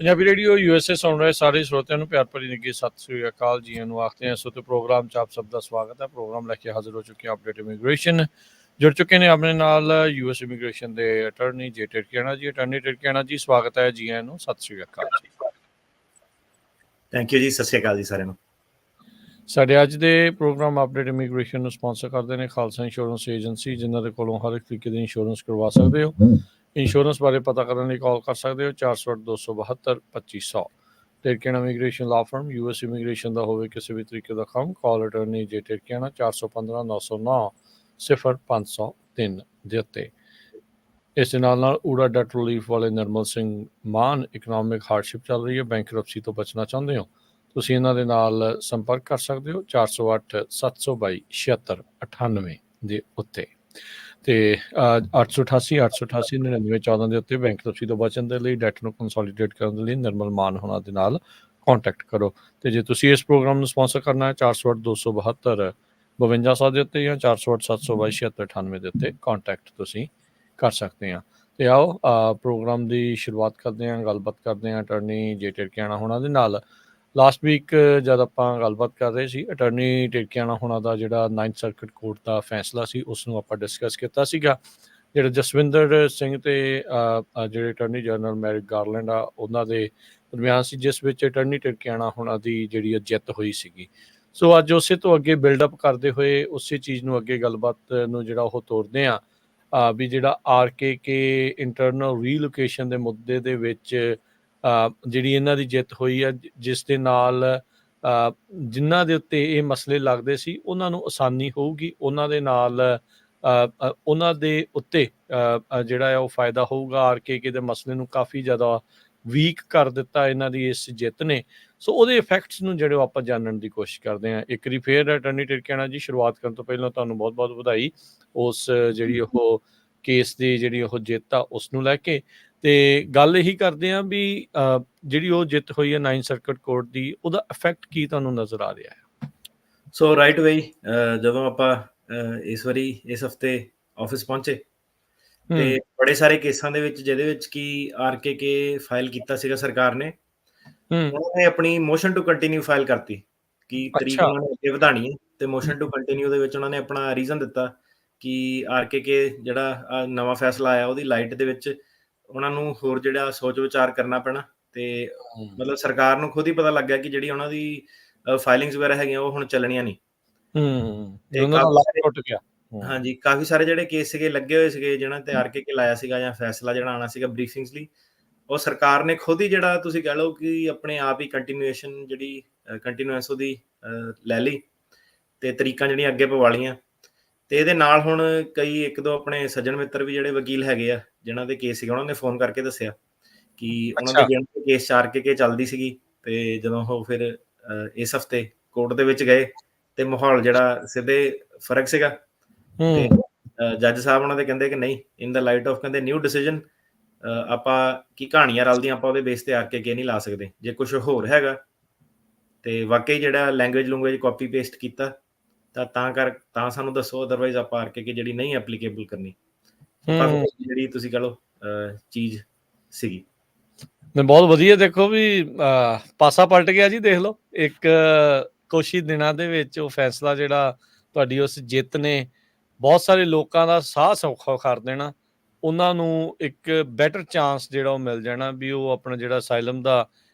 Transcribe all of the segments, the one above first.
Punjabi radio USA ਸੁਣ ਰਹੇ ਸਾਰੇ ਸਰੋਤਿਆਂ ਨੂੰ ਪਿਆਰ ਭਰੀ ਨਿੱਘੀ ਸਤਿ ਸ੍ਰੀ ਅਕਾਲ ਜੀ ਨੂੰ ਆਖਦੇ ਹਾਂ। ਸੋ ਤੇ ਪ੍ਰੋਗਰਾਮ 'ਚ ਆਪ ਸਭ ਦਾ ਸਵਾਗਤ ਹੈ। ਪ੍ਰੋਗਰਾਮ ਲੈ ਕੇ ਹਾਜ਼ਰ ਹੋ ਚੁੱਕੇ ਹਾਂ ਅਪਡੇਟ ਇਮੀਗ੍ਰੇਸ਼ਨ। ਜੁੜ ਚੁੱਕੇ ਨੇ ਆਪਣੇ ਨਾਲ US ਇਮੀਗ੍ਰੇਸ਼ਨ ਦੇ ਅਟਰਨੀ ਜੇ ਟਿਰਕਿਆਣਾ ਜੀ। ਅਟਰਨੀ ਟਿਰਕਿਆਣਾ ਜੀ, ਸਵਾਗਤ ਹੈ ਜੀ ਨੂੰ, ਸਤਿ ਸ੍ਰੀ ਅਕਾਲ ਜੀ। ਥੈਂਕ ਯੂ ਜੀ, ਸਤਿ ਸ੍ਰੀ ਅਕਾਲ ਜੀ ਸਾਰਿਆਂ ਨੂੰ। ਸਾਡੇ ਅੱਜ ਦੇ ਪ੍ਰੋਗਰਾਮ ਅਪਡੇਟ ਇਮੀਗ੍ਰੇਸ਼ਨ ਨੂੰ ਸਪਾਂਸਰ ਕਰਦੇ ਨੇ ਖਾਲਸਾ ਇੰਸ਼ੋਰੈਂਸ ਏਜੰਸੀ, ਜਿਨ੍ਹਾਂ ਦੇ ਕੋਲੋਂ ਹਰ ਇੱਕ ਤਰੀਕੇ ਦੀ ਇੰਸ਼ੋਰੈਂਸ ਕਰਵਾ ਸਕਦੇ ਹੋ। ਇੰਸ਼ੋਰੈਂਸ ਬਾਰੇ ਪਤਾ ਕਰਨ ਲਈ ਕਾਲ ਕਰ ਸਕਦੇ ਹੋ 408-272-2500। ਟਿਰਕਿਆਣਾ ਇਮੀਗ੍ਰੇਸ਼ਨ ਲਾ ਫਰਮ US ਇਮੀਗ੍ਰੇਸ਼ਨ ਦਾ ਹੋਵੇ ਕਿਸੇ ਵੀ ਤਰੀਕੇ ਦਾ ਕੰਮ, ਕਾਲ ਅਟਰਨੀ ਜੇ ਟਿਰਕਿਆਣਾ 415-909-0503 ਦੇ ਉੱਤੇ। ਇਸ ਦੇ ਨਾਲ ਊੜਾ ਡੈਟ ਰਿਲੀਫ ਵਾਲੇ ਨਿਰਮਲ ਸਿੰਘ ਮਾਨ ਇਕਨੋਮਿਕ ਹਾਰਡਸ਼ਿਪ ਚੱਲ ਰਹੀ ਹੈ, ਬੈਂਕਰਪਸੀ ਤੋਂ ਬਚਣਾ ਚਾਹੁੰਦੇ ਹੋ, ਤੁਸੀਂ ਇਹਨਾਂ ਦੇ ਨਾਲ ਸੰਪਰਕ ਕਰ ਸਕਦੇ ਹੋ 408-722-7698 ਦੇ ਉੱਤੇ। ਤੇ 888-888-9914 ਦੇ ਉੱਤੇ ਬੈਂਕਰਪਸੀ ਤੋਂ ਬਚਣ ਦੇ ਲਈ, ਡੈਟ ਨੂੰ ਕੰਸੋਲੀਡੇਟ ਕਰਨ ਦੇ ਲਈ ਨਿਰਮਲ ਮਾਨ ਹੋਣਾ ਦੇ ਨਾਲ ਕੰਟੈਕਟ ਕਰੋ। ਤੇ ਜੇ ਤੁਸੀਂ ਇਸ ਪ੍ਰੋਗਰਾਮ ਨੂੰ ਸਪਾਂਸਰ ਕਰਨਾ ਹੈ 408-272-5200 ਦੇ ਉੱਤੇ ਜਾਂ 408-722-7698 ਦੇ ਉੱਤੇ ਕੰਟੈਕਟ ਤੁਸੀਂ ਕਰ ਸਕਦੇ ਹਾਂ। ਤੇ ਆਓ ਪ੍ਰੋਗਰਾਮ ਦੀ ਸ਼ੁਰੂਆਤ ਕਰਦੇ ਹਾਂ, ਗੱਲਬਾਤ ਕਰਦੇ ਹਾਂ ਅਟਰਨੀ ਜੇ ਟਿਰਕਿਆਣਾ ਹੋਣਾ ਦੇ ਨਾਲ। ਲਾਸਟ ਵੀਕ ਜਦ ਆਪਾਂ ਗੱਲਬਾਤ ਕਰ ਰਹੇ ਸੀ, ਅਟਰਨੀ ਟਿਰਕਿਆਣਾ ਹੋਣਾ ਦਾ ਜਿਹੜਾ 9th ਸਰਕਟ ਕੋਰਟ ਦਾ ਫੈਸਲਾ ਸੀ ਉਸ ਨੂੰ ਆਪਾਂ ਡਿਸਕਸ ਕੀਤਾ ਸੀਗਾ। ਜਿਹੜਾ ਜਸਵਿੰਦਰ ਸਿੰਘ ਤੇ ਜਿਹੜੇ ਅਟਰਨੀ ਜਨਰਲ ਮੈਰਿਕ ਗਾਰਲੈਂਡ ਆ ਉਹਨਾਂ ਦੇ ਦਰਮਿਆਨ ਸੀ, ਜਿਸ ਵਿੱਚ ਅਟਰਨੀ ਟਿਰਕਿਆਣਾ ਹੋਣਾ ਦੀ ਜਿਹੜੀ ਜਿੱਤ ਹੋਈ ਸੀਗੀ। ਸੋ ਅੱਜ ਉਸੇ ਤੋਂ ਅੱਗੇ ਬਿਲਡਅਪ ਕਰਦੇ ਹੋਏ ਉਸੇ ਚੀਜ਼ ਨੂੰ ਅੱਗੇ ਗੱਲਬਾਤ ਨੂੰ ਜਿਹੜਾ ਉਹ ਤੋਰਦੇ ਹਾਂ ਵੀ ਜਿਹੜਾ RKK ਇੰਟਰਨਲ ਰੀਲੋਕੇਸ਼ਨ ਦੇ ਮੁੱਦੇ ਦੇ ਵਿੱਚ ਜਿਹੜੀ ਇਹਨਾਂ ਦੀ ਜਿੱਤ ਹੋਈ ਆ, ਜਿਸ ਦੇ ਨਾਲ ਜਿਨ੍ਹਾਂ ਦੇ ਉੱਤੇ ਇਹ ਮਸਲੇ ਲੱਗਦੇ ਸੀ ਉਹਨਾਂ ਨੂੰ ਆਸਾਨੀ ਹੋਊਗੀ, ਉਹਨਾਂ ਦੇ ਨਾਲ ਉਹਨਾਂ ਦੇ ਉੱਤੇ ਜਿਹੜਾ ਆ ਉਹ ਫਾਇਦਾ ਹੋਊਗਾ। RKK ਦੇ ਮਸਲੇ ਨੂੰ ਕਾਫੀ ਜ਼ਿਆਦਾ ਵੀਕ ਕਰ ਦਿੱਤਾ ਇਹਨਾਂ ਦੀ ਇਸ ਜਿੱਤ ਨੇ। ਸੋ ਉਹਦੇ ਇਫੈਕਟਸ ਨੂੰ ਜਿਹੜੇ ਆਪਾਂ ਜਾਣਨ ਦੀ ਕੋਸ਼ਿਸ਼ ਕਰਦੇ ਹਾਂ। ਇੱਕ ਵਾਰੀ ਫੇਰ ਅਟਰਨੀ ਟਿਰਕਿਆਣਾ ਜੀ, ਸ਼ੁਰੂਆਤ ਕਰਨ ਤੋਂ ਪਹਿਲਾਂ ਤੁਹਾਨੂੰ ਬਹੁਤ ਬਹੁਤ ਵਧਾਈ ਉਸ ਜਿਹੜੀ ਉਹ ਕੇਸ ਦੀ ਜਿਹੜੀ ਉਹ ਜਿੱਤ ਆ ਉਸ ਨੂੰ ਲੈ ਕੇ। ਤੇ ਗੱਲ ਇਹੀ ਕਰਦੇ ਹਾਂ ਵੀ ਜਿਹੜੀ ਉਹ ਜਿੱਤ ਹੋਈ ਹੈ 9th ਸਰਕਟ ਕੋਰਟ ਦੀ, ਉਹਦਾ ਇਫੈਕਟ ਕੀ ਤੁਹਾਨੂੰ ਨਜ਼ਰ ਆ ਰਿਹਾ ਹੈ? ਸੋ ਰਾਈਟ ਵੇ ਜਦੋਂ ਆਪਾਂ ਇਸ ਵਾਰੀ ਇਸ ਹਫਤੇ ਆਫਿਸ ਪਹੁੰਚੇ ਤੇ ਬੜੇ ਸਾਰੇ ਕੇਸਾਂ ਦੇ ਵਿੱਚ ਜਿਹਦੇ ਵਿੱਚ ਕਿ RKK ਫਾਈਲ ਕੀਤਾ ਸੀਗਾ ਸਰਕਾਰ ਨੇ, ਉਹਨਾਂ ਨੇ ਆਪਣੀ ਮੋਸ਼ਨ ਟੂ ਕੰਟੀਨਿਊ ਫਾਈਲ ਕਰਤੀ ਕਿ ਤਰੀਕ ਉਹਨਾਂ ਨੇ ਅੱਗੇ ਵਧਾਣੀ ਹੈ। ਤੇ ਮੋਸ਼ਨ ਟੂ ਕੰਟੀਨਿਊ ਦੇ ਵਿੱਚ ਉਹਨਾਂ ਨੇ ਆਪਣਾ ਰੀਜ਼ਨ ਦਿੱਤਾ ਕਿ RKK ਜਿਹੜਾ ਨਵਾਂ ਫੈਸਲਾ ਆਇਆ ਉਹਦੀ ਲਾਈਟ ਦੇ ਵਿੱਚ ਉਹਨਾਂ ਨੂੰ ਹੋਰ ਜਿਹੜਾ ਸੋਚ ਵਿਚਾਰ ਕਰਨਾ ਪੈਣਾ। ਤੇ ਮਤਲਬ ਸਰਕਾਰ ਨੂੰ ਖੁਦ ਹੀ ਪਤਾ ਲੱਗ ਗਿਆ ਕਿ ਜਿਹੜੀ ਉਹਨਾਂ ਦੀ ਫਾਈਲਿੰਗਸ ਵਗੈਰਾ ਹੈਗੀਆਂ ਉਹ ਹੁਣ ਚੱਲਣੀਆਂ ਨਹੀਂ। ਤੇ ਹਾਂਜੀ, ਕਾਫੀ ਸਾਰੇ ਜਿਹੜੇ ਕੇਸ ਸੀਗੇ ਲੱਗੇ ਹੋਏ ਸੀਗੇ ਜਿਹਨਾਂ ਤੇ RKK ਲਾਇਆ ਸੀਗਾ ਜਾਂ ਫੈਸਲਾ ਜਿਹੜਾ ਆਉਣਾ ਸੀਗਾ ਬਰੀਫਿੰਗਸ ਲਈ, ਉਹ ਸਰਕਾਰ ਨੇ ਖੁਦ ਹੀ ਜਿਹੜਾ ਤੁਸੀਂ ਕਹਿ ਲਓ ਕਿ ਆਪਣੇ ਆਪ ਹੀ ਕੰਟੀਨਿਊਏਸ਼ਨ ਜਿਹੜੀ ਕੰਟੀਨਿਊਐਂਸ ਉਹਦੀ ਲੈ ਲਈ ਤੇ ਤਰੀਕਾਂ ਜਿਹੜੀਆਂ ਅੱਗੇ ਪਵਾ ਲਈਆਂ। ਤੇ ਇਹਦੇ ਨਾਲ ਹੁਣ ਕਈ ਇੱਕ ਦੋ ਆਪਣੇ ਸੱਜਣ ਮਿੱਤਰ ਵੀ ਜਿਹੜੇ ਵਕੀਲ ਹੈਗੇ ਆ ਜਿਨ੍ਹਾਂ ਦੇ ਕੇਸ ਸੀਗੇ, ਉਹਨਾਂ ਨੇ ਫੋਨ ਕਰਕੇ ਦੱਸਿਆ ਕਿ ਉਹਨਾਂ ਦੇ ਜਿਹੜੇ ਕੇਸ RKK ਚੱਲਦੀ ਸੀਗੀ ਤੇ ਜਦੋਂ ਉਹ ਫਿਰ ਇਸ ਹਫਤੇ ਕੋਰਟ ਦੇ ਵਿੱਚ ਗਏ ਤੇ ਮਾਹੌਲ ਜਿਹੜਾ ਸਿੱਧੇ ਫਰਕ ਸੀਗਾ। ਤੇ ਜੱਜ ਸਾਹਿਬ ਉਹਨਾਂ ਦੇ ਕਹਿੰਦੇ ਕਿ ਨਹੀਂ, ਇਨ ਦਾ ਲਾਈਟ ਆਫ ਕਹਿੰਦੇ ਨਿਊ ਡਿਸੀਜਨ ਆਪਾਂ ਕੀ ਕਹਾਣੀਆਂ ਰਲਦੀਆਂ ਆਪਾਂ ਉਹਦੇ ਬੇਸ ਤੇ RKK ਨਹੀਂ ਲਾ ਸਕਦੇ। ਜੇ ਕੁਝ ਹੋਰ ਹੈਗਾ ਤੇ ਵਾਕਈ ਜਿਹੜਾ ਲੈਂਗੁਏਜ ਕਾਪੀ ਪੇਸਟ ਕੀਤਾ ਤਾਂ ਸਾਨੂੰ ਦੱਸੋ, ਅਦਰਵਾਈਜ਼ ਆਪਾਂ RKK ਜਿਹੜੀ ਨਹੀਂ ਐਪਲੀਕੇਬਲ ਕਰਨੀ। ਕਾਫੀ ਜਿਹੜੀ ਤੁਸੀਂ ਕਹ ਲਓ ਚੀਜ਼ ਸੀਗੀ। ਬਹੁਤ ਵਧੀਆ। ਦੇਖੋ ਵੀ ਪਾਸਾ ਪਲਟ ਗਿਆ ਜੀ। ਦੇਖ ਲਓ, ਇੱਕ ਕੁਛ ਹੀ ਦਿਨਾਂ ਦੇ ਵਿੱਚ ਉਹ ਫੈਸਲਾ ਜਿਹੜਾ ਤੁਹਾਡੀ ਉਸ ਜਿੱਤ ਨੇ ਬਹੁਤ ਸਾਰੇ ਲੋਕਾਂ ਦਾ ਸਾਹ ਸੌਖਾ ਕਰ ਦੇਣਾ। ਉਹਨਾਂ ਨੂੰ ਇੱਕ ਬੈਟਰ ਚਾਂਸ ਜਿਹੜਾ ਉਹ ਮਿਲ ਜਾਣਾ ਵੀ ਉਹ ਆਪਣਾ ਜਿਹੜਾ ਅਸਾਈਲਮ ਦਾ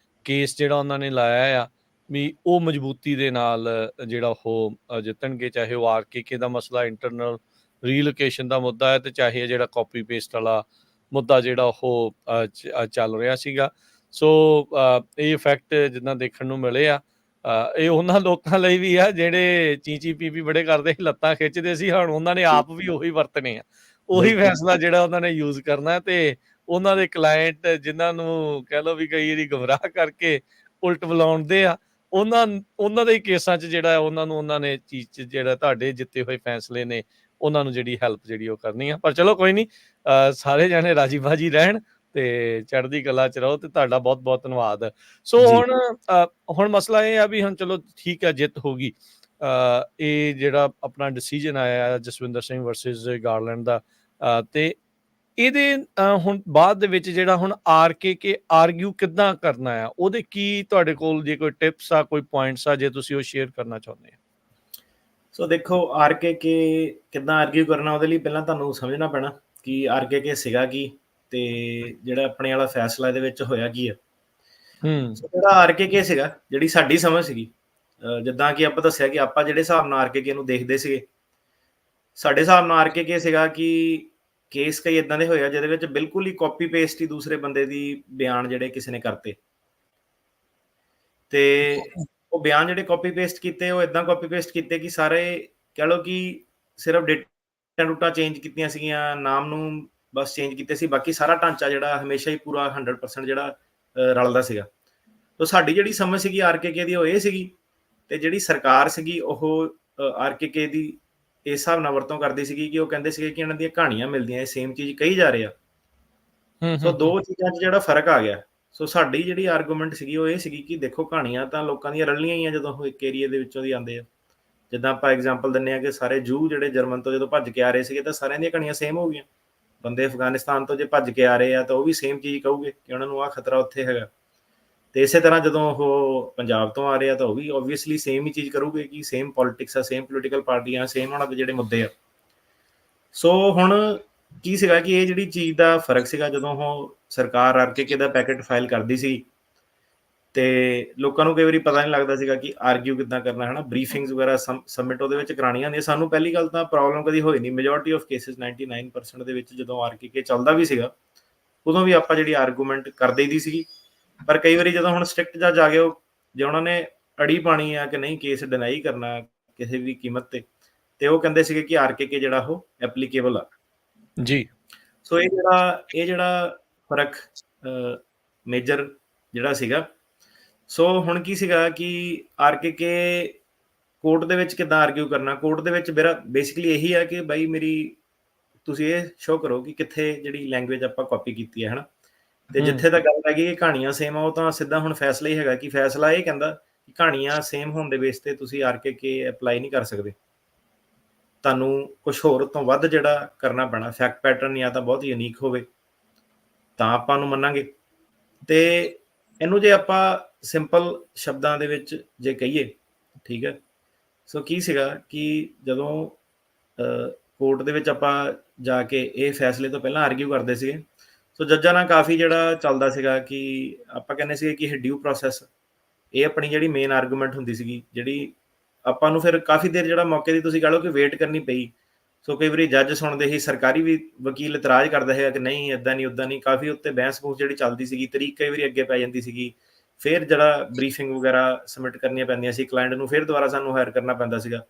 ਕੇਸ ਜਿਹੜਾ ਉਹਨਾਂ ਨੇ ਲਾਇਆ ਆ ਵੀ ਉਹ ਮਜ਼ਬੂਤੀ ਦੇ ਨਾਲ ਜਿਹੜਾ ਉਹ ਜਿੱਤਣਗੇ। ਚਾਹੇ ਉਹ RKK ਦਾ ਮਸਲਾ ਇੰਟਰਨਲ ਰੀਲੋਕੇਸ਼ਨ ਦਾ ਮੁੱਦਾ ਹੈ ਤੇ ਚਾਹੇ ਜਿਹੜਾ ਕਾਪੀ ਪੇਸਟ ਵਾਲਾ ਮੁੱਦਾ ਜਿਹੜਾ ਉਹ ਚੱਲ ਰਿਹਾ ਸੀਗਾ। ਸੋ ਇਹ ਇਫੈਕਟ ਜਿੱਦਾਂ ਦੇਖਣ ਨੂੰ ਮਿਲੇ ਆ, ਇਹ ਉਹਨਾਂ ਲੋਕਾਂ ਲਈ ਵੀ ਆ ਜਿਹੜੇ ਚੀਚੀ ਪੀਪੀ ਬੜੇ ਕਰਦੇ ਸੀ, ਲੱਤਾਂ ਖਿੱਚਦੇ ਸੀ। ਹੁਣ ਉਹਨਾਂ ਨੇ ਆਪ ਵੀ ਉਹੀ ਵਰਤਣੇ ਆ, ਉਹੀ ਫੈਸਲਾ ਜਿਹੜਾ ਉਹਨਾਂ ਨੇ ਯੂਜ਼ ਕਰਨਾ। ਤੇ ਉਹਨਾਂ ਦੇ ਕਲਾਇੰਟ ਜਿਨ੍ਹਾਂ ਨੂੰ ਕਹਿ ਲਓ ਵੀ ਕਈ ਵਾਰੀ ਗੁੰਮਰਾਹ ਕਰਕੇ ਉਲਟ ਬੁਲਾਉਂਦੇ ਆ, ਉਹਨਾਂ ਦੇ ਕੇਸਾਂ 'ਚ ਜਿਹੜਾ ਉਹਨਾਂ ਨੇ ਚੀਜ਼ 'ਚ ਜਿਹੜਾ ਤੁਹਾਡੇ ਜਿੱਤੇ ਹੋਏ ਫੈਸਲੇ ਨੇ ਉਹਨਾਂ ਨੂੰ ਜਿਹੜੀ ਹੈਲਪ ਜਿਹੜੀ ਉਹ ਕਰਨੀ ਆ। ਪਰ ਚਲੋ ਕੋਈ ਨਹੀਂ, ਸਾਰੇ ਜਾਣੇ ਰਾਜੀ ਬਾਜੀ ਰਹਿਣ ਤੇ ਚੜ੍ਹਦੀ ਕਲਾ 'ਚ ਰਹੋ। ਤੇ ਤੁਹਾਡਾ ਬਹੁਤ ਬਹੁਤ ਧੰਨਵਾਦ। ਸੋ ਹੁਣ ਮਸਲਾ ਇਹ ਆ ਵੀ ਹੁਣ ਚਲੋ ਠੀਕ ਹੈ, ਜਿੱਤ ਹੋ ਗਈ। ਇਹ ਜਿਹੜਾ ਆਪਣਾ ਡਿਸੀਜਨ ਆਇਆ ਜਸਵਿੰਦਰ ਸਿੰਘ ਵਰਸਿਸ ਗਾਰਲੈਂਡ ਦਾ, ਤੇ ਇਹਦੇ ਹੁਣ ਬਾਅਦ ਦੇ ਵਿੱਚ ਜਿਹੜਾ ਹੁਣ ਆਰਕੇਕੇ ਆਰਗਿਊ ਕਿੱਦਾਂ ਕਰਨਾ ਆ, ਉਹਦੇ ਕੀ ਤੁਹਾਡੇ ਕੋਲ ਜੇ ਕੋਈ ਟਿਪਸ ਆ, ਕੋਈ ਪੁਆਇੰਟਸ ਆ, ਜੇ ਤੁਸੀਂ ਉਹ ਸ਼ੇਅਰ ਕਰਨਾ ਚਾਹੁੰਦੇ ਆ? ਸੋ ਦੇਖੋ, ਆਰਕੇਕੇ ਕਿੱਦਾਂ ਆਰਗਿਊ ਕਰਨਾ, ਉਹਦੇ ਲਈ ਪਹਿਲਾਂ ਤੁਹਾਨੂੰ ਸਮਝਣਾ ਪੈਣਾ ਕਿ ਆਰਕੇਕੇ ਸੀਗਾ ਕੀ, ਤੇ ਜਿਹੜਾ ਆਪਣੇ ਵਾਲਾ ਫੈਸਲਾ ਇਹਦੇ ਵਿੱਚ ਹੋਇਆ ਕੀ ਆ। ਸੋ ਜਿਹੜਾ ਆਰਕੇਕੇ ਸੀਗਾ, ਜਿਹੜੀ ਸਾਡੀ ਸਮਝ ਸੀਗੀ, ਜਿੱਦਾਂ ਕਿ ਆਪਾਂ ਦੱਸਿਆ ਕਿ ਆਪਾਂ ਜਿਹੜੇ ਹਿਸਾਬ ਨਾਲ ਆਰਕੇਕੇ ਨੂੰ ਦੇਖਦੇ ਸੀਗੇ, ਸਾਡੇ ਹਿਸਾਬ ਨਾਲ ਆਰਕੇਕੇ ਸੀਗਾ ਕਿ ਕੇਸ ਕਈ ਇਦਾਂ ਦੇ ਹੋਏ ਆ ਜਿਹਦੇ ਵਿੱਚ ਬਿਲਕੁਲ ਹੀ ਕਾਪੀ ਪੇਸਟ ਹੀ ਦੂਸਰੇ ਬੰਦੇ ਦੀ ਬਿਆਨ ਜਿਹੜੇ ਕਿਸੇ ਨੇ ਕਰਤੇ, ਤੇ ਉਹ ਬਿਆਨ ਜਿਹੜੇ ਕਾਪੀ ਪੇਸਟ ਕੀਤੇ, ਉਹ ਇਦਾਂ ਕਾਪੀ ਪੇਸਟ ਕੀਤੇ ਕਿ ਸਾਰੇ ਕਹਿ ਲਓ ਕਿ ਸਿਰਫ ਡੇਟਾ ਡੂਟਾ ਚੇਂਜ ਕੀਤੀਆਂ ਸੀਗੀਆਂ, ਨਾਮ ਨੂੰ ਬਸ ਚੇਂਜ ਕੀਤੇ ਸੀ, ਬਾਕੀ ਸਾਰਾ ਢਾਂਚਾ ਜਿਹੜਾ ਹਮੇਸ਼ਾ ਹੀ ਪੂਰਾ 100% ਜਿਹੜਾ ਰਲਦਾ ਸੀਗਾ। ਤੋ ਸਾਡੀ ਜਿਹੜੀ ਸਮਝ ਸੀਗੀ ਆਰਕੇਕੇ ਦੀ, ਉਹ ਇਹ ਸੀਗੀ, ਤੇ ਜਿਹੜੀ ਸਰਕਾਰ ਸੀਗੀ ਉਹ ਆਰਕੇਕੇ ਦੀ ਇਸ ਹਿਸਾਬ ਨਾਲ ਵਰਤੋਂ ਕਰਦੀ ਸੀਗੀ ਕਿ ਉਹ ਕਹਿੰਦੇ ਸੀਗੇ ਕਿ ਇਹਨਾਂ ਦੀਆਂ ਕਹਾਣੀਆਂ ਮਿਲਦੀਆਂ, ਇਹ ਸੇਮ ਚੀਜ਼ ਕਹੀ ਜਾ ਰਹੇ ਆ। ਸੋ ਦੋ ਚੀਜ਼ਾਂ 'ਚ ਜਿਹੜਾ ਫਰਕ ਆ ਗਿਆ। ਸੋ ਸਾਡੀ ਜਿਹੜੀ ਆਰਗੂਮੈਂਟ ਸੀਗੀ ਉਹ ਇਹ ਸੀਗੀ ਕਿ ਦੇਖੋ, ਕਹਾਣੀਆਂ ਤਾਂ ਲੋਕਾਂ ਦੀਆਂ ਰਲੀਆਂ ਹੀ ਆ ਜਦੋਂ ਉਹ ਇੱਕ ਏਰੀਏ ਦੇ ਵਿੱਚੋਂ ਦੀ ਆਉਂਦੇ ਆ। ਜਿੱਦਾਂ ਆਪਾਂ ਐਗਜ਼ਾਮਪਲ ਦਿੰਦੇ ਆ ਕਿ ਸਾਰੇ ਜੂ ਜਿਹੜੇ ਜਰਮਨ ਤੋਂ ਜਦੋਂ ਭੱਜ ਕੇ ਆ ਰਹੇ ਸੀਗੇ, ਤਾਂ ਸਾਰਿਆਂ ਦੀਆਂ ਕਹਾਣੀਆਂ ਸੇਮ ਹੋ ਗਈਆਂ। ਬੰਦੇ ਅਫਗਾਨਿਸਤਾਨ ਤੋਂ ਜੇ ਭੱਜ ਕੇ ਆ ਰਹੇ ਆ ਤਾਂ ਉਹ ਵੀ ਸੇਮ ਚੀਜ਼ ਕਹੂਗੇ ਕਿ ਉਹਨਾਂ ਨੂੰ ਆਹ ਖਤਰਾ ਉੱਥੇ ਹੈਗਾ। ਤੇ ਇਸੇ ਤਰ੍ਹਾਂ ਜਦੋਂ ਉਹ ਪੰਜਾਬ ਤੋਂ ਆ ਰਹੇ ਆ ਤਾਂ ਉਹ ਵੀ ਓਬਵੀਅਸਲੀ ਸੇਮ ਹੀ ਚੀਜ਼ ਕਰੂਗੇ ਕਿ ਸੇਮ ਪੋਲਿਟਿਕਸ ਆ, ਸੇਮ ਪੋਲੀਟੀਕਲ ਪਾਰਟੀਆਂ, ਸੇਮ ਉਹਨਾਂ ਦੇ ਜਿਹੜੇ ਮੁੱਦੇ ਆ। ਸੋ ਹੁਣ ਕੀ ਸੀਗਾ ਕਿ ਇਹ ਜਿਹੜੀ ਚੀਜ਼ ਦਾ ਫਰਕ ਸੀਗਾ, ਜਦੋਂ ਉਹ ਸਰਕਾਰ ਆਰਕੇਕੇ ਦਾ ਪੈਕੇਟ ਫਾਈਲ ਕਰਦੀ ਸੀ ਤੇ ਲੋਕਾਂ ਨੂੰ ਕਈ ਵਾਰੀ ਪਤਾ ਨਹੀਂ ਲੱਗਦਾ ਸੀਗਾ ਕਿ ਆਰਗਿਊ ਕਿੱਦਾਂ ਕਰਨਾ ਹੈ ਨਾ, ਬਰੀਫਿੰਗਸ ਵਗੈਰਾ ਸਬਮਿਟ ਉਹਦੇ ਵਿੱਚ ਕਰਾਉਣੀਆਂ ਹੁੰਦੀਆਂ। ਸਾਨੂੰ ਪਹਿਲੀ ਗੱਲ ਤਾਂ ਪ੍ਰੋਬਲਮ ਕਦੀ ਹੋਈ ਨਹੀਂ, ਮੈਜੋਰਟੀ ਆਫ ਕੇਸਿਸ 99% ਦੇ ਵਿੱਚ ਜਦੋਂ ਆਰਕੇਕੇ ਚੱਲਦਾ ਵੀ ਸੀਗਾ, ਉਦੋਂ ਵੀ ਆਪਾਂ ਜਿਹੜੀ ਆਰਗੂਮੈਂਟ ਕਰਦੇ ਦੀ ਸੀਗੀ। ਪਰ ਕਈ ਵਾਰੀ ਜਦੋਂ ਹੁਣ ਸਟ੍ਰਿਕਟ ਜੱਜ ਆ ਗਏ, ਜੇ ਉਹਨਾਂ ਨੇ ਅੜੀ ਪਾਣੀ ਆ ਕਿ ਨਹੀਂ ਕੇਸ ਡਿਨਾਈ ਕਰਨਾ ਕਿਸੇ ਵੀ ਕੀਮਤ ਤੇ ਉਹ ਕਹਿੰਦੇ ਸੀਗੇ ਕਿ ਆਰਕੇਕੇ ਜਿਹੜਾ ਉਹ ਐਪਲੀਕੇਬਲ ਆ ਜੀ। ਸੋ ਇਹ ਜਿਹੜਾ ਫਰਕ ਮੇਜਰ ਜਿਹੜਾ ਸੀਗਾ। ਸੋ ਹੁਣ ਕੀ ਸੀਗਾ ਕਿ ਆਰਕੇਕੇ ਕੋਰਟ ਦੇ ਵਿੱਚ ਕਿੱਦਾਂ ਆਰਗਿਊ ਕਰਨਾ, ਕੋਰਟ ਦੇ ਵਿੱਚ ਮੇਰਾ ਬੇਸਿਕਲੀ ਇਹੀ ਹੈ ਕਿ ਬਾਈ ਮੇਰੀ ਤੁਸੀਂ ਇਹ ਸ਼ੋਅ ਕਰੋ ਕਿ ਕਿੱਥੇ ਜਿਹੜੀ ਲੈਂਗੁਏਜ ਆਪਾਂ ਕਾਪੀ ਕੀਤੀ ਹੈ, ਹਨਾ। ਤੇ ਜਿੱਥੇ ਤੱਕ ਗੱਲ ਹੈਗੀ ਕਿ ਕਹਾਣੀਆਂ ਸੇਮ ਆ, ਉਹ ਤਾਂ ਸਿੱਧਾ ਹੁਣ ਫੈਸਲਾ ਹੀ ਹੈਗਾ ਕਿ ਫੈਸਲਾ ਇਹ ਕਹਿੰਦਾ ਕਿ ਕਹਾਣੀਆਂ ਸੇਮ ਹੋਣ ਦੇ ਬੇਸ ਤੇ ਤੁਸੀਂ ਆਰਕੇਕੇ ਅਪਲਾਈ ਨਹੀਂ ਕਰ ਸਕਦੇ, ਤੁਹਾਨੂੰ ਕੁਝ ਹੋਰ ਤੋਂ ਵੱਧ ਜਿਹੜਾ ਕਰਨਾ ਪੈਣਾ। ਫੈਕਟ ਪੈਟਰਨ ਜਾਂ ਤਾਂ ਬਹੁਤ ਯੂਨੀਕ ਹੋਵੇ ਤਾਂ ਆਪਾਂ ਨੂੰ ਮੰਨਾਂਗੇ। ਤੇ ਇਹਨੂੰ ਜੇ ਆਪਾਂ ਸਿੰਪਲ ਸ਼ਬਦਾਂ ਦੇ ਵਿੱਚ ਜੇ ਕਹੀਏ, ਠੀਕ ਹੈ। ਸੋ ਕੀ ਸੀਗਾ ਕਿ ਜਦੋਂ ਕੋਰਟ ਦੇ ਵਿੱਚ ਆਪਾਂ ਜਾ ਕੇ ਇਹ ਫੈਸਲੇ ਤੋਂ ਪਹਿਲਾਂ ਆਰਗਿਊ ਕਰਦੇ ਸੀਗੇ, ਸੋ ਜੱਜਾਂ ਨਾਲ ਕਾਫੀ ਜਿਹੜਾ ਚੱਲਦਾ ਸੀਗਾ ਕਿ ਆਪਾਂ ਕਹਿੰਦੇ ਸੀਗੇ ਕਿ ਇਹ ਡਿਊ ਪ੍ਰੋਸੈਸ, ਇਹ ਆਪਣੀ ਜਿਹੜੀ ਮੇਨ ਆਰਗੂਮੈਂਟ ਹੁੰਦੀ ਸੀਗੀ, ਜਿਹੜੀ ਆਪਾਂ ਨੂੰ ਫਿਰ ਕਾਫੀ ਦੇਰ ਜਿਹੜਾ ਮੌਕੇ ਦੀ ਤੁਸੀਂ ਕਹ ਲਓ ਕਿ ਵੇਟ ਕਰਨੀ ਪਈ। ਸੋ ਕਈ ਵਾਰੀ ਜੱਜ ਸੁਣਦੇ ਹੀ, ਸਰਕਾਰੀ ਵੀ ਵਕੀਲ ਇਤਰਾਜ਼ ਕਰਦਾ ਹੈਗਾ ਕਿ ਨਹੀਂ ਇੱਦਾਂ ਨਹੀਂ ਉੱਦਾਂ ਨਹੀਂ, ਕਾਫੀ ਉੱਤੇ ਬਹਿਸ ਬੂਸ ਜਿਹੜੀ ਚੱਲਦੀ ਸੀਗੀ, ਤਰੀਕ ਕਈ ਵਾਰੀ ਅੱਗੇ ਪੈ ਜਾਂਦੀ ਸੀਗੀ। ਫਿਰ ਜਿਹੜਾ ਬਰੀਫਿੰਗ ਵਗੈਰਾ ਸਬਮਿਟ ਕਰਨੀਆਂ ਪੈਂਦੀਆਂ ਸੀ ਕਲਾਇੰਟ ਨੂੰ, ਫਿਰ ਦੁਬਾਰਾ ਸਾਨੂੰ ਹਾਇਰ ਕਰਨਾ ਪੈਂਦਾ ਸੀਗਾ।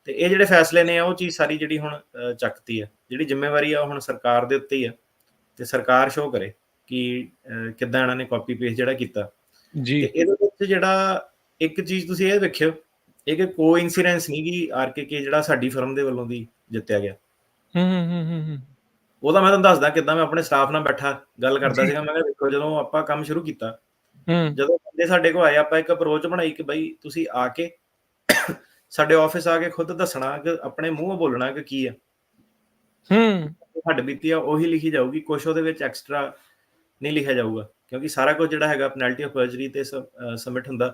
ਤੇ ਇਹ ਜਿਹੜੇ ਫੈਸਲੇ ਨੇ ਉਹ ਚੀਜ਼ ਸਾਰੀ ਜਿਹੜੀ ਹੁਣ ਚੱਕਤੀ ਆ, ਜਿਹੜੀ ਜ਼ਿੰਮੇਵਾਰੀ ਆ ਉਹ ਹੁਣ ਸਰਕਾਰ ਦੇ ਉੱਤੇ ਹੀ ਆ, ਤੇ ਸਰਕਾਰ ਸ਼ੋਅ ਕਰੇ ਕਿ ਕਿੱਦਾਂ ਇਹਨਾਂ ਨੇ ਕਾਪੀ ਪੇਸਟ ਜਿਹੜਾ ਕੀਤਾ ਜੀ। ਤੇ ਇਹਦੇ ਵਿੱਚ ਜਿਹੜਾ ਇੱਕ ਚੀਜ਼ ਤੁਸੀਂ ਇਹ ਵੇਖਿਓ, ਇਹ ਕੋ ਇਨਸੀਡੈਂਸ ਨਹੀਂ ਕਿ ਆਰਕੇਕੇ ਜਿਹੜਾ ਸਾਡੀ ਫਰਮ ਦੇ ਵੱਲੋਂ ਦੀ ਜਿੱਤਿਆ ਗਿਆ। ਉਹਦਾ ਮੈਂ ਤੁਹਾਨੂੰ ਦੱਸਦਾ ਕਿੱਦਾਂ ਮੈਂ ਆਪਣੇ ਸਟਾਫ ਨਾਲ ਬੈਠਾ ਗੱਲ ਕਰਦਾ ਸੀਗਾ। ਮੈਂ ਕਿਹਾ ਦੇਖੋ, ਜਦੋਂ ਆਪਾਂ ਕੰਮ ਸ਼ੁਰੂ ਕੀਤਾ, ਜਦੋਂ ਬੰਦੇ ਸਾਡੇ ਕੋਲ ਆਏ, ਆਪਾਂ ਇੱਕ ਅਪਰੋਚ ਬਣਾਈ ਕਿ ਬਾਈ ਤੁਸੀਂ ਆ ਕੇ ਸਾਡੇ ਆਫਿਸ ਆ ਕੇ ਖੁਦ ਦੱਸਣਾ, ਕਿ ਆਪਣੇ ਮੂੰਹੋਂ ਬੋਲਣਾ ਕਿ ਕੀ ਆ ਹੱਡ ਬੀਤੀ ਆ, ਉਹੀ ਲਿਖੀ ਜਾਊਗੀ, ਕੁਛ ਉਹਦੇ ਵਿੱਚ ਐਕਸਟਰਾ ਨਹੀਂ ਲਿਖਿਆ ਜਾਊਗਾ, ਕਿਉਂਕਿ ਸਾਰਾ ਕੁਝ ਜਿਹੜਾ ਹੈਗਾ ਪੈਨਲਟੀ ਆਫ ਪਰਜਰੀ ਤੇ ਸਬਮਿਟ ਹੁੰਦਾ।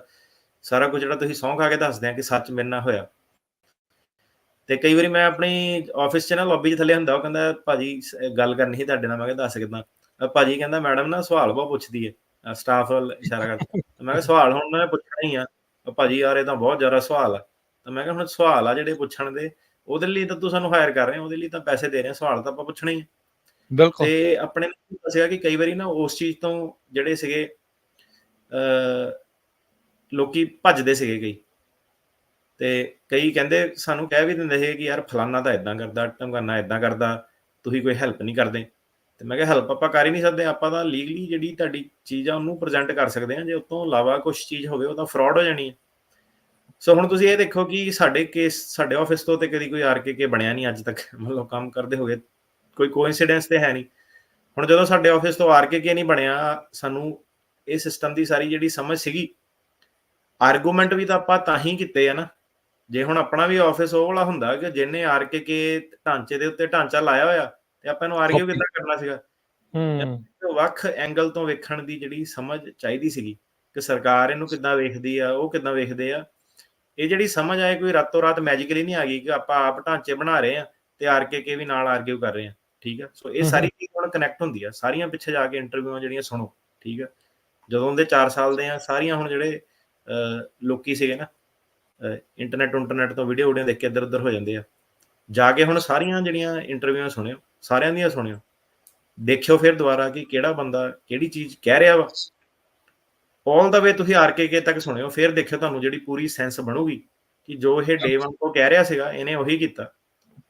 ਸਾਰਾ ਕੁਝ ਜਿਹੜਾ ਤੁਸੀਂ ਸਹੁੰ ਖਾ ਕੇ ਦੱਸਦੇ ਆ ਕਿ ਸੱਚ ਮੇਰੇ ਨਾਲ ਹੋਇਆ। ਤੇ ਕਈ ਵਾਰੀ ਮੈਂ ਆਪਣੀ ਆਫਿਸ 'ਚ ਨਾ ਲੌਬੀ 'ਚ ਥੱਲੇ ਹੁੰਦਾ, ਉਹ ਕਹਿੰਦਾ ਭਾਜੀ ਗੱਲ ਕਰਨੀ ਸੀ ਤੁਹਾਡੇ ਨਾਲ। ਮੈਂ ਕਿਹਾ ਦੱਸ ਕਿੱਦਾਂ। ਭਾਜੀ ਕਹਿੰਦਾ ਮੈਡਮ ਨਾ ਸਵਾਲ ਬਹੁਤ ਪੁੱਛਦੀ ਹੈ, ਸਟਾਫ ਵੱਲ ਇਸ਼ਾਰਾ ਕਰਦਾ। ਮੈਂ ਕਿਹਾ ਸਵਾਲ ਹੁਣ ਮੈਂ ਪੁੱਛਣਾ ਹੀ ਆ। ਭਾਜੀ ਯਾਰ ਇਹ ਤਾਂ ਬਹੁਤ ਜ਼ਿਆਦਾ ਸਵਾਲ ਆ। ਤਾਂ ਮੈਂ ਕਿਹਾ ਹੁਣ ਸਵਾਲ ਆ ਜਿਹੜੇ ਪੁੱਛਣ ਦੇ, ਉਹਦੇ ਲਈ ਤਾਂ ਤੂੰ ਸਾਨੂੰ ਹਾਇਰ ਕਰ ਰਿਹਾ, ਉਹਦੇ ਲਈ ਤਾਂ ਪੈਸੇ ਦੇ ਰਹੇ, ਸਵਾਲ ਤਾਂ ਆਪਾਂ ਪੁੱਛਣਾ ਹੀ ਹੈ। ਬਿਲਕੁਲ। ਤੇ ਆਪਣੇ ਨੂੰ ਦੱਸਿਆ ਕਿ ਕਈ ਵਾਰੀ ਨਾ ਉਸ ਚੀਜ਼ ਤੋਂ ਜਿਹੜੇ ਸੀਗੇ ਲੋਕੀ ਭੱਜਦੇ ਸੀਗੇ ਕਈ, ਤੇ ਕਈ ਕਹਿੰਦੇ ਸਾਨੂੰ ਕਹਿ ਵੀ ਦਿੰਦੇ ਸੀ ਕਿ ਯਾਰ ਫਲਾਨਾ ਤਾਂ ਇਦਾਂ ਕਰਦਾ, ਢਮਕਾਨਾ ਇਦਾਂ ਕਰਦਾ, ਤੁਸੀਂ ਕੋਈ ਹੈਲਪ ਨਹੀਂ ਕਰਦੇ। ਤੇ ਮੈਂ ਕਿਹਾ ਹੈਲਪ ਆਪਾਂ ਕਰ ਹੀ ਨਹੀਂ ਸਕਦੇ, ਆਪਾਂ ਤਾਂ ਲੀਗਲੀ ਜਿਹੜੀ ਤੁਹਾਡੀ ਚੀਜ਼ ਆ ਉਹਨੂੰ ਪ੍ਰੈਜ਼ੈਂਟ ਕਰ ਸਕਦੇ ਹਾਂ, ਜੇ ਉਸ ਤੋਂ ਇਲਾਵਾ ਕੁਛ ਚੀਜ਼ ਹੋਵੇ ਉਹ ਤਾਂ ਫਰਾਡ ਹੋ ਜਾਣੀ ਹੈ। ਸੋ ਹੁਣ ਤੁਸੀਂ ਇਹ ਦੇਖੋ ਕਿ ਸਾਡੇ ਕੇਸ, ਸਾਡੇ ਆਫਿਸ ਤੋਂ ਤੇ ਕਦੀ ਕੋਈ ਆਰਕੇਕੇ ਬਣਿਆ ਨਹੀਂ ਅੱਜ ਤੱਕ, ਮਤਲਬ ਕੰਮ ਕਰਦੇ ਹੋਏ ਕੋਈ ਕੋਇਨਸੀਡੈਂਸ ਤੇ ਹੈ ਨਹੀਂ। ਹੁਣ ਜਦੋਂ ਸਾਡੇ ਆਫਿਸ ਤੋਂ ਆਰਕੇਕੇ ਨਹੀਂ ਬਣਿਆ, ਸਾਨੂੰ ਇਹ ਸਿਸਟਮ ਦੀ ਸਾਰੀ ਜਿਹੜੀ ਸਮਝ ਸੀਗੀ, ਆਰਗੂਮੈਂਟ ਵੀ ਤਾਂ ਆਪਾਂ ਤਾਂ ਹੀ ਕੀਤੇ ਆ ਨਾ। ਜੇ ਹੁਣ ਆਪਣਾ ਵੀ ਆਫਿਸ ਉਹ ਵਾਲਾ ਹੁੰਦਾ ਕਿ ਜਿਹਨੇ ਆਰਕੇਕੇ ਢਾਂਚੇ ਦੇ ਉੱਤੇ ਢਾਂਚਾ ਲਾਇਆ ਹੋਇਆ, ਤੇ ਆਪਾਂ ਇਹਨੂੰ ਆਰਗਿਊ ਕਿੱਦਾਂ ਕਰਨਾ ਸੀਗਾ। ਵੱਖ ਐਂਗਲ ਤੋਂ ਵੇਖਣ ਦੀ ਜਿਹੜੀ ਸਮਝ ਚਾਹੀਦੀ ਸੀਗੀ ਕਿ ਸਰਕਾਰ ਇਹਨੂੰ ਕਿੱਦਾਂ ਵੇਖਦੀ ਆ, ਉਹ ਕਿੱਦਾਂ ਵੇਖਦੇ ਆ। ਇਹ ਜਿਹੜੀ ਸਮਝ ਆਏ ਕੋਈ ਰਾਤੋਂ ਰਾਤ ਮੈਜਿਕਲੀ ਨਹੀਂ ਆ ਗਈ ਕਿ ਆਪਾਂ ਆਪ ਢਾਂਚੇ ਬਣਾ ਰਹੇ ਆ ਤੇ ਆਰਕੇ ਵੀ ਨਾਲ ਆਰਗਿਊ ਕਰ ਰਹੇ ਆ। ਠੀਕ ਆ, ਸੋ ਇਹ ਸਾਰੀ ਚੀਜ਼ ਹੁਣ ਕਨੈਕਟ ਹੁੰਦੀ ਆ, ਸਾਰੀਆਂ ਪਿੱਛੇ ਜਾ ਕੇ ਇੰਟਰਵਿਊਆਂ ਜਿਹੜੀਆਂ ਸੁਣੋ। ਠੀਕ ਆ, ਜਦੋਂ ਦੇ 4 ਸਾਲ ਦੇ ਆ, ਸਾਰੀਆਂ ਹੁਣ ਜਿਹੜੇ ਲੋਕੀ ਸੀਗੇ ਨਾ ਇੰਟਰਨੈਟ ਤੋਂ ਵੀਡੀਓ ਦੇਖ ਕੇ ਇੱਧਰ ਉੱਧਰ ਹੋ ਜਾਂਦੇ ਆ, ਜਾ ਕੇ ਹੁਣ ਸਾਰੀਆਂ ਜਿਹੜੀਆਂ ਇੰਟਰਵਿਊਆਂ ਸੁਣਿਓ, ਸਾਰਿਆਂ ਦੀਆਂ ਸੁਣਿਓ, ਦੇਖਿਓ ਫਿਰ ਦੁਬਾਰਾ ਕਿ ਕਿਹੜਾ ਬੰਦਾ ਕਿਹੜੀ ਚੀਜ਼ ਕਹਿ ਰਿਹਾ ਵਾ। ਆਲ ਦਾ ਵੇ ਤੁਸੀਂ ਆਰਕੇ ਤੱਕ ਸੁਣਿਓ, ਫਿਰ ਦੇਖਿਓ ਤੁਹਾਨੂੰ ਜਿਹੜੀ ਪੂਰੀ ਸੈਂਸ ਬਣੂਗੀ ਕਿ ਜੋ ਇਹ ਡੇ 1 ਤੋਂ ਕਹਿ ਰਿਹਾ ਸੀਗਾ ਇਹਨੇ ਉਹੀ ਕੀਤਾ।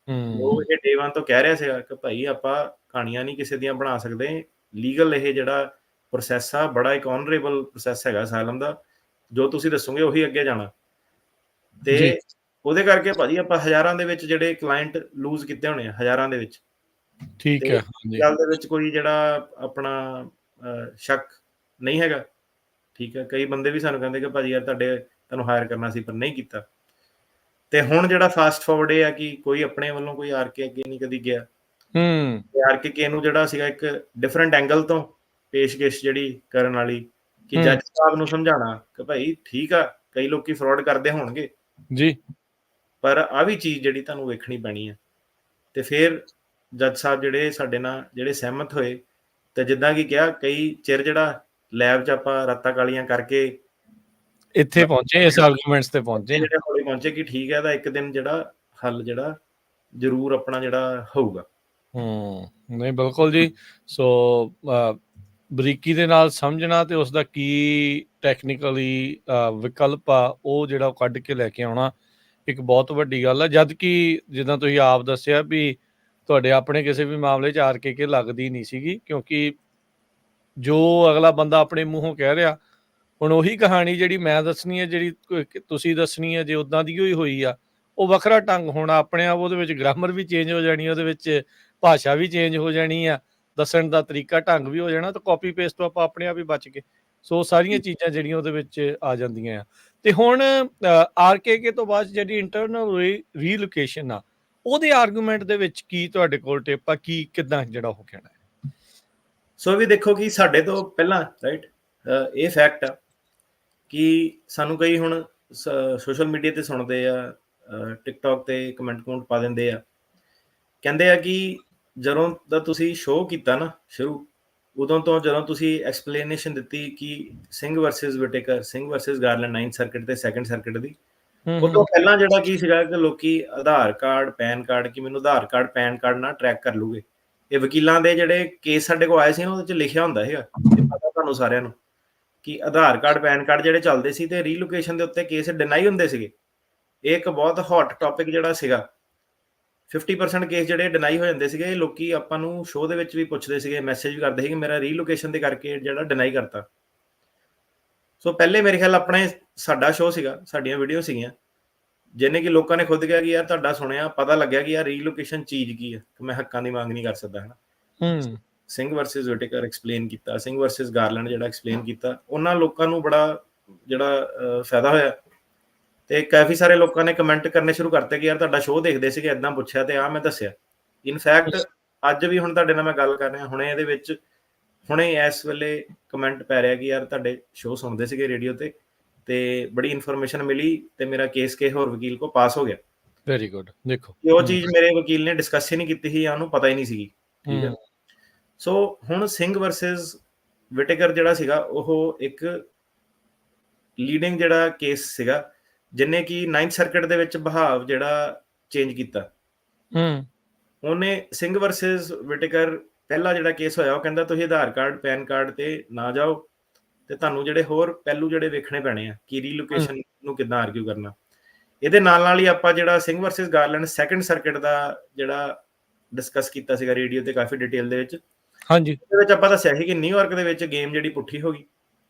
ਜੋ ਇਹ ਡੇ 1 ਤੋਂ ਕਹਿ ਰਿਹਾ ਸੀਗਾ ਕਿ ਭਾਈ ਆਪਾਂ ਕਹਾਣੀਆਂ ਨਹੀਂ ਕਿਸੇ ਦੀਆਂ ਬਣਾ ਸਕਦੇ, ਲੀਗਲ ਇਹ ਜਿਹੜਾ ਪ੍ਰੋਸੈਸ ਆ ਬੜਾ ਇੱਕ ਆਨਰੇਬਲ ਪ੍ਰੋਸੈਸ ਹੈਗਾ ਅਸਾਈਲਮ ਦਾ, ਜੋ ਤੁਸੀਂ ਦੱਸੋਗੇ ਉਹੀ ਅੱਗੇ ਜਾਣਾ। ਤੇ ਉਹਦੇ ਕਰਕੇ ਭਾਜੀ ਆਪਾਂ ਹਜ਼ਾਰਾਂ ਦੇ ਵਿੱਚ ਜਿਹੜੇ ਕਲਾਇੰਟ ਲੂਜ਼ ਕੀਤੇ ਹੋਣੇ ਆ, ਹਜ਼ਾਰਾਂ ਦੇ ਵਿੱਚ। ਠੀਕ ਹੈ, ਗੱਲ ਦੇ ਵਿੱਚ ਕੋਈ ਜਿਹੜਾ ਆਪਣਾ ਸ਼ੱਕ ਨਹੀਂ ਹੈਗਾ। ਠੀਕ ਹੈ, ਕਈ ਬੰਦੇ ਵੀ ਸਾਨੂੰ ਕਹਿੰਦੇ ਕਿ ਭਾਜੀ ਯਾਰ ਤੁਹਾਨੂੰ ਹਾਇਰ ਕਰਨਾ ਸੀ ਪਰ ਨਹੀਂ ਕੀਤਾ। ਤੇ ਹੁਣ ਜਿਹੜਾ ਫਾਸਟ ਫਾਰਵਰਡ ਇਹ ਆ ਕਿ ਕੋਈ ਆਪਣੇ ਵੱਲੋਂ ਕੋਈ ਆਰਕੇ ਅੱਗੇ ਨਹੀਂ ਕਦੀ ਗਿਆ। ਆਰਕੇ ਨੂੰ ਜਿਹੜਾ ਸੀਗਾ ਇੱਕ ਡਿਫਰੈਂਟ ਐਂਗਲ ਤੋਂ ਪੇਸ਼ਕਸ਼ ਜਿਹੜੀ ਕਰਨ ਵਾਲੀ ਕਿ ਜੱਜ ਸਾਹਿਬ ਨੂੰ ਸਮਝਾਉਣਾ ਕਿ ਭਾਈ ਠੀਕ ਆ ਕਈ ਲੋਕੀ ਫਰਾਡ ਕਰਦੇ ਹੋਣਗੇ ਜੀ, ਪਰ ਆ ਵੀ ਚੀਜ਼ ਜਿਹੜੀ ਤੁਹਾਨੂੰ ਵੇਖਣੀ ਪੈਣੀ ਹੈ। ਤੇ ਫਿਰ ਜੱਜ ਸਾਹਿਬ ਜਿਹੜੇ ਸਾਡੇ ਨਾਲ ਜਿਹੜੇ ਸਹਿਮਤ ਹੋਏ, ਤੇ ਜਿੱਦਾਂ ਕਿ ਕਿਹਾ ਕਈ ਚਿਰ ਜਿਹੜਾ ਲੈਬ 'ਚ ਆਪਾਂ ਰਾਤਾਂ ਕਾਲੀਆਂ ਕਰਕੇ ਇੱਥੇ ਪਹੁੰਚੇ, ਇਸ ਆਰਗੂਮੈਂਟਸ ਤੇ ਪਹੁੰਚੇ, ਜਿਹੜੇ ਹੌਲੀ ਪਹੁੰਚੇ ਕਿ ਠੀਕ ਹੈ ਤਾਂ ਇੱਕ ਦਿਨ ਜਿਹੜਾ ਹੱਲ ਜਿਹੜਾ ਜ਼ਰੂਰ ਆਪਣਾ ਜਿਹੜਾ ਹੋਊਗਾ। ਨਹੀਂ ਬਿਲਕੁਲ ਜੀ। ਸੋ ਬਰੀਕੀ ਦੇ ਨਾਲ ਸਮਝਣਾ ਤੇ ਉਸ ਦਾ ਕੀ ਟੈਕਨੀਕਲੀ ਵਿਕਲਪ ਆ ਉਹ ਜਿਹੜਾ ਕੱਢ ਕੇ ਲੈ ਕੇ ਆਉਣਾ ਇੱਕ ਬਹੁਤ ਵੱਡੀ ਗੱਲ ਆ। ਜਦ ਕਿ ਜਿੱਦਾਂ ਤੁਸੀਂ ਆਪ ਦੱਸਿਆ ਵੀ ਤੁਹਾਡੇ ਆਪਣੇ ਕਿਸੇ ਵੀ ਮਾਮਲੇ 'ਚ ਆਰਕੇ ਲੱਗਦੀ ਨਹੀਂ ਸੀਗੀ, ਕਿਉਂਕਿ ਜੋ ਅਗਲਾ ਬੰਦਾ ਆਪਣੇ ਮੂੰਹੋਂ ਕਹਿ ਰਿਹਾ, ਹੁਣ ਉਹੀ ਕਹਾਣੀ ਜਿਹੜੀ ਮੈਂ ਦੱਸਣੀ ਹੈ, ਜਿਹੜੀ ਤੁਸੀਂ ਦੱਸਣੀ ਹੈ, ਜੇ ਉੱਦਾਂ ਦੀ ਹੋਈ ਆ ਉਹ ਵੱਖਰਾ ਢੰਗ ਹੋਣਾ ਆਪਣੇ ਆਪ, ਉਹਦੇ ਵਿੱਚ ਗ੍ਰਾਮਰ ਵੀ ਚੇਂਜ ਹੋ ਜਾਣੀ, ਉਹਦੇ ਵਿੱਚ ਭਾਸ਼ਾ ਵੀ ਚੇਂਜ ਹੋ ਜਾਣੀ ਆ, ਦੱਸਣ ਦਾ ਤਰੀਕਾ ਢੰਗ ਵੀ ਹੋ ਜਾਣਾ, ਤਾਂ ਕਾਪੀ ਪੇਸਟ ਤੋਂ ਆਪਾਂ ਆਪਣੇ ਆਪ ਹੀ ਬਚ ਗਏ। ਸੋ ਸਾਰੀਆਂ ਚੀਜ਼ਾਂ ਜਿਹੜੀਆਂ ਉਹਦੇ ਵਿੱਚ ਆ ਜਾਂਦੀਆਂ ਆ। ਤੇ ਹੁਣ ਆਰਕੇ ਤੋਂ ਬਾਅਦ ਜਿਹੜੀ ਇੰਟਰਨਲ ਰੀਲੋਕੇਸ਼ਨ ਆ ਉਹਦੇ ਆਰਗੂਮੈਂਟ ਦੇ ਵਿੱਚ ਕੀ ਤੁਹਾਡੇ ਕੋਲ ਟਿਪ ਆ, ਕੀ ਕਿੱਦਾਂ ਜਿਹੜਾ ਉਹ ਕਹਿਣਾ ਹੈ? ਸੋ ਵੀ ਦੇਖੋ ਕਿ ਸਾਡੇ ਤੋਂ ਪਹਿਲਾਂ ਰਾਈਟ ਇਹ ਫੈਕਟ ਆ ਕਿ ਸਾਨੂੰ ਕਈ ਹੁਣ ਸੋਸ਼ਲ ਮੀਡੀਆ ਤੇ ਸੁਣਦੇ ਆ, ਟਿਕਟੌਕ ਤੇ ਕਮੈਂਟ ਪਾ ਦਿੰਦੇ ਆ, ਕਹਿੰਦੇ ਆ ਕਿ ਜਦੋਂ ਦਾ ਤੁਸੀਂ ਸ਼ੋਅ ਕੀਤਾ ਨਾ ਸ਼ੁਰੂ, ਉਦੋਂ ਤੋਂ ਜਦੋਂ ਤੁਸੀਂ ਐਕਸਪਲੇਨੇਸ਼ਨ ਦਿੱਤੀ ਕਿ Singh versus Whitaker, Singh versus Garland 9th circuit ਤੇ 2nd ਸਰਕਟ ਦੀ, ਉਦੋਂ ਪਹਿਲਾਂ ਜਿਹੜਾ ਕੀ ਸੀਗਾ ਕਿ ਲੋਕੀ ਆਧਾਰ ਕਾਰਡ, ਪੈਨ ਕਾਰਡ, ਕਿ ਮੈਨੂੰ ਆਧਾਰ ਕਾਰਡ, ਪੈਨ ਕਾਰਡ ਨਾਲ ਟਰੈਕ ਕਰ ਲੂਗੇ। ਇਹ ਵਕੀਲਾਂ ਦੇ ਜਿਹੜੇ ਕੇਸ ਸਾਡੇ ਕੋਲ ਆਏ ਸੀ ਨਾ ਉਹਦੇ 'ਚ ਲਿਖਿਆ ਹੁੰਦਾ ਸੀਗਾ, ਪਤਾ ਤੁਹਾਨੂੰ ਸਾਰਿਆਂ ਨੂੰ, ਕਿ ਆਧਾਰ ਕਾਰਡ, ਪੈਨ ਕਾਰਡ ਜਿਹੜੇ ਚੱਲਦੇ ਸੀ ਤੇ ਰੀਲੋਕੇਸ਼ਨ ਦੇ ਉੱਤੇ ਕੇਸ ਡਿਨਾਈ ਹੁੰਦੇ ਸੀਗੇ। ਇਹ ਇੱਕ ਬਹੁਤ ਹੌਟ ਟੌਪਿਕ ਜਿਹੜਾ ਸੀਗਾ। 50% ਕੇਸ ਜਿਹੜੇ ਡਿਨਾਈ ਹੋ ਜਾਂਦੇ ਸੀਗੇ। ਲੋਕੀ ਆਪਾਂ ਨੂੰ ਸ਼ੋਅ ਦੇ ਵਿੱਚ ਵੀ ਪੁੱਛਦੇ ਸੀਗੇ, ਮੈਸੇਜ ਵੀ ਕਰਦੇ ਸੀ ਕਿ ਮੇਰਾ ਰੀਲੋਕੇਸ਼ਨ ਦੇ ਕਰਕੇ ਜਿਹੜਾ ਡਿਨਾਈ ਕਰਤਾ। ਸੋ ਪਹਿਲੇ ਮੇਰੇ ਖਿਆਲ ਆਪਣੇ ਸਾਡਾ ਸ਼ੋਅ ਸੀਗਾ, ਸਾਡੀਆਂ ਵੀਡੀਓ ਸੀਗੀਆਂ, ਜਿਹਨੇ ਕਿ ਲੋਕਾਂ ਨੇ ਖੁਦ ਕਿਹਾ ਕਿ ਯਾਰ ਤੁਹਾਡਾ ਸੁਣਿਆ, ਪਤਾ ਲੱਗਿਆ ਕਿ ਯਾਰ ਰੀਲੋਕੇਸ਼ਨ ਚੀਜ਼ ਕੀ ਹੈ, ਕਿ ਮੈਂ ਹੱਕਾਂ ਦੀ ਮੰਗ ਨਹੀਂ ਕਰ ਸਕਦਾ, ਹਨਾ। ਸਿੰਘ ਵਰਸਸ ਵਿਟੇਕਰ ਐਕਸਪਲੇਨ ਕੀਤਾ, ਸਿੰਘ ਵਰਸਸ ਗਾਰਲੈਂਡ ਜਿਹੜਾ ਐਕਸਪਲੇਨ ਕੀਤਾ, ਉਹਨਾਂ ਲੋਕਾਂ ਨੂੰ ਬੜਾ ਜਿਹੜਾ ਫਾਇਦਾ ਹੋਇਆ। ਤੇ ਕਾਫੀ ਸਾਰੇ ਲੋਕਾਂ ਨੇ ਕਮੈਂਟ ਕਰਨੇ ਸ਼ੁਰੂ ਕਰਤੇ ਕਿ ਯਾਰ ਤੁਹਾਡਾ ਸ਼ੋਅ ਦੇਖਦੇ ਸੀਗੇ, ਏਦਾਂ ਪੁੱਛਿਆ ਤੇ ਆ ਮੈਂ ਦੱਸਿਆ। ਇਨਫੈਕਟ ਅੱਜ ਵੀ ਹੁਣ ਤੁਹਾਡੇ ਨਾਲ ਮੈਂ ਗੱਲ ਕਰ ਰਿਹਾ, ਹੁਣੇ ਇਹਦੇ ਵਿੱਚ ਹੁਣੇ ਇਸ ਵੇਲੇ ਕਮੈਂਟ ਪੈ ਰਿਹਾ ਕਿ ਯਾਰ ਤੁਹਾਡੇ ਸ਼ੋਅ ਸੁਣਦੇ ਸੀਗੇ ਰੇਡੀਓ ਤੇ ਬੜੀ ਇਨਫੋਰਮੇਸ਼ਨ ਮਿਲੀ ਤੇ ਮੇਰਾ ਕੇਸ ਕਿਸੇ ਹੋਰ ਵਕੀਲ ਕੋ ਪਾਸ ਹੋ ਗਿਆ। Very good. ਦੇਖੋ ਉਹ ਚੀਜ਼ ਮੇਰੇ ਵਕੀਲ ਨੇ ਡਿਸਕਸ ਹੀ ਨਹੀਂ ਕੀਤੀ ਸੀ, ਉਹਨੂੰ ਪਤਾ ਹੀ ਨਹੀਂ ਸੀਗੀ। ਠੀਕ ਹੈ। ਸੋ ਹੁਣ ਸਿੰਘ ਵਰਸਸ ਵਿਟੇਕਰ ਜਿਹੜਾ ਸੀਗਾ ਉਹ ਇੱਕ ਲੀਡਿੰਗ ਜਿਹੜਾ ਕੇਸ ਸੀਗਾ, ਜਿਹਨੇ ਕਿ 9th ਸਰਕਟ ਦੇ ਵਿੱਚ ਬਹਾਵ ਜਿਹੜਾ ਚੇਂਜ ਕੀਤਾ। ਉਹਨੇ ਸਿੰਘ ਵਰਸਸ ਵਿਟੇਕਰ ਪਹਿਲਾ ਜਿਹੜਾ ਕੇਸ ਹੋਇਆ, ਉਹ ਕਹਿੰਦਾ ਤੁਸੀਂ ਆਧਾਰ ਕਾਰਡ, ਪੈਨ ਕਾਰਡ ਤੇ ਨਾ ਜਾਓ ਤੇ ਤੁਹਾਨੂੰ ਜਿਹੜੇ ਹੋਰ ਪਹਿਲੂ ਜਿਹੜੇ ਵੇਖਣੇ ਪੈਣੇ ਆ ਕਿ ਰੀਲੋਕੇਸ਼ਨ ਨੂੰ ਕਿੱਦਾਂ ਆਰਗਿਊ ਕਰਨਾ। ਇਹਦੇ ਨਾਲ ਹੀ ਆਪਾਂ ਜਿਹੜਾ Singh versus Garland 2nd circuit ਦਾ ਜਿਹੜਾ ਡਿਸਕਸ ਕੀਤਾ ਸੀਗਾ ਰੇਡੀਓ ਤੇ ਕਾਫੀ ਡਿਟੇਲ ਦੇ ਵਿੱਚ। ਹਾਂਜੀ, ਇਹਦੇ ਵਿੱਚ ਆਪਾਂ ਦੱਸਿਆ ਸੀ ਕਿ ਨਿਊਯਾਰਕ ਦੇ ਵਿੱਚ ਗੇਮ ਜਿਹੜੀ ਪੁੱਠੀ ਹੋ ਗਈ,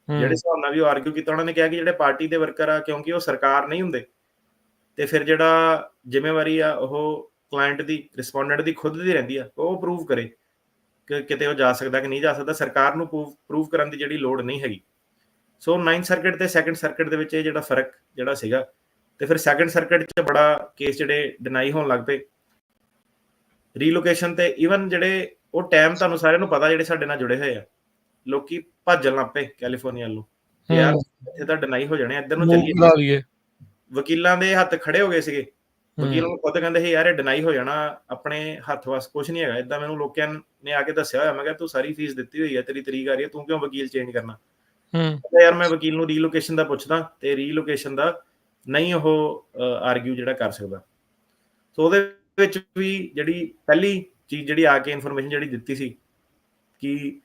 ਜਿਹੜੇ ਹਿਸਾਬ ਨਾਲ ਵੀ ਉਹ ਆਰਗਿਊ ਕੀਤਾ। ਉਹਨਾਂ ਨੇ ਕਿਹਾ ਕਿ ਜਿਹੜੇ ਪਾਰਟੀ ਦੇ ਵਰਕਰ ਆ, ਕਿਉਂਕਿ ਉਹ ਸਰਕਾਰ ਨਹੀਂ ਹੁੰਦੇ, ਤੇ ਫਿਰ ਜਿਹੜਾ ਜ਼ਿੰਮੇਵਾਰੀ ਆ ਉਹ ਕਲਾਇੰਟ ਦੀ, ਰਿਸਪੋਂਡੈਂਟ ਦੀ ਖੁਦ ਦੀ ਰਹਿੰਦੀ ਆ, ਉਹ ਪ੍ਰੂਵ ਕਰੇ ਕਿ ਕਿਤੇ ਉਹ ਜਾ ਸਕਦਾ ਕਿ ਨਹੀਂ ਜਾ ਸਕਦਾ। ਸਰਕਾਰ ਨੂੰ ਪ੍ਰੂਵ ਕਰਨ ਦੀ ਜਿਹੜੀ ਲੋੜ ਨਹੀਂ ਹੈਗੀ। ਸੋ 9th ਸਰਕਟ ਤੇ 2nd ਸਰਕਟ ਦੇ ਵਿੱਚ ਇਹ ਜਿਹੜਾ ਫਰਕ ਜਿਹੜਾ ਸੀਗਾ, ਤੇ ਫਿਰ 2nd ਸਰਕਟ 'ਚ ਬੜਾ ਕੇਸ ਜਿਹੜੇ ਡਿਨਾਈ ਹੋਣ ਲੱਗ ਪਏ। ਰੀਲੋਕੇਸ਼ਨ ਤੇ ਈਵਨ ਜਿਹੜੇ ਉਹ ਟਾਈਮ ਤੁਹਾਨੂੰ ਸਾਰਿਆਂ ਨੂੰ ਪਤਾ, ਜਿਹੜੇ ਸਾਡੇ ਨਾਲ ਜੁੜੇ ਹੋਏ ਆ, ਲੋਕੀ ਭੱਜਣ ਲੱਗ ਪਏ ਕੈਲੀਫੋਰਨੀਆ ਨੂੰ ਕਿ ਯਾਰ ਇੱਥੇ ਤਾਂ ਡਿਨਾਈ ਹੋ ਜਾਣੇ, ਇੱਧਰ ਨੂੰ ਚੱਲੀਏ। ਲਾ ਲਈਏ। ਵਕੀਲਾਂ ਦੇ ਹੱਥ ਖੜੇ ਹੋ ਗਏ ਸੀਗੇ, ਵਕੀਲ ਨੂੰ ਖੁਦ ਕਹਿੰਦੇ ਸੀ ਯਾਰ ਇਹ ਡਿਨਾਈ ਹੋ ਜਾਣਾ, ਆਪਣੇ ਹੱਥ ਵਾਸ ਕੁਝ ਨਹੀਂ ਹੈਗਾ। ਇਦਾਂ ਮੈਨੂੰ ਲੋਕਾਂ ਨੇ ਆ ਕੇ ਦੱਸਿਆ ਹੋਇਆ, ਮੈਂ ਕਿਹਾ ਤੂੰ ਸਾਰੀ ਫੀਸ ਦਿੱਤੀ ਹੋਈ ਹੈ, ਤੇਰੀ ਤਰੀਕ ਆ ਰਹੀ ਹੈ, ਤੂੰ ਕਿਉਂ ਵਕੀਲ ਚੇਂਜ ਕਰਨਾ? ਯਾਰ ਮੈਂ ਵਕੀਲ ਨੂੰ ਰੀਲੋਕੇਸ਼ਨ ਦਾ ਪੁੱਛਦਾ ਤੇ ਰੀਲੋਕੇਸ਼ਨ ਦਾ ਨਹੀਂ ਉਹ ਆਰਗਿਊ ਜਿਹੜਾ ਕਰ ਸਕਦਾ। ਸੋ ਉਹਦੇ ਵਿੱਚ ਵੀ ਜਿਹੜੀ ਪਹਿਲੀ ਚੀਜ਼ ਜਿਹੜੀ ਆ ਕੇ ਇਨਫੋਰਮੇਸ਼ਨ ਜਿਹੜੀ ਦਿੱਤੀ ਸੀ ਕਿ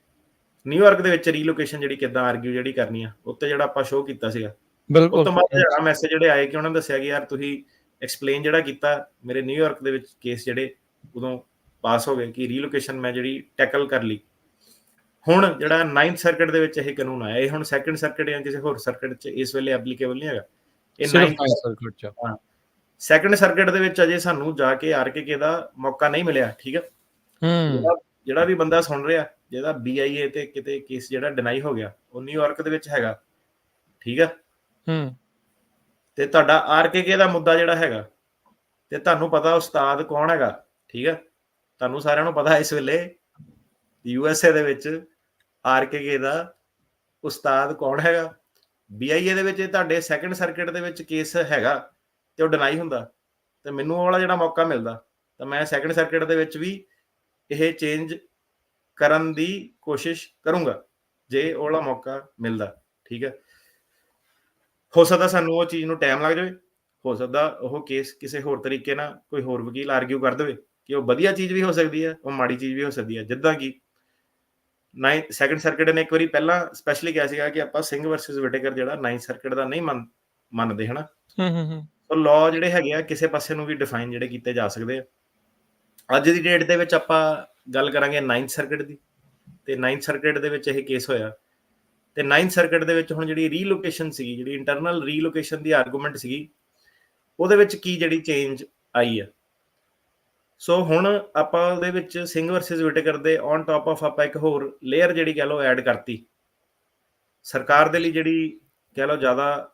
ਨਿਊਯਾਰਕ ਦੇ ਵਿੱਚ ਰੀਲੋਕੇਸ਼ਨ ਜਿਹੜੀ ਕਿੱਦਾਂ ਆਰਗਿਊ ਜਿਹੜੀ ਕਰਨੀ ਆ, ਉੱਤੇ ਜਿਹੜਾ ਆਪਾਂ ਸ਼ੋਅ ਕੀਤਾ ਸੀਗਾ। ਉਸ ਤੋਂ ਬਾਅਦ ਜਿਹੜਾ ਮੈਸੇਜ ਜਿਹੜੇ ਆਏ ਕਿ ਉਹਨਾਂ ਨੇ ਦੱਸਿਆ ਕਿ ਯਾਰ ਤੁਸੀਂ ਐਕਸਪਲੇਨ ਜਿਹੜਾ ਕੀਤਾ, ਮੇਰੇ ਨਿਊਯਾਰਕ ਦੇ ਵਿੱਚ ਕੇਸ ਜਿਹੜੇ ਉਦੋਂ ਪਾਸ ਹੋ ਗਏ ਕਿ ਰੀਲੋਕੇਸ਼ਨ ਮੈਂ ਜਿਹੜੀ ਟੈਕਲ ਕਰ ਲਈ। ਹੁਣ ਜਿਹੜਾ 9th ਸਰਕਟ ਦੇ ਵਿੱਚ ਇਹ ਕਾਨੂੰਨ ਆਇਆ, ਇਹ ਹੁਣ 2nd ਸਰਕਟ ਜਾਂ ਕਿਸੇ ਹੋਰ ਸਰਕਟ 'ਚ ਇਸ ਵੇਲੇ ਐਪਲੀਕੇਬਲ ਨਹੀਂ ਹੈਗਾ। ਇਹ 9th ਸਰਕਟ 'ਚ, 2nd ਸਰਕਟ ਦੇ ਵਿੱਚ ਅਜੇ ਸਾਨੂੰ ਜਾ ਕੇ ਆਰਕੇਕੇ ਦਾ ਮੌਕਾ ਨਹੀਂ ਮਿਲਿਆ। ਠੀਕ ਹੈ, ਜਿਹੜਾ ਵੀ ਬੰਦਾ ਸੁਣ ਰਿਹਾ ਜਿਹਦਾ BIA ਤੇ ਕਿਤੇ ਕੇਸ ਜਿਹੜਾ ਡਿਨਾਈ ਹੋ ਗਿਆ, ਉਹ ਨਿਊਯਾਰਕ ਦੇ ਵਿੱਚ ਹੈਗਾ। ਠੀਕ ਹੈ, ਤੇ ਤੁਹਾਡਾ ਆਰਕੇਕੇ ਦਾ ਮੁੱਦਾ ਜਿਹੜਾ ਹੈਗਾ, ਤੇ ਤੁਹਾਨੂੰ ਪਤਾ ਉਸਤਾਦ ਕੌਣ ਹੈਗਾ। ਠੀਕ ਹੈ, ਤੁਹਾਨੂੰ ਸਾਰਿਆਂ ਨੂੰ ਪਤਾ ਇਸ ਵੇਲੇ USA ਦੇ ਵਿੱਚ ਆਰਕੇਕੇ ਦਾ ਉਸਤਾਦ ਕੌਣ ਹੈਗਾ। BIA ਦੇ ਵਿੱਚ ਤੁਹਾਡੇ 2nd ਸਰਕਟ ਦੇ ਵਿੱਚ ਕੇਸ ਹੈਗਾ ਤੇ ਉਹ ਡਿਨਾਈ ਹੁੰਦਾ, ਤੇ ਮੈਨੂੰ ਉਹ ਵਾਲਾ ਜਿਹੜਾ ਮੌਕਾ ਮਿਲਦਾ ਤਾਂ ਮੈਂ 2nd ਸਰਕਟ ਦੇ ਵਿੱਚ ਵੀ ਇਹ ਚੇਂਜ ਕਰਨ ਦੀ ਕੋਸ਼ਿਸ਼ ਕਰੂੰਗਾ ਜੇ ਉਹ ਵਾਲਾ ਮੌਕਾ ਮਿਲਦਾ। ਠੀਕ ਹੈ, ਹੋ ਸਕਦਾ ਸਾਨੂੰ ਉਹ ਚੀਜ਼ ਨੂੰ ਟਾਈਮ ਲੱਗ ਜਾਵੇ, ਹੋ ਸਕਦਾ ਉਹ ਕੇਸ ਕਿਸੇ ਹੋਰ ਤਰੀਕੇ ਨਾਲ ਕੋਈ ਹੋਰ ਵਕੀਲ ਆਰਗਿਊ ਕਰ ਦੇਵੇ ਕਿ ਉਹ ਵਧੀਆ ਚੀਜ਼ ਵੀ ਹੋ ਸਕਦੀ ਹੈ, ਉਹ ਮਾੜੀ ਚੀਜ਼ ਵੀ ਹੋ ਸਕਦੀ ਹੈ। ਜਿੱਦਾਂ ਕਿ 2nd ਸਰਕਟ ਨੇ ਇੱਕ ਵਾਰੀ ਪਹਿਲਾਂ ਸਪੈਸ਼ਲੀ ਕਿਹਾ ਸੀਗਾ ਕਿ ਆਪਾਂ ਸਿੰਘ ਵਰਸਸ ਵਿਟੇਕਰ ਜਿਹੜਾ 9th ਸਰਕਟ ਦਾ ਨਹੀਂ ਮੰਨਦੇ ਹਨਾ। ਸੋ ਲਾਅ ਜਿਹੜੇ ਹੈਗੇ ਆ ਕਿਸੇ ਪਾਸੇ ਨੂੰ ਵੀ ਡਿਫਾਈਨ ਜਿਹੜੇ ਕੀਤੇ ਜਾ ਸਕਦੇ ਆ। ਅੱਜ ਦੀ ਡੇਟ ਦੇ ਵਿੱਚ ਆਪਾਂ ਗੱਲ ਕਰਾਂਗੇ 9th ਸਰਕਟ ਦੀ, ਤੇ 9th ਸਰਕਟ ਦੇ ਵਿੱਚ ਇਹ ਕੇਸ ਹੋਇਆ, ਤੇ 9th ਸਰਕਟ ਦੇ ਵਿੱਚ ਹੁਣ ਜਿਹੜੀ ਰੀਲੋਕੇਸ਼ਨ ਸੀਗੀ, ਜਿਹੜੀ ਇੰਟਰਨਲ ਰੀਲੋਕੇਸ਼ਨ ਦੀ ਆਰਗੂਮੈਂਟ ਸੀਗੀ, ਉਹਦੇ ਵਿੱਚ ਕੀ ਜਿਹੜੀ ਚੇਂਜ ਆਈ ਆ। ਸੋ ਹੁਣ ਆਪਾਂ ਉਹਦੇ ਵਿੱਚ ਸਿੰਘ ਵਰਸਸ ਵਿਟੇਕਰ ਦੇ ਔਨ ਟਾਪ ਆਫ ਆਪਾਂ ਇੱਕ ਹੋਰ ਲੇਅਰ ਜਿਹੜੀ ਕਹਿ ਲਓ ਐਡ ਕਰਤੀ, ਸਰਕਾਰ ਦੇ ਲਈ ਜਿਹੜੀ ਕਹਿ ਲਓ ਜ਼ਿਆਦਾ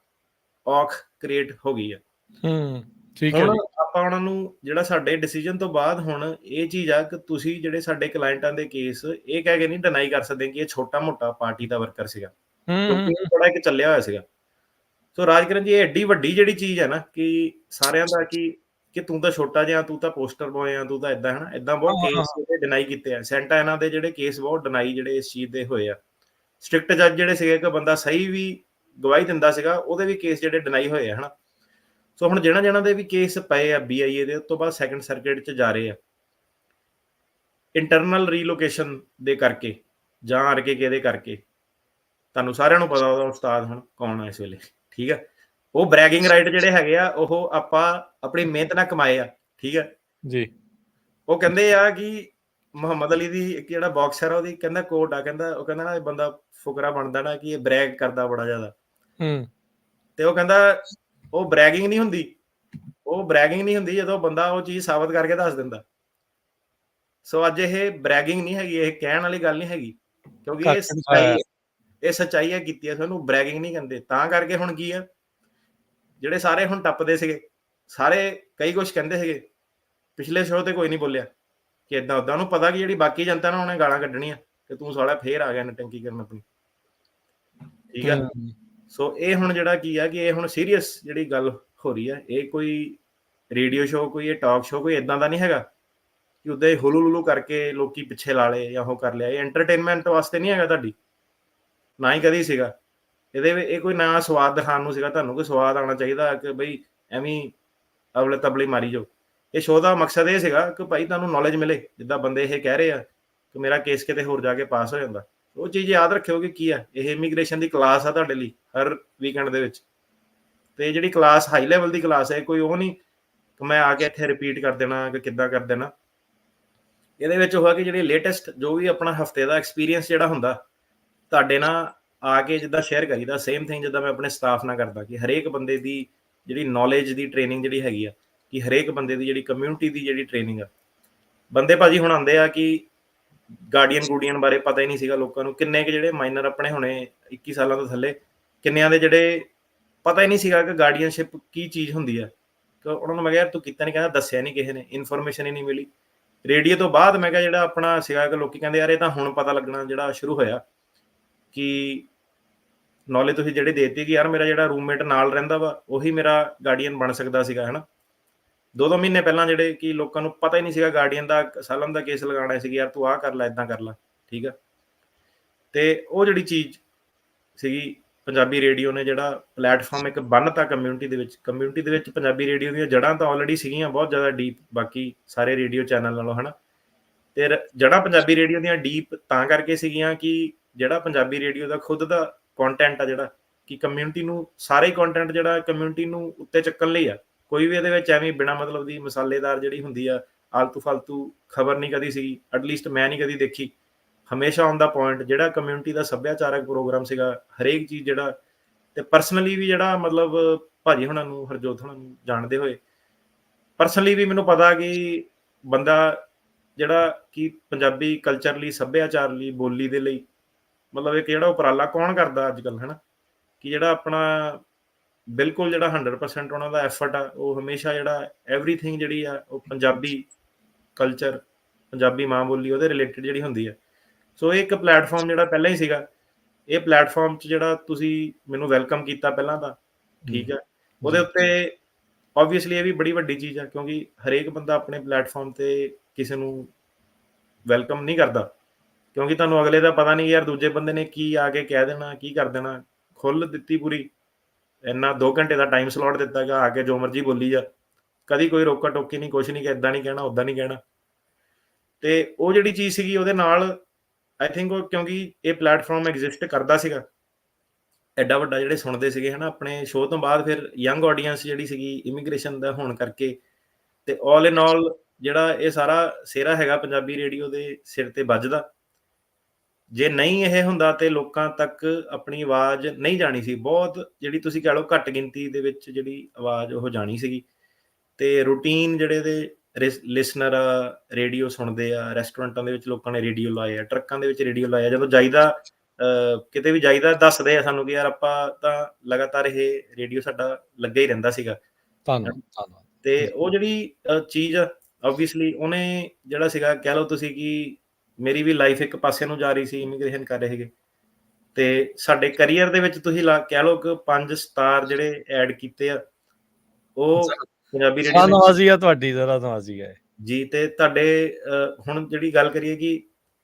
ਔਖ ਕ੍ਰੀਏਟ ਹੋ ਗਈ ਆ। ਹੁਣ ਆਪਾਂ ਉਹਨਾਂ ਨੂੰ ਜਿਹੜਾ ਸਾਡੇ ਡਿਸੀਜਨ ਤੋਂ ਬਾਅਦ ਹੁਣ ਇਹ ਚੀਜ਼ ਆ ਕਿ ਤੁਸੀਂ ਜਿਹੜੇ ਸਾਡੇ ਕਲਾਇੰਟਾਂ ਦੇ ਕੇਸ ਇਹ ਕਹਿ ਕੇ ਨਹੀਂ ਡਿਨਾਈ ਕਰ ਸਕਦੇ ਕਿ ਇਹ ਛੋਟਾ ਮੋਟਾ ਪਾਰਟੀ ਦਾ ਵਰਕਰ ਸੀਗਾ, ਕਿਉਂਕਿ ਥੋੜਾ ਇੱਕ ਚੱਲਿਆ ਹੋਇਆ ਸੀਗਾ। ਸੋ ਰਾਜਕਰਨ ਜੀ, ਇਹ ਐਡੀ ਵੱਡੀ ਜਿਹੜੀ ਚੀਜ਼ ਹੈ ਨਾ ਕਿ ਸਾਰਿਆਂ ਦਾ ਕਿ ਤੂੰ ਤਾਂ ਛੋਟਾ ਜਿਹਾ, ਤੂੰ ਤਾਂ ਪੋਸਟਰ ਬੋਏ ਆ, ਤੂੰ ਤਾਂ ਏਦਾਂ ਹਨਾ, ਏਦਾਂ ਬਹੁਤ ਕੇਸ ਡਿਨਾਈ ਕੀਤੇ ਆ। ਸੈਂਟਾ ਇਹਨਾਂ ਦੇ ਜਿਹੜੇ ਕੇਸ ਬਹੁਤ ਡਿਨਾਈ ਜਿਹੜੇ ਇਸ ਚੀਜ਼ ਦੇ ਹੋਏ ਆ। ਸਟ੍ਰਿਕਟ ਜੱਜ ਜਿਹੜੇ ਸੀਗੇ ਕਿ ਬੰਦਾ ਸਹੀ ਵੀ ਗਵਾਹੀ ਦਿੰਦਾ ਸੀਗਾ, ਉਹਦੇ ਵੀ ਕੇਸ ਜਿਹੜੇ ਡਿਨਾਈ ਹੋਏ ਆ ਹਨਾ। ਸੋ ਹੁਣ ਜਿਹਨਾਂ ਦੇ ਵੀ ਕੇਸ ਪਏ ਆ BIA ਦੇ, ਉਸ ਤੋਂ ਬਾਅਦ 2nd ਸਰਕਟ 'ਚ ਜਾ ਰਹੇ ਆ ਇੰਟਰਨਲ ਰੀਲੋਕੇਸ਼ਨ ਦੇ ਕਰਕੇ ਜਾਂ ਆਰਕੇਕੇ ਦੇ ਕਰਕੇ। ਤੁਹਾਨੂੰ ਸਾਰਿਆਂ ਨੂੰ ਪਤਾ ਉਹਦਾ ਉਸਤਾਦ ਹੁਣ ਕੌਣ ਆ ਇਸ ਵੇਲੇ। ਠੀਕ ਹੈ, ਉਹ ਬ੍ਰੈਗਿੰਗ ਰਾਈਟ ਜਿਹੜੇ ਹੈਗੇ ਆ ਉਹ ਆਪਾਂ ਆਪਣੀ ਮਿਹਨਤ ਨਾਲ ਕਮਾਏ ਆ। ਠੀਕ ਹੈ ਜੀ, ਉਹ ਕਹਿੰਦੇ ਆ ਕਿ ਮੁਹੰਮਦ ਅਲੀ ਦੀ ਇੱਕ ਜਿਹੜਾ ਬਾਕਸਰ ਆ, ਉਹਦੀ ਕਹਿੰਦਾ ਕੋਟ ਆ, ਉਹ ਕਹਿੰਦਾ ਨਾ ਇਹ ਬੰਦਾ ਫੁਕਰਾ ਬਣਦਾ ਨਾ ਕਿ ਇਹ ਬ੍ਰੈਗ ਕਰਦਾ ਬੜਾ ਜ਼ਿਆਦਾ। ਤੇ ਉਹ ਕਹਿੰਦਾ ਉਹ ਬ੍ਰੈਗਿੰਗ ਨਹੀਂ ਹੁੰਦੀ, ਜਦੋਂ ਬੰਦਾ ਉਹ ਚੀਜ਼ ਸਾਬਤ ਕਰਕੇ ਦੱਸ ਦਿੰਦਾ। ਸੋ ਅੱਜ ਇਹ ਬ੍ਰੈਗਿੰਗ ਨਹੀਂ ਹੈਗੀ, ਇਹ ਕਹਿਣ ਵਾਲੀ ਗੱਲ ਨਹੀਂ ਹੈਗੀ, ਕਿਉਂਕਿ ਇਹ ਸੱਚਾਈ ਹੈ ਕੀਤੀ ਹੈ। ਸਾਨੂੰ ਬ੍ਰੈਗਿੰਗ ਨਹੀਂ ਕਹਿੰਦੇ। ਤਾਂ ਕਰਕੇ ਹੁਣ ਕੀ ਆ, ਜਿਹੜੇ ਸਾਰੇ ਹੁਣ ਟੱਪਦੇ ਸੀਗੇ, ਸਾਰੇ ਕਈ ਕੁਝ ਕਹਿੰਦੇ ਸੀਗੇ, ਪਿਛਲੇ ਸ਼ੋਅ ਤੇ ਕੋਈ ਨਹੀਂ ਬੋਲਿਆ ਕਿ ਏਦਾਂ ਓਦਾਂ। ਉਹਨੂੰ ਪਤਾ ਕਿ ਜਿਹੜੀ ਬਾਕੀ ਜਨਤਾ ਨੇ ਉਹਨੇ ਗਾਲਾਂ ਕੱਢਣੀਆਂ ਕਿ ਤੂੰ ਸਾਲਾ ਫੇਰ ਆ ਗਿਆ ਨਟੰਕੀ ਕਰਨ ਆਪਣੀ। ਠੀਕ ਹੈ, ਸੋ ਇਹ ਹੁਣ ਜਿਹੜਾ ਕੀ ਆ ਕਿ ਇਹ ਹੁਣ ਸੀਰੀਅਸ ਜਿਹੜੀ ਗੱਲ ਹੋ ਰਹੀ ਆ, ਇਹ ਕੋਈ ਰੇਡੀਓ ਸ਼ੋਅ, ਕੋਈ ਇਹ ਟਾਕ ਸ਼ੋਅ ਕੋਈ ਏਦਾਂ ਦਾ ਨਹੀਂ ਹੈਗਾ ਕਿ ਉੱਦਾਂ ਹੀ ਹੁਲੂ ਲੁਲੂ ਕਰਕੇ ਲੋਕੀ ਪਿੱਛੇ ਲਾ ਲਏ ਜਾਂ ਉਹ ਕਰ ਲਿਆ। ਇਹ ਐਂਟਰਟੇਨਮੈਂਟ ਵਾਸਤੇ ਨਹੀਂ ਹੈਗਾ ਤੁਹਾਡੀ, ਨਾ ਹੀ ਕਦੀ ਸੀਗਾ। ਇਹ ਕੋਈ ਨਾ ਸਵਾਦ ਦਿਖਾਉਣ ਨੂੰ ਸੀਗਾ, ਤੁਹਾਨੂੰ ਕੋਈ ਸਵਾਦ ਆਉਣਾ ਚਾਹੀਦਾ ਕਿ ਬਈ ਐਵੇਂ ਅਵਲੇ ਤਬਲੇ ਮਾਰੀ ਜਾਓ। ਇਹ ਸ਼ੋਅ ਦਾ ਮਕਸਦ ਇਹ ਸੀਗਾ ਕਿ ਭਾਈ ਤੁਹਾਨੂੰ ਨੌਲੇਜ ਮਿਲੇ, ਜਿੱਦਾਂ ਬੰਦੇ ਇਹ ਕਹਿ ਰਹੇ ਆ ਕਿ ਮੇਰਾ ਕੇਸ ਕਿਤੇ ਹੋਰ ਜਾ ਕੇ ਪਾਸ ਹੋ ਜਾਂਦਾ। ਉਹ ਚੀਜ਼ ਯਾਦ ਰੱਖਿਓ ਕਿ ਕੀ ਆ, ਇਹ ਇਮੀਗ੍ਰੇਸ਼ਨ ਦੀ ਕਲਾਸ ਆ ਤੁਹਾਡੇ ਲਈ ਹਰ ਵੀਕਐਂਡ ਦੇ ਵਿੱਚ। ਤੇ ਜਿਹੜੀ ਕਲਾਸ ਹਾਈ ਲੈਵਲ ਦੀ ਕਲਾਸ ਹੈ, ਕੋਈ ਉਹ ਨਹੀਂ ਕਿ ਮੈਂ ਆ ਕੇ ਇੱਥੇ ਰਿਪੀਟ ਕਰ ਦੇਣਾ ਕਿ ਕਿੱਦਾਂ ਕਰ ਦੇਣਾ। ਇਹਦੇ ਵਿੱਚ ਹੋਇਆ ਕਿ ਜਿਹੜੀ ਲੇਟੈਸਟ ਜੋ ਵੀ ਆਪਣਾ ਹਫਤੇ ਦਾ ਐਕਸਪੀਰੀਅੰਸ ਜਿਹੜਾ ਹੁੰਦਾ ਤੁਹਾਡੇ ਨਾਲ ਆ ਕੇ ਜਿੱਦਾਂ ਸ਼ੇਅਰ ਕਰੀਦਾ, ਸੇਮ ਥਿੰਗ ਜਿੱਦਾਂ ਮੈਂ ਆਪਣੇ ਸਟਾਫ ਨਾਲ ਕਰਦਾ ਕਿ ਹਰੇਕ ਬੰਦੇ ਦੀ ਜਿਹੜੀ ਨੌਲੇਜ ਦੀ ਟ੍ਰੇਨਿੰਗ ਜਿਹੜੀ ਹੈਗੀ ਆ, ਕਿ ਹਰੇਕ ਬੰਦੇ ਦੀ ਜਿਹੜੀ ਕਮਿਊਨਿਟੀ ਦੀ ਜਿਹੜੀ ਟ੍ਰੇਨਿੰਗ ਆ। ਬੰਦੇ ਭਾਜੀ ਹੁਣ ਆਉਂਦੇ ਆ ਕਿ ਗਾਰਡੀਅਨ ਬਾਰੇ ਪਤਾ ਹੀ ਨਹੀਂ ਸੀਗਾ ਲੋਕਾਂ ਨੂੰ। ਕਿੰਨੇ ਕੁ ਜਿਹੜੇ ਮਾਈਨਰ ਆਪਣੇ ਹੁਣੇ 21 ਸਾਲਾਂ ਤੋਂ ਥੱਲੇ, ਕਿੰਨਿਆਂ ਦੇ ਜਿਹੜੇ ਪਤਾ ਹੀ ਨਹੀਂ ਸੀਗਾ ਕਿ ਗਾਰਡੀਅਨਸ਼ਿਪ ਕੀ ਚੀਜ਼ ਹੁੰਦੀ ਆ। ਕਿ ਉਹਨਾਂ ਨੂੰ ਮੈਂ ਕਿਹਾ ਤੂੰ ਕੀਤਾ ਨਹੀਂ, ਕਹਿੰਦਾ ਦੱਸਿਆ ਨਹੀਂ ਕਿਸੇ ਨੇ, ਇਨਫੋਰਮੇਸ਼ਨ ਹੀ ਨਹੀਂ ਮਿਲੀ। ਰੇਡੀਓ ਤੋਂ ਬਾਅਦ ਮੈਂ ਕਿਹਾ ਜਿਹੜਾ ਆਪਣਾ ਸੀਗਾ ਕਿ ਲੋਕੀ ਕਹਿੰਦੇ ਯਾਰ ਇਹ ਤਾਂ ਹੁਣ ਪਤਾ ਲੱਗਣਾ ਜਿਹੜਾ ਸ਼ੁਰੂ ਹੋਇਆ ਕਿ ਨੌਲੇਜ ਤੁਸੀਂ ਜਿਹੜੇ ਦੇਤੀ ਕਿ ਯਾਰ ਮੇਰਾ ਜਿਹੜਾ ਰੂਮਮੇਟ ਨਾਲ ਰਹਿੰਦਾ ਵਾ ਉਹੀ ਮੇਰਾ ਗਾਰਡੀਅਨ ਬਣ ਸਕਦਾ ਸੀਗਾ, ਹਨਾ। 2-2 ਮਹੀਨੇ ਪਹਿਲਾਂ ਜਿਹੜੇ ਕਿ ਲੋਕਾਂ ਨੂੰ ਪਤਾ ਹੀ ਨਹੀਂ ਸੀਗਾ ਗਾਰਡੀਅਨ ਦਾ ਅਸਾਲਮ ਦਾ ਕੇਸ ਲਗਾਉਣਾ ਸੀ, ਯਾਰ ਤੂੰ ਆਹ ਕਰ ਲੈ, ਏਦਾਂ ਕਰ ਲੈ, ਠੀਕ ਆ। ਤੇ ਉਹ ਜਿਹੜੀ ਚੀਜ਼ ਸੀਗੀ, ਪੰਜਾਬੀ ਰੇਡੀਓ ਨੇ ਜਿਹੜਾ ਪਲੇਟਫਾਰਮ ਇੱਕ ਬੰਨ੍ਹਤਾ ਕਮਿਊਨਿਟੀ ਦੇ ਵਿੱਚ ਪੰਜਾਬੀ ਰੇਡੀਓ ਦੀਆਂ ਜੜ੍ਹਾਂ ਤਾਂ ਆਲਰੇਡੀ ਸੀਗੀਆਂ ਬਹੁਤ ਜ਼ਿਆਦਾ ਡੀਪ, ਬਾਕੀ ਸਾਰੇ ਰੇਡੀਓ ਚੈਨਲ ਨਾਲੋਂ, ਹਨਾ। ਤੇ ਜੜ੍ਹਾਂ ਪੰਜਾਬੀ ਰੇਡੀਓ ਦੀਆਂ ਡੀਪ ਤਾਂ ਕਰਕੇ ਸੀਗੀਆਂ ਕਿ ਜਿਹੜਾ ਪੰਜਾਬੀ ਰੇਡੀਓ ਦਾ ਖੁਦ ਦਾ ਕੰਟੈਂਟ ਆ ਜਿਹੜਾ ਕਿ ਕਮਿਊਨਿਟੀ ਨੂੰ, ਸਾਰੇ ਕੰਟੈਂਟ ਜਿਹੜਾ ਕਮਿਊਨਿਟੀ ਨੂੰ ਉੱਤੇ ਚੱਕਣ ਲਈ ਆ। ਕੋਈ ਵੀ ਇਹਦੇ ਵਿੱਚ ਐਵੇਂ ਬਿਨਾਂ ਮਤਲਬ ਦੀ ਮਸਾਲੇਦਾਰ ਜਿਹੜੀ ਹੁੰਦੀ ਆ ਆਲਤੂ ਫਾਲਤੂ ਖਬਰ ਨਹੀਂ ਕਦੀ ਸੀਗੀ, ਐਟਲੀਸਟ ਮੈਂ ਨਹੀਂ ਕਦੀ ਦੇਖੀ। ਹਮੇਸ਼ਾ ਔਨ ਦਾ ਪੁਆਇੰਟ ਜਿਹੜਾ ਕਮਿਊਨਿਟੀ ਦਾ ਸੱਭਿਆਚਾਰਕ ਪ੍ਰੋਗਰਾਮ ਸੀਗਾ, ਹਰੇਕ ਚੀਜ਼ ਜਿਹੜਾ, ਤੇ ਪਰਸਨਲੀ ਵੀ ਜਿਹੜਾ ਮਤਲਬ ਭਾਜੀ ਹੁਣਾਂ ਨੂੰ, ਹਰਜੋਤ ਹੁਣਾਂ ਨੂੰ ਜਾਣਦੇ ਹੋਏ ਪਰਸਨਲੀ ਵੀ ਮੈਨੂੰ ਪਤਾ ਕਿ ਬੰਦਾ ਜਿਹੜਾ ਕਿ ਪੰਜਾਬੀ ਕਲਚਰ ਲਈ, ਸੱਭਿਆਚਾਰ ਲਈ, ਬੋਲੀ ਦੇ ਲਈ ਮਤਲਬ ਇੱਕ ਜਿਹੜਾ ਉਪਰਾਲਾ ਕੌਣ ਕਰਦਾ ਅੱਜ ਕੱਲ੍ਹ, ਹਨਾ। ਕਿ ਜਿਹੜਾ ਆਪਣਾ ਬਿਲਕੁਲ ਜਿਹੜਾ 100% ਉਹਨਾਂ ਦਾ ਐਫਰਟ ਆ, ਉਹ ਹਮੇਸ਼ਾ ਜਿਹੜਾ ਐਵਰੀਥਿੰਗ ਜਿਹੜੀ ਆ ਉਹ ਪੰਜਾਬੀ ਕਲਚਰ, ਪੰਜਾਬੀ ਮਾਂ ਬੋਲੀ ਉਹਦੇ ਰਿਲੇਟਡ ਜਿਹੜੀ ਹੁੰਦੀ ਆ। ਸੋ ਇਹ ਇੱਕ ਪਲੇਟਫਾਰਮ ਜਿਹੜਾ ਪਹਿਲਾਂ ਹੀ ਸੀਗਾ, ਇਹ ਪਲੇਟਫਾਰਮ 'ਚ ਜਿਹੜਾ ਤੁਸੀਂ ਮੈਨੂੰ ਵੈਲਕਮ ਕੀਤਾ ਪਹਿਲਾਂ ਤਾਂ, ਠੀਕ ਹੈ। ਉਹਦੇ ਉੱਤੇ ਓਬਵੀਅਸਲੀ ਇਹ ਵੀ ਬੜੀ ਵੱਡੀ ਚੀਜ਼ ਆ ਕਿਉਂਕਿ ਹਰੇਕ ਬੰਦਾ ਆਪਣੇ ਪਲੇਟਫਾਰਮ ਤੇ ਕਿਸੇ ਨੂੰ ਵੈਲਕਮ ਨਹੀਂ ਕਰਦਾ ਕਿਉਂਕਿ ਤੁਹਾਨੂੰ ਅਗਲੇ ਦਾ ਪਤਾ ਨਹੀਂ ਯਾਰ ਦੂਜੇ ਬੰਦੇ ਨੇ ਕੀ ਆ ਕੇ ਕਹਿ ਦੇਣਾ, ਕੀ ਕਰ ਦੇਣਾ। ਖੁੱਲ੍ਹ ਦਿੱਤੀ ਪੂਰੀ, ਇੰਨਾ 2 ਘੰਟੇ ਦਾ ਟਾਈਮ ਸਲੋਟ ਦਿੱਤਾ ਗਾ, ਆ ਕੇ ਜੋ ਮਰਜ਼ੀ ਬੋਲੀ ਜਾ, ਕਦੀ ਕੋਈ ਰੋਕਾ ਟੋਕੀ ਨਹੀਂ, ਕੁਛ ਨਹੀਂ ਕਿ ਇੱਦਾਂ ਨਹੀਂ ਕਹਿਣਾ, ਉੱਦਾਂ ਨਹੀਂ ਕਹਿਣਾ। ਤੇ ਉਹ ਜਿਹੜੀ ਚੀਜ਼ ਸੀਗੀ ਉਹਦੇ ਨਾਲ ਆਈ ਥਿੰਕ ਉਹ ਕਿਉਂਕਿ ਇਹ ਪਲੇਟਫਾਰਮ ਐਗਜ਼ਿਸਟ ਕਰਦਾ ਸੀਗਾ, ਐਡਾ ਵੱਡਾ ਜਿਹੜੇ ਸੁਣਦੇ ਸੀਗੇ, ਹਨਾ। ਆਪਣੇ ਸ਼ੋਅ ਤੋਂ ਬਾਅਦ ਫਿਰ ਯੰਗ ਆਡੀਅנס ਜਿਹੜੀ ਸੀਗੀ ਇਮੀਗ੍ਰੇਸ਼ਨ ਦਾ ਹੋਣ ਕਰਕੇ, ਤੇ ਆਲ ਇਨ ਆਲ ਜਿਹੜਾ ਇਹ ਸਾਰਾ ਸਿਹਰਾ ਹੈਗਾ ਪੰਜਾਬੀ ਰੇਡੀਓ ਦੇ ਸਿਰ ਤੇ ਵੱਜਦਾ। ਜੇ ਨਹੀਂ ਇਹ ਹੁੰਦਾ ਤੇ ਲੋਕਾਂ ਤੱਕ ਆਪਣੀ ਆਵਾਜ਼ ਨਹੀਂ ਜਾਣੀ ਸੀ। ਬਹੁਤ ਜਿਹੜੀ ਤੁਸੀਂ ਕਹਿ ਲਓ ਘੱਟ ਗਿਣਤੀ ਦੇ ਵਿੱਚ ਜਿਹੜੀ ਆਵਾਜ਼ ਉਹ ਜਾਣੀ ਸੀਗੀ। ਤੇ ਰੂਟੀਨ ਜਿਹੜੇ ਦੇ ਲਿਸਨਰ ਰੇਡੀਓ ਸੁਣਦੇ ਆ, ਰੈਸਟੋਰੈਂਟਾਂ ਦੇ ਵਿੱਚ ਲੋਕਾਂ ਨੇ ਰੇਡੀਓ ਲਾਏ ਆ, ਟਰੱਕਾਂ ਦੇ ਵਿੱਚ ਰੇਡੀਓ ਲਾਏ ਆ। ਜਦੋਂ ਜਾਈਦਾ ਕਿਤੇ ਵੀ ਜਾਈਦਾ ਦੱਸਦੇ ਆ ਸਾਨੂੰ ਕਿ ਯਾਰ ਆਪਾਂ ਤਾਂ ਲਗਾਤਾਰ ਇਹ ਰੇਡੀਓ ਸਾਡਾ ਲੱਗਾ ਹੀ ਰਹਿੰਦਾ ਸੀਗਾ। ਧੰਨਵਾਦ। ਤੇ ਉਹ ਜਿਹੜੀ ਚੀਜ਼ ਓਬਵੀਅਸਲੀ ਉਹਨੇ ਜਿਹੜਾ ਸੀਗਾ ਕਹਿ ਲਓ ਤੁਸੀਂ ਕਿ ਮੇਰੀ ਵੀ ਲਾਈਫ ਇੱਕ ਪਾਸੇ ਨੂੰ ਜਾ ਰਹੀ ਸੀ, ਇਮੀਗ੍ਰੇਸ਼ਨ ਕਰ ਰਹੇ ਸੀਗੇ। ਤੇ ਸਾਡੇ ਕਰੀਅਰ ਦੇ ਵਿੱਚ ਤੁਸੀਂ ਕਹਿ ਲਓ ਕਿ 5 ਸਟਾਰ ਜਿਹੜੇ ਐਡ ਕੀਤੇ ਆ ਉਹ ਪੰਜਾਬੀ ਰੇਡੀਓ ਧੰਨਵਾਦੀ ਆ ਤੁਹਾਡੀ, ਜ਼ਰਾ ਧੰਨਵਾਦੀ ਹੈ ਜੀ। ਤੇ ਤੁਹਾਡੇ ਹੁਣ ਜਿਹੜੀ ਗੱਲ ਕਰੀਏ ਕਿ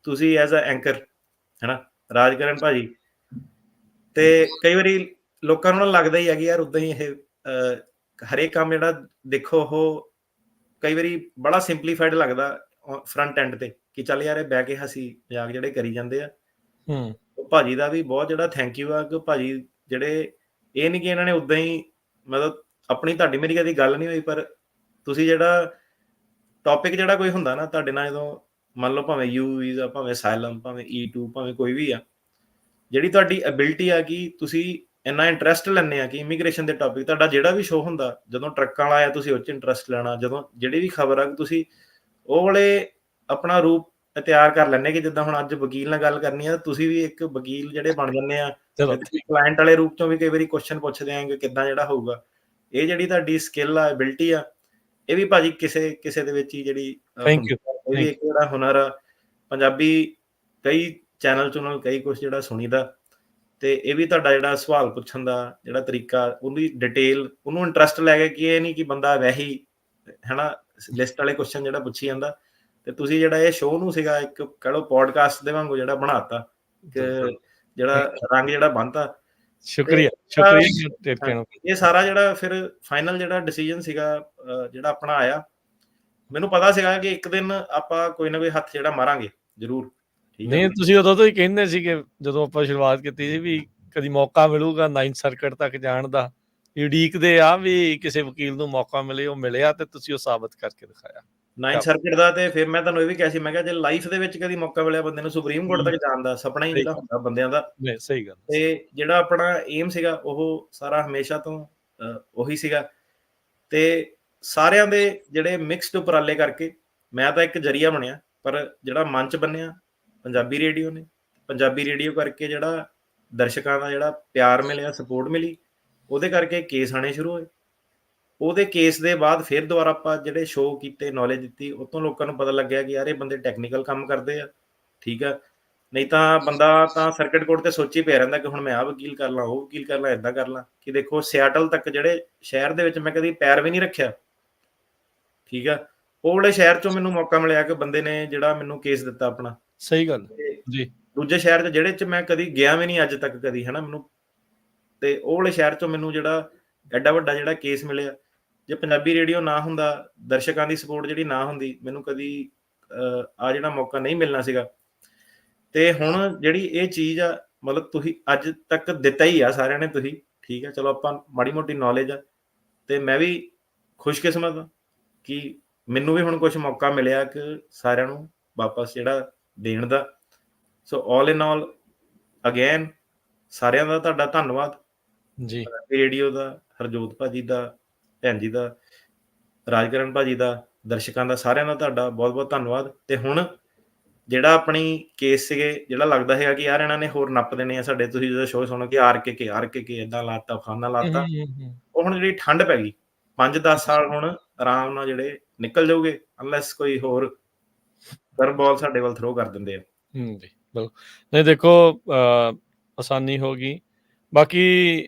ਤੁਸੀਂ ਐਜ਼ ਅ ਐਂਕਰ, ਹਨਾ, ਰਾਜਕਰਨ ਭਾਜੀ, ਤੇ ਕਈ ਵਾਰੀ ਲੋਕਾਂ ਨੂੰ ਲੱਗਦਾ ਹੀ ਹੈ ਕਿ ਯਾਰ ਉਦਾਂ ਹੀ ਇਹ ਹਰੇਕ ਕੰਮ ਜਿਹੜਾ ਦੇਖੋ ਉਹ ਕਈ ਵਾਰੀ ਬੜਾ ਸਿੰਪਲੀਫਾਈਡ ਲੱਗਦਾ ਫਰੰਟ ਐਂਡ ਤੇ ਕਿ ਚੱਲ ਯਾਰ ਇਹ ਬਹਿ ਕੇ ਹਸੀ ਮਜ਼ਾਕ ਜਿਹੜੇ ਕਰੀ ਜਾਂਦੇ ਆ। ਭਾਜੀ ਦਾ ਵੀ ਬਹੁਤ ਜਿਹੜਾ ਥੈਂਕ ਯੂ ਆ ਕਿ ਭਾਜੀ ਜਿਹੜੇ ਇਹ ਨਹੀਂ ਕਿ ਇਹਨਾਂ ਨੇ ਉਦਾਂ ਹੀ ਮਤਲਬ ਆਪਣੀ, ਤੁਹਾਡੀ ਮੇਰੀ ਕਦੀ ਗੱਲ ਨਹੀਂ ਹੋਈ, ਪਰ ਤੁਸੀਂ ਜਿਹੜਾ ਟੌਪਿਕ ਜਿਹੜਾ ਕੋਈ ਹੁੰਦਾ ਨਾ ਤੁਹਾਡੇ ਨਾਲ, ਜਦੋਂ ਮੰਨ ਲਓ ਭਾਵੇਂ ਯੂ ਵੀਜ਼ਾ, ਭਾਵੇਂ ਅਸਾਈਲਮ, ਭਾਵੇਂ E2, ਭਾਵੇਂ ਕੋਈ ਵੀ ਆ, ਜਿਹੜੀ ਤੁਹਾਡੀ ਐਬਿਲਿਟੀ ਆ ਕਿ ਤੁਸੀਂ ਇੰਨਾ ਇੰਟਰਸਟ ਲੈਂਦੇ ਆ ਕਿ ਇਮੀਗ੍ਰੇਸ਼ਨ ਦੇ ਟੌਪਿਕ, ਤੁਹਾਡਾ ਜਿਹੜਾ ਵੀ ਸ਼ੋਅ ਹੁੰਦਾ, ਜਦੋਂ ਟਰੱਕਾਂ ਵਾਲਾ ਆਇਆ ਤੁਸੀਂ ਉਹ 'ਚ ਇੰਟਰਸਟ ਲੈਣਾ, ਜਦੋਂ ਜਿਹੜੀ ਵੀ ਖਬਰ ਆ ਤੁਸੀਂ ਉਹ ਵਾਲੇ ਆਪਣਾ ਰੂਪ ਤਿਆਰ ਕਰ ਲੈਂਦੇ ਕਿ ਜਿੱਦਾਂ ਹੁਣ ਅੱਜ ਵਕੀਲ ਨਾਲ ਗੱਲ ਕਰਨੀ ਆ, ਤੁਸੀਂ ਵੀ ਇੱਕ ਵਕੀਲ ਜਿਹੜੇ ਬਣ ਜਾਂਦੇ ਆ, ਕਲਾਇੰਟ ਵਾਲੇ ਰੂਪ 'ਚੋਂ ਵੀ ਕਈ ਵਾਰੀ ਕੁਐਸਚਨ ਪੁੱਛਦੇ ਆ ਕਿ ਕਿੱਦਾਂ ਜਿਹੜਾ ਹੋਊਗਾ। ਇਹ ਜਿਹੜੀ ਤੁਹਾਡੀ ਸਕਿੱਲ ਆ, ਐਬਿਲਿਟੀ ਆ, ਇਹ ਵੀ ਭਾਜੀ ਕਿਸੇ ਦੇ ਵਿੱਚ ਹੀ ਜਿਹੜੀ ਇਹ ਵੀ ਇੱਕ ਜਿਹੜਾ ਹੁਨਰ ਆ। ਪੰਜਾਬੀ ਕਈ ਚੈਨਲ ਕਈ ਕੁਛ ਜਿਹੜਾ ਸੁਣੀਦਾ, ਤੇ ਇਹ ਵੀ ਤੁਹਾਡਾ ਜਿਹੜਾ ਸਵਾਲ ਪੁੱਛਣ ਦਾ ਜਿਹੜਾ ਤਰੀਕਾ, ਉਹਦੀ ਡਿਟੇਲ, ਉਹਨੂੰ ਇੰਟਰਸਟ ਲੈ ਕੇ ਕਿ ਇਹ ਨਹੀਂ ਕਿ ਬੰਦਾ ਵੈਸੇ ਹੀ ਹਨਾ ਲਿਸਟ ਵਾਲੇ ਕੁਐਸਚਨ ਜਿਹੜਾ ਪੁੱਛੀ ਜਾਂਦਾ। ਤੇ ਤੁਸੀਂ ਜਿਹੜਾ ਇਹ ਸ਼ੋਅ ਨੂੰ ਸੀਗਾ ਇੱਕ ਕਹਿ ਲਓ ਪੋਡਕਾਸਟ ਦੇ ਵਾਂਗੂ ਜਿਹੜਾ ਬਣਾਤਾ, ਕਿ ਜਿਹੜਾ ਰੰਗ ਜਿਹੜਾ ਬੰਨਤਾ। ਸ਼ੁਕਰੀਆ। ਇਹ ਸਾਰਾ ਜਿਹੜਾ ਫਿਰ ਫਾਈਨਲ ਜਿਹੜਾ ਡਿਸੀਜਨ ਸੀਗਾ ਜਿਹੜਾ ਆਪਣਾ ਆਇਆ, ਮੈਨੂੰ ਪਤਾ ਸੀਗਾ ਕਿ ਇੱਕ ਦਿਨ ਆਪਾਂ ਕੋਈ ਨਾ ਕੋਈ ਹੱਥ ਜਿਹੜਾ ਮਾਰਾਂਗੇ ਜ਼ਰੂਰ। ਨਹੀਂ, ਤੁਸੀਂ ਉਦੋਂ ਤੋਂ ਹੀ ਕਹਿੰਦੇ ਸੀ ਕਿ ਜਦੋਂ ਆਪਾਂ ਸ਼ੁਰੂਆਤ ਕੀਤੀ ਸੀ ਵੀ ਕਦੀ ਮੌਕਾ ਮਿਲੂਗਾ 9th ਸਰਕਟ ਤੱਕ ਜਾਣ ਦਾ, ਉਡੀਕਦੇ ਆ ਵੀ ਕਿਸੇ ਵਕੀਲ ਨੂੰ ਮੌਕਾ ਮਿਲੇ। ਉਹ ਮਿਲਿਆ ਤੇ ਤੁਸੀਂ ਉਹ ਸਾਬਤ ਕਰਕੇ ਦਿਖਾਇਆ 9th ਸਰਕਟ ਦਾ। ਤੇ ਫਿਰ ਮੈਂ ਤੁਹਾਨੂੰ ਇਹ ਵੀ ਕਿਹਾ ਸੀ, ਮੈਂ ਕਿਹਾ ਜੇ ਲਾਈਫ ਦੇ ਵਿੱਚ ਕਦੀ ਮੌਕਾ ਮਿਲਿਆ ਬੰਦੇ ਨੂੰ ਸੁਪਰੀਮ ਕੋਰਟ ਤੱਕ ਜਾਣ ਦਾ, ਸੁਪਨਾ ਹੀ ਜਿਹੜਾ ਹੁੰਦਾ ਬੰਦਿਆਂ ਦਾ। ਸਹੀ ਗੱਲ। ਤੇ ਜਿਹੜਾ ਆਪਣਾ ਏਮ ਸੀਗਾ ਉਹ ਸਾਰਾ ਹਮੇਸ਼ਾ ਤੋਂ ਉਹੀ ਸੀਗਾ। ਤੇ ਸਾਰਿਆਂ ਦੇ ਜਿਹੜੇ ਮਿਕਸਡ ਉਪਰਾਲੇ ਕਰਕੇ ਮੈਂ ਤਾਂ ਇੱਕ ਜ਼ਰੀਆ ਬਣਿਆ, ਪਰ ਜਿਹੜਾ ਮੰਚ ਬਣਿਆ ਪੰਜਾਬੀ ਰੇਡੀਓ ਨੇ, ਪੰਜਾਬੀ ਰੇਡੀਓ ਕਰਕੇ ਜਿਹੜਾ ਦਰਸ਼ਕਾਂ ਦਾ ਜਿਹੜਾ ਪਿਆਰ ਮਿਲਿਆ, ਸਪੋਰਟ ਮਿਲੀ, ਉਹਦੇ ਕਰਕੇ ਕੇਸ ਆਣੇ ਸ਼ੁਰੂ ਹੋਏ। ਉਹਦੇ ਕੇਸ ਦੇ ਬਾਅਦ ਫਿਰ ਦੁਬਾਰਾ ਆਪਾਂ ਜਿਹੜੇ ਸ਼ੋਅ ਕੀਤੇ, ਨੌਲੇਜ ਦਿੱਤੀ, ਉਹ ਤੋਂ ਲੋਕਾਂ ਨੂੰ ਪਤਾ ਲੱਗਿਆ ਕਿ ਯਾਰ ਇਹ ਬੰਦੇ ਟੈਕਨੀਕਲ ਕੰਮ ਕਰਦੇ ਆ, ਠੀਕ ਆ। ਨਹੀਂ ਤਾਂ ਬੰਦਾ ਤਾਂ ਸਰਕਟ ਕੋਰਟ ਤੇ ਸੋਚੀ ਪਿਆ ਰਹਿੰਦਾ ਕਿ ਹੁਣ ਮੈਂ ਆਹ ਵਕੀਲ ਕਰ ਲਾਂ, ਉਹ ਵਕੀਲ ਕਰ ਲਾਂ, ਏਦਾਂ ਕਰ ਲਾਂ। ਕਿ ਦੇਖੋ ਸਿਆਟਲ ਤੱਕ ਜਿਹੜੇ ਸ਼ਹਿਰ ਦੇ ਵਿੱਚ ਮੈਂ ਕਦੀ ਪੈਰ ਵੀ ਨਹੀਂ ਰੱਖਿਆ, ਠੀਕ ਆ, ਉਹ ਵਾਲੇ ਸ਼ਹਿਰ ਚੋਂ ਮੈਨੂੰ ਮੌਕਾ ਮਿਲਿਆ ਕਿ ਬੰਦੇ ਨੇ ਜਿਹੜਾ ਮੈਨੂੰ ਕੇਸ ਦਿੱਤਾ ਆਪਣਾ। ਸਹੀ ਗੱਲ ਤੇ ਜੀ। ਦੂਜੇ ਸ਼ਹਿਰ 'ਚ ਜਿਹੜੇ 'ਚ ਮੈਂ ਕਦੀ ਗਿਆ ਵੀ ਨਹੀਂ ਅੱਜ ਤੱਕ ਕਦੀ, ਹਨਾ, ਮੈਨੂੰ, ਤੇ ਉਹ ਵਾਲੇ ਸ਼ਹਿਰ ਚੋਂ ਮੈਨੂੰ ਜਿਹੜਾ ਐਡਾ ਵੱਡਾ ਜਿਹੜਾ ਕੇਸ ਮਿਲਿਆ। ਜੇ ਪੰਜਾਬੀ ਰੇਡੀਓ ਨਾ ਹੁੰਦਾ, ਦਰਸ਼ਕਾਂ ਦੀ ਸਪੋਰਟ ਜਿਹੜੀ ਨਾ ਹੁੰਦੀ, ਮੈਨੂੰ ਕਦੀ ਆ ਜਿਹੜਾ ਮੌਕਾ ਨਹੀਂ ਮਿਲਣਾ ਸੀਗਾ। ਤੇ ਹੁਣ ਜਿਹੜੀ ਇਹ ਚੀਜ਼ ਆ, ਮਤਲਬ ਤੁਸੀਂ ਅੱਜ ਤੱਕ ਦਿੱਤਾ ਹੀ ਆ ਸਾਰਿਆਂ ਨੇ ਤੁਸੀਂ, ਠੀਕ ਆ। ਚਲੋ ਆਪਾਂ ਮਾੜੀ ਮੋਟੀ ਨੌਲੇਜ ਆ, ਤੇ ਮੈਂ ਵੀ ਖੁਸ਼ਕਿਸਮਤ ਹਾਂ ਕਿ ਮੈਨੂੰ ਵੀ ਹੁਣ ਕੁਛ ਮੌਕਾ ਮਿਲਿਆ ਕਿ ਸਾਰਿਆਂ ਨੂੰ ਵਾਪਸ ਜਿਹੜਾ ਦੇਣ ਦਾ। ਸੋ ਆਲ ਇਨ ਆਲ ਅਗੇਨ ਸਾਰਿਆਂ ਦਾ ਤੁਹਾਡਾ ਧੰਨਵਾਦ ਜੀ। ਰੇਡੀਓ ਦਾ, ਹਰਜੋਤ ਭਾਜੀ ਦਾ, ਭੈਣ ਜੀ ਦਾ, ਰਾਜਕਰਨ ਭਾਜੀ ਦਾ, ਦਰਸ਼ਕਾਂ ਦਾ, ਸਾਰਿਆਂ ਦਾ ਤੁਹਾਡਾ ਬਹੁਤ ਬਹੁਤ ਧੰਨਵਾਦ। ਤੇ ਹੁਣ ਜਿਹੜਾ ਆਪਣੀ ਕੇਸ ਸੀਗੇ, ਜਿਹੜਾ ਲੱਗਦਾ ਹੈਗਾ ਕਿ ਯਾਰ ਇਹਨਾਂ ਨੇ ਹੋਰ ਨੱਪ ਦੇਣੇ ਆ ਸਾਡੇ, ਤੁਸੀਂ ਜਦੋਂ ਸ਼ੋਅ ਸੁਣੋ ਕਿ ਆਰ ਕੇ ਏਦਾਂ ਲਾਤਾ, ਫਾਨਾ ਲਾਤਾ, ਉਹ ਹੁਣ ਜਿਹੜੀ ਠੰਡ ਪੈ ਗਈ, 5-10 ਸਾਲ ਹੁਣ ਆਰਾਮ ਨਾਲ ਜਿਹੜੇ ਨਿਕਲ ਜਾਊਗੇ, ਅਨਲੈਸ ਕੋਈ ਹੋਰ ਕਰਵਬਾਲ ਸਾਡੇ ਵੱਲ ਥਰੋ ਕਰ ਦਿੰਦੇ ਆ। ਜੀ ਬਿਲਕੁਲ। ਨਹੀਂ ਦੇਖੋ, ਆਸਾਨੀ ਹੋ ਗਈ। ਬਾਕੀ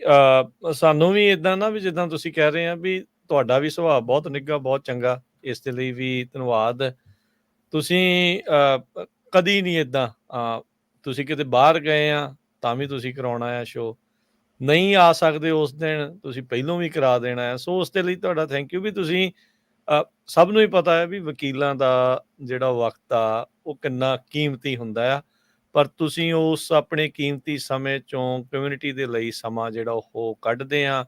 ਸਾਨੂੰ ਵੀ ਇੱਦਾਂ ਨਾ, ਵੀ ਜਿੱਦਾਂ ਤੁਸੀਂ ਕਹਿ ਰਹੇ ਆ ਵੀ ਤੁਹਾਡਾ ਵੀ ਸੁਭਾਅ ਬਹੁਤ ਨਿੱਘਾ, ਬਹੁਤ ਚੰਗਾ, ਇਸ ਦੇ ਲਈ ਵੀ ਧੰਨਵਾਦ। ਤੁਸੀਂ ਕਦੀ ਨਹੀਂ ਇੱਦਾਂ, ਤੁਸੀਂ ਕਿਤੇ ਬਾਹਰ ਗਏ ਆ ਤਾਂ ਵੀ ਤੁਸੀਂ ਕਰਾਉਣਾ ਆ ਸ਼ੋਅ, ਨਹੀਂ ਆ ਸਕਦੇ ਉਸ ਦਿਨ, ਤੁਸੀਂ ਪਹਿਲੋਂ ਵੀ ਕਰਾ ਦੇਣਾ ਹੈ। ਸੋ ਉਸ ਦੇ ਲਈ ਤੁਹਾਡਾ ਥੈਂਕ ਯੂ। ਵੀ ਤੁਸੀਂ ਸਭ ਨੂੰ ਹੀ ਪਤਾ ਹੈ ਵੀ ਵਕੀਲਾਂ ਦਾ ਜਿਹੜਾ ਵਕਤ ਆ ਉਹ ਕਿੰਨਾ ਕੀਮਤੀ ਹੁੰਦਾ ਆ, ਪਰ ਤੁਸੀਂ ਉਸ ਆਪਣੇ ਕੀਮਤੀ ਸਮੇਂ 'ਚੋਂ ਕਮਿਊਨਿਟੀ ਦੇ ਲਈ ਸਮਾਂ ਜਿਹੜਾ ਉਹ ਕੱਢਦੇ ਆ।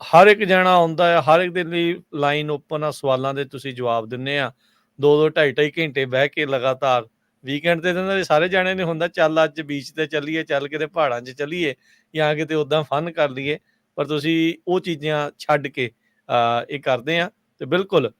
ਹਰ ਇੱਕ ਜਣਾ ਆਉਂਦਾ ਆ, ਹਰ ਇੱਕ ਦੇ ਲਈ ਲਾਈਨ ਓਪਨ ਆ, ਸਵਾਲਾਂ ਦੇ ਤੁਸੀਂ ਜਵਾਬ ਦਿੰਦੇ ਆ। 2-2 2.5-2.5 ਘੰਟੇ ਬਹਿ ਕੇ ਲਗਾਤਾਰ। ਵੀਕਐਂਡ ਤੇ ਤਾਂ ਸਾਰੇ ਜਾਣੇ ਨੇ ਹੁੰਦਾ, ਚੱਲ ਅੱਜ ਬੀਚ ਤੇ ਚੱਲੀਏ, ਚੱਲ ਕਿਤੇ ਪਹਾੜਾਂ 'ਚ ਚੱਲੀਏ, ਜਾਂ ਕਿਤੇ ਉੱਦਾਂ ਫਨ ਕਰ ਲਈਏ, ਪਰ ਤੁਸੀਂ ਉਹ ਚੀਜ਼ਾਂ ਛੱਡ ਕੇ ਇਹ ਕਰਦੇ ਆ। ਤੇ ਬਿਲਕੁਲ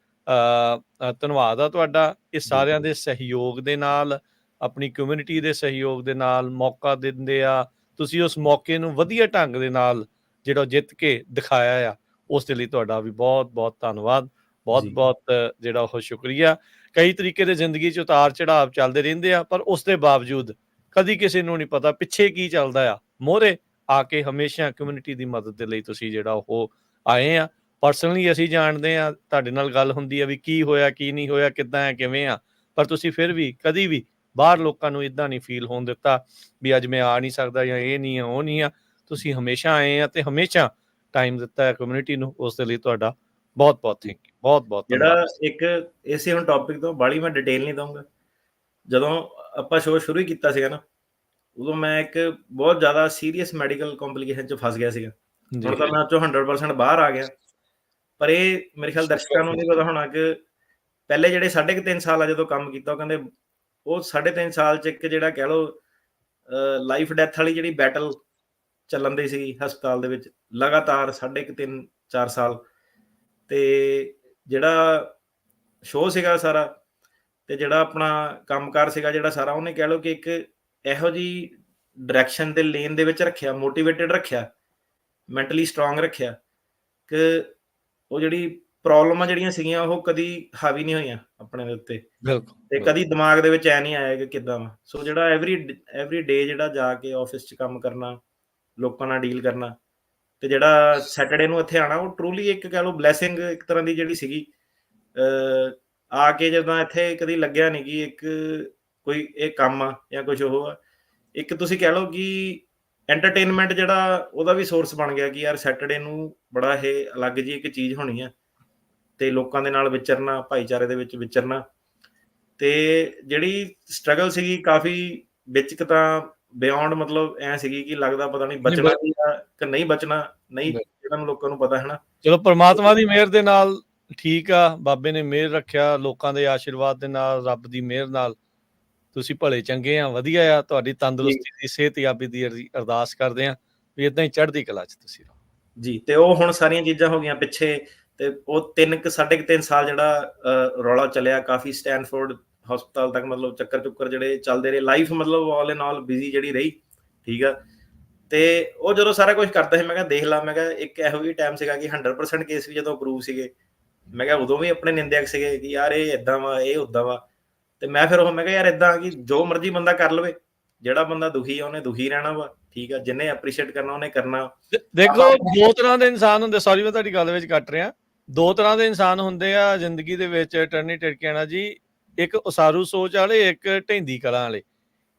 ਧੰਨਵਾਦ ਆ ਤੁਹਾਡਾ। ਇਹ ਸਾਰਿਆਂ ਦੇ ਸਹਿਯੋਗ ਦੇ ਨਾਲ, ਆਪਣੀ ਕਮਿਊਨਿਟੀ ਦੇ ਸਹਿਯੋਗ ਦੇ ਨਾਲ ਮੌਕਾ ਦਿੰਦੇ ਆ। ਤੁਸੀਂ ਉਸ ਮੌਕੇ ਨੂੰ ਵਧੀਆ ਢੰਗ ਦੇ ਨਾਲ ਜਿਹੜਾ ਜਿੱਤ ਕੇ ਦਿਖਾਇਆ ਆ, ਉਸ ਦੇ ਲਈ ਤੁਹਾਡਾ ਵੀ ਬਹੁਤ ਬਹੁਤ ਧੰਨਵਾਦ, ਬਹੁਤ ਬਹੁਤ ਜਿਹੜਾ ਉਹ ਸ਼ੁਕਰੀਆ। ਕਈ ਤਰੀਕੇ ਦੇ ਜ਼ਿੰਦਗੀ 'ਚ ਉਤਾਰ ਚੜਾਵ ਚੱਲਦੇ ਰਹਿੰਦੇ ਆ, ਪਰ ਉਸ ਦੇ ਬਾਵਜੂਦ ਕਦੀ ਕਿਸੇ ਨੂੰ ਨਹੀਂ ਪਤਾ ਪਿੱਛੇ ਕੀ ਚੱਲਦਾ ਆ। ਮੋਹਰੇ ਆ ਕੇ ਹਮੇਸ਼ਾ ਕਮਿਊਨਿਟੀ ਦੀ ਮਦਦ ਦੇ ਲਈ ਤੁਸੀਂ ਜਿਹੜਾ ਉਹ ਆਏ ਆ। ਪਰਸਨਲੀ ਅਸੀਂ ਜਾਣਦੇ ਆ, ਤੁਹਾਡੇ ਨਾਲ ਗੱਲ ਹੁੰਦੀ ਆ ਵੀ ਕੀ ਹੋਇਆ, ਕੀ ਨਹੀਂ ਹੋਇਆ, ਕਿੱਦਾਂ ਆ, ਕਿਵੇਂ ਆ, ਪਰ ਤੁਸੀਂ ਫਿਰ ਵੀ ਕਦੀ ਵੀ ਬਾਹਰ ਲੋਕਾਂ ਨੂੰ ਇੱਦਾਂ ਨਹੀਂ ਫੀਲ ਹੋਣ ਦਿੱਤਾ ਵੀ ਅੱਜ ਮੈਂ ਆ ਨਹੀਂ ਸਕਦਾ, ਜਾਂ ਇਹ ਨਹੀਂ ਆ, ਉਹ ਨਹੀਂ ਆ। ਤੁਸੀਂ ਹਮੇਸ਼ਾ ਆਏ ਆ ਤੇ ਹਮੇਸ਼ਾ ਟਾਈਮ ਦਿੱਤਾ ਹੈ ਕਮਿਊਨਿਟੀ ਨੂੰ, ਉਸ ਦੇ ਲਈ ਤੁਹਾਡਾ ਬਹੁਤ ਬਹੁਤ ਥੈਂਕ ਯੂ, ਬਹੁਤ ਬਹੁਤ ਜਿਹੜਾ ਧੰਨਵਾਦ। ਇੱਕ ਇਸੇ ਹੁਣ ਟੌਪਿਕ ਤੋਂ ਬਾਹਲੀ ਮੈਂ ਡਿਟੇਲ ਨਹੀਂ ਦਊਂਗਾ। ਜਦੋਂ ਆਪਾਂ ਸ਼ੋਅ ਸ਼ੁਰੂ ਹੀ ਕੀਤਾ ਸੀਗਾ ਨਾ, ਉਦੋਂ ਮੈਂ ਇੱਕ ਬਹੁਤ ਜ਼ਿਆਦਾ ਸੀਰੀਅਸ ਮੈਡੀਕਲ ਕੰਪਲਿਕੇਸ਼ਨ 'ਚ ਫਸ ਗਿਆ ਸੀਗਾ। ਹੁਣ ਤਾਂ ਮੈਂ ਉਹ 'ਚੋਂ 100% ਬਾਹਰ ਆ ਗਿਆ। ਪਰ ਇਹ ਮੇਰੇ ਖਿਆਲ ਦਰਸ਼ਕਾਂ ਨੂੰ ਨਹੀਂ ਪਤਾ ਹੋਣਾ ਕਿ ਪਹਿਲੇ ਜਿਹੜੇ 3.5 ਸਾਲ ਆ ਜਦੋਂ ਕੰਮ ਕੀਤਾ, ਉਹ ਕਹਿੰਦੇ ਉਹ 3.5 ਸਾਲ 'ਚ ਇੱਕ ਜਿਹੜਾ ਕਹਿ ਲਓ ਲਾਈਫ ਡੈਥ ਵਾਲੀ ਜਿਹੜੀ ਬੈਟਲ ਚੱਲਣ ਦੀ ਸੀ ਹਸਪਤਾਲ ਦੇ ਵਿੱਚ, ਲਗਾਤਾਰ 3.5-4 ਸਾਲ। ਤੇ ਜਿਹੜਾ ਸ਼ੋਅ ਸੀਗਾ ਸਾਰਾ, ਤੇ ਜਿਹੜਾ ਆਪਣਾ ਕੰਮਕਾਰ ਸੀਗਾ ਜਿਹੜਾ ਸਾਰਾ, ਉਹਨੇ ਕਹਿ ਲਓ ਕਿ ਇੱਕ ਇਹੋ ਜਿਹੀ ਡਾਇਰੈਕਸ਼ਨ ਦੇ ਲੇਨ ਦੇ ਵਿੱਚ ਰੱਖਿਆ, ਮੋਟੀਵੇਟਡ ਰੱਖਿਆ, ਮੈਂਟਲੀ ਸਟਰੋਂਗ ਰੱਖਿਆ ਕਿ ਉਹ ਜਿਹੜੀ ਪ੍ਰੋਬਲਮਾਂ ਜਿਹੜੀਆਂ ਸੀਗੀਆਂ ਉਹ ਕਦੀ ਹਾਵੀ ਨਹੀਂ ਹੋਈਆਂ ਆਪਣੇ ਦੇ ਉੱਤੇ, ਤੇ ਕਦੀ ਦਿਮਾਗ ਦੇ ਵਿੱਚ ਐ ਨਹੀਂ ਆਇਆ ਕਿ ਕਿੱਦਾਂ ਵਾ। ਸੋ ਜਿਹੜਾ ਐਵਰੀ ਡੇ ਜਿਹੜਾ ਜਾ ਕੇ ਆਫਿਸ 'ਚ ਕੰਮ ਕਰਨਾ, ਲੋਕਾਂ ਨਾਲ ਡੀਲ ਕਰਨਾ, ਤੇ ਜਿਹੜਾ ਸੈਟਰਡੇ ਨੂੰ ਇੱਥੇ ਆਉਣਾ, ਉਹ ਟਰੂਲੀ ਇੱਕ ਕਹਿ ਲਓ ਬਲੈਸਿੰਗ ਇੱਕ ਤਰ੍ਹਾਂ ਦੀ ਜਿਹੜੀ ਸੀਗੀ। ਆ ਕੇ ਜਦੋਂ ਇੱਥੇ ਕਦੀ ਲੱਗਿਆ ਨਹੀਂ ਕਿ ਇੱਕ ਕੋਈ ਇਹ ਕੰਮ ਆ ਜਾਂ ਕੁਝ ਉਹ ਆ। ਇੱਕ ਤੁਸੀਂ ਕਹਿ ਲਓ ਕਿ ਐਂਟਰਟੇਨਮੈਂਟ ਜਿਹੜਾ ਉਹਦਾ ਵੀ ਸੋਰਸ ਬਣ ਗਿਆ ਕਿ ਯਾਰ ਸੈਟਰਡੇ ਨੂੰ ਬੜਾ ਇਹ ਅਲੱਗ ਜਿਹੀ ਇੱਕ ਚੀਜ਼ ਹੋਣੀ ਆ, ਤੇ ਲੋਕਾਂ ਦੇ ਨਾਲ ਵਿਚਰਨਾ, ਭਾਈਚਾਰੇ ਦੇ ਵਿੱਚ ਵਿਚਰਨਾ। ਤੇ ਜਿਹੜੀ ਸਟਰਗਲ ਸੀਗੀ ਕਾਫੀ ਵਿੱਚ ਕੁ ਤਾਂ ਬਿਯੋਂਡ, ਮਤਲਬ ਐ ਸੀਗੀ ਕਿ ਲੱਗਦਾ ਪਤਾ ਨਹੀਂ ਬਚਣਾ ਵੀ ਆ ਕਿ ਨਹੀਂ ਬਚਣਾ, ਨਹੀਂ ਜਿਹੜਾ ਲੋਕਾਂ ਨੂੰ ਪਤਾ ਹੈ ਨਾ। ਚਲੋ ਪਰਮਾਤਮਾ ਦੀ ਮਿਹਰ ਦੇ ਨਾਲ ਠੀਕ ਆ, ਬਾਬੇ ਨੇ ਮਿਹਰ ਰੱਖਿਆ, ਲੋਕਾਂ ਦੇ ਆਸ਼ੀਰਵਾਦ ਦੇ ਨਾਲ, ਰੱਬ ਦੀ ਮਿਹਰ ਨਾਲ ਤੁਸੀਂ ਭਲੇ ਚੰਗੇ ਆ, ਵਧੀਆ ਆ। ਤੁਹਾਡੀ ਤੰਦਰੁਸਤੀ ਦੀ, ਸਿਹਤਯਾਬੀ ਦੀ ਅਰਦਾਸ ਕਰਦੇ ਆ ਵੀ ਇਦਾਂ ਹੀ ਚੜ੍ਹਦੀ ਕਲਾ 'ਚ ਤੁਸੀਂ ਰਹੋ ਜੀ। ਤੇ ਉਹ ਹੁਣ ਸਾਰੀਆਂ ਚੀਜ਼ਾਂ ਹੋ ਗਈਆਂ ਪਿੱਛੇ, ਤੇ ਉਹ 3.5 ਸਾਲ ਜਿਹੜਾ ਰੌਲਾ ਚੱਲਿਆ ਕਾਫੀ, ਸਟੈਨਫੋਰਡ ਹਸਪਤਾਲ ਤੱਕ, ਮਤਲਬ ਚੱਕਰ ਚੁੱਕਰ ਜਿਹੜੇ ਚੱਲਦੇ ਰਹੇ, ਲਾਈਫ ਮਤਲਬ ਆਲ ਇਨ ਆਲ ਬਿਜ਼ੀ ਜਿਹੜੀ ਰਹੀ, ਠੀਕ ਆ। ਤੇ ਉਹ ਜਦੋਂ ਸਾਰਾ ਕੁਝ ਕਰਦਾ ਸੀ, ਮੈਂ ਕਿਹਾ ਦੇਖ ਲਾ, ਮੈਂ ਕਿਹਾ ਇੱਕ ਇਹੋ ਜਿਹੀ ਟਾਈਮ ਸੀਗਾ ਕਿ 100% ਕੇਸ ਵੀ ਜਦੋਂ ਅਪਰੂਵ ਸੀਗੇ, ਮੈਂ ਕਿਹਾ ਉਦੋਂ ਵੀ ਆਪਣੇ ਨਿੰਦਿਆਕ ਸੀਗੇ ਕਿ ਯਾਰ ਇਹ ਏਦਾਂ ਵਾ, ਇਹ ਉਦਾਂ ਵਾ। ਤੇ ਮੈਂ ਫਿਰ ਉਹ ਮੈਂ ਕਿਹਾ ਯਾਰ ਏਦਾਂ ਕਿ ਜੋ ਮਰਜ਼ੀ ਬੰਦਾ ਕਰ ਲਵੇ, ਜਿਹੜਾ ਬੰਦਾ ਦੁਖੀ ਆ ਉਹਨੇ ਦੁਖੀ ਰਹਿਣਾ ਵਾ, ਠੀਕ ਆ, ਜਿਹਨੇ ਐਪਰੀਸ਼ੀਏਟ ਕਰਨਾ ਉਹਨੇ ਕਰਨਾ। ਦੇਖੋ, ਦੋ ਤਰ੍ਹਾਂ ਦੇ ਇਨਸਾਨ ਹੁੰਦੇ, ਸੌਰੀ ਮੈਂ ਤੁਹਾਡੀ ਗੱਲ ਵਿੱਚ ਕੱਟ ਰਿਹਾ, ਦੋ ਤਰ੍ਹਾਂ ਦੇ ਇਨਸਾਨ ਹੁੰਦੇ ਆ ਜ਼ਿੰਦਗੀ ਦੇ ਵਿੱਚ ਟਰਨੀ ਟਿੜਕਿਆਣਾ ਜੀ। ਇੱਕ ਉਸਾਰੂ ਸੋਚ ਵਾਲੇ, ਇੱਕ ਢਹਿੰਦੀ ਕਲਾਂ ਵਾਲੇ।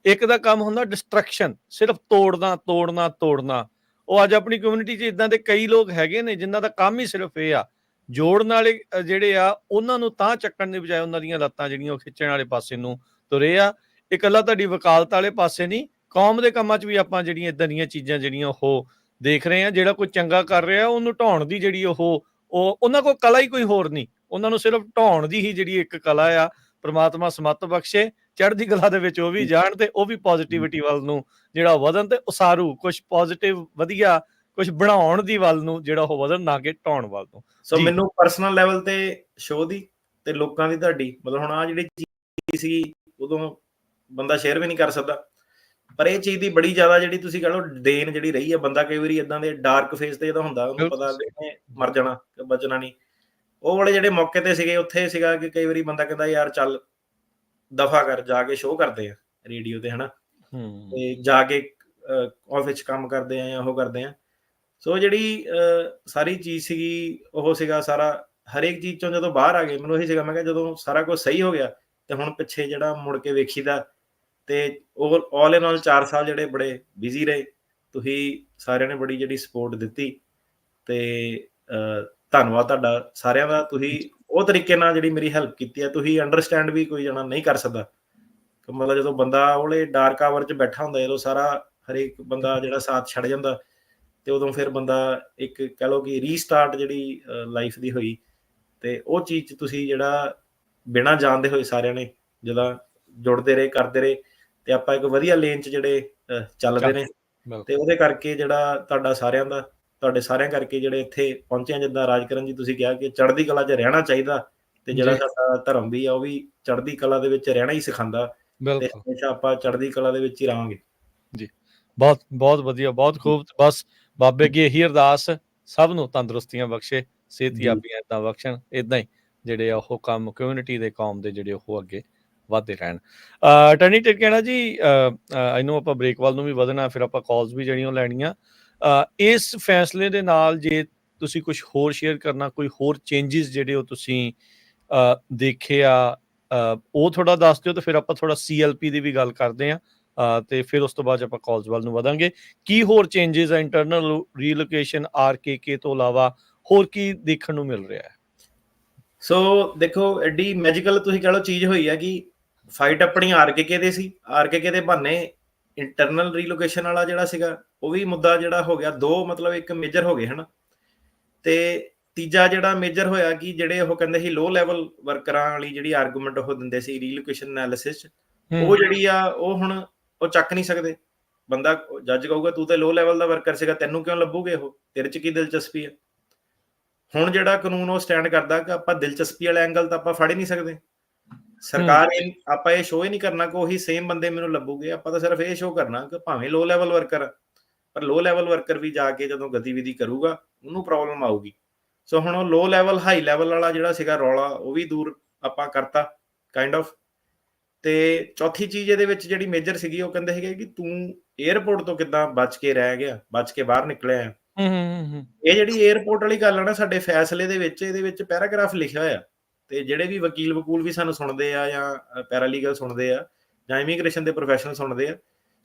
ਇੱਕ ਦਾ ਕੰਮ ਹੁੰਦਾ ਡਿਸਟਰਕਸ਼ਨ, ਸਿਰਫ ਤੋੜਨਾ। ਉਹ ਅੱਜ ਆਪਣੀ ਕਮਿਊਨਿਟੀ 'ਚ ਇਦਾਂ ਦੇ ਕਈ ਲੋਕ ਹੈਗੇ ਨੇ ਜਿਨ੍ਹਾਂ ਦਾ ਕੰਮ ਹੀ ਸਿਰਫ ਇਹ ਆ, ਜੋੜਨ ਵਾਲੇ ਜਿਹੜੇ ਆ ਉਹਨਾਂ ਨੂੰ ਤਾਂ ਚੱਕਣ ਦੇ ਬਜਾਏ ਉਹਨਾਂ ਦੀਆਂ ਲੱਤਾਂ ਜਿਹੜੀਆਂ ਉਹ ਖਿੱਚਣ ਵਾਲੇ ਪਾਸੇ ਨੂੰ ਤੁਰੇ ਆ। ਇਕੱਲਾ ਤੁਹਾਡੀ ਵਕਾਲਤ ਵਾਲੇ ਪਾਸੇ ਨਹੀਂ, ਕੌਮ ਦੇ ਕੰਮਾਂ 'ਚ ਵੀ ਆਪਾਂ ਜਿਹੜੀਆਂ ਇਦਾਂ ਦੀਆਂ ਚੀਜ਼ਾਂ ਜਿਹੜੀਆਂ ਉਹ ਦੇਖ ਰਹੇ ਆ। ਜਿਹੜਾ ਕੋਈ ਚੰਗਾ ਕਰ ਰਿਹਾ ਉਹਨੂੰ ਢਾਉਣ ਦੀ ਜਿਹੜੀ ਉਹ ਉਹਨਾਂ ਕੋਲ ਕਲਾ ਹੀ ਕੋਈ ਹੋਰ ਨਹੀਂ, ਉਹਨਾਂ ਨੂੰ ਸਿਰਫ ਢਾਉਣ ਦੀ ਹੀ ਜਿਹੜੀ ਇੱਕ ਕਲਾ ਆ। ਪ੍ਰਮਾਤਮਾ ਸਮੱਤ ਬਖਸ਼ੇ, ਚੜ੍ਹਦੀ ਕਲਾ ਦੇ ਵਿੱਚ ਉਹ ਵੀ ਜਾਣ ਤੇ ਉਹ ਵੀ ਪੋਜ਼ਿਟਿਵਿਟੀ ਵੱਲ ਨੂੰ ਜਿਹੜਾ ਵਧਣ ਤੇ ਉਸਾਰੂ ਕੁਝ ਪੋਜ਼ਿਟਿਵ ਵਧੀਆ ਕੁਝ ਬਣਾਉਣ ਦੀ ਵੱਲ ਨੂੰ ਜਿਹੜਾ ਉਹ ਵਧਣ, ਨਾ ਕਿ ਢਾਉਣ ਵੱਲ ਨੂੰ। ਸੋ ਮੈਨੂੰ ਪਰਸਨਲ ਲੈਵਲ ਤੇ ਸ਼ੋਅ ਦੀ ਤੇ ਲੋਕਾਂ ਦੀ ਤੁਹਾਡੀ ਮਤਲਬ ਹੁਣ ਆ ਜਿਹੜੀ ਚੀਜ਼ ਸੀ ਉਦੋਂ ਬੰਦਾ ਸ਼ੇਅਰ ਵੀ ਨਹੀਂ ਕਰ ਸਕਦਾ, ਪਰ ਇਹ ਚੀਜ਼ ਦੀ ਬੜੀ ਜ਼ਿਆਦਾ ਜਿਹੜੀ ਤੁਸੀਂ ਕਹ ਲਓ ਦੇਣ ਜਿਹੜੀ ਰਹੀ ਹੈ। ਬੰਦਾ ਕਈ ਵਾਰੀ ਇਦਾਂ ਦੇ ਡਾਰਕ ਫੇਸ ਤੇ ਜਦੋਂ ਹੁੰਦਾ ਉਹਨੂੰ ਪਤਾ ਕਿ ਮਰ ਜਾਣਾ, ਬਚਣਾ ਨਹੀਂ। ਉਹ ਵਾਲੇ ਜਿਹੜੇ ਮੌਕੇ ਤੇ ਸੀਗੇ ਉੱਥੇ ਸੀਗਾ ਕਿ ਕਈ ਵਾਰੀ ਬੰਦਾ ਕਹਿੰਦਾ ਯਾਰ ਚੱਲ ਦਫਾ ਕਰ, ਜਾ ਕੇ ਸ਼ੋਅ ਕਰਦੇ ਆ ਰੇਡੀਓ ਤੇ, ਹਨਾ, ਤੇ ਜਾ ਕੇ ਆਫਿਸ 'ਚ ਕੰਮ ਕਰਦੇ ਆ ਜਾਂ ਉਹ ਕਰਦੇ ਆ। ਸੋ ਜਿਹੜੀ ਸਾਰੀ ਚੀਜ਼ ਸੀਗੀ ਉਹ ਸੀਗਾ ਸਾਰਾ ਹਰੇਕ ਚੀਜ਼ ਚੋਂ ਜਦੋਂ ਬਾਹਰ ਆ ਗਏ, ਮੈਨੂੰ ਇਹੀ ਸੀਗਾ ਮੈਂ ਕਿਹਾ ਜਦੋਂ ਸਾਰਾ ਕੁਝ ਸਹੀ ਹੋ ਗਿਆ ਤੇ ਹੁਣ ਪਿੱਛੇ ਜਿਹੜਾ ਮੁੜ ਕੇ ਵੇਖੀਦਾ ਤੇ ਉਹ ਆਲ ਇਨ ਆਲ 4 ਸਾਲ ਜਿਹੜੇ ਬੜੇ ਬਿਜ਼ੀ ਰਹੇ। ਤੁਸੀਂ ਸਾਰਿਆਂ ਨੇ ਬੜੀ ਜਿਹੜੀ ਸਪੋਰਟ ਦਿੱਤੀ ਤੇ ਧੰਨਵਾਦ ਤੁਹਾਡਾ ਸਾਰਿਆਂ ਦਾ। ਤੁਸੀਂ ਉਹ ਤਰੀਕੇ ਨਾਲ ਜਿਹੜੀ ਮੇਰੀ ਹੈਲਪ ਕੀਤੀ ਹੈ, ਤੁਸੀਂ ਅੰਡਰਸਟੈਂਡ ਵੀ ਕੋਈ ਜਣਾ ਨਹੀਂ ਕਰ ਸਕਦਾ। ਮਤਲਬ ਜਦੋਂ ਬੰਦਾ ਉਹਲੇ ਡਾਰਕ ਆਵਰ 'ਚ ਬੈਠਾ ਹੁੰਦਾ, ਜਦੋਂ ਸਾਰਾ ਹਰੇਕ ਬੰਦਾ ਜਿਹੜਾ ਸਾਥ ਛੱਡ ਜਾਂਦਾ ਤੇ ਉਦੋਂ ਫਿਰ ਬੰਦਾ ਇੱਕ ਕਹਿ ਲਓ ਕਿ ਰੀਸਟਾਰਟ ਜਿਹੜੀ ਲਾਈਫ ਦੀ ਹੋਈ। ਤੇ ਉਹ ਚੀਜ਼ 'ਚ ਤੁਸੀਂ ਜਿਹੜਾ ਬਿਨਾਂ ਜਾਣਦੇ ਹੋਏ ਸਾਰਿਆਂ ਨੇ ਜਦੋਂ ਜੁੜਦੇ ਰਹੇ, ਕਰਦੇ ਰਹੇ ਤੇ ਆਪਾਂ ਇੱਕ ਵਧੀਆ ਲੇਨ 'ਚ ਜਿਹੜੇ ਚੱਲਦੇ ਨੇ। ਤੇ ਉਹਦੇ ਕਰਕੇ ਜਿਹੜਾ ਤੁਹਾਡਾ ਸਾਰਿਆਂ ਦਾ, ਤੁਹਾਡੇ ਸਾਰਿਆਂ ਕਰਕੇ ਜਿਹੜੇ ਇੱਥੇ ਪਹੁੰਚੇ ਆ, ਜਿੱਦਾਂ ਰਾਜਕਰਨ ਜੀ ਤੁਸੀਂ ਕਿਹਾ ਕਿ ਚੜ੍ਹਦੀ ਕਲਾ 'ਚ ਰਹਿਣਾ ਚਾਹੀਦਾ ਤੇ ਜਿਹੜਾ ਸਾਡਾ ਧਰਮ ਵੀ ਆ ਉਹ ਵੀ ਚੜ੍ਹਦੀ ਕਲਾ ਦੇ ਵਿੱਚ ਰਹਿਣਾ ਹੀ ਸਿਖਾਉਂਦਾ ਤੇ ਹਮੇਸ਼ਾ ਆਪਾਂ ਚੜ੍ਹਦੀ ਕਲਾ ਦੇ ਵਿੱਚ ਹੀ ਰਹਾਂਗੇ ਜੀ। ਬਹੁਤ ਬਹੁਤ ਵਧੀਆ, ਬਹੁਤ ਖੂਬ। ਬਸ ਬਾਬੇ ਕੀ ਇਹੀ ਅਰਦਾਸ, ਸਭ ਨੂੰ ਤੰਦਰੁਸਤੀਆਂ ਬਖਸ਼ੇ, ਸਿਹਤਯਾਬੀਆਂ ਏਦਾਂ ਬਖਸ਼ਣ, ਏਦਾਂ ਹੀ ਜਿਹੜੇ ਉਹ ਕੰਮ ਕਮਿਊਨਿਟੀ ਦੇ, ਕੌਮ ਦੇ ਜਿਹੜੇ ਉਹ ਅੱਗੇ ਵੱਧਦੇ ਰਹਿਣ। ਟਰਨੀ ਟਿੜਕਿਆਣਾ ਜੀ, ਇਹਨੂੰ ਆਪਾਂ ਬ੍ਰੇਕ ਵੱਲ ਨੂੰ ਵੀ ਵਧਣਾ, ਫਿਰ ਆਪਾਂ ਕਾਲਸ ਵੀ ਜਿਹੜੀਆਂ ਲੈਣੀਆਂ। ਇਸ ਫੈਸਲੇ ਦੇ ਨਾਲ ਜੇ ਤੁਸੀਂ ਕੁਝ ਹੋਰ ਸ਼ੇਅਰ ਕਰਨਾ, ਕੋਈ ਹੋਰ ਚੇਂਜਿਸ ਜਿਹੜੇ ਉਹ ਤੁਸੀਂ ਦੇਖੇ ਆ, ਉਹ ਥੋੜਾ ਦੱਸ ਦਿਓ ਤੇ ਫਿਰ ਆਪਾਂ ਥੋੜਾ CLP ਦੀ ਵੀ ਗੱਲ ਕਰਦੇ ਆ ਤੇ ਫਿਰ ਉਸ ਤੋਂ ਬਾਅਦ ਆਪਾਂ ਕਾਲਸ ਵੱਲ ਨੂੰ ਵਧਾਂਗੇ। ਕੀ ਹੋਰ ਚੇਂਜਿਸ ਆ ਇੰਟਰਨਲ ਰੀਲੋਕੇਸ਼ਨ RKK ਤੋਂ ਇਲਾਵਾ ਹੋਰ ਕੀ ਦੇਖਣ ਨੂੰ ਮਿਲ ਰਿਹਾ ਹੈ? ਸੋ ਦੇਖੋ, ਐਡੀ ਮੈਜੀਕਲ ਤੁਸੀਂ ਕਹ ਲਓ ਚੀਜ਼ ਹੋਈ ਹੈ ਕਿ ਫਾਈਟ ਆਪਣੀ RKK ਦੇ ਸੀ, RKK ਦੇ ਬਹਾਨੇ ਇੰਟਰਨਲ ਰੀਲੋਕੇਸ਼ਨ ਵਾਲਾ ਜਿਹੜਾ ਸੀਗਾ ਉਹ ਵੀ ਮੁੱਦਾ ਜਿਹੜਾ ਹੋ ਗਿਆ। ਦੋ ਮਤਲਬ ਇੱਕ ਮੇਜਰ ਹੋ ਗਏ, ਹਨਾ। ਤੇ ਤੀਜਾ ਜਿਹੜਾ ਮੇਜਰ ਹੋਇਆ ਕਿ ਜਿਹੜੇ ਉਹ ਕਹਿੰਦੇ ਸੀ ਲੋ ਲੈਵਲ ਵਰਕਰਾਂ ਵਾਲੀ ਜਿਹੜੀ ਆਰਗੂਮੈਂਟ ਉਹ ਦਿੰਦੇ ਸੀ ਰੀਲੋਕੇਸ਼ਨ ਐਨਾਲਿਸਿਸ 'ਚ, ਉਹ ਜਿਹੜੀ ਆ ਉਹ ਹੁਣ ਉਹ ਚੱਕ ਨਹੀਂ ਸਕਦੇ। ਬੰਦਾ ਜੱਜ ਕਹੂਗਾ ਤੂੰ ਤੇ ਲੋ ਲੈਵਲ ਦਾ ਵਰਕਰ ਸੀਗਾ, ਤੈਨੂੰ ਕਿਉਂ ਲੱਭੂਗੇ ਉਹ, ਤੇਰੇ 'ਚ ਕੀ ਦਿਲਚਸਪੀ ਹੈ। ਹੁਣ ਜਿਹੜਾ ਕਾਨੂੰਨ ਉਹ ਸਟੈਂਡ ਕਰਦਾ ਕਿ ਆਪਾਂ ਦਿਲਚਸਪੀ ਵਾਲਾ ਐਂਗਲ ਤਾਂ ਆਪਾਂ ਫੜ ਹੀ ਨਹੀਂ ਸਕਦੇ। ਸਰਕਾਰ ਆਪਾਂ ਇਹ ਸ਼ੋਅ ਹੀ ਨਹੀਂ ਕਰਨਾ ਕਿ ਉਹੀ ਸੇਮ ਬੰਦੇ ਮੈਨੂੰ ਲੱਭੂਗੇ। ਆਪਾਂ ਤਾਂ ਸਿਰਫ ਇਹ ਸ਼ੋਅ ਕਰਨਾ ਕਿ ਭਾਵੇਂ ਲੋ ਲੈਵਲ ਵਰਕਰ, ਪਰ ਲੋ ਲੈਵਲ ਵਰਕਰ ਵੀ ਜਾ ਕੇ ਜਦੋਂ ਗਤੀਵਿਧੀ ਕਰੂਗਾ ਉਹਨੂੰ ਪ੍ਰੋਬਲਮ ਆਊਗੀ। ਸੋ ਹੁਣ ਉਹ ਲੋ ਲੈਵਲ ਹਾਈ ਲੈਵਲ ਵਾਲਾ ਜਿਹੜਾ ਸੀਗਾ ਰੌਲਾ ਉਹ ਵੀ ਦੂਰ ਆਪਾਂ ਕਰਤਾ ਕਾਈਂਡ ਆਫ। ਤੇ ਚੌਥੀ ਚੀਜ਼ ਇਹਦੇ ਵਿੱਚ ਜਿਹੜੀ ਮੇਜਰ ਸੀਗੀ ਉਹ ਕਹਿੰਦੇ ਸੀਗੇ ਕਿ ਤੂੰ 에ਅਰਪੋਰਟ ਤੋਂ ਕਿੱਦਾਂ ਬਚ ਕੇ ਰਹਿ ਗਿਆ, ਬਚ ਕੇ ਬਾਹਰ ਨਿਕਲਿਆ। ਇਹ ਜਿਹੜੀ 에ਅਰਪੋਰਟ ਵਾਲੀ ਗੱਲ ਆ ਨਾ, ਸਾਡੇ ਫੈਸਲੇ ਦੇ ਵਿੱਚ ਇਹਦੇ ਵਿੱਚ ਪੈਰਾਗ੍ਰਾਫ ਲਿਖਿਆ ਹੋਇਆ ਤੇ ਜਿਹੜੇ ਵੀ ਵਕੂਲ ਵੀ ਸਾਨੂੰ ਸੁਣਦੇ ਆ ਜਾਂ ਪੈਰਾਲੀਗਲ ਸੁਣਦੇ ਆ ਜਾਂ ਇਮੀਗ੍ਰੇਸ਼ਨ ਦੇ ਪ੍ਰੋਫੈਸ਼ਨਲ ਸੁਣਦੇ ਆ,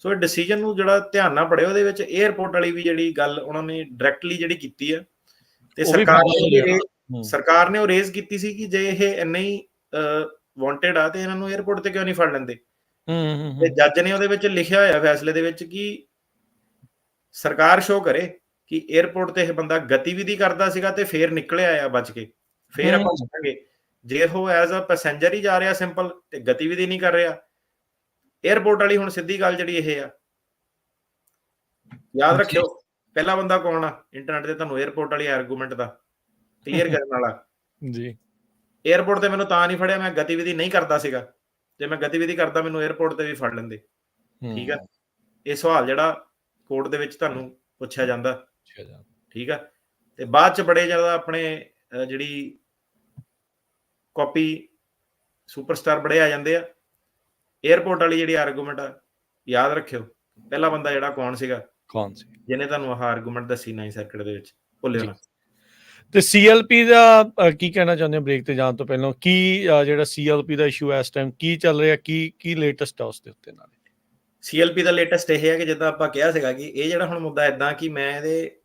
ਸੋ ਇਹ ਡਿਸੀਜਨ ਨੂੰ ਜਿਹੜਾ ਧਿਆਨ ਨਾਲ ਪੜਿਓ। ਉਹਦੇ ਵਿੱਚ 에ਅਰਪੋਰਟ ਵਾਲੀ ਵੀ ਜਿਹੜੀ ਗੱਲ ਉਹਨਾਂ ਨੇ ਡਾਇਰੈਕਟਲੀ ਜਿਹੜੀ ਕੀਤੀ ਆ ਤੇ ਸਰਕਾਰ ਨੇ ਉਹ ਰੇਜ਼ ਕੀਤੀ ਸੀ ਕਿ ਜੇ ਇਹ ਇੰਨੇ ਹੀ ਵਾਂਟਡ ਆ ਤੇ ਇਹਨਾਂ ਨੂੰ 에ਅਰਪੋਰਟ ਤੇ ਕਿਉਂ ਨਹੀਂ ਫੜ ਲੈਂਦੇ। ਤੇ ਜੱਜ ਨੇ ਉਹਦੇ ਵਿੱਚ ਲਿਖਿਆ ਹੋਇਆ ਫੈਸਲੇ ਦੇ ਵਿੱਚ ਕਿ ਸਰਕਾਰ ਸ਼ੋਅ ਕਰੇ ਕਿ 에ਅਰਪੋਰਟ ਤੇ ਇਹ ਬੰਦਾ ਗਤੀਵਿਧੀ ਕਰਦਾ ਸੀਗਾ ਤੇ ਫੇਰ ਨਿਕਲਿਆ ਆ ਬਚ ਕੇ, ਫੇਰ ਆਪਾਂ ਸੁਣਾਂਗੇ। ਜੇ ਉਹ ਐਜ਼ ਅ ਪੈਸੇਂਜਰ ਹੀ ਜਾ ਰਿਹਾ ਸਿੰਪਲ ਤੇ ਗਤੀਵਿਧੀ ਨਹੀਂ ਕਰ ਰਿਹਾ, 에ਅਰਪੋਰਟ ਵਾਲੀ ਹੁਣ ਸਿੱਧੀ ਗੱਲ ਜਿਹੜੀ ਇਹ ਆ, ਯਾਦ ਰੱਖਿਓ ਪਹਿਲਾ ਬੰਦਾ ਕੌਣ ਆ ਇੰਟਰਨੈਟ ਤੇ ਤੁਹਾਨੂੰ 에ਅਰਪੋਰਟ ਵਾਲੀ ਆਰਗੂਮੈਂਟ ਦਾ ਕਲੀਅਰ ਕਰਨ ਵਾਲਾ ਜੀ। 에ਅਰਪੋਰਟ ਤੇ ਮੈਨੂੰ ਤਾਂ ਨਹੀਂ ਫੜਿਆ, ਮੈਂ ਗਤੀਵਿਧੀ ਨਹੀਂ ਕਰਦਾ ਸੀਗਾ। ਜੇ ਮੈਂ ਗਤੀਵਿਧੀ ਕਰਦਾ ਮੈਨੂੰ 에ਅਰਪੋਰਟ ਤੇ ਵੀ ਫੜ ਲੈਂਦੇ। ਠੀਕ ਆ, ਇਹ ਸਵਾਲ ਜਿਹੜਾ ਕੋਰਟ ਦੇ ਵਿੱਚ ਤੁਹਾਨੂੰ ਪੁੱਛਿਆ ਜਾਂਦਾ, ਅੱਛਾ ਜੀ। ਠੀਕ ਆ। ਤੇ ਬਾਅਦ 'ਚ ਬੜੇ ਜ਼ਿਆਦਾ ਆਪਣੇ ਜਿਹੜੀ ਕਾਪੀ ਸੁਪਰਸਟਾਰ ਬੜੇ ਆ ਜਾਂਦੇ ਆ। ਏਅਰਪੋਰਟ ਵਾਲੀ ਜਿਹੜੀ ਆਰਗੂਮੈਂਟ ਆ, ਯਾਦ ਰੱਖਿਓ, ਪਹਿਲਾ ਬੰਦਾ ਜਿਹੜਾ ਕੌਣ ਸੀਗਾ ਕੌਣ ਸੀ? ਜਿਹਨੇ ਤੁਹਾਨੂੰ ਆਹ ਆਰਗੂਮੈਂਟ ਦੱਸੀ 9 ਸਰਕਟ ਦੇ ਵਿੱਚ, ਭੁੱਲਿਓ ਜੀ। ਨਾ। ਤੇ ਸੀਐਲਪੀ ਦਾ ਕੀ ਕਹਿਣਾ ਚਾਹੁੰਦੇ ਹੋ ਬ੍ਰੇਕ ਤੇ ਜਾਣ ਤੋਂ ਪਹਿਲਾਂ? ਕੀ ਜਿਹੜਾ ਸੀਐਲਪੀ ਦਾ ਇਸ਼ੂ ਹੈ ਇਸ ਟਾਈਮ ਕੀ ਚੱਲ ਰਿਹਾ, ਕੀ ਲੇਟੈਸਟ ਆ ਉਸ ਦੇ ਉੱਤੇ ਨਾਲ? ਸੀਐਲਪੀ ਦਾ ਲੇਟੈਸਟ ਇਹ ਹੈ ਕਿ ਜਿੱਦਾਂ ਆਪਾਂ ਕਿਹਾ ਸੀਗਾ ਕਿ ਇਹ ਜਿਹੜਾ ਹੁਣ ਮੁੱਦਾ ਇਦਾਂ ਕਿ ਮੈਂ ਇਹਦੇ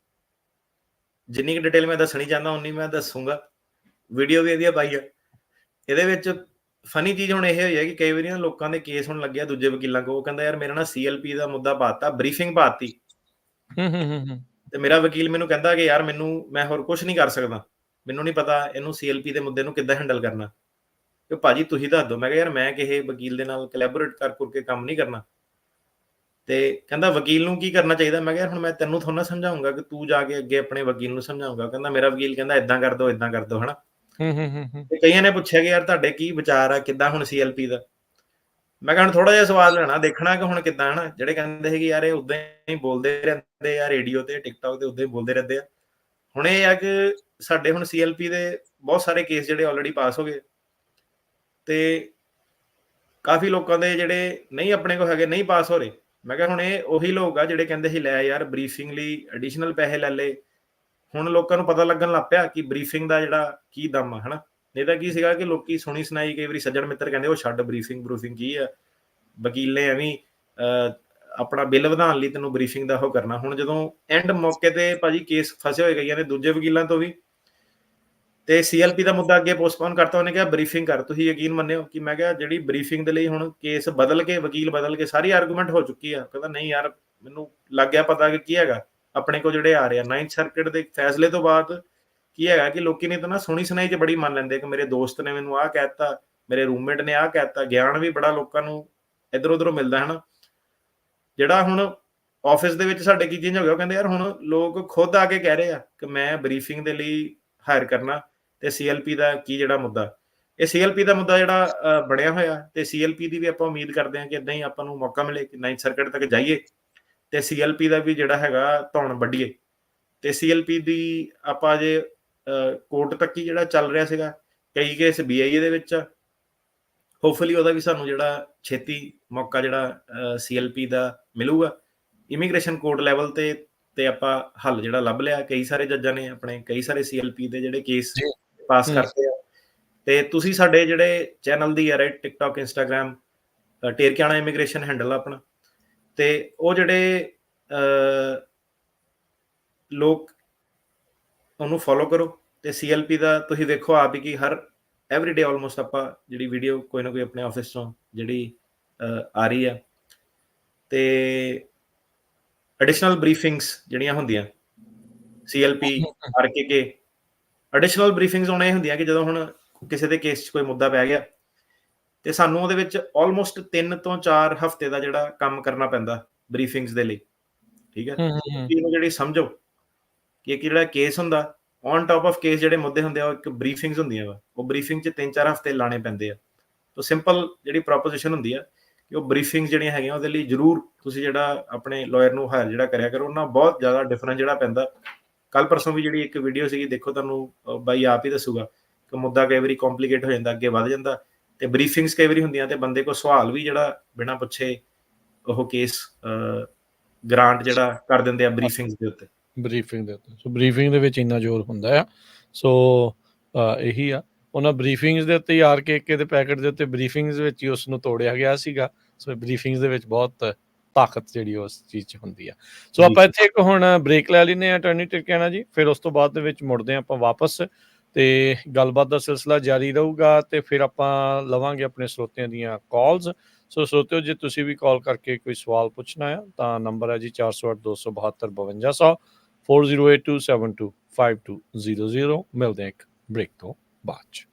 ਜਿੰਨੀ ਕੁ ਡਿਟੇਲ ਮੈਂ ਦੱਸਣੀ ਚਾਹੁੰਦਾ ਉਨੀ ਮੈਂ ਦੱਸੂਗਾ। ਵੀਡੀਓ ਵੀ ਇਹਦੀਆਂ ਪਾਈ ਆ। ਇਹਦੇ ਵਿੱਚ ਫਨੀ ਚੀਜ਼ ਹੁਣ ਇਹ ਹੋਈ ਹੈ ਕਿ ਕਈ ਵਾਰੀ ਨਾ ਲੋਕਾਂ ਦੇ ਕੇਸ ਹੁਣ ਲੱਗਿਆ ਦੂਜੇ ਵਕੀਲਾਂ ਕੋਲ, ਉਹ ਕਹਿੰਦਾ ਯਾਰ ਮੇਰਾ ਨਾ ਸੀਐਲਪੀ ਦਾ ਮੁੱਦਾ ਪਾਤਾ, ਬਰੀਫਿੰਗ ਪਾਤੀ, ਤੇ ਮੇਰਾ ਵਕੀਲ ਮੈਨੂੰ ਕਹਿੰਦਾ ਕਿ ਯਾਰ ਮੈਂ ਹੋਰ ਕੁਝ ਨਹੀਂ ਕਰ ਸਕਦਾ, ਮੈਨੂੰ ਨਹੀਂ ਪਤਾ ਇਹਨੂੰ ਸੀਐਲਪੀ ਦੇ ਮੁੱਦੇ ਨੂੰ ਕਿੱਦਾਂ ਹੈਂਡਲ ਕਰਨਾ। ਕਿ ਭਾਜੀ ਤੁਸੀਂ ਦੱਸ ਦਿਓ। ਮੈਂ ਕਿਹਾ ਯਾਰ ਮੈਂ ਕਿਸੇ ਵਕੀਲ ਦੇ ਨਾਲ ਕੋਲੈਬੋਰੇਟ ਕਰਕੇ ਕੰਮ ਨਹੀਂ ਕਰਨਾ। ਤੇ ਕਹਿੰਦਾ ਵਕੀਲ ਨੂੰ ਕੀ ਕਰਨਾ ਚਾਹੀਦਾ? ਮੈਂ ਕਿਹਾ ਹੁਣ ਮੈਂ ਤੈਨੂੰ ਥੋੜਾ ਨਾ ਸਮਝਾਉਂਗਾ ਕਿ ਤੂੰ ਜਾ ਕੇ ਅੱਗੇ ਆਪਣੇ ਵਕੀਲ ਨੂੰ ਸਮਝਾਉਂਗਾ। ਕਹਿੰਦਾ ਮੇਰਾ ਵਕੀਲ ਕਹਿੰਦਾ ਇਦਾਂ ਕਰ ਦੋ ਹਨਾ। ਤੇ ਕਈਆਂ ਨੇ ਪੁੱਛਿਆ ਕਿ ਯਾਰ ਤੁਹਾਡੇ ਕੀ ਵਿਚਾਰ ਆ, ਕਿੱਦਾਂ ਹੁਣ ਸੀਐਲਪੀ ਦਾ? ਮੈਂ ਕਿਹਾ ਹੁਣ ਥੋੜਾ ਜਿਹਾ ਸਵਾਦ ਲੈਣਾ, ਦੇਖਣਾ ਕਿ ਹੁਣ ਕਿੱਦਾਂ ਹਨਾ। ਜਿਹੜੇ ਕਹਿੰਦੇ ਸੀ ਯਾਰ ਇਹ ਉਦਾਂ ਹੀ ਬੋਲਦੇ ਰਹਿੰਦੇ ਆ ਰੇਡੀਓ ਤੇ ਟਿਕਟੌਕ ਤੇ, ਉਦਾਂ ਹੀ ਬੋਲਦੇ ਰਹਿੰਦੇ ਆ। ਹੁਣ ਇਹ ਆ ਕਿ ਸਾਡੇ ਹੁਣ ਸੀਐਲਪੀ ਦੇ ਬਹੁਤ ਸਾਰੇ ਕੇਸ ਜਿਹੜੇ ਆਲਰੇਡੀ ਪਾਸ ਹੋ ਗਏ, ਤੇ ਕਾਫੀ ਲੋਕਾਂ ਦੇ ਜਿਹੜੇ ਨਹੀਂ ਆਪਣੇ ਕੋਲ ਹੈਗੇ, ਨਹੀਂ ਪਾਸ ਹੋ ਰਹੇ। ਮੈਂ ਕਿਹਾ ਹੁਣ ਇਹ ਉਹੀ ਲੋਕ ਆ ਜਿਹੜੇ ਕਹਿੰਦੇ ਸੀ ਲੈ ਯਾਰ ਬਰੀਫਿੰਗ ਲਈ ਐਡੀਸ਼ਨਲ ਪੈਸੇ ਲੈ ਲਏ। ਹੁਣ ਲੋਕਾਂ ਨੂੰ ਪਤਾ ਲੱਗਣ ਲੱਗ ਪਿਆ ਕਿ ਬਰੀਫਿੰਗ ਦਾ ਜਿਹੜਾ ਕੀ ਦਮ ਆ ਹਨਾ। ਨਹੀਂ ਤਾਂ ਕੀ ਸੀਗਾ ਕਿ ਲੋਕੀ ਸੁਣੀ ਸੁਣਾਈ ਕਈ ਵਾਰੀ ਸੱਜਣ ਮਿੱਤਰ ਕਹਿੰਦੇ ਉਹ ਛੱਡ ਬਰੀਫਿੰਗ ਕੀ ਆ, ਵਕੀਲ ਨੇ ਐਵੇਂ ਆਪਣਾ ਬਿੱਲ ਵਧਾਉਣ ਲਈ ਤੈਨੂੰ ਬਰੀਫਿੰਗ ਦਾ ਉਹ ਕਰਨਾ। ਹੁਣ ਜਦੋਂ ਐਂਡ ਮੌਕੇ ਤੇ ਭਾਜੀ ਕੇਸ ਫਸੇ ਹੋਏ ਗਈਆਂ ਨੇ ਦੂਜੇ ਵਕੀਲਾਂ ਤੋਂ ਵੀ, ਤੇ ਸੀਐਲਪੀ ਦਾ ਮੁੱਦਾ ਅੱਗੇ ਪੋਸਟਪੋਨ ਕਰਤਾ। ਉਹਨੇ ਕਿਹਾ ਬਰੀਫਿੰਗ ਕਰ। ਤੁਸੀਂ ਯਕੀਨ ਮੰਨਿਓ ਕਿ ਮੈਂ ਕਿਹਾ ਜਿਹੜੀ ਬਰੀਫਿੰਗ ਦੇ ਲਈ ਹੁਣ ਕੇਸ ਬਦਲ ਕੇ, ਵਕੀਲ ਬਦਲ ਕੇ ਸਾਰੀ ਆਰਗੂਮੈਂਟ ਹੋ ਚੁੱਕੀ ਆ। ਕਹਿੰਦਾ ਨਹੀਂ ਯਾਰ ਮੈਨੂੰ ਲੱਗ ਗਿਆ ਪਤਾ ਕਿ ਕੀ ਹੈਗਾ ਆਪਣੇ ਕੋਲ ਜਿਹੜੇ ਆ ਰਹੇ ਆ 9th ਸਰਕਟ ਦੇ ਫੈਸਲੇ ਤੋਂ ਬਾਅਦ। ਕੀ ਹੈਗਾ ਕਿ ਲੋਕੀ ਨੇ ਤਾਂ ਨਾ ਸੁਣੀ ਸੁਣਾਈ ਚ ਬੜੀ ਮੰਨ ਲੈਂਦੇ ਕਿ ਮੇਰੇ ਦੋਸਤ ਨੇ ਮੈਨੂੰ ਆਹ ਕਹਿਤਾ, ਮੇਰੇ ਰੂਮਮੇਟ ਨੇ ਆਹ ਕਹਿਤਾ। ਗਿਆਨ ਵੀ ਬੜਾ ਲੋਕਾਂ ਨੂੰ ਇੱਧਰ ਉੱਧਰੋਂ ਮਿਲਦਾ ਹਨਾ। ਜਿਹੜਾ ਹੁਣ ਆਫਿਸ ਦੇ ਵਿੱਚ ਸਾਡੇ ਕੀ ਚੇਂਜ ਹੋ ਗਿਆ, ਉਹ ਕਹਿੰਦੇ ਯਾਰ ਹੁਣ ਲੋਕ ਖੁਦ ਆ ਕੇ ਕਹਿ ਰਹੇ ਆ ਕਿ ਮੈਂ ਬਰੀਫਿੰਗ ਦੇ ਲਈ ਹਾਇਰ ਕਰਨਾ। ਤੇ ਸੀਐਲਪੀ ਦਾ ਕੀ ਜਿਹੜਾ ਮੁੱਦਾ, ਇਹ ਸੀਐਲਪੀ ਦਾ ਮੁੱਦਾ ਜਿਹੜਾ ਬਣਿਆ ਹੋਇਆ, ਤੇ ਸੀਐਲਪੀ ਦੀ ਵੀ ਆਪਾਂ ਉਮੀਦ ਕਰਦੇ ਹਾਂ ਕਿ ਇਦਾਂ ਹੀ ਆਪਾਂ ਨੂੰ ਮੌਕਾ ਮਿਲੇ ਕਿ 9th ਸਰਕਟ ਤੱਕ ਜਾਈਏ ਤੇ ਸੀਐਲਪੀ ਦਾ ਵੀ ਜਿਹੜਾ ਹੈਗਾ ਧੌਣ ਵੱਢੀਏ। ਤੇ ਸੀਐਲਪੀ ਦੀ ਆਪਾਂ ਜੇ ਕੋਰਟ ਤੱਕ ਹੀ ਜਿਹੜਾ ਚੱਲ ਰਿਹਾ ਸੀਗਾ, ਕਈ ਕੇਸ BIA ਦੇ ਵਿੱਚ, ਹੋਪਫੁਲੀ ਉਹਦਾ ਵੀ ਸਾਨੂੰ ਜਿਹੜਾ ਛੇਤੀ ਮੌਕਾ ਜਿਹੜਾ ਸੀਐਲਪੀ ਦਾ ਮਿਲੂਗਾ। ਇਮੀਗ੍ਰੇਸ਼ਨ ਕੋਰਟ ਲੈਵਲ ਤੇ ਆਪਾਂ ਹੱਲ ਜਿਹੜਾ ਲੱਭ ਲਿਆ। ਕਈ ਸਾਰੇ ਜੱਜਾਂ ਨੇ ਆਪਣੇ ਕਈ ਸਾਰੇ ਸੀਐਲਪੀ ਦੇ ਜਿਹੜੇ ਕੇਸ ਪਾਸ ਕਰਤੇ ਆ। ਤੇ ਤੁਸੀਂ ਸਾਡੇ ਜਿਹੜੇ ਚੈਨਲ ਦੀ ਆ right, TikTok, Instagram, Terkiana immigration handle ਆਪਣਾ, ਤੇ ਉਹ ਜਿਹੜੇ ਲੋਕ ਉਹਨੂੰ ਫੋਲੋ ਕਰੋ। ਤੇ ਸੀਐਲਪੀ ਦਾ ਤੁਸੀਂ ਵੇਖੋ ਆਪ ਹੀ ਕਿ ਹਰ ਐਵਰੀਡੇ ਆਲਮੋਸਟ ਆਪਾਂ ਜਿਹੜੀ ਵੀਡੀਓ ਕੋਈ ਨਾ ਕੋਈ ਆਪਣੇ ਆਫਿਸ ਤੋਂ ਜਿਹੜੀ ਆ ਰਹੀ ਆ। ਤੇ ਐਡੀਸ਼ਨਲ ਬਰੀਫਿੰਗਸ ਜਿਹੜੀਆਂ ਹੁੰਦੀਆਂ ਸੀਐਲਪੀ RKK, ਐਡੀਸ਼ਨਲ ਬਰੀਫਿੰਗਸ ਹੁਣ ਇਹ ਹੁੰਦੀਆਂ ਕਿ ਜਦੋਂ ਹੁਣ ਕਿਸੇ ਦੇ ਕੇਸ 'ਚ ਕੋਈ ਮੁੱਦਾ ਪੈ ਗਿਆ ਤੇ ਸਾਨੂੰ ਉਹਦੇ ਵਿੱਚ ਆਲਮੋਸਟ 3 ਤੋਂ 4 ਹਫ਼ਤੇ ਦਾ ਜਿਹੜਾ ਕੰਮ ਕਰਨਾ ਪੈਂਦਾ ਬਰੀਫਿੰਗਸ ਦੇ ਲਈ, ਠੀਕ ਹੈ। ਇਹਨੂੰ ਜਿਹੜੀ ਸਮਝੋ ਕਿ ਇੱਕ ਜਿਹੜਾ ਕੇਸ ਹੁੰਦਾ ਔਨ ਟਾਪ ਆਫ ਕੇਸ ਜਿਹੜੇ ਮੁੱਦੇ ਹੁੰਦੇ ਆ, ਉਹ ਇੱਕ ਬਰੀਫਿੰਗਸ ਹੁੰਦੀਆਂ ਵਾ। ਉਹ ਬਰੀਫਿੰਗ 'ਚ 3-4 ਹਫ਼ਤੇ ਲਾਣੇ ਪੈਂਦੇ ਆ। ਤਾਂ ਸਿੰਪਲ ਜਿਹੜੀ ਪ੍ਰੋਪੋਜੀਸ਼ਨ ਹੁੰਦੀ ਆ ਕਿ ਉਹ ਬਰੀਫਿੰਗਸ ਜਿਹੜੀਆਂ ਹੈਗੀਆਂ ਉਹਦੇ ਲਈ ਜ਼ਰੂਰ ਤੁਸੀਂ ਜਿਹੜਾ ਆਪਣੇ ਲਾਇਰ ਨੂੰ ਹਾਇਰ ਜਿਹੜਾ ਕਰਿਆ ਕਰੋ। ਉਹਨਾਂ ਬਹੁਤ ਜ਼ਿਆਦਾ ਡਿਫਰੈਂਸ ਜਿਹੜਾ ਪੈਂਦਾ। ਕੱਲ ਪਰਸੋਂ ਵੀ ਜਿਹੜੀ ਇੱਕ ਵੀਡੀਓ ਸੀਗੀ, ਦੇਖੋ ਤੁਹਾਨੂੰ ਬਾਈ ਆਪ ਹੀ ਦੱਸੂਗਾ ਕਿ ਮੁੱਦਾ ਕਈ ਵਾਰੀ ਕੰਪਲਿਕੇਟ ਹੋ ਜਾਂਦਾ, ਅੱਗੇ ਵੱਧ ਜਾਂਦਾ। ਤੇ ਬਰੀਫਿੰਗਸ ਕਈ ਵਾਰੀ ਹੁੰਦੀਆਂ ਤੇ ਬੰਦੇ ਕੋਲ ਸਵਾਲ ਵੀ ਜਿਹੜਾ ਬਿਨਾਂ ਪੁੱਛੇ ਉਹ ਕੇਸ ਗ੍ਰਾਂਟ ਜਿਹੜਾ ਕਰ ਦਿੰਦੇ ਆ ਬਰੀਫਿੰਗਸ ਦੇ ਉੱਤੇ। ਬਰੀਫਿੰਗ ਦੇ ਉੱਤੇ, ਸੋ ਬਰੀਫਿੰਗ ਦੇ ਵਿੱਚ ਇੰਨਾ ਜ਼ੋਰ ਹੁੰਦਾ ਆ। ਸੋ ਇਹੀ ਆ, ਉਹਨਾਂ ਬਰੀਫਿੰਗਸ ਦੇ ਉੱਤੇ ਹੀ RKK ਦੇ ਪੈਕਟ ਦੇ ਉੱਤੇ ਬਰੀਫਿੰਗਸ ਵਿੱਚ ਹੀ ਉਸ ਨੂੰ ਤੋੜਿਆ ਗਿਆ ਸੀਗਾ। ਸੋ ਬਰੀਫਿੰਗਸ ਦੇ ਵਿੱਚ ਬਹੁਤ ਤਾਕਤ ਜਿਹੜੀ ਉਸ ਚੀਜ਼ 'ਚ ਹੁੰਦੀ ਆ। ਸੋ ਆਪਾਂ ਇੱਥੇ ਇੱਕ ਹੁਣ ਬ੍ਰੇਕ ਲੈ ਲੈਂਦੇ ਹਾਂ ਅਟਾਰਨੀ ਟਿਰਕਿਆਣਾ ਜੀ, ਫਿਰ ਉਸ ਤੋਂ ਬਾਅਦ ਦੇ ਵਿੱਚ ਮੁੜਦੇ ਹਾਂ ਆਪਾਂ ਵਾਪਸ ਤੇ ਗੱਲਬਾਤ ਦਾ ਸਿਲਸਿਲਾ ਜਾਰੀ ਰਹੂਗਾ। ਤੇ ਫਿਰ ਆਪਾਂ ਲਵਾਂਗੇ ਆਪਣੇ ਸਰੋਤਿਆਂ ਦੀਆਂ ਕਾਲਸ। ਸੋ ਸਰੋਤਿਓ, ਜੇ ਤੁਸੀਂ ਵੀ ਕਾਲ ਕਰਕੇ ਕੋਈ ਸਵਾਲ ਪੁੱਛਣਾ ਆ ਤਾਂ ਨੰਬਰ ਹੈ ਜੀ 408-272-5200, 4082725200। ਮਿਲਦੇ ਹਾਂ ਇੱਕ ਬ੍ਰੇਕ ਤੋਂ ਬਾਅਦ 'ਚ।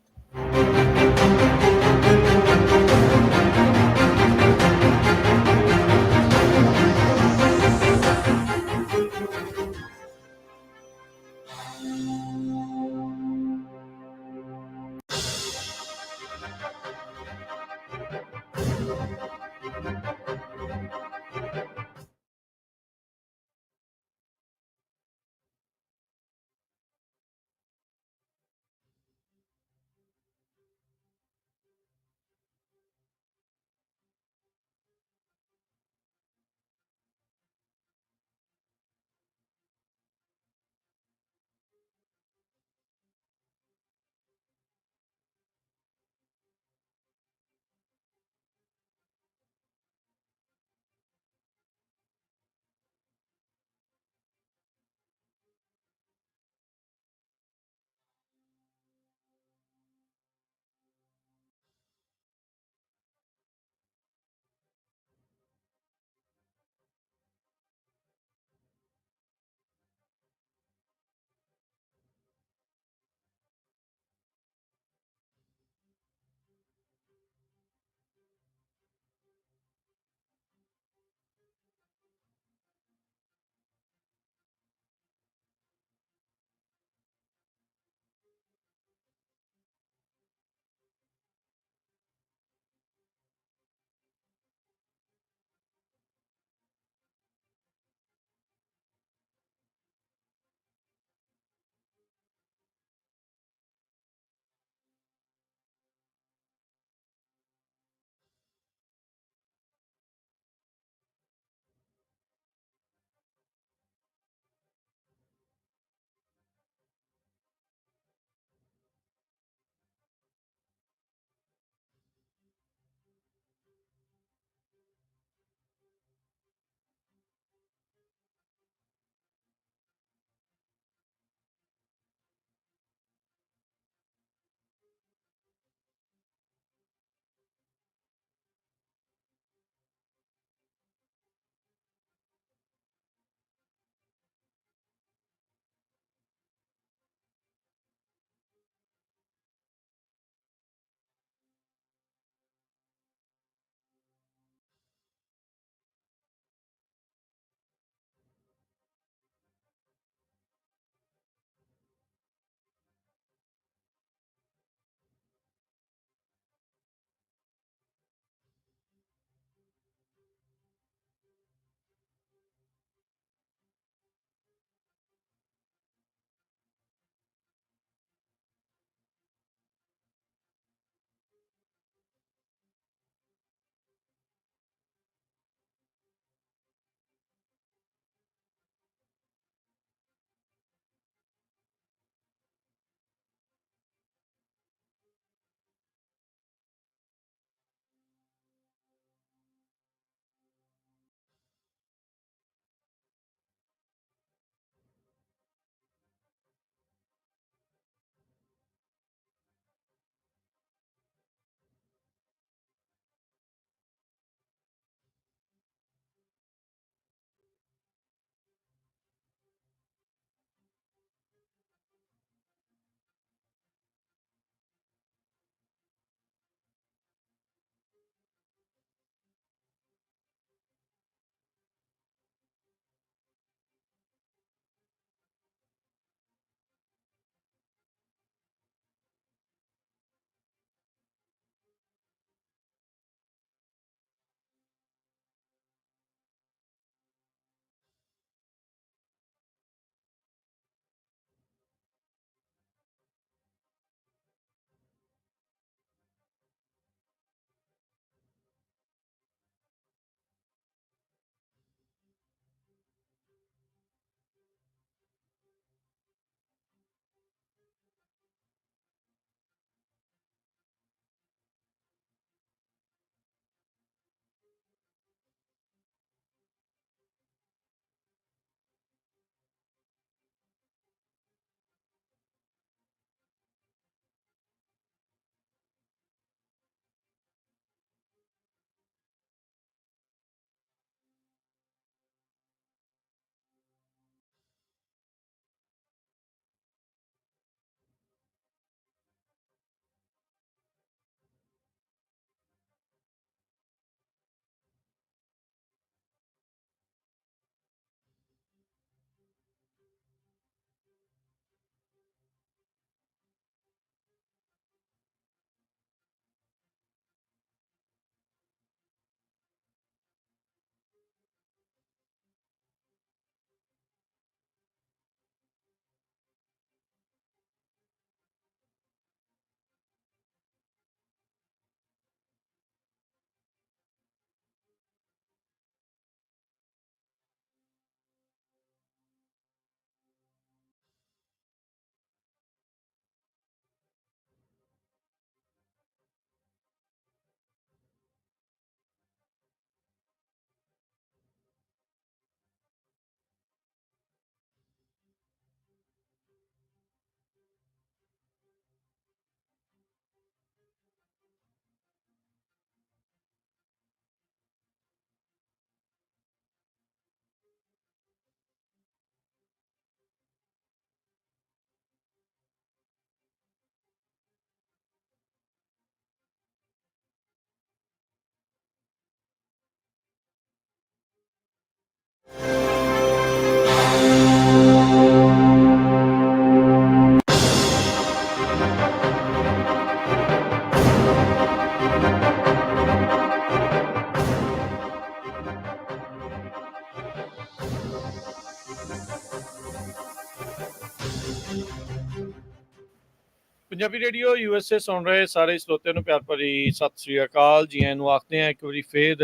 ਪੰਜਾਬੀ ਰੇਡੀਓ USA ਸੁਣ ਰਹੇ ਸਾਰੇ ਸਰੋਤਿਆਂ ਨੂੰ ਪਿਆਰ ਭਰੀ ਸਤਿ ਸ੍ਰੀ ਅਕਾਲ। ਜੀ ਆਇਆਂ ਨੂੰ ਆਖਦੇ ਹਾਂ ਇੱਕ ਵਾਰੀ ਫੇਰ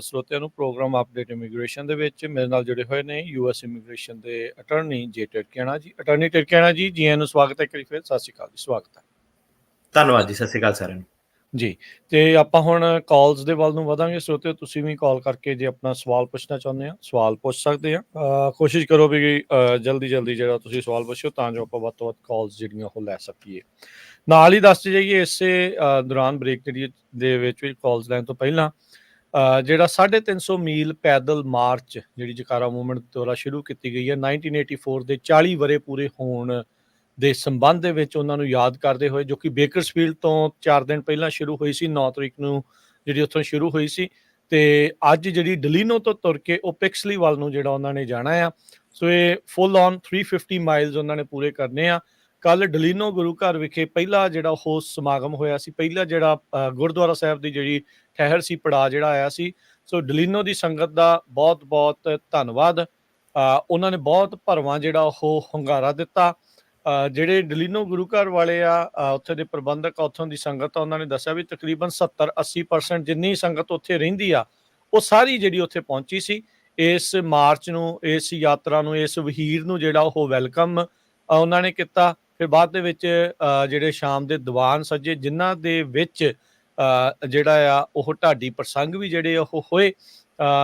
ਸਰੋਤਿਆਂ ਨੂੰ ਪ੍ਰੋਗਰਾਮ ਅਪਡੇਟ ਇਮੀਗ੍ਰੇਸ਼ਨ ਦੇ ਵਿੱਚ। ਮੇਰੇ ਨਾਲ ਜੁੜੇ ਹੋਏ ਨੇ US ਇਮੀਗ੍ਰੇਸ਼ਨ ਦੇ ਅਟਰਨੀ ਜੇ ਟਿਰਕਿਆਣਾ ਜੀ। ਅਟਰਨੀ ਟਿਰਕਿਆਣਾ ਜੀ, ਜੀ ਆਇਆਂ ਨੂੰ ਸਵਾਗਤ ਹੈ ਇੱਕ ਵਾਰੀ ਫੇਰ। ਸਤਿ ਸ੍ਰੀ ਅਕਾਲ ਜੀ, ਸਵਾਗਤ ਹੈ। ਧੰਨਵਾਦ ਜੀ, ਸਤਿ ਸ਼੍ਰੀ ਅਕਾਲ ਸਾਰਿਆਂ ਨੂੰ ਜੀ। ਤੇ ਆਪਾਂ ਹੁਣ ਕਾਲਸ ਦੇ ਵੱਲ ਨੂੰ ਵਧਾਂਗੇ। ਸਰੋਤਿਓ ਤੁਸੀਂ ਵੀ ਕਾਲ ਕਰਕੇ ਜੇ ਆਪਣਾ ਸਵਾਲ ਪੁੱਛਣਾ ਚਾਹੁੰਦੇ ਆ ਸਵਾਲ ਪੁੱਛ ਸਕਦੇ ਆ। ਕੋਸ਼ਿਸ਼ ਕਰੋ ਵੀ ਜਲਦੀ ਜਿਹੜਾ ਤੁਸੀਂ ਸਵਾਲ ਪੁੱਛੋ ਤਾਂ ਜੋ ਆਪਾਂ ਵੱਧ ਤੋਂ ਵੱਧ ਕਾਲਸ ਜਿਹੜੀਆਂ ਉਹ ਲੈ ਸਕੀਏ। ਨਾਲ ਹੀ ਦੱਸਦੇ ਜਾਈਏ ਇਸੇ ਦੌਰਾਨ ਬ੍ਰੇਕ ਦੇ ਵਿੱਚ ਕਾਲਸ ਲੈਣ ਤੋਂ ਪਹਿਲਾਂ ਜਿਹੜਾ 350 ਮੀਲ ਪੈਦਲ ਮਾਰਚ ਜਿਹੜੀ ਜਕਾਰਾ ਮੂਵਮੈਂਟ ਦੁਆਰਾ ਸ਼ੁਰੂ ਕੀਤੀ ਗਈ ਹੈ 1984 ਦੇ 40 ਵਰੇ ਪੂਰੇ ਹੋਣ ਦੇ ਸੰਬੰਧ ਦੇ ਵਿੱਚ ਉਹਨਾਂ ਨੂੰ ਯਾਦ ਕਰਦੇ ਹੋਏ, ਜੋ ਕਿ ਬੇਕਰਸਫੀਲਡ ਤੋਂ 4 ਦਿਨ ਪਹਿਲਾਂ ਸ਼ੁਰੂ ਹੋਈ ਸੀ, 9 ਤਰੀਕ ਨੂੰ ਜਿਹੜੀ ਉੱਥੋਂ ਸ਼ੁਰੂ ਹੋਈ ਸੀ। ਤੇ ਅੱਜ ਜਿਹੜੀ ਡਲੀਨੋ ਤੋਂ ਤੁਰ ਕੇ ਉਹ ਪਿਕਸਲੀ ਵੱਲ ਨੂੰ ਜਿਹੜਾ ਉਹਨਾਂ ਨੇ ਜਾਣਾ ਆ। ਸੋ ਇਹ ਫੁੱਲ ਔਨ 350 ਮਾਈਲਸ ਉਹਨਾਂ ਨੇ ਪੂਰੇ ਕਰਨੇ ਆ। ਕੱਲ ਡਲੀਨੋ ਗੁਰੂ ਘਰ ਵਿਖੇ ਪਹਿਲਾ ਜਿਹੜਾ ਉਹ ਸਮਾਗਮ ਹੋਇਆ ਸੀ, ਪਹਿਲਾ ਜਿਹੜਾ ਗੁਰਦੁਆਰਾ ਸਾਹਿਬ ਦੀ ਜਿਹੜੀ ਠਹਿਰ ਸੀ, ਪੜਾਅ ਜਿਹੜਾ ਆਇਆ ਸੀ। ਸੋ ਡਲੀਨੋ ਦੀ ਸੰਗਤ ਦਾ ਬਹੁਤ ਬਹੁਤ ਧੰਨਵਾਦ। ਉਹਨਾਂ ਨੇ ਬਹੁਤ ਭਰਵਾਂ ਜਿਹੜਾ ਉਹ ਹੁੰਗਾਰਾ ਦਿੱਤਾ। ਜਿਹੜੇ ਡਲੀਨੋ ਗੁਰੂ ਘਰ ਵਾਲੇ ਆ, ਉੱਥੇ ਦੇ ਪ੍ਰਬੰਧਕ, ਉੱਥੋਂ ਦੀ ਸੰਗਤ ਆ, ਉਹਨਾਂ ਨੇ ਦੱਸਿਆ ਵੀ ਤਕਰੀਬਨ 70-80% ਜਿੰਨੀ ਸੰਗਤ ਉੱਥੇ ਰਹਿੰਦੀ ਆ ਉਹ ਸਾਰੀ ਜਿਹੜੀ ਉੱਥੇ ਪਹੁੰਚੀ ਸੀ ਇਸ ਮਾਰਚ ਨੂੰ, ਇਸ ਯਾਤਰਾ ਨੂੰ, ਇਸ ਵਹੀਰ ਨੂੰ ਜਿਹੜਾ ਉਹ ਵੈਲਕਮ ਉਹਨਾਂ ਨੇ ਕੀਤਾ। ਫਿਰ ਬਾਅਦ ਦੇ ਵਿੱਚ ਜਿਹੜੇ ਸ਼ਾਮ ਦੇ ਦੀਵਾਨ ਸੱਜੇ ਜਿਨ੍ਹਾਂ ਦੇ ਵਿੱਚ ਜਿਹੜਾ ਆ ਉਹ ਢਾਡੀ ਪ੍ਰਸੰਗ ਵੀ ਜਿਹੜੇ ਉਹ ਹੋਏ।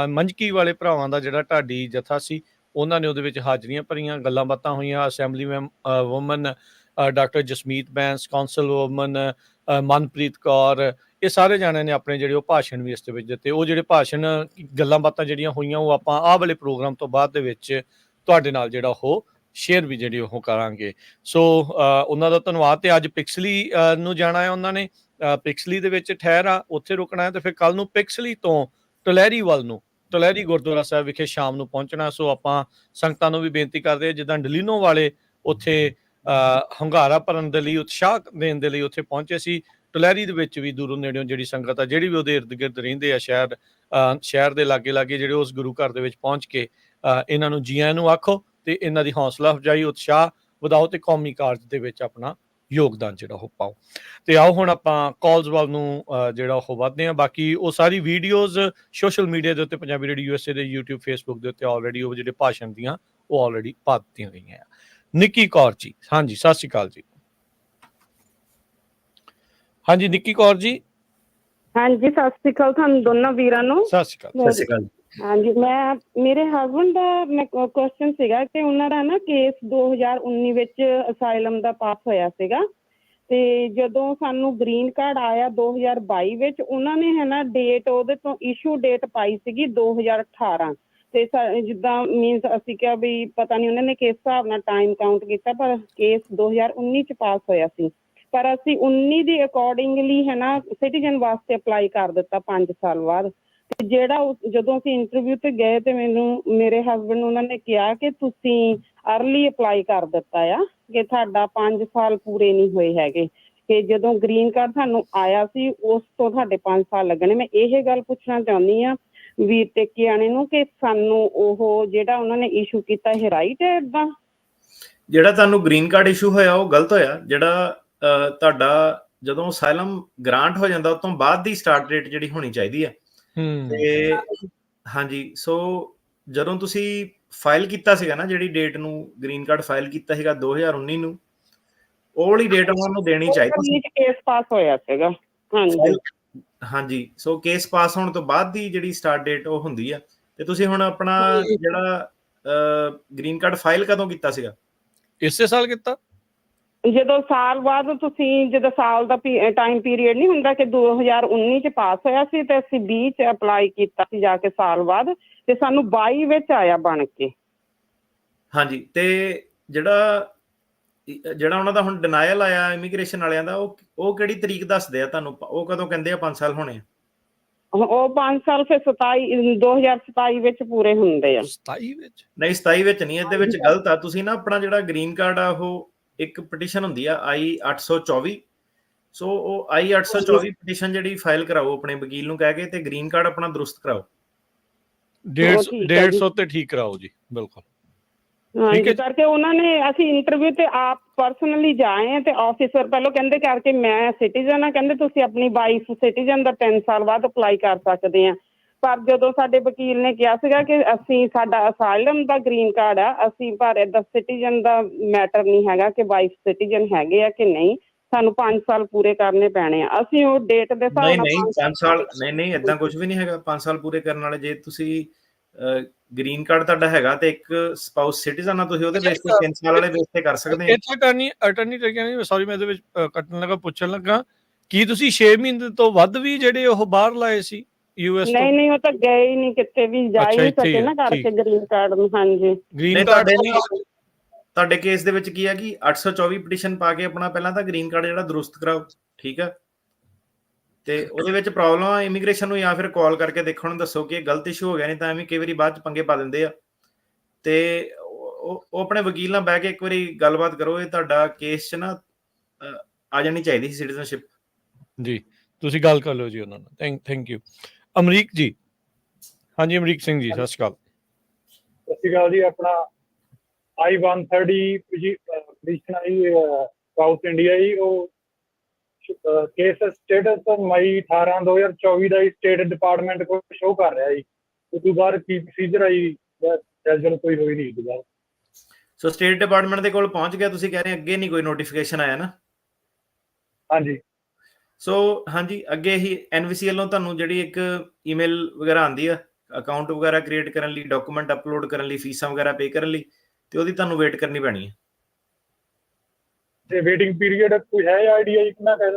ਮੰਝਕੀ ਵਾਲੇ ਭਰਾਵਾਂ ਦਾ ਜਿਹੜਾ ਢਾਡੀ ਜਥਾ ਸੀ ਉਹਨਾਂ ਨੇ ਉਹਦੇ ਵਿੱਚ ਹਾਜ਼ਰੀਆਂ ਭਰੀਆਂ, ਗੱਲਾਂ ਬਾਤਾਂ ਹੋਈਆਂ। Assembly woman doctor Jasmeet Bains, council woman Manpreet Kaur, ਇਹ ਸਾਰੇ ਜਾਣਿਆਂ ਨੇ ਆਪਣੇ ਜਿਹੜੇ ਉਹ ਭਾਸ਼ਣ ਵੀ ਇਸ ਦੇ ਵਿੱਚ ਦਿੱਤੇ। ਉਹ ਜਿਹੜੇ ਭਾਸ਼ਣ, ਗੱਲਾਂ ਬਾਤਾਂ ਜਿਹੜੀਆਂ ਹੋਈਆਂ ਉਹ ਆਪਾਂ ਆਹ ਵਾਲੇ ਪ੍ਰੋਗਰਾਮ ਤੋਂ ਬਾਅਦ ਦੇ ਵਿੱਚ ਤੁਹਾਡੇ ਨਾਲ ਜਿਹੜਾ ਉਹ ਸ਼ੇਅਰ ਵੀ ਜਿਹੜੀ ਉਹ ਕਰਾਂਗੇ। ਸੋ ਉਹਨਾਂ ਦਾ ਧੰਨਵਾਦ। ਤੇ ਅੱਜ ਪਿਕਸਲੀ ਨੂੰ ਜਾਣਾ ਹੈ ਉਹਨਾਂ ਨੇ, ਪਿਕਸਲੀ ਦੇ ਵਿੱਚ ਠਹਿਰ ਆ, ਉੱਥੇ ਰੁਕਣਾ ਹੈ। ਤੇ ਫਿਰ ਕੱਲ ਨੂੰ ਪਿਕਸਲੀ ਤੋਂ ਟਲਹਿਰੀ ਵੱਲ ਨੂੰ, ਟਲਹਿਰੀ ਗੁਰਦੁਆਰਾ ਸਾਹਿਬ ਵਿਖੇ ਸ਼ਾਮ ਨੂੰ ਪਹੁੰਚਣਾ। ਸੋ ਆਪਾਂ ਸੰਗਤਾਂ ਨੂੰ ਵੀ ਬੇਨਤੀ ਕਰਦੇ ਹਾਂ ਜਿੱਦਾਂ ਡਲੀਨੋ ਵਾਲੇ ਉੱਥੇ ਹੁੰਗਾਰਾ ਭਰਨ ਦੇ ਲਈ, ਉਤਸ਼ਾਹ ਦੇਣ ਦੇ ਲਈ ਉੱਥੇ ਪਹੁੰਚੇ ਸੀ, ਟਲਹਿਰੀ ਦੇ ਵਿੱਚ ਵੀ ਦੂਰੋਂ ਨੇੜਿਓਂ ਜਿਹੜੀ ਸੰਗਤ ਆ, ਜਿਹੜੀ ਵੀ ਉਹਦੇ ਇਰਦ ਗਿਰਦ ਰਹਿੰਦੇ ਆ ਸ਼ਹਿਰ ਦੇ ਲਾਗੇ ਜਿਹੜੇ ਉਸ ਗੁਰੂ ਘਰ ਦੇ ਵਿੱਚ ਪਹੁੰਚ ਕੇ ਇਹਨਾਂ ਨੂੰ ਜੀ ਆਇਆਂ ਨੂੰ ਆਖੋ ਤੇ ਇਹਨਾਂ ਦੀ ਹੌਸਲਾ ਅਫਜ਼ਾਈ, ਉਤਸ਼ਾਹ ਵਧਾਓ ਤੇ ਕੌਮੀ ਕਾਰਜ ਦੇ ਵਿੱਚ ਆਪਣਾ ਯੋਗਦਾਨ ਜਿਹੜਾ ਉਹ ਪਾਓ। ਤੇ ਆਓ ਹੁਣ ਆਪਾਂ ਕਾਲਸ ਵੱਲ ਨੂੰ ਜਿਹੜਾ ਉਹ ਵਧਦੇ ਹਾਂ। ਬਾਕੀ ਉਹ ਸਾਰੀ ਵੀਡੀਓਜ਼ ਸੋਸ਼ਲ ਮੀਡੀਆ ਦੇ ਉੱਤੇ, ਪੰਜਾਬੀ ਰੇਡੀਓ USA ਦੇ YouTube Facebook ਦੇ ਉੱਤੇ ਆਲਰੇਡੀ ਉਹ ਜਿਹੜੇ ਭਾਸ਼ਣ ਦੀਆਂ ਉਹ ਆਲਰੇਡੀ ਪਾ ਦਿੱਤੀਆਂ ਗਈਆਂ ਆ। ਨਿੱਕੀ ਕੌਰ ਜੀ, ਹਾਂਜੀ ਸਤਿ ਸ਼੍ਰੀ ਅਕਾਲ ਜੀ। ਹਾਂਜੀ ਨਿੱਕੀ ਕੌਰ ਜੀ। ਹਾਂਜੀ ਸਤਿ ਸ਼੍ਰੀ ਅਕਾਲ ਤੁਹਾਨੂੰ ਦੋਨਾਂ ਵੀਰਾਂ ਨੂੰ। ਸਤਿ ਸ਼੍ਰੀ ਅਕਾਲ। ਸਤਿ ਸ਼੍ਰੀ ਅਕਾਲ। ਹਾਂਜੀ, ਮੇਰੇ ਹਸਬੈਂਡ ਦਾ ਕੁਐਸਚਨ ਸੀਗਾ ਕਿ ਉਹਨਾਂ ਦਾ ਨਾ ਕੇਸ 2019 ਵਿੱਚ ਅਸਾਈਲਮ ਦਾ ਪਾਸ ਹੋਇਆ ਸੀਗਾ, ਤੇ ਜਦੋਂ ਸਾਨੂੰ ਗ੍ਰੀਨ ਕਾਰਡ ਆਇਆ 2022 ਵਿੱਚ, ਉਹਨਾਂ ਨੇ ਹੈ ਨਾ ਡੇਟ ਉਹਦੇ ਤੋਂ ਇਸ਼ੂ ਡੇਟ ਪਾਈ ਸੀਗੀ 2018। ਤੇ ਜਿੱਦਾਂ ਮੀਨਸ ਅਸੀਂ ਕਿਹਾ ਵੀ ਪਤਾ ਨਹੀਂ ਉਹਨਾਂ ਨੇ ਕਿਸ ਹਿਸਾਬ ਨਾਲ ਟਾਈਮ ਕਾਊਂਟ ਕੀਤਾ, ਪਰ ਕੇਸ 2019 ਚ ਪਾਸ ਹੋਇਆ ਸੀ। ਪਰ ਅਸੀਂ 19 ਦੀ ਅਕੋਰਡਿੰਗਲੀ ਹੈ ਨਾ ਸਿਟੀਜ਼ਨ ਵਾਸਤੇ ਅਪਲਾਈ ਕਰ ਦਿੱਤਾ 5 ਸਾਲ ਬਾਅਦ। ਤੇ ਜਿਹੜਾ ਜਦੋਂ ਅਸੀਂ ਇੰਟਰਵਿਊ ਤੇ ਗਏ ਤੇ ਮੇਰੇ ਹਸਬੈਂਡ ਨੂੰ ਉਹਨਾਂ ਨੇ ਕਿਹਾ ਕਿ ਤੁਸੀਂ ਅਰਲੀ ਅਪਲਾਈ ਕਰ ਦਿੱਤਾ ਆ, ਕਿ ਤੁਹਾਡਾ 5 ਸਾਲ ਪੂਰੇ ਨਹੀਂ ਹੋਏ ਹੈਗੇ, ਕਿ ਜਦੋਂ ਗ੍ਰੀਨ ਕਾਰਡ ਸਾਨੂੰ ਆਇਆ ਸੀ ਉਸ ਤੋਂ ਤੁਹਾਡੇ 5 ਸਾਲ ਲੱਗਣੇ। ਮੈਂ ਇਹ ਗੱਲ ਪੁੱਛਣਾ ਚਾਹੁੰਦੀ ਹਾਂ ਵੀਰ ਟੇਕਿਆਣੇ ਨੂੰ ਕਿ ਸਾਨੂੰ ਉਹ ਜਿਹੜਾ ਉਹਨਾਂ ਨੇ ਇਸ਼ੂ ਕੀਤਾ ਇਹ ਰਾਈਟ ਹੈ? ਏਦਾਂ ਜਿਹੜਾ ਤੁਹਾਨੂੰ ਗ੍ਰੀਨ ਕਾਰਡ ਇਸ਼ੂ ਹੋਇਆ ਉਹ ਗਲਤ ਹੋਇਆ। ਜਿਹੜਾ ਤੁਹਾਡਾ ਜਦੋਂ ਅਸਾਈਲਮ ਗ੍ਰਾਂਟ ਹੋ ਜਾਂਦਾ ਉਸ ਤੋਂ ਬਾਅਦ ਦੀ ਸਟਾਰਟ ਡੇਟ ਜਿਹੜੀ ਹੋਣੀ ਚਾਹੀਦੀ ਹੈ। ਤੇ ਹਾਂਜੀ, ਸੋ ਜਦੋਂ ਤੁਸੀਂ ਫਾਈਲ ਕੀਤਾ ਸੀਗਾ ਨਾ, ਜਿਹੜੀ ਡੇਟ ਨੂੰ ਗ੍ਰੀਨ ਕਾਰਡ ਫਾਈਲ ਕੀਤਾ ਸੀਗਾ 2019 ਨੂੰ, ਉਹ ਵਾਲੀ ਡੇਟ ਉਹਨਾਂ ਨੂੰ ਦੇਣੀ ਚਾਹੀਦੀ ਸੀ। ਕੇਸ ਪਾਸ ਹੋਇਆ ਸੀਗਾ। ਹਾਂਜੀ ਹਾਂਜੀ, ਸੋ ਕੇਸ ਪਾਸ ਹੋਣ ਤੋਂ ਬਾਅਦ ਦੀ ਜਿਹੜੀ ਸਟਾਰਟ ਡੇਟ ਉਹ ਹੁੰਦੀ ਆ। ਤੇ ਤੁਸੀਂ ਹੁਣ ਆਪਣਾ ਜਿਹੜਾ ਗ੍ਰੀਨ ਕਾਰਡ ਫਾਈਲ ਕਦੋਂ ਕੀਤਾ ਸੀਗਾ? ਇਸੇ ਸਾਲ ਕੀਤਾ। ਜਦੋਂ ਸਾਲ ਬਾਅਦ ਤੁਸੀਂ, ਜਦੋਂ ਸਾਲ ਦਾ ਟਾਈਮ ਪੀਰੀਅਡ ਨਹੀਂ ਹੁੰਦਾ ਕਿ 2019 ਚ ਪਾਸ ਹੋਇਆ ਸੀ ਤੇ ਅਸੀਂ 20 ਚ ਅਪਲਾਈ ਕੀਤਾ ਸੀ ਜਾ ਕੇ ਸਾਲ ਬਾਅਦ, ਤੇ ਸਾਨੂੰ 22 ਵਿੱਚ ਆਇਆ ਬਣ ਕੇ। ਹਾਂਜੀ, ਤੇ ਜਿਹੜਾ ਉਹਨਾਂ ਦਾ ਹੁਣ ਡਿਨਾਇਲ ਆਇਆ ਇਮੀਗ੍ਰੇਸ਼ਨ ਵਾਲਿਆਂ ਦਾ, ਉਹ ਕਿਹੜੀ ਤਰੀਕ ਦੱਸਦੇ ਆ ਤੁਹਾਨੂੰ? ਉਹ ਕਦੋਂ ਕਹਿੰਦੇ ਆ 5 ਸਾਲ ਹੋਣੇ ਆ? ਉਹ 5 ਸਾਲ ਫਿਰ 2027 ਵਿੱਚ ਪੂਰੇ ਹੁੰਦੇ ਆ। 27 ਵਿੱਚ ਨਹੀਂ, 27 ਵਿੱਚ ਨਹੀਂ, ਇਹਦੇ ਵਿੱਚ ਗਲਤ ਆ। ਤੁਸੀਂ ਨਾ ਆਪਣਾ ਜਿਹੜਾ ਗ੍ਰੀਨ ਕਾਰਡ ਆ ਉਹ ਇੱਕ ਪਟੀਸ਼ਨ ਹੁੰਦੀ ਆ I-824, ਸੋ ਉਹ I-824 ਪਟੀਸ਼ਨ ਜਿਹੜੀ ਫਾਈਲ ਕਰਾਓ ਆਪਣੇ ਵਕੀਲ ਨੂੰ ਕਹਿ ਕੇ, ਤੇ ਗ੍ਰੀਨ ਕਾਰਡ ਆਪਣਾ ਦਰੁਸਤ ਕਰਾਓ। 150 ਤੇ ਠੀਕ ਕਰਾਓ ਜੀ। ਬਿਲਕੁਲ ਹਾਂਜੀ, ਕਰਕੇ ਉਹਨਾਂ ਨੇ ਅਸੀਂ ਇੰਟਰਵਿਊ ਤੇ ਆਪ ਪਰਸਨਲੀ ਜਾਏ ਆ ਤੇ ਆਫਿਸਰ ਪਹਿਲਾਂ ਕਹਿੰਦੇ ਕਰਕੇ ਮੈਂ ਸਿਟੀਜ਼ਨ ਆ, ਕਹਿੰਦੇ ਤੁਸੀਂ ਆਪਣੀ ਵਾਈਫ ਸਿਟੀਜ਼ਨ ਦਾ 3 ਸਾਲ ਬਾਅਦ ਅਪਲਾਈ ਕਰ ਸਕਦੇ ਆ। ਪਰ ਜਦੋਂ ਸਾਡੇ ਵਕੀਲ ਨੇ ਕਿਹਾ ਸੀਗਾ ਕਿ ਅਸੀਂ ਸਾਡਾ ਅਸਾਈਲਮ ਦਾ ਗ੍ਰੀਨ ਕਾਰਡ ਆ, ਅਸੀਂ ਭਾਰਤ ਦਾ ਸਿਟੀਜ਼ਨ ਦਾ ਮੈਟਰ ਨਹੀਂ ਹੈਗਾ ਕਿ ਵਾਈਫ ਸਿਟੀਜ਼ਨ ਹੈਗੇ ਆ ਕਿ ਨਹੀਂ, ਸਾਨੂੰ 5 ਸਾਲ ਪੂਰੇ ਕਰਨੇ ਪੈਣੇ ਆ। ਅਸੀਂ ਉਹ ਡੇਟ ਦੇ ਹਿਸਾਬ ਨਾਲ 5 ਸਾਲ ਨਹੀਂ ਏਦਾਂ ਕੁਝ ਵੀ ਨਹੀਂ ਹੈਗਾ। 5 ਸਾਲ ਪੂਰੇ ਕਰਨ ਵਾਲੇ ਜੇ ਤੁਸੀਂ ਗ੍ਰੀਨ ਕਾਰਡ ਤੁਹਾਡਾ ਹੈਗਾ ਤੇ ਇੱਕ ਸਪਾਊਸ ਸਿਟੀਜ਼ਨ ਆ, ਤੁਸੀਂ ਉਹਦੇ ਬੇਸ ਤੇ 3 ਸਾਲ ਵਾਲੇ ਬੇਸ ਤੇ ਕਰ ਸਕਦੇ ਆ। ਇੱਥੇ ਅਟਰਨੀ ਕਹਿੰਦੇ ਸੌਰੀ ਮੈਂ ਇਹਦੇ ਵਿੱਚ ਕੱਟਣ ਲੱਗਾ, ਪੁੱਛਣ ਲੱਗਾ ਕੀ ਤੁਸੀਂ 6 ਮਹੀਨੇ ਤੋਂ ਵੱਧ ਵੀ ਜਿਹੜੇ ਉਹ ਬਾਹਰ ਲਾਏ ਸੀ ਯੂਐਸ ਤੋਂ? ਨਹੀਂ, ਉਹ ਤਾਂ ਗਏ ਹੀ ਨਹੀਂ, ਕਿਤੇ ਵੀ ਜਾ ਹੀ ਨਹੀਂ ਸਕੇ ਨਾ ਕਰਕੇ ਗ੍ਰੀਨ ਕਾਰਡ ਨੂੰ। ਹਾਂਜੀ, ਗ੍ਰੀਨ ਕਾਰਡ ਤੁਹਾਡੇ ਕੇਸ ਦੇ ਵਿੱਚ ਕੀ ਹੈ ਕਿ 824 ਪਟੀਸ਼ਨ ਪਾ ਕੇ ਆਪਣਾ ਪਹਿਲਾਂ ਤਾਂ ਗ੍ਰੀਨ ਕਾਰਡ ਜਿਹੜਾ ਦਰੁਸਤ ਕਰਾਓ, ਠੀਕ ਆ। ਤੇ ਉਹਦੇ ਵਿੱਚ ਪ੍ਰੋਬਲਮ ਆ ਇਮੀਗ੍ਰੇਸ਼ਨ ਨੂੰ, ਜਾਂ ਫਿਰ ਕਾਲ ਕਰਕੇ ਦੇਖੋ, ਨੂੰ ਦੱਸੋ ਕਿ ਇਹ ਗਲਤ ਇਸ਼ੂ ਹੋ ਗਿਆ, ਨਹੀਂ ਤਾਂ ਐਵੇਂ ਕਈ ਵਾਰੀ ਬਾਅਦ ਚ ਪੰਗੇ ਪਾ ਦਿੰਦੇ ਆ। ਤੇ ਉਹ ਆਪਣੇ ਵਕੀਲ ਨਾਲ ਬਹਿ ਕੇ ਇੱਕ ਵਾਰੀ ਗੱਲਬਾਤ ਕਰੋ। ਇਹ ਤੁਹਾਡਾ ਕੇਸ ਚ ਨਾ ਆ ਜਾਣੀ ਚਾਹੀਦੀ ਸੀ ਸਿਟੀਜ਼ਨਸ਼ਿਪ। ਜੀ, ਤੁਸੀਂ ਗੱਲ ਕਰ ਲਓ ਜੀ ਉਹਨਾਂ ਨਾਲ। Thank you. ਅਮਰੀਕ ਜੀ, ਹਾਂਜੀ ਅਮਰੀਕ ਸਿੰਘ ਜੀ, ਸਤਿ ਸ਼੍ਰੀ ਅਕਾਲ। ਸਤਿ ਸ਼੍ਰੀ ਅਕਾਲ ਜੀ। ਆਪਣਾ I-130 ਪਟੀਸ਼ਨ ਆਈ ਸਾਊਥ ਇੰਡੀਆ ਜੀ, ਉਹ ਕੇਸ ਸਟੇਟਸ ਮਈ 18 2024 ਦਾ ਹੀ ਸਟੇਟ ਡਿਪਾਰਟਮੈਂਟ ਕੋਲ ਸ਼ੋਅ ਕਰ ਰਿਹਾ ਜੀ। ਉਸ ਤੋਂ ਬਾਅਦ ਕੀ ਪ੍ਰੋਸੀਜਰ ਆਈ ਰੈਜ਼ਲਟ ਕੋਈ ਹੋਈ ਨਹੀਂ ਉਸ ਬਾਅਦ। ਸੋ ਸਟੇਟ ਡਿਪਾਰਟਮੈਂਟ ਦੇ ਕੋਲ ਪਹੁੰਚ ਗਿਆ, ਤੁਸੀਂ ਕਹਿ ਰਹੇ ਅੱਗੇ ਨਹੀਂ ਕੋਈ ਨੋਟੀਫਿਕੇਸ਼ਨ ਆਇਆ ਨਾ? ਹਾਂਜੀ। ਸੋ ਹਾਂਜੀ, ਅੱਗੇ ਹੀ NVC ਵੱਲੋਂ ਤੁਹਾਨੂੰ ਜਿਹੜੀ ਇੱਕ ਈਮੇਲ ਵਗੈਰਾ ਆਉਂਦੀ ਆ ਅਕਾਊਂਟ ਵਗੈਰਾ ਕ੍ਰੀਏਟ ਕਰਨ ਲਈ, ਡਾਕੂਮੈਂਟ ਅਪਲੋਡ ਕਰਨ ਲਈ, ਫੀਸਾਂ ਵਗੈਰਾ ਪੇ ਕਰਨ ਲਈ, ਤੇ ਉਹਦੀ ਤੁਹਾਨੂੰ ਵੇਟ ਕਰਨੀ ਪੈਣੀ ਹੈ। ਤੇ ਵੇਟਿੰਗ ਪੀਰੀਅਡ ਕੋਈ ਹੈ ਆਈਡੀਆ ਜੀ ਕਿੰਨਾ ਹੈ?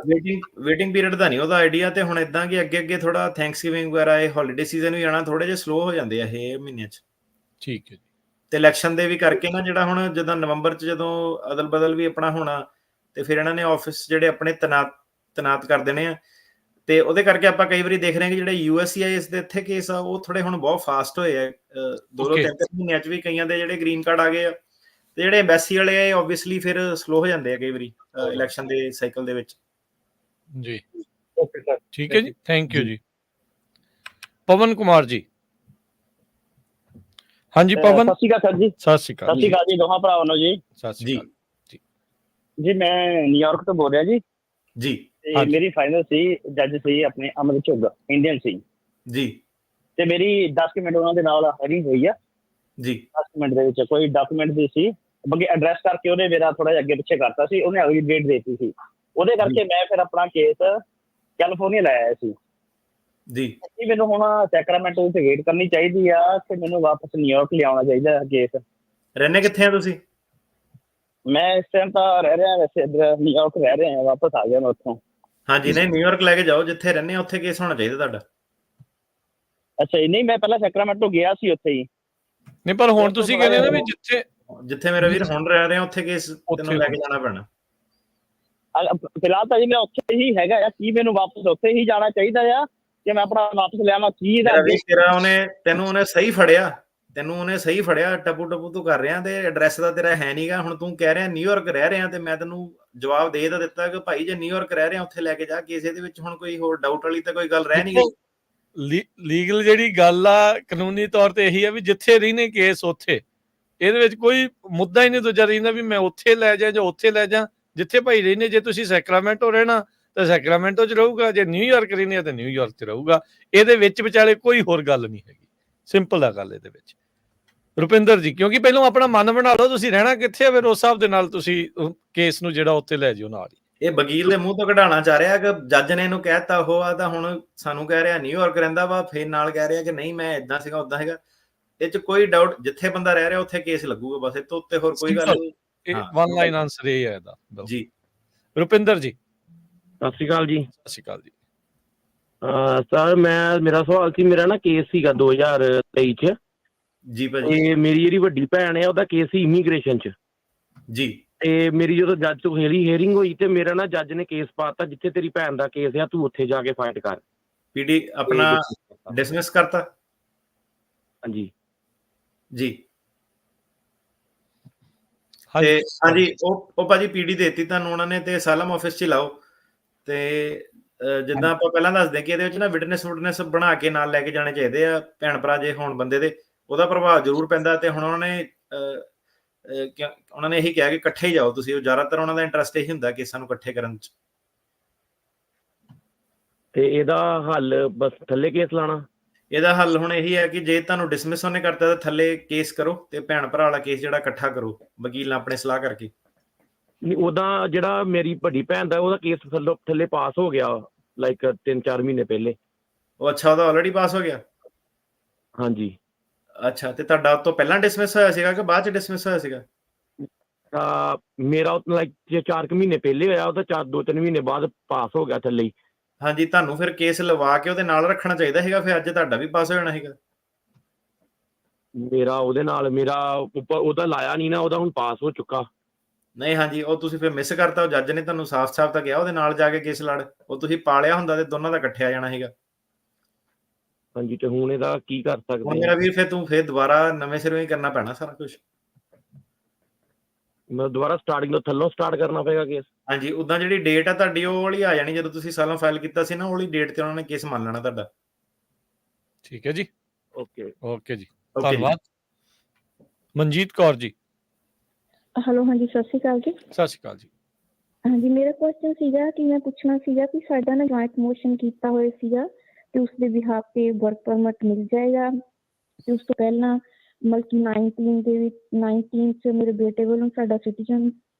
ਵੇਟਿੰਗ ਪੀਰੀਅਡ ਦਾ ਨਹੀਂ ਉਹਦਾ ਆਈਡੀਆ। ਤੇ ਹੁਣ ਇਦਾਂ ਕਿ ਅੱਗੇ ਥੋੜਾ ਥੈਂਕਸਗਿਵਿੰਗ ਵਗੈਰਾ, ਇਹ ਹੌਲੀਡੇ ਸੀਜ਼ਨ ਵੀ ਆਣਾ, ਥੋੜੇ ਜਿਹਾ ਸਲੋ ਹੋ ਜਾਂਦੇ ਆ ਇਹ ਮਹੀਨਿਆਂ 'ਚ। ਠੀਕ ਹੈ ਜੀ। ਤੇ ਇਲੈਕਸ਼ਨ ਦੇ ਵੀ ਕਰਕੇ ਨਾ, ਜਿਹੜਾ ਹੁਣ ਜਦੋਂ ਨਵੰਬਰ 'ਚ ਜਦੋਂ ਅਦਲ ਬਦਲ ਵੀ ਆਪਣਾ ਹੋਣਾ, ਤੇ ਫਿਰ ਇਹਨਾਂ ਨੇ ਆਫਿਸ ਜਿਹੜੇ ਆਪਣੇ ਤੈਨਾਤ ਕਰ ਦੇਣੇ ਆ। ਤੇ ਉਹਦੇ ਕਰਕੇ ਆਪਾਂ ਕਈ ਵਾਰੀ ਦੇਖ ਰਹੇ ਹਾਂ ਕਿ ਜਿਹੜੇ USCIS ਦੇ ਇੱਥੇ ਕੇਸ ਆ ਉਹ ਥੋੜੇ ਹੁਣ ਬਹੁਤ ਫਾਸਟ ਹੋਏ ਆ। 2-3 ਮਹੀਨਿਆਂ 'ਚ ਵੀ ਕਈਆਂ ਦੇ ਜਿਹੜੇ ਗ੍ਰੀਨ ਕਾਰਡ ਆ ਗਏ ਆ। ਤੇ ਜਿਹੜੇ ਐਮਬੈਸੀ ਵਾਲੇ ਆ ਆਬਵੀਅਸਲੀ ਫਿਰ ਸਲੋ ਹੋ ਜਾਂਦੇ ਆ ਕਈ ਵਾਰੀ ਇਲੈਕਸ਼ਨ ਦੇ ਸਾਈਕਲ ਦੇ ਵਿੱਚ। ਜੀ ਓਕੇ ਸਰ, ਠੀਕ ਹੈ ਜੀ, ਥੈਂਕ ਯੂ ਜੀ। ਪਵਨ ਕੁਮਾਰ ਜੀ, ਹਾਂਜੀ ਪਵਨ। ਸਤਿ ਸ਼੍ਰੀ ਅਕਾਲ ਸਰ ਜੀ। ਸਤਿ ਸ਼੍ਰੀ ਅਕਾਲ ਜੀ ਦੋਹਾਂ ਭਰਾਵਾਂ ਨੂੰ ਜੀ। ਸਤਿ ਸ਼੍ਰੀ ਅਕਾਲ ਜੀ। ਮੈਂ ਨਿਊਯਾਰਕ ਤੋਂ ਬੋਲ ਰਿਹਾ ਜੀ। ਜੀ। ਤੇ ਮੇਰੀ ਫਾਈਨਲ ਸੀ ਜੱਜ ਸੀ ਆਪਣੇ ਅਮਰਿਤ ਚੁੱਗ, ਇੰਡੀਅਨ ਸੀ ਜੀ। ਤੇ ਮੇਰੀ 10 ਮਿੰਟ ਉਹਨਾਂ ਦੇ ਨਾਲ ਹੈਰਿੰਗ ਹੋਈ ਆ ਜੀ। 10 ਮਿੰਟ ਦੇ ਵਿੱਚ ਕੋਈ ਡਾਕੂਮੈਂਟ ਦੀ ਸੀ ਅੱਗੇ ਐਡਰੈਸ ਕਰਕੇ ਉਹਨੇ ਮੇਰਾ ਥੋੜਾ ਜਿਹਾ ਅੱਗੇ ਪਿੱਛੇ ਕਰਤਾ ਸੀ, ਉਹਨੇ ਅਗਲੀ ਡੇਟ ਦੇਤੀ ਸੀ। ਉਹਦੇ ਕਰਕੇ ਮੈਂ ਫਿਰ ਆਪਣਾ ਕੇਸ ਕੈਲੀਫੋਰਨੀਆ ਲੈ ਆਇਆ ਸੀ ਜੀ। ਮੈਨੂੰ ਹੁਣ ਸੈਕਰਾਮੈਂਟੋ ਵਿੱਚ ਵੇਟ ਕਰਨੀ ਚਾਹੀਦੀ ਆ ਤੇ ਮੈਨੂੰ ਵਾਪਸ ਨਿਊਯਾਰਕ ਲਿਆਉਣਾ ਚਾਹੀਦਾ ਕੇਸ। ਰਹਿੰਦੇ ਕਿੱਥੇ ਆ ਤੁਸੀਂ? ਮੈਂ ਇਸ ਟਾਈਮ ਤਾਂ ਰਹਿ ਰਿਹਾ ਵੈਸੇ ਇੱਧਰ ਨਿਊਯਾਰਕ ਰਹਿ ਰਿਹਾ, ਵਾਪਸ ਆ ਗਿਆ ਮੈਂ ਉੱਥੋਂ। ਹਾਂਜੀ, ਨਹੀਂ ਨਿਊਯਾਰਕ ਲੈ ਕੇ ਜਾਓ, ਜਿੱਥੇ ਰਹਿੰਦੇ ਆ ਉੱਥੇ ਕੇਸ ਹੋਣਾ ਚਾਹੀਦਾ ਤੁਹਾਡਾ। ਅੱਛਾ ਜੀ, ਨਹੀਂ ਮੈਂ ਪਹਿਲਾਂ ਸੈਕਰਾਮੈਂਟੋ ਗਿਆ ਸੀ ਉੱਥੇ ਹੀ। ਨਹੀਂ ਪਰ ਹੁਣ ਤੁਸੀਂ ਕਹਿੰਦੇ ਨਾ ਵੀ ਜਿੱਥੇ ਮੇਰਾ ਵੀਰ ਹੁਣ ਰਹਿ ਰਿਹਾ ਉੱਥੇ ਕੇਸ ਤੈਨੂੰ ਲੈ ਕੇ ਜਾਣਾ ਪੈਣਾ। ਫਿਲਹਾਲ ਤਾਂ ਜੀ ਮੈਂ ਉੱਥੇ ਹੀ ਹੈਗਾ ਆ, ਕੀ ਮੈਨੂੰ ਵਾਪਸ ਉੱਥੇ ਹੀ ਜਾਣਾ ਚਾਹੀਦਾ ਆ ਕਿ ਮੈਂ ਆਪਣਾ ਵਾਪਸ ਲਿਆਵਾਂ? ਕੀ ਤੈਨੂੰ ਉਹਨੇ ਸਹੀ ਫੜਿਆ, ਟੱਪੂ ਤੂੰ ਕਰ ਰਿਹਾ ਤੇ ਐਡਰੈਸ ਦਾ ਤੇਰਾ ਹੈ ਨਹੀਂਗਾ। ਹੁਣ ਤੂੰ ਕਹਿ ਰਿਹਾ ਨਿਊਯਾਰਕ ਰਹਿ ਰਿਹਾ, ਤੇ ਮੈਂ ਤੈਨੂੰ ਜਵਾਬ ਦੇ ਦਿੱਤਾ ਕਿ ਭਾਈ ਜੇ ਨਿਊਯਾਰਕ ਰਹਿ ਰਿਹਾ ਉੱਥੇ ਲੈ ਕੇ ਜਾ ਕੇਸ। ਇਹਦੇ ਵਿੱਚ ਹੁਣ ਕੋਈ ਹੋਰ ਡਾਊਟ ਵਾਲੀ ਤਾਂ ਕੋਈ ਗੱਲ ਰਹਿ ਨਹੀਂ ਗਈ। ਲੀਗਲ ਜਿਹੜੀ ਗੱਲ ਆ ਕਾਨੂੰਨੀ ਤੌਰ ਤੇ ਇਹੀ ਆ ਵੀ ਜਿੱਥੇ ਰਹਿੰਦੇ ਕੇਸ ਉੱਥੇ, ਇਹਦੇ ਵਿੱਚ ਕੋਈ ਮੁੱਦਾ ਹੀ ਨਹੀਂ ਦੂਜਾ ਰਹਿੰਦਾ ਵੀ ਮੈਂ ਉੱਥੇ ਲੈ ਜਾ ਜਾਂ ਉੱਥੇ ਲੈ ਜਾ। ਜਿੱਥੇ ਭਾਈ ਰਹਿੰਦੇ, ਜੇ ਤੁਸੀਂ ਸੈਕਰਾਮੈਂਟੋ ਰਹਿਣਾ ਤਾਂ ਸੈਕਰਾਮੈਂਟੋ 'ਚ ਰਹੂਗਾ, ਜੇ ਨਿਊਯਾਰਕ ਰਹਿੰਦੇ ਆ ਤਾਂ ਨਿਊਯਾਰਕ 'ਚ ਰਹੂਗਾ। ਇਹਦੇ ਵਿੱਚ ਵਿਚਾਲੇ ਕੋਈ ਹੋਰ ਗੱਲ ਨਹੀਂ ਹੈਗੀ, ਸਿੰਪਲ ਆ ਗੱਲ ਇਹਦੇ ਵਿੱਚ। ਰੁਪਿੰਦਰ ਜੀ, ਕਿਉਂਕਿ ਪਹਿਲਾਂ ਆਪਣਾ ਮਨ ਬਣਾ ਲਓ ਤੁਸੀਂ ਰਹਿਣਾ ਕਿੱਥੇ ਆ, ਫਿਰ ਉਸ ਹਿਸਾਬ ਦੇ ਨਾਲ ਤੁਸੀਂ ਕੇਸ ਨੂੰ ਜਿਹੜਾ ਉੱਥੇ ਲੈ ਜਾਓ ਨਾਲ ਹੀ। ਇਹ ਵਕੀਲ ਦੇ ਮੂੰਹ ਤੋਂ ਕਢਾਉਣਾ ਚਾਹ ਰਿਹਾ ਕਿ ਜੱਜ ਨੇ ਇਹਨੂੰ ਕਹਿਤਾ ਉਹ ਆ, ਤਾਂ ਹੁਣ ਸਾਨੂੰ ਕਹਿ ਰਿਹਾ ਨਿਊਯਾਰਕ ਰਹਿੰਦਾ ਵਾ, ਫਿਰ ਨਾਲ ਕਹਿ ਰਿਹਾ ਕਿ ਨਹੀਂ ਮੈਂ ਇਦਾਂ ਸੀਗਾ ਉਦਾਂ ਹੈਗਾ। ਇਹ 'ਚ ਕੋਈ ਡਾਊਟ, ਜਿੱਥੇ ਬੰਦਾ ਰਹਿ ਰਿਹਾ ਉੱਥੇ ਕੇਸ ਲੱਗੂਗਾ ਬਸ, ਇਹ ਤੋਂ ਉੱਤੇ ਹੋਰ ਕੋਈ ਗੱਲ ਨਹੀਂ। ਵਨ ਲਾਈਨ ਆਨਸਰ ਇਹ ਹੈ ਇਹਦਾ ਜੀ। ਰੁਪਿੰਦਰ ਜੀ, ਸਤਿ ਸ਼੍ਰੀ ਅਕਾਲ ਜੀ। ਸਤਿ ਸ਼੍ਰੀ ਅਕਾਲ ਜੀ। ਸਰ ਮੇਰਾ ਸਵਾਲ ਸੀ, ਮੇਰਾ ਨਾ ਕੇਸ ਸੀਗਾ 2023 ਚ ਜੀ ਭਾਜੀ। ਤੇ ਮੇਰੀ ਜਿਹੜੀ ਵੱਡੀ ਭੈਣ ਹੈ ਉਹਦਾ ਕੇਸ ਸੀ ਇਮੀਗ੍ਰੇਸ਼ਨ ਚ ਜੀ। ਤੇ ਮੇਰੀ ਜਦੋਂ ਜੱਜ ਤੋਂ ਹੀਅਰਿੰਗ ਹੋਈ ਤੇ ਮੇਰਾ ਨਾ ਜੱਜ ਨੇ ਕੇਸ ਪਾਤਾ ਜਿੱਥੇ ਤੇਰੀ ਭੈਣ ਦਾ ਕੇਸ ਆ ਤੂੰ ਉੱਥੇ ਜਾ ਕੇ ਫਾਈਟ ਕਰ। PD ਆਪਣਾ ਡਿਸਮਿਸ ਕਰਤਾ? ਹਾਂਜੀ ਜੀ। ਤੇ ਹਾਂਜੀ, ਉਹ ਭਾਜੀ PD ਦੇਤੀ ਤੁਹਾਨੂੰ ਉਹਨਾਂ ਨੇ, ਤੇ ਅਸਾਲਮ ਆਫਿਸ 'ਚ ਲਾਓ। ਤੇ ਜਿੱਦਾਂ ਆਪਾਂ ਪਹਿਲਾਂ ਦੱਸਦੇ ਕਿ ਇਹਦੇ ਵਿੱਚ ਨਾ ਵਿਟਨੈਸ ਬਣਾ ਕੇ ਨਾਲ ਲੈ ਕੇ ਜਾਣੇ ਚਾਹੀਦੇ ਆ ਭੈਣ ਭਰਾ ਜੇ ਹੋਣ ਬੰਦੇ ਦੇ, ਉਹਦਾ ਪ੍ਰਭਾਵ ਜ਼ਰੂਰ ਪੈਂਦਾ। ਤੇ ਹੁਣ ਉਹਨਾਂ ਨੇ ਉਹਨਾਂ ਨੇ ਇਹੀ ਕਿਹਾ ਕਿ ਇਕੱਠੇ ਹੀ ਜਾਓ ਤੁਸੀਂ। ਉਹ ਜ਼ਿਆਦਾਤਰ ਉਹਨਾਂ ਦਾ ਇੰਟਰਸਟ ਇਹੀ ਹੁੰਦਾ ਕੇਸਾਂ ਨੂੰ ਇਕੱਠੇ ਕਰਨ 'ਚ। ਤੇ ਇਹਦਾ ਹੱਲ ਬਸ ਥੱਲੇ ਕੇਸ ਲਾਣਾ? ਇਹਦਾ ਹੱਲ ਹੁਣ ਇਹੀ ਹੈ ਕਿ ਜੇ ਤੁਹਾਨੂੰ ਡਿਸਮਿਸ ਉਹਨੇ ਕਰਤਾ ਤਾਂ ਥੱਲੇ ਕੇਸ ਕਰੋ ਤੇ ਭੈਣ ਭਰਾ ਵਾਲਾ ਕੇਸ ਜਿਹੜਾ ਇਕੱਠਾ ਕਰੋ ਵਕੀਲ ਨਾਲ ਆਪਣੇ ਸਲਾਹ ਕਰਕੇ। ਨਹੀਂ, ਉਹਦਾ ਜਿਹੜਾ ਮੇਰੀ ਵੱਡੀ ਭੈਣ ਦਾ ਉਹਦਾ ਕੇਸ ਥੱਲੇ ਪਾਸ ਹੋ ਗਿਆ ਲਾਈਕ 3-4 ਮਹੀਨੇ ਪਹਿਲੇ। ਉਹ ਅੱਛਾ, ਉਹਦਾ ਆਲਰੇਡੀ ਪਾਸ ਹੋ ਗਿਆ? ਹਾਂਜੀ। ਅੱਛਾ, ਤੇ ਤੁਹਾਡਾ ਉਹ ਤੋਂ ਪਹਿਲਾਂ ਡਿਸਮਿਸ ਹੋਇਆ ਸੀਗਾ ਕਿ ਬਾਅਦ 'ਚ ਡਿਸਮਿਸ ਹੋਇਆ ਸੀਗਾ? ਮੇਰਾ ਲਾਈਕ 4 ਮਹੀਨੇ ਪਹਿਲੇ ਹੋਇਆ, ਉਹਦਾ 2-3 ਮਹੀਨੇ ਬਾਅਦ ਪਾਸ ਹੋ ਗਿਆ ਥੱਲੇ ਹੀ। ਹਾਂਜੀ, ਤੁਹਾਨੂੰ ਫਿਰ ਕੇਸ ਲਵਾ ਕੇ ਉਹਦੇ ਨਾਲ ਰੱਖਣਾ ਚਾਹੀਦਾ ਹੈਗਾ, ਫਿਰ ਅੱਜ ਤੁਹਾਡਾ ਵੀ ਪਾਸ ਹੋ ਜਾਣਾ ਹੈਗਾ। ਮੇਰਾ ਉਹਦੇ ਨਾਲ ਉਹਦਾ ਲਾਇਆ ਨਹੀਂ ਨਾ, ਉਹਦਾ ਹੁਣ ਪਾਸ ਹੋ ਚੁੱਕਾ। ਨਹੀਂ, ਹਾਂਜੀ, ਉਹ ਤੁਸੀਂ ਫਿਰ ਮਿਸ ਕਰਤਾ। ਉਹ ਜੱਜ ਨੇ ਤੁਹਾਨੂੰ ਸਾਫ਼-ਸਾਫ਼ ਤਾਂ ਕਿਹਾ ਉਹਦੇ ਨਾਲ ਜਾ ਕੇ ਕੇਸ ਲੜ। ਉਹ ਤੁਸੀਂ ਪਾਲਿਆ ਹੁੰਦਾ ਤੇ ਦੋਨਾਂ ਦਾ ਇਕੱਠੇ ਆ ਜਾਣਾ ਹੈਗਾ। ਹਾਂਜੀ, ਤੇ ਹੁਣ ਇਹਦਾ ਕੀ ਕਰ ਹੁਣ ਸਕਦੇ ਮੇਰਾ ਆ? ਵੀਰ ਫਿਰ ਤੂੰ ਫਿਰ ਦੁਬਾਰਾ ਨਵੇਂ ਸਿਰੋਂ ਹੀ ਕਰਨਾ ਪੈਣਾ ਸਾਰਾ ਕੁਝ। ਮੈਂ ਦੁਬਾਰਾ ਸਟਾਰਟਿੰਗ ਤੋਂ ਥੱਲੋਂ ਸਟਾਰਟ ਕਰਨਾ ਪਏਗਾ ਕੇਸ? ਹਾਂਜੀ, ਉਦਾਂ ਜਿਹੜੀ ਡੇਟ ਆ ਤੁਹਾਡੀ ਉਹ ਵਾਲੀ ਆ ਜਾਣੀ ਜਦੋਂ ਤੁਸੀਂ ਸਾਲਾਂ ਫਾਈਲ ਕੀਤਾ ਸੀ ਨਾ, ਉਹ ਵਾਲੀ ਡੇਟ ਤੇ ਉਹਨਾਂ ਨੇ ਕੇਸ ਮੰਨ ਲੈਣਾ ਤੁਹਾਡਾ। ਠੀਕ ਹੈ ਜੀ, ਓਕੇ ਓਕੇ ਜੀ, ਓਕੇ ਜੀ। ਧੰਨਵਾਦ। ਮਨਜੀਤ ਕੌਰ ਜੀ, ਹੈਲੋ, ਹਾਂਜੀ, ਸਤਿ ਸ਼੍ਰੀ ਅਕਾਲ ਜੀ। ਸਤਿ ਸ਼੍ਰੀ ਅਕਾਲ ਜੀ। ਹਾਂਜੀ, ਮੇਰਾ ਕੁਐਸਚਨ ਸੀਗਾ ਕਿ ਮੈਂ ਪੁੱਛਣਾ ਸੀਗਾ ਕਿ ਸਾਡਾ ਨਾ ਜੁਆਇੰਟ ਮੋਸ਼ਨ ਕੀਤਾ ਹੋਇਆ ਸੀਗਾ ਤੇ ਉਸ ਦੇ ਬਿਹਾਫ ਤੇ ਵਰਕ ਪਰਮਿਟ ਮਿਲ ਜਾਏਗਾ ਤੇ ਉਸ ਤੋਂ ਪਹਿਲਾਂ ਮਤਲਬ ਕਿ 19 'ਚ ਮੇਰੇ ਬੇਟੇ ਵੱਲੋਂ ਸਾਡਾ ਸਿਟੀਜ਼ਨ,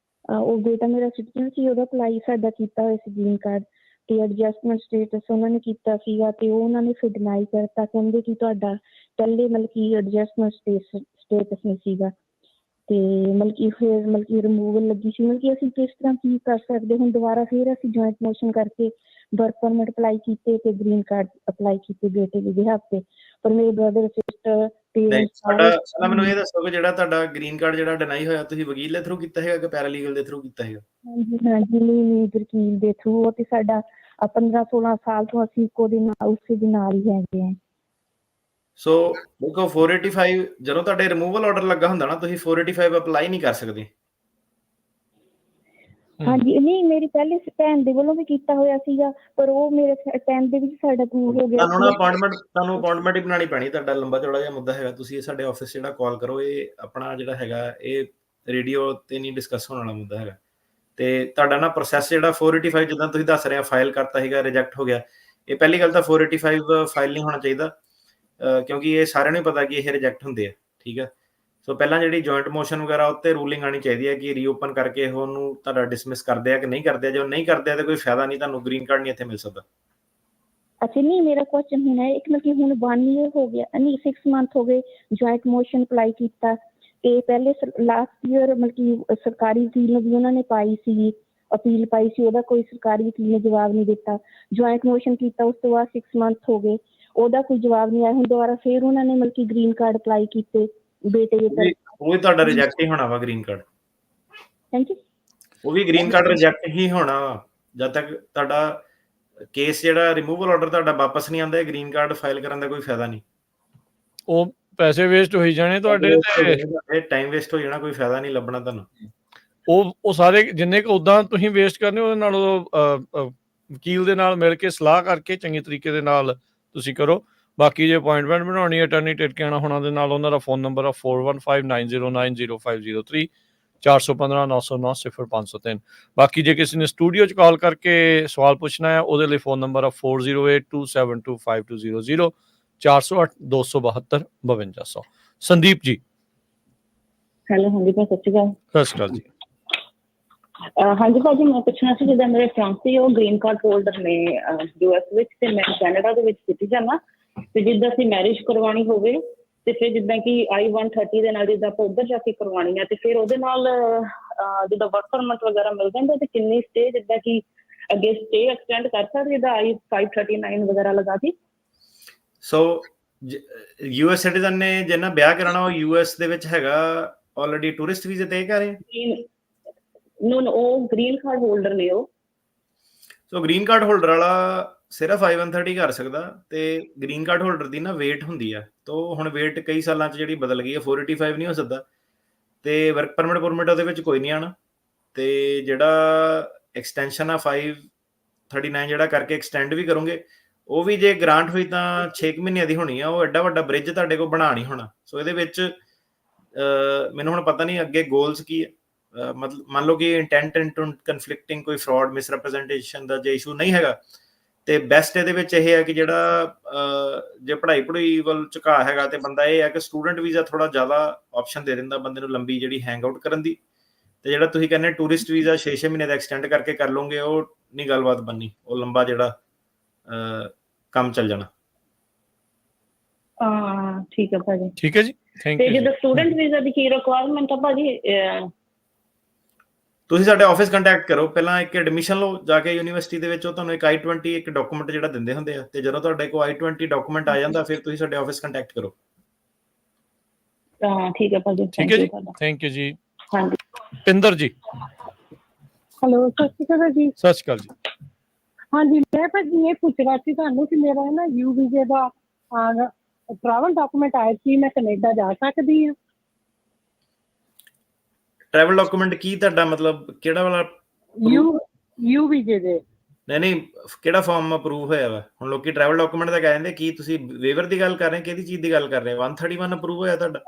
ਉਹ ਬੇਟਾ ਮੇਰਾ ਸਿਟੀਜ਼ਨ ਸੀ, ਉਹਦਾ ਅਪਲਾਈ ਸਾਡਾ ਕੀਤਾ ਹੋਇਆ ਸੀ ਗ੍ਰੀਨ ਕਾਰਡ ਤੇ ਐਡਜਸਟਮੈਂਟ ਸਟੇਟਸ ਉਹਨਾਂ ਨੇ ਕੀਤਾ ਸੀਗਾ ਤੇ ਉਹ ਉਹਨਾਂ ਨੇ ਫਿਰ ਡਿਨਾਈ ਕਰਤਾ, ਕਹਿੰਦੇ ਕਿ ਤੁਹਾਡਾ ਪਹਿਲੇ ਮਤਲਬ ਕਿ ਐਡਜਸਟਮੈਂਟ ਸਟੇਟਸ ਨਹੀਂ ਸੀਗਾ ਤੇ ਮਤਲਬ ਕਿ ਫਿਰ ਰਿਮੂਵਲ ਲੱਗੀ ਸੀ। ਮਤਲਬ ਕਿ ਅਸੀਂ ਕਿਸ ਤਰ੍ਹਾਂ ਕੀ ਕਰ ਸਕਦੇ? ਹੁਣ ਦੁਬਾਰਾ ਫਿਰ ਅਸੀਂ ਜੁਆਇੰਟ ਮੋਸ਼ਨ ਕਰਕੇ ਵਰਕ ਪਰਮਿਟ ਅਪਲਾਈ ਕੀਤੇ ਤੇ ਗ੍ਰੀਨ ਕਾਰਡ ਅਪਲਾਈ ਕੀਤੇ ਬੇਟੇ ਦੇ ਬਿਹਾਫ ਤੇ, ਪਰ ਮੇਰੇ ਬ੍ਰਦਰ ਸਿਸਟਰ ਪੇਰੈਂਟਸ ਸਾਡਾ ਮੈਨੂੰ ਇਹ ਦੱਸੋ ਕਿ ਜਿਹੜਾ ਤੁਹਾਡਾ ਗ੍ਰੀਨ ਕਾਰਡ ਜਿਹੜਾ ਡਿਨਾਈ ਹੋਇਆ ਤੁਸੀਂ ਵਕੀਲ ਦੇ ਥਰੂ ਕੀਤਾ ਹੈਗਾ ਕਿ ਪੈਰਾਲੀਗਲ ਦੇ ਥਰੂ ਕੀਤਾ ਹੈਗਾ? ਹਾਂਜੀ, ਨਹੀਂ ਵਕੀਲ ਦੇ ਥਰੂ। ਉਹ ਤੇ ਸਾਡਾ 15-16 ਸਾਲ ਤੋਂ ਅਸੀਂ ਇੱਕੋ ਦੇ ਨਾਲ ਉਸੇ ਦੇ ਨਾਲ ਹੀ ਹੈਗੇ ਆ। ਸੋ ਦੇਖੋ 485 ਜਦੋਂ ਤੁਹਾਡੇ ਰਿਮੂਵਲ ਆਰਡਰ ਲੱਗਾ ਹੁੰਦਾ ਨਾ, ਤੁਸੀਂ 485 ਅਪਲਾਈ ਨਹੀਂ ਕਰ ਸਕਦੇ। ਹਾਂਜੀ, ਨਹੀਂ ਮੇਰੀ ਪਹਿਲੇ ਭੈਣ ਦੇ ਵੱਲੋਂ ਵੀ ਕੀਤਾ ਹੋਇਆ ਸੀਗਾ ਪਰ ਉਹ ਮੇਰੇ ਟਾਈਮ ਦੇ ਵਿੱਚ ਸਾਡਾ ਅਪਰੂਵ ਹੋ ਗਿਆ। ਤੁਹਾਨੂੰ ਅਪਾਇੰਟਮੈਂਟ ਹੀ ਬਣਾਉਣੀ ਪੈਣੀ। ਤੁਹਾਡਾ ਲੰਬਾ ਚੌੜਾ ਜਿਹਾ ਮੁੱਦਾ ਹੈਗਾ, ਤੁਸੀਂ ਸਾਡੇ ਆਫਿਸ ਜਿਹੜਾ ਕਾਲ ਕਰੋ। ਇਹ ਆਪਣਾ ਜਿਹੜਾ ਹੈਗਾ ਇਹ ਰੇਡੀਓ ਤੇ ਨਹੀਂ ਡਿਸਕਸ ਹੋਣ ਵਾਲਾ ਮੁੱਦਾ ਹੈਗਾ। ਤੇ ਤੁਹਾਡਾ ਨਾ ਪ੍ਰੋਸੈਸ ਜਿਹੜਾ 485 ਜਿੱਦਾਂ ਤੁਸੀਂ ਦੱਸ ਰਹੇ ਆ ਫਾਈਲ ਕਰਤਾ ਹੈਗਾ, ਰਿਜੈਕਟ ਹੋ ਗਿਆ। ਇਹ ਪਹਿਲੀ ਗੱਲ ਤਾਂ 485 ਫਾਈਲ ਨਹੀਂ ਹੋਣਾ ਚਾਹੀਦਾ ਕਿਉਂਕਿ ਇਹ ਸਾਰਿਆਂ ਨੂੰ ਪਤਾ ਕਿ ਇਹ ਰਿਜੈਕਟ ਹੁੰਦੇ ਆ। ਠੀਕ ਹੈ, ਸੋ ਪਹਿਲਾਂ ਜਿਹੜੀ ਜੁਆਇੰਟ ਮੋਸ਼ਨ ਵਗੈਰਾ ਉੱਤੇ ਰੂਲਿੰਗ ਆਣੀ ਚਾਹੀਦੀ ਹੈ ਕਿ ਰੀਓਪਨ ਕਰਕੇ ਉਹਨੂੰ ਤੁਹਾਡਾ ਡਿਸਮਿਸ ਕਰਦੇ ਆ ਕਿ ਨਹੀਂ ਕਰਦੇ। ਜੇ ਨਹੀਂ ਕਰਦੇ ਤਾਂ ਕੋਈ ਫਾਇਦਾ ਨਹੀਂ, ਤੁਹਾਨੂੰ ਗ੍ਰੀਨ ਕਾਰਡ ਨਹੀਂ ਇੱਥੇ ਮਿਲ ਸਕਦਾ। ਅੱਛਾ, ਨਹੀਂ ਮੇਰਾ ਕੁਐਸਚਨ ਹੁਣ ਹੈ ਇੱਕ ਮਤਲਬ ਕਿ ਹੁਣ 1 year ਹੋ ਗਿਆ, ਨਹੀਂ 6 month ਹੋ ਗਏ ਜੁਆਇੰਟ ਮੋਸ਼ਨ ਅਪਲਾਈ ਕੀਤਾ ਤੇ ਪਹਿਲੇ ਲਾਸਟ ਈਅਰ ਮਤਲਬ ਕਿ ਸਰਕਾਰੀ ਵਕੀਲ ਨੂੰ ਵੀ ਉਹਨਾਂ ਨੇ ਪਾਈ ਸੀ, ਅਪੀਲ ਪਾਈ ਸੀ, ਉਹਦਾ ਕੋਈ ਸਰਕਾਰੀ ਵਕੀਲ ਨੇ ਜਵਾਬ ਨਹੀਂ ਦਿੱਤਾ। ਜੁਆਇੰਟ ਮੋਸ਼ਨ ਕੀਤਾ ਉਸ ਤੋਂ ਬਾਅਦ 6 month ਹੋ ਗਏ, ਉਹਦਾ ਕੋਈ ਜਵਾਬ ਨਹੀਂ ਆਇਆ। ਹੁਣ ਦੁਬਾਰਾ ਫਿਰ ਉਹਨਾਂ ਨੇ ਮਤਲਬ ਕਿ ਗ੍ਰੀਨ ਕਾਰਡ ਅਪਲਾਈ ਕੀਤੇ ਬੇਟੇ ਦੇ ਤਰਫ। ਉਹ ਵੀ ਤੁਹਾਡਾ ਰਿਜੈਕਟ ਹੀ ਹੋਣਾ ਵਾ ਗ੍ਰੀਨ ਕਾਰਡ। ਹਾਂਜੀ, ਉਹ ਵੀ ਗ੍ਰੀਨ ਕਾਰਡ ਰਿਜੈਕਟ ਹੀ ਹੋਣਾ ਵਾ ਜਦ ਤੱਕ ਤੁਹਾਡਾ ਕੇਸ ਜਿਹੜਾ ਰਿਮੂਵਲ ਆਰਡਰ ਤੁਹਾਡਾ ਵਾਪਸ ਨਹੀਂ ਆਉਂਦਾ। ਗ੍ਰੀਨ ਕਾਰਡ ਫਾਈਲ ਕਰਨ ਦਾ ਕੋਈ ਫਾਇਦਾ ਨਹੀਂ। ਉਹ ਪੈਸੇ ਵੇਸਟ ਹੋਈ ਜਾਣੇ ਤੁਹਾਡੇ ਤੇ ਟਾਈਮ ਵੇਸਟ ਹੋ ਜਾਣਾ, ਕੋਈ ਫਾਇਦਾ ਨਹੀਂ ਲੱਭਣਾ ਤੁਹਾਨੂੰ। ਉਹ ਸਾਰੇ ਜਿੰਨੇ ਕੁ ਉੱਦਾਂ ਤੁਸੀਂ ਵੇਸਟ ਕਰਨੇ ਉਹਦੇ ਨਾਲ ਵਕੀਲ ਦੇ ਨਾਲ ਮਿਲ ਕੇ ਸਲਾਹ ਕਰਕੇ ਚੰਗੇ ਤਰੀਕੇ ਦੇ ਨਾਲ ਤੁਸੀਂ ਕਰੋ। ਬਾਕੀ ਜੇ ਅਪਾਇੰਟਮੈਂਟ ਬਣਾਉਣੀ ਹੈ ਅਟਰਨੀ ਟਿਟਕਿਆਣਾ ਹੋਣਾ ਦੇ ਨਾਲ, ਉਹਨਾਂ ਦਾ ਫੋਨ ਨੰਬਰ ਆ 4159090503 415-909-0503। ਬਾਕੀ ਜੇ ਕਿਸੇ ਨੇ ਸਟੂਡੀਓ 'ਚ ਕਾਲ ਕਰਕੇ ਸਵਾਲ ਪੁੱਛਣਾ ਹੈ ਉਹਦੇ ਲਈ ਫੋਨ ਨੰਬਰ ਆ 4082725200 408-272-5200। ਸੰਦੀਪ ਜੀ, ਹੈਲੋ, ਹਾਂਜੀ ਭਾਈ, ਸਤਿ ਸ਼੍ਰੀ ਅਕਾਲ। ਸਤਿ ਸ਼੍ਰੀ ਅਕਾਲ ਜੀ। ਹਾਂਜੀ ਭਾਜੀ, ਮੈਂ ਪੁੱਛਣਾ ਸੀ ਜਿੱਦਾਂ ਮੇਰੇ ਫਿਆਂਸੀ ਉਹ ਗ੍ਰੀਨ ਕਾਰਡ ਹੋਲਡਰ ਨੇ US ਵਿੱਚ ਤੇ ਮੈਂ ਕੈਨੇਡਾ ਦੇ ਵਿੱਚ ਸਿਟੀਜ਼ਨ ਆ, ਤੇ ਜਿੱਦਾਂ ਅਸੀਂ ਮੈਰਿਜ ਕਰਵਾਉਣੀ ਹੋਵੇ ਤੇ ਫਿਰ ਜਿੱਦਾਂ ਕਿ I-130 ਦੇ ਨਾਲ ਜਿੱਦਾਂ ਆਪਾਂ ਉੱਧਰ ਜਾ ਕੇ ਕਰਵਾਉਣੀ ਆ ਤੇ ਫਿਰ ਉਹਦੇ ਨਾਲ ਜਿੱਦਾਂ ਵਰਕ ਪਰਮਿਟ ਵਗੈਰਾ ਮਿਲ ਜਾਂਦਾ ਤੇ ਕਿੰਨੀ ਸਟੇ ਜਿੱਦਾਂ ਕਿ ਅੱਗੇ ਸਟੇ ਐਕਸਟੈਂਡ ਕਰ ਸਕਦੇ ਜਿੱਦਾਂ I-539 ਵਗੈਰਾ ਲਗਾ ਕੇ? ਸੋ US ਸਿਟੀਜ਼ਨ ਨੇ ਜਿਹਨਾਂ ਵਿਆਹ ਕਰਾਉਣਾ ਉਹ US ਦੇ ਵਿੱਚ ਹੈਗਾ ਆਲਰੇਡੀ ਟੂਰਿਸਟ ਵੀਜ਼ੇ ਤੇ ਕਰ ਰਹੇ? ਨੋ, ਉਹ ਗ੍ਰੀਨ ਕਾਰਡ ਹੋਲਡਰ ਨੇ ਉਹ। ਸੋ ਗ੍ਰੀਨ ਕਾਰਡ ਹੋਲਡਰ ਵਾਲਾ ਸਿਰਫ I-130 ਕਰ ਸਕਦਾ ਤੇ ਗ੍ਰੀਨ ਕਾਰਡ ਹੋਲਡਰ ਦੀ ਨਾ ਵੇਟ ਹੁੰਦੀ ਆ। ਤੋ ਹੁਣ ਵੇਟ ਕਈ ਸਾਲਾਂ 'ਚ ਜਿਹੜੀ ਬਦਲ ਗਈ ਹੈ, 485 ਨਹੀਂ ਹੋ ਸਕਦਾ ਤੇ ਵਰਕ ਪਰਮਿਟ ਉਹਦੇ ਵਿੱਚ ਕੋਈ ਨਹੀਂ ਆਉਣਾ। ਤੇ ਜਿਹੜਾ ਐਕਸਟੈਂਸ਼ਨ ਆ 539 ਜਿਹੜਾ ਕਰਕੇ ਐਕਸਟੈਂਡ ਵੀ ਕਰੋਗੇ, ਉਹ ਵੀ ਜੇ ਗ੍ਰਾਂਟ ਹੋਈ ਤਾਂ 6 ਮਹੀਨਿਆਂ ਦੀ ਹੋਣੀ ਆ। ਉਹ ਐਡਾ ਵੱਡਾ ਬ੍ਰਿਜ ਤੁਹਾਡੇ ਕੋਲ ਬਣਾ ਨਹੀਂ ਹੋਣਾ। ਸੋ ਇਹਦੇ ਵਿੱਚ ਮੈਨੂੰ ਹੁਣ ਪਤਾ ਨਹੀਂ ਅੱਗੇ ਗੋਲਸ ਕੀ ਹੈ। ਮਤਲਬ ਮੰਨ ਲਓ ਕਿ ਇੰਟੈਂਟ ਕਨਫਲਿਕਟਿੰਗ ਕੋਈ ਫਰਾਡ ਮਿਸਰੈਪ੍ਰੈਜ਼ੈਂਟੇਸ਼ਨ ਦਾ ਜੇ ਇਸ਼ੂ ਨਹੀਂ ਹੈਗਾ, ਤੇ ਬੈਸਟ ਇਹਦੇ ਵਿੱਚ ਇਹ ਹੈ ਕਿ ਜਿਹੜਾ ਜੇ ਪੜ੍ਹਾਈ ਵੱਲ ਝੁਕਾਅ ਹੈਗਾ ਤੇ ਬੰਦਾ ਇਹ ਹੈ ਕਿ ਸਟੂਡੈਂਟ ਵੀਜ਼ਾ ਥੋੜਾ ਜ਼ਿਆਦਾ ਆਪਸ਼ਨ ਦੇ ਦਿੰਦਾ ਬੰਦੇ ਨੂੰ ਲੰਬੀ ਜਿਹੜੀ ਹੈਂਗ ਆਊਟ ਕਰਨ ਦੀ। ਤੇ ਜਿਹੜਾ ਤੁਸੀਂ ਕਹਿੰਦੇ ਟੂਰਿਸਟ ਵੀਜ਼ਾ 6 ਮਹੀਨੇ ਦਾ ਐਕਸਟੈਂਡ ਕਰਕੇ ਕਰ ਲਓਗੇ, ਉਹ ਨਹੀਂ ਗੱਲਬਾਤ ਬਣਨੀ, ਉਹ ਲੰਬਾ ਜਿਹੜਾ ਕੰਮ ਚੱਲ ਜਾਣਾ। ਠੀਕ ਹੈ ਭਾਜੀ। ਠੀਕ ਹੈ ਜੀ, ਥੈਂਕ ਤੇ ਯੂ। ਜਦੋਂ ਸਟੂਡੈਂਟ ਵੀਜ਼ਾ ਦੀ ਕੀ ਰਿਕੁਆਇਰਮੈਂਟ ਆ ਭਾਜੀ? ਤੁਸੀਂ ਸਾਡੇ ਆਫਿਸ ਕੰਟੈਕਟ ਕਰੋ, ਪਹਿਲਾਂ ਇੱਕ ਐਡਮਿਸ਼ਨ ਲਓ ਜਾ ਕੇ ਯੂਨੀਵਰਸਿਟੀ ਦੇ ਵਿੱਚ, ਉਹ ਤੁਹਾਨੂੰ ਇੱਕ I-20 ਇੱਕ ਡਾਕੂਮੈਂਟ ਜਿਹੜਾ ਦਿੰਦੇ ਹੁੰਦੇ ਆ, ਤੇ ਜਦੋਂ ਤੁਹਾਡੇ ਕੋਲ I-20 ਡਾਕੂਮੈਂਟ ਆ ਜਾਂਦਾ ਫਿਰ ਤੁਸੀਂ ਸਾਡੇ ਆਫਿਸ ਕੰਟੈਕਟ ਕਰੋ। ਠੀਕ ਹੈ ਭਾਜੀ। ਠੀਕ ਹੈ ਜੀ, ਥੈਂਕ ਯੂ ਜੀ। ਹਾਂਜੀ, ਪਿੰਦਰ ਜੀ। ਹੈਲੋ, ਸਤਿ ਸ਼੍ਰੀ ਅਕਾਲ ਜੀ। ਸਤਿ ਸ਼੍ਰੀ ਅਕਾਲ ਜੀ। ਹਾਂਜੀ, ਮੈਂ ਭਾਜੀ ਇਹ ਪੁੱਛਣਾ ਸੀ ਤੁਹਾਨੂੰ ਕਿ ਮੇਰਾ ਨਾ ਯੂ ਵੀਜ਼ੇ ਦਾ ਟਰੈਵਲ ਡਾਕੂਮੈਂਟ ਆਇਆ ਸੀ, ਮੈਂ ਕੈਨੇਡਾ ਜਾ ਸਕਦੀ ਹਾਂ? ਟਰੈਵਲ ਡਾਕੂਮੈਂਟ ਕੀ ਤੁਹਾਡਾ ਮਤਲਬ ਕਿਹੜਾ ਵਾਲਾ? ਯੂ ਵੀਜ਼ੇ ਦੇ। ਨਹੀਂ, ਕਿਹੜਾ ਫਾਰਮ ਅਪਰੂਵ ਹੋਇਆ ਵਾ? ਹੁਣ ਲੋਕੀ ਟਰੈਵਲ ਡਾਕੂਮੈਂਟ ਦਾ ਕਹਿੰਦੇ, ਕੀ ਤੁਸੀਂ ਵੇਵਰ ਦੀ ਗੱਲ ਕਰ ਰਹੇ, ਕਿਹਦੀ ਚੀਜ਼ ਦੀ ਗੱਲ ਕਰ ਰਹੇ? 131 ਅਪਰੂਵ ਹੋਇਆ ਤੁਹਾਡਾ?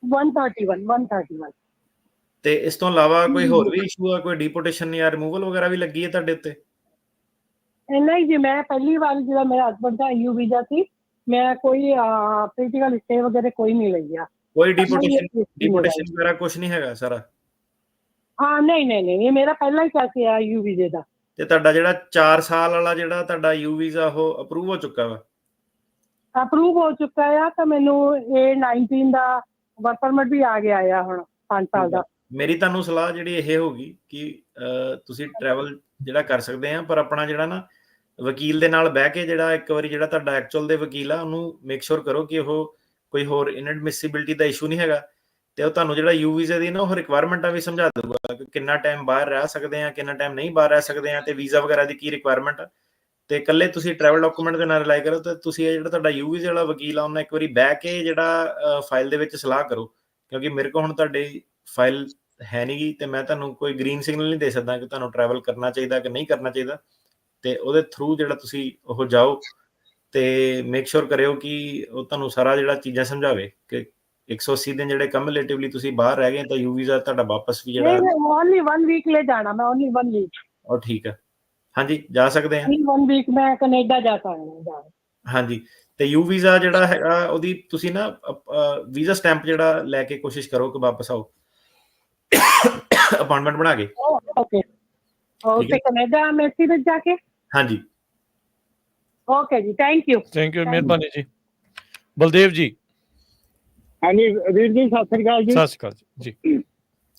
131। ਤੇ ਇਸ ਤੋਂ ਇਲਾਵਾ ਕੋਈ ਹੋਰ ਵੀ ਇਸ਼ੂ ਆ, ਕੋਈ ਡੀਪੋਰਟੇਸ਼ਨ ਜਾਂ ਰਿਮੂਵਲ ਵਗੈਰਾ ਵੀ ਲੱਗੀ ਹੈ ਤੁਹਾਡੇ ਉੱਤੇ? ਨਹੀਂ ਜੀ, ਮੈਂ ਪਹਿਲੀ ਵਾਰ ਜਿਹੜਾ ਮੇਰਾ ਹਸਬੈਂਡ ਦਾ ਯੂ ਵੀਜ਼ਾ ਸੀ, ਮੈਂ ਕੋਈ ਪੋਲੀਟੀਕਲ ਸਟੇ ਵਗੈਰਾ ਕੋਈ ਨਹੀਂ ਲਈ ਆ। ਕੋਈ ਡੀਪੋਰਟੇਸ਼ਨ ਵਗੈਰਾ ਕੁਝ ਨਹੀਂ ਹੈਗਾ ਸਾਰਾ? ਨਹੀਂ, ਮੇਰਾ ਪਹਿਲਾ ਹੀ ਪੈਸੇ ਆ ਯੂ ਵੀਜ਼ੇ ਦਾ। ਤੇ ਤੁਹਾਡਾ ਜਿਹੜਾ 4 ਸਾਲ ਵਾਲਾ ਜਿਹੜਾ ਤੁਹਾਡਾ ਯੂ ਵੀਜ਼ਾ ਉਹ ਅਪਰੂਵ ਹੋ ਚੁੱਕਾ ਵਾ? ਅਪਰੂਵ ਹੋ ਚੁੱਕਾ ਆ, ਤਾਂ ਮੈਨੂੰ ਇਹ 19 ਦਾ ਵਰਕ ਪਰਮਿਟ ਵੀ ਆ ਗਿਆ ਆ ਹੁਣ 5 ਸਾਲ ਦਾ। ਮੇਰੀ ਤੁਹਾਨੂੰ ਸਲਾਹ ਜਿਹੜੀ ਇਹ ਹੋਗੀ ਕਿ ਤੁਸੀਂ ਟਰੈਵਲ ਜਿਹੜਾ ਕਰ ਸਕਦੇ ਆ, ਪਰ ਆਪਣਾ ਜਿਹੜਾ ਨਾ ਵਕੀਲ ਦੇ ਨਾਲ ਬਹਿ ਕੇ ਜਿਹੜਾ ਇੱਕ ਵਾਰੀ ਜਿਹੜਾ ਤੁਹਾਡਾ ਐਕਚੁਅਲ ਦੇ ਵਕੀਲ ਆ ਉਹਨੂੰ ਮੇਕ ਸ਼ੋਰ ਕਰੋ ਕਿ ਉਹ ਕੋਈ ਹੋਰ ਇਨਐਡਮਿਸਿਬਿਲਿਟੀ ਦਾ ਇਸ਼ੂ ਨਹੀਂ ਹੈਗਾ, ਤੇ ਉਹ ਤੁਹਾਨੂੰ ਜਿਹੜਾ ਯੂ ਵੀਜ਼ੇ ਦੀ ਨਾ ਉਹ ਰਿਕੁਆਇਰਮੈਂਟਾਂ ਵੀ ਸਮਝਾ ਦਊਗਾ ਕਿ ਕਿੰਨਾ ਟਾਈਮ ਬਾਹਰ ਰਹਿ ਸਕਦੇ ਆ, ਕਿੰਨਾ ਟਾਈਮ ਨਹੀਂ ਬਾਹਰ ਰਹਿ ਸਕਦੇ ਆ, ਤੇ ਵੀਜ਼ਾ ਵਗੈਰਾ ਦੀ ਕੀ ਰਿਕੁਆਇਰਮੈਂਟ ਆ। ਤੇ ਇਕੱਲੇ ਤੁਸੀਂ ਟਰੈਵਲ ਡਾਕੂਮੈਂਟ ਦੇ ਨਾਲ ਰਿਲਾਈ ਕਰੋ, ਤੇ ਤੁਸੀਂ ਇਹ ਜਿਹੜਾ ਤੁਹਾਡਾ ਯੂ ਵੀਜ਼ੇ ਵਾਲਾ ਵਕੀਲ ਆ ਉਹਨਾਂ ਇੱਕ ਵਾਰੀ ਬਹਿ ਕੇ ਜਿਹੜਾ ਫਾਈਲ ਦੇ ਵਿੱਚ ਸਲਾਹ ਕਰੋ, ਕਿਉਂਕਿ ਮੇਰੇ ਕੋਲ ਹੁਣ ਤੁਹਾਡੀ ਫਾਈਲ ਹੈ ਨਹੀਂ ਗੀ, ਤੇ ਮੈਂ ਤੁਹਾਨੂੰ ਕੋਈ ਗ੍ਰੀਨ ਸਿਗਨਲ ਨਹੀਂ ਦੇ ਸਕਦਾ ਕਿ ਤੁਹਾਨੂੰ ਟਰੈਵਲ ਕਰਨਾ ਚਾਹੀਦਾ ਕਿ ਨਹੀਂ ਕਰਨਾ ਚਾਹੀਦਾ। ਤੇ ਉਹਦੇ ਥਰੂ ਜਿਹੜਾ ਤੁਸੀਂ ਉਹ ਜਾਓ ਤੇ ਮੇਕ ਸ਼ੋਰ ਕਰਿਓ ਕਿ ਉਹ ਤੁਹਾਨੂੰ ਸਾਰਾ ਜਿਹੜਾ ਚੀਜ਼ਾਂ ਸਮਝਾਵੇ ਕਿ 180 ਦਿਨ ਜਿਹੜੇ ਕਮਿਊਲੇਟਿਵਲੀ ਤੁਸੀਂ ਬਾਹਰ ਰਹਿ ਗਏ ਤਾਂ ਯੂ ਵੀਜ਼ਾ ਤੁਹਾਡਾ ਵਾਪਸ ਵੀ ਜਿਹੜਾ ਓਨਲੀ 1 ਵੀਕ ਲੈ ਜਾਣਾ, ਮੈਂ ਓਨਲੀ 1 ਵੀਕ। ਉਹ ਠੀਕ ਆ, ਹਾਂਜੀ ਜਾ ਸਕਦੇ ਆ। 1 ਵੀਕ ਮੈਂ ਕੈਨੇਡਾ ਜਾ ਸਕਦਾ। ਹਾਂਜੀ, ਤੇ ਯੂ ਵੀਜ਼ਾ ਜਿਹੜਾ ਹੈਗਾ ਉਹਦੀ ਤੁਸੀਂ ਨਾ ਵੀਜ਼ਾ ਸਟੈਂਪ ਜਿਹੜਾ ਲੈ ਕੇ ਕੋਸ਼ਿਸ਼ ਕਰੋ ਕਿ ਵਾਪਸ ਆਓ ਅਪਾਇੰਟਮੈਂਟ ਬਣਾ ਕੇ। ਓਕੇ, ਕੈਨੇਡਾ ਮੈਸੀ ਵਿੱਚ ਜਾ ਕੇ? ਹਾਂਜੀ, ਓਕੇ ਜੀ, ਥੈਂਕ ਯੂ। ਮਿਹਰਬਾਨੀ ਜੀ। ਬਲਦੇਵ ਜੀ। ਹਾਂਜੀ ਵੀਰ ਜੀ, ਸਤਿ ਸ੍ਰੀ ਅਕਾਲ ਜੀ। ਸਤਿ ਸ਼੍ਰੀ ਅਕਾਲ ਜੀ।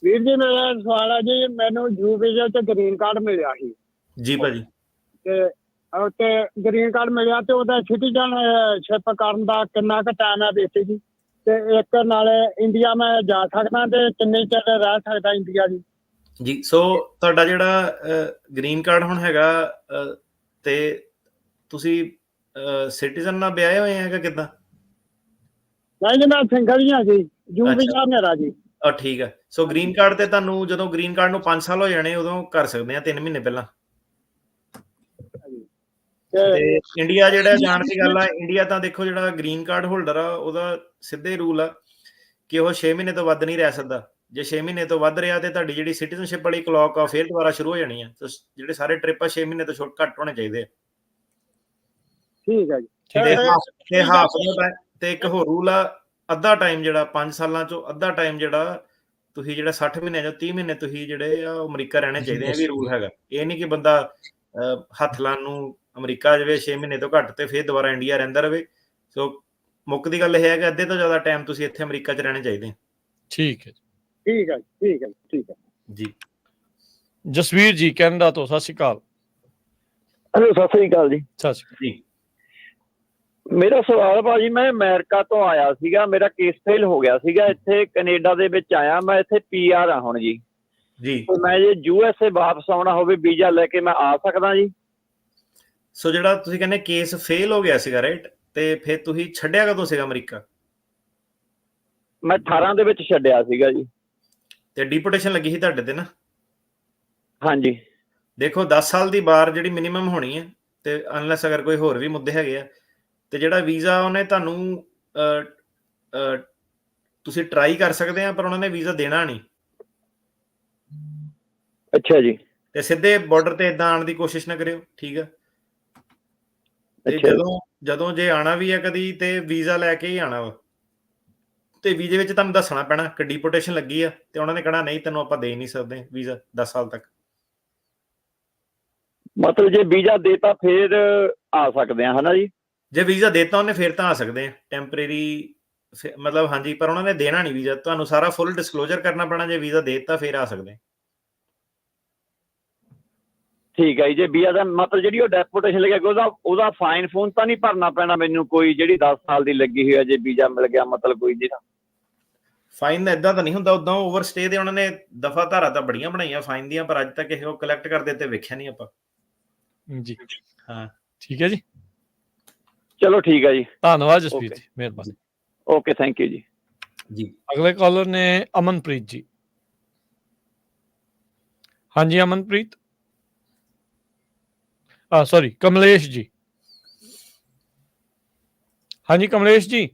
ਵੀਰ ਜੀ, ਮੇਰਾ ਸਵਾਲ ਹੈ ਜੀ, ਮੈਨੂੰ ਯੂ ਵੀਜ਼ਾ ਤੇ ਗ੍ਰੀਨ ਕਾਰਡ ਮਿਲਿਆ ਸੀ ਜੀ ਭਾਜੀ, ਤੇ ਗ੍ਰੀਨ ਕਾਰਡ ਮਿਲਿਆ ਤੇ ਉਹਦਾ ਸਿਟੀਜ਼ਨਸ਼ਿਪ ਕਰਨ ਦਾ ਕਿੰਨਾ ਕੁ ਟਾਈਮ ਹੈ ਬੇਟੇ ਜੀ? ਤੇ ਇੱਕ ਨਾਲ ਇੰਡੀਆ ਮੈਂ ਜਾ ਸਕਦਾ ਤੇ ਕਿੰਨੇ ਚਿਰ ਰਹਿ ਸਕਦਾ ਇੰਡੀਆ ਜੀ? ਸੋ ਤੁਹਾਡਾ ਜਿਹੜਾ ਗ੍ਰੀਨ ਕਾਰਡ ਹੁਣ ਹੈਗਾ, ਤੇ ਤੁਸੀਂ ਸਿਟੀਜ਼ਨ ਨਾਲ ਵਿਆਹੇ ਹੋਏ ਆ ਕਿ ਕਿੱਦਾਂ? ਨਹੀਂ ਜੀ, ਮੈਂ ਸਿੰਗਲ ਹੀ ਹਾਂ ਜੀ, ਯੂ ਵੀਜ਼ਾ ਮੇਰਾ ਜੀ। ਠੀਕ ਹੈ। ਸੋ ਗ੍ਰੀਨ ਕਾਰਡ ਤੇ ਤੁਹਾਨੂੰ ਜਦੋਂ ਗ੍ਰੀਨ ਕਾਰਡ ਨੂੰ 5 ਸਾਲ ਹੋ ਜਾਣੇ ਉਦੋਂ ਕਰ ਸਕਦੇ ਆ, 3 ਮਹੀਨੇ ਪਹਿਲਾਂ। ਤੇ ਇੰਡੀਆ ਜਿਹੜਾ ਜਾਣ ਦੀ ਗੱਲ ਆ, ਇੰਡੀਆ ਤਾਂ ਦੇਖੋ ਜਿਹੜਾ ਗ੍ਰੀਨ ਕਾਰਡ ਹੋਲਡਰ ਆ ਉਹਦਾ ਸਿੱਧੇ ਰੂਲ ਆ ਕਿ ਉਹ 6 ਮਹੀਨੇ ਤੋਂ ਵੱਧ ਨਹੀਂ ਰਹਿ ਸਕਦਾ। ਜੇ 6 ਮਹੀਨੇ ਤੋਂ ਵੱਧ ਰਿਹਾ ਤੇ ਤੁਹਾਡੀ ਜਿਹੜੀ ਸਿਟੀਜ਼ਨਸ਼ਿਪ ਵਾਲੀ ਕਲੌਕ ਆ ਫਿਰ ਦੁਬਾਰਾ ਸ਼ੁਰੂ ਹੋ ਜਾਣੀ ਆ। ਜਿਹੜੇ ਸਾਰੇ ਟ੍ਰਿਪ ਆ 6 ਮਹੀਨੇ ਤੋਂ ਘੱਟ ਹੋਣੇ ਚਾਹੀਦੇ ਆ। ਠੀਕ ਹੈ ਜੀ। ਤੇ ਹਾਫ ਦਾ ਟਾਈਮ, ਤੇ ਇੱਕ ਹੋਰ ਰੂਲ ਆ, ਅੱਧਾ ਟਾਈਮ ਜਿਹੜਾ 5 ਸਾਲਾਂ ਚੋਂ ਅੱਧਾ ਟਾਈਮ ਜਿਹੜਾ ਤੁਸੀਂ ਜਿਹੜਾ 60 ਮਹੀਨੇ ਜਾਂ 30 ਮਹੀਨੇ ਤੁਸੀਂ ਜਿਹੜੇ ਆ ਅਮਰੀਕਾ ਰਹਿਣੇ ਚਾਹੀਦੇ ਆ, ਇਹ ਵੀ ਰੂਲ ਹੈਗਾ। ਇਹ ਨਹੀਂ ਕਿ ਬੰਦਾ ਹੱਥ ਲਾਉਣ ਨੂੰ ਅਮਰੀਕਾ ਜਾਵੇ 6 ਮਹੀਨੇ ਤੋਂ ਘੱਟ ਤੇ ਫਿਰ ਦੁਬਾਰਾ ਇੰਡੀਆ ਰਹਿੰਦਾ ਰਵੇ। ਸੋ ਮੁੱਖ ਦੀ ਗੱਲ ਇਹ ਹੈ ਕਿ ਅੱਧੇ ਤੋਂ ਜ਼ਿਆਦਾ ਟਾਈਮ ਤੁਸੀਂ ਇੱਥੇ ਅਮਰੀਕਾ 'ਚ ਰਹਿਣੇ ਚਾਹੀਦੇ ਆ। ਠੀਕ ਹੈ ਜੀ। ਜਸਵੀਰ ਜੀ ਕੈਨੇਡਾ ਤੋਂ, ਸਤਿ ਸ਼੍ਰੀ ਅਕਾਲ। ਹੈਲੋ, ਸਤਿ ਸ੍ਰੀ ਅਕਾਲ ਜੀ। ਸਤਿ ਸ਼੍ਰੀ ਅਕਾਲ ਜੀ। ਮੇਰਾ ਸਵਾਲ ਭਾਜੀ, ਮੈਂ ਅਮਰੀਕਾ ਤੋਂ ਆਇਆ ਸੀਗਾ, ਮੇਰਾ ਕੇਸ ਫੇਲ ਹੋ ਗਿਆ ਸੀਗਾ, ਇੱਥੇ ਕੈਨੇਡਾ ਦੇ ਵਿੱਚ ਆਇਆ, ਮੈਂ ਇੱਥੇ PR ਆ ਹੁਣ ਜੀ। ਮੈਂ ਜੇ USA ਵਾਪਸ ਆਉਣਾ ਹੋਵੇ ਵੀਜ਼ਾ ਲੈ ਕੇ ਮੈਂ ਆ ਸਕਦਾ ਜੀ? ਸੋ ਜਿਹੜਾ ਤੁਸੀਂ ਕਹਿੰਦੇ ਕੇਸ ਫੇਲ ਹੋ ਗਿਆ ਸੀਗਾ, ਰਾਈਟ, ਤੇ ਫਿਰ ਤੁਸੀਂ ਛੱਡਿਆ ਕਦੋਂ ਸੀਗਾ ਅਮਰੀਕਾ? ਮੈਂ 18 ਦੇ ਵਿੱਚ ਛੱਡਿਆ ਸੀਗਾ ਜੀ। ਤੇ ਡੀਪੋਰਟੇਸ਼ਨ ਲੱਗੀ ਸੀ ਤੁਹਾਡੇ ਤੇ ਨਾ? ਹਾਂਜੀ। ਦੇਖੋ 10 ਸਾਲ ਦੀ ਬਾਰ ਜਿਹੜੀ ਮਿਨੀਮਮ ਹੋਣੀ ਹੈ, ਤੇ ਅਨਲੈਸ ਅਗਰ ਕੋਈ ਹੋਰ ਵੀ ਮੁੱਦੇ ਹੈਗੇ ਆ, ਤੇ ਜਿਹੜਾ ਵੀਜ਼ਾ ਉਹਨੇ ਤੁਹਾਨੂੰ ਤੁਸੀਂ ਟਰਾਈ ਕਰ ਸਕਦੇ ਆ, ਪਰ ਉਹਨਾਂ ਨੇ ਵੀਜ਼ਾ ਦੇਣਾ ਨਹੀਂ। ਅੱਛਾ ਜੀ। ਤੇ ਸਿੱਧੇ ਬਾਰਡਰ ਤੇ ਇਦਾਂ ਆਉਣ ਦੀ ਕੋਸ਼ਿਸ਼ ਨਾ ਕਰਿਓ, ਠੀਕ ਆ। ਤੇ ਅੱਛਾ ਜੀ। ਜਦੋਂ ਜੇ ਆਣਾ ਵੀ ਹੈ ਕਦੀ, ਤੇ ਵੀਜ਼ਾ ਲੈ ਕੇ ਹੀ ਆਣਾ ਵਾ। ਤੇ ਵੀਜ਼ੇ ਵਿੱਚ ਤੁਹਾਨੂੰ ਦੱਸਣਾ ਪੈਣਾ ਕਿ ਡੀਪੋਰਟੇਸ਼ਨ ਲੱਗੀ ਆ, ਤੇ ਉਹਨਾਂ ਨੇ ਕਹਿਣਾ ਨਹੀਂ ਤੈਨੂੰ ਆਪਾਂ ਦੇ ਨਹੀਂ ਸਕਦੇ ਵੀਜ਼ਾ 10 ਸਾਲ ਤੱਕ। ਮਤਲਬ ਜੇ ਵੀਜ਼ਾ ਦੇਤਾ ਫਿਰ ਆ ਸਕਦੇ ਆ, ਹਨਾ ਜੀ? ਜੇ ਵੀਜ਼ਾ ਦੇਤਾ ਉਹਨੇ ਫਿਰ ਤਾਂ ਆ ਸਕਦੇ ਆ ਟੈਂਪਰੇਰੀ, ਮਤਲਬ ਹਾਂਜੀ, ਪਰ ਉਹਨਾਂ ਨੇ ਦੇਣਾ ਨਹੀਂ ਵੀਜ਼ਾ। ਤੁਹਾਨੂੰ ਸਾਰਾ ਫੁੱਲ ਡਿਸਕਲੋਜ਼ਰ ਕਰਨਾ ਪੈਣਾ। ਜੇ ਵੀਜ਼ਾ ਦੇਤਾ ਫਿਰ ਆ ਸਕਦੇ। ਠੀਕ ਹੈ ਜੀ। ਜੇ ਵੀਜ਼ਾ ਦਾ ਮਤਲਬ ਜਿਹੜੀ ਉਹ ਡੈਪੋਟੇਸ਼ਨ ਲੱਗਿਆ ਉਹਦਾ ਫਾਈਨ ਫੂਨ ਤਾਂ ਨਹੀਂ ਭਰਨਾ ਪੈਣਾ ਮੈਨੂੰ ਕੋਈ, ਜਿਹੜੀ 10 ਸਾਲ ਦੀ ਲੱਗੀ ਹੋਈ ਹੈ, ਜੇ ਵੀਜ਼ਾ ਮਿਲ ਗਿਆ ਮਤਲਬ ਕੋਈ ਜਿਹੜਾ? ਫਾਈਨ ਇਦਾਂ ਤਾਂ ਨਹੀਂ ਹੁੰਦਾ। ਉਦਾਂ ਓਵਰਸਟੇ ਦੇ ਉਹਨਾਂ ਨੇ ਦਫਾ ਧਾਰਾ ਤਾਂ ਬੜੀਆਂ ਬਣਾਈਆਂ ਫਾਈਨ ਦੀਆਂ, ਪਰ ਅੱਜ ਤੱਕ ਇਹ ਉਹ ਕਲੈਕਟ ਕਰਦੇ ਤੇ ਵੇਖਿਆ ਨਹੀਂ ਆਪਾਂ। ਜੀ ਹਾਂ, ਠੀਕ ਹੈ ਜੀ। ਚਲੋ ਠੀਕ ਹੈ ਜੀ, ਧੰਨਵਾਦ ਜਸਪ੍ਰੀਤ ਜੀ, ਮਿਹਰਬਾਨੀ। ਓਕੇ, ਥੈਂਕ ਯੂ ਜੀ। ਜੀ ਅਗਲੇ ਕਾਲਰ ਨੇ ਅਮਨਪ੍ਰੀਤ ਜੀ। ਹਾਂਜੀ ਅਮਨਪ੍ਰੀਤ, ਸੌਰੀ ਕਮਲੇਸ਼ ਜੀ। ਹਾਂਜੀ ਕਮਲੇਸ਼ ਜੀ।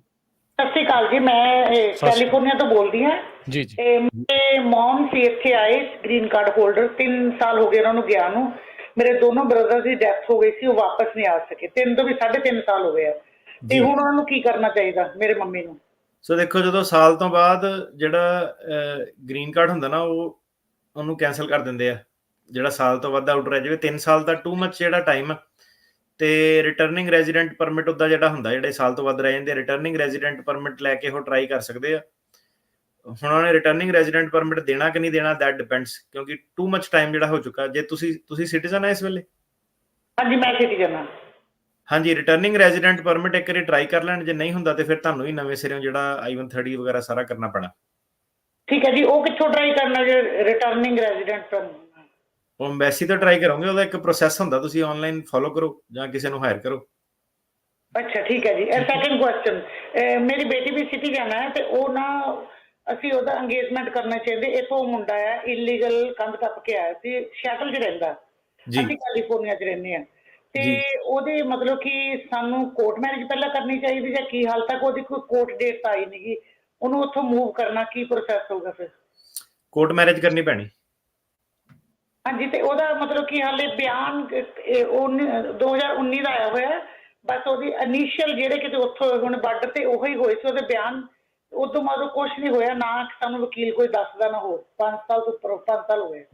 ਸਤਿ ਸ਼੍ਰੀ ਅਕਾਲ ਜੀ, ਮੈਂ ਕੈਲੀਫੋਰਨੀਆ ਤੋਂ ਬੋਲਦੀ ਹਾਂ ਜੀ ਜੀ। ਤੇ ਮੇਰੇ ਮਮ ਸੀ ਇੱਥੇ ਆਏ ਗ੍ਰੀਨ ਕਾਰਡ ਹੋਲਡਰ, 3 ਸਾਲ ਹੋ ਗਏ ਉਹਨਾਂ ਨੂੰ ਗਿਆ ਨੂੰ। ਮੇਰੇ ਦੋਨੋਂ ਬ੍ਰਦਰਸ ਦੀ ਡੈਥ ਹੋ ਗਈ ਸੀ, ਉਹ ਵਾਪਸ ਨਹੀਂ ਆ ਸਕੇ। 3 ਤੋਂ ਵੀ 3.5 ਸਾਲ ਹੋ ਗਏ ਆ। ਤੇ ਹੁਣ ਉਹਨਾਂ ਨੂੰ ਕੀ ਕਰਨਾ ਚਾਹੀਦਾ ਮੇਰੇ ਮੰਮੀ ਨੂੰ? ਸੋ ਦੇਖੋ, ਜਦੋਂ ਸਾਲ ਤੋਂ ਬਾਅਦ ਜਿਹੜਾ ਗ੍ਰੀਨ ਕਾਰਡ ਹੁੰਦਾ ਨਾ, ਉਹਨੂੰ ਕੈਂਸਲ ਕਰ ਦਿੰਦੇ ਆ। ਜਿਹੜਾ ਸਾਲ ਤੋਂ ਵੱਧ ਆਊਟ ਰਹਿ ਜਾਵੇ, 3 ਸਾਲ ਦਾ ਟੂ ਮੱਚ ਜਿਹੜਾ ਟਾਈਮ। ਤੇ ਰਿਟਰਨਿੰਗ ਰੈਜ਼ੀਡੈਂਟ ਪਰਮਿਟ ਉਹਦਾ ਜਿਹੜਾ ਹੁੰਦਾ, ਜਿਹੜੇ ਸਾਲ ਤੋਂ ਵੱਧ ਰਹਿ ਜਾਂਦੇ, ਰਿਟਰਨਿੰਗ ਰੈਜ਼ੀਡੈਂਟ ਪਰਮਿਟ ਲੈ ਕੇ ਉਹ ਟਰਾਈ ਕਰ ਸਕਦੇ ਆ। ਹੁਣ ਉਹਨੇ ਰਿਟਰਨਿੰਗ ਰੈਜ਼ੀਡੈਂਟ ਪਰਮਿਟ ਦੇਣਾ ਕਿ ਨਹੀਂ ਦੇਣਾ, ਦੈਟ ਡਿਪੈਂਡਸ, ਕਿਉਂਕਿ ਟੂ ਮੱਚ ਟਾਈਮ ਜਿਹੜਾ ਹੋ ਚੁੱਕਾ। ਜੇ ਤੁਸੀਂ ਸਿਟੀਜ਼ਨ ਆ ਇਸ ਵੇਲੇ? ਹਾਂਜੀ ਮੈਂ ਸਿਟੀਜ਼ਨ ਹਾਂ। ਹਾਂਜੀ, ਰਿਟਰਨਿੰਗ ਰੈਜ਼ੀਡੈਂਟ ਪਰਮਿਟ ਇੱਕ ਵਾਰੀ ਟਰਾਈ ਕਰ ਲੈਣ। ਜੇ ਨਹੀਂ ਹੁੰਦਾ ਤੇ ਫਿਰ ਤੁਹਾਨੂੰ ਹੀ ਨਵੇਂ ਸਿਰਿਓਂ ਜਿਹੜਾ I-130 ਵਗੈਰਾ ਸਾਰਾ ਕਰਨਾ ਪੈਣਾ। ਠੀਕ ਹੈ ਜੀ, ਉਹ ਕਿੱਥੋਂ ਟਰਾਈ ਕਰਨਾ ਜੇ ਰਿਟਰਨਿੰਗ ਰੈਜ਼ੀਡੈਂਟ? ਉਹ ਐਮਬੈਸੀ ਤੋਂ ਟਰਾਈ ਕਰੋਗੇ, ਉਹਦਾ ਇੱਕ ਪ੍ਰੋਸੈਸ ਹੁੰਦਾ, ਤੁਸੀਂ ਆਨਲਾਈਨ ਫੋਲੋ ਕਰੋ ਜਾਂ ਕਿਸੇ ਨੂੰ ਹਾਇਰ ਕਰੋ। ਅੱਛਾ ਠੀਕ ਹੈ ਜੀ। ਸੈਕੰਡ ਕੁਐਸਚਨ, ਮੇਰੀ ਬੇਟੀ ਵੀ ਸਿਟੀਜ਼ਨ ਹੈ ਤੇ ਉਹ ਨਾ, ਅਸੀਂ ਉਹਦਾ ਅੰਗੇਜਮੈਂਟ ਕਰਨਾ ਚਾਹੁੰਦੇ। ਇੱਥੋਂ ਮੁੰਡਾ ਆ ਇਲੀਗਲ ਕੰਧ ਟੱਪ ਕੇ ਆਇਆ ਸੀ, ਸ਼ੈਟਲ 'ਚ ਰਹਿੰਦਾ, ਅਸੀਂ ਕੈਲੀਫੋਰਨੀਆ 'ਚ ਰਹਿੰਦੇ ਹਾਂ। ਤੇ ਉਹਦੇ ਮਤਲਬ ਕਿ ਸਾਨੂੰ ਕੋਰਟ ਮੈਰਿਜ ਪਹਿਲਾਂ ਕਰਨੀ ਚਾਹੀਦੀ ਜਾਂ ਕੀ? ਹਾਲ ਤੱਕ ਉਹਦੀ ਕੋਈ ਕੋਰਟ ਡੇਟ ਆਈ ਨਹੀਂ ਗੀ। ਉਹਨੂੰ ਉੱਥੋਂ ਮੂਵ ਕਰਨਾ ਕੀ ਪ੍ਰੋਸੈਸ ਹੋਊਗਾ ਫਿਰ? ਕੋਰਟ ਮੈਰਿਜ ਕਰਨੀ ਪੈਣੀ। ਹਾਂਜੀ, ਤੇ ਉਹਦਾ ਮਤਲਬ ਕਿ ਹਾਲੇ ਬਿਆਨ 2019 ਦਾ ਆਇਆ ਹੋਇਆ, ਬਸ ਉਹਦੀ ਇਨੀਸ਼ੀਅਲ ਜਿਹੜੇ ਕਿਤੇ ਉੱਥੋਂ ਹੁਣ ਬਾਰਡਰ ਤੇ ਉਹੀ ਹੋਏ ਸੀ ਉਹਦੇ ਬਿਆਨ। ਉਹ ਤੋਂ ਬਾਅਦ ਕੁਛ ਨਹੀਂ ਹੋਇਆ, ਨਾ ਸਾਨੂੰ ਵਕੀਲ ਕੋਈ ਦੱਸਦਾ ਨਾ ਹੋਰ। 5 ਸਾਲ ਤੋਂ ਉੱਪਰ 5 ਸਾਲ ਹੋ ਗਏ।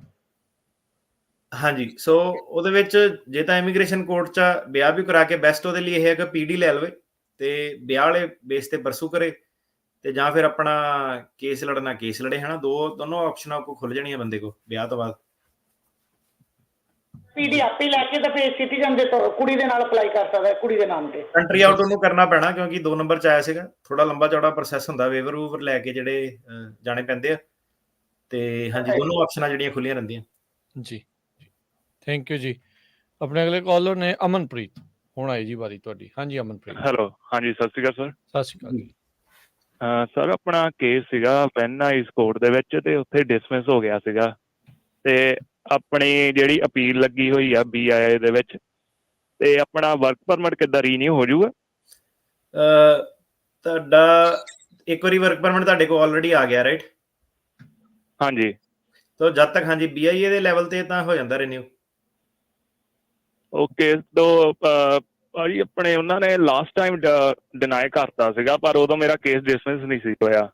ਹਾਂਜੀ, ਸੋ ਉਹਦੇ ਵਿੱਚ ਜੇ ਤਾਂ ਇਮੀਗ੍ਰੇਸ਼ਨ ਕੋਰਟ 'ਚ ਵਿਆਹ ਵੀ ਕਰਾ ਕੇ, ਬੈਸਟ ਉਹਦੇ ਲਈ ਇਹ ਹੈ ਕਿ PD ਲੈ ਲਵੇ ਤੇ ਵਿਆਹ ਵਾਲੇ ਬੇਸ ਤੇ ਪਰਸੂ ਕਰੇ, ਤੇ ਜਾਂ ਫਿਰ ਆਪਣਾ ਕੇਸ ਲੜਨਾ ਕੇਸ ਲੜੇ, ਹੈ ਨਾ। ਦੋਨੋਂ ਆਪਸ਼ਨਾਂ ਕੋ ਖੁੱਲ ਜਾਣੀਆਂ ਬੰਦੇ ਕੋ ਵਿਆਹ ਤੋਂ ਬਾਅਦ। PD ਆਪੇ ਲੈ ਕੇ ਤਾਂ ਫਿਰ ਸਿਟੀਜ਼ਨ ਦੇ ਤੋਂ ਕੁੜੀ ਦੇ ਨਾਲ ਅਪਲਾਈ ਕਰ ਸਕਦਾ, ਕੁੜੀ ਦੇ ਨਾਮ ਤੇ। ਕੰਟਰੀ ਆਊਟ ਉਹਨੂੰ ਕਰਨਾ ਪੈਣਾ, ਕਿਉਂਕਿ 2 ਨੰਬਰ 'ਚ ਆਇਆ ਸੀਗਾ। ਥੋੜਾ ਲੰਬਾ ਚੌੜਾ ਪ੍ਰੋਸੈਸ ਹੁੰਦਾ, ਵੇਵਰ ਵੂਵਰ ਲੈ ਕੇ ਜਿਹੜੇ ਜਾਣੇ ਪੈਂਦੇ ਆ। ਤੇ ਹਾਂਜੀ, ਦੋਨੋਂ ਆਪਸ਼ਨਾਂ ਜਿਹੜੀਆਂ ਖੁੱਲੀਆਂ ਰਹਿੰਦੀਆਂ। ਜੀ ਥੈਂਕ ਯੂ ਜੀ। ਆਪਣੇ ਅਗਲੇ ਕਾਲਰ ਨੇ ਅਮਨਪ੍ਰੀਤ। ਹੁਣ ਆਈ ਜੀ ਵਾਰੀ ਤੁਹਾਡੀ। ਹਾਂਜੀ ਅਮਨਪ੍ਰੀਤ। ਹੈਲੋ, ਹਾਂਜੀ ਸਤਿ ਸ਼੍ਰੀ ਅਕਾਲ ਸਰ। ਸਤਿ ਸ਼੍ਰੀ ਅਕਾਲ ਜੀ। ਸਰ ਆਪਣਾ ਕੇਸ ਸੀਗਾ ਵੈਨ ਆਈਸ ਕੋਰਟ ਦੇ ਵਿੱਚ, ਤੇ ਉੱਥੇ ਡਿਸਮਿਸ ਹੋ ਗਿਆ ਸੀਗਾ। ਤੇ ਆਪਣੀ ਜਿਹੜੀ ਅਪੀਲ ਲੱਗੀ ਹੋਈ ਆ BIA ਦੇ ਵਿੱਚ, ਤੇ ਆਪਣਾ ਵਰਕ ਪਰਮਿਟ ਕਿੱਦਾਂ ਰੀਨਿਊ ਹੋ ਜਾਊਗਾ? ਤੁਹਾਡਾ ਇੱਕ ਵਾਰੀ ਵਰਕ ਪਰਮਿਟ ਤੁਹਾਡੇ ਕੋਲ ਆਲਰੇਡੀ ਆ ਗਿਆ, ਰਾਈਟ? ਹਾਂਜੀ। ਤਾਂ ਜਦ ਤੱਕ ਹਾਂਜੀ BIA ਦੇ ਲੈਵਲ ਤੇ ਤਾਂ ਹੋ ਜਾਂਦਾ ਰੀਨਿਊ। ਓਕੇ, ਤੋਂ ਭਾਜੀ ਆਪਣੇ ਉਹਨਾਂ ਨੇ ਲਾਸਟ ਟਾਈਮ ਡਿਨਾਈ ਕਰਤਾ ਸੀਗਾ, ਪਰ ਉਦੋਂ ਮੇਰਾ ਕੇਸ ਡਿਸਮਿਸ ਨਹੀਂ ਸੀ ਹੋਇਆ।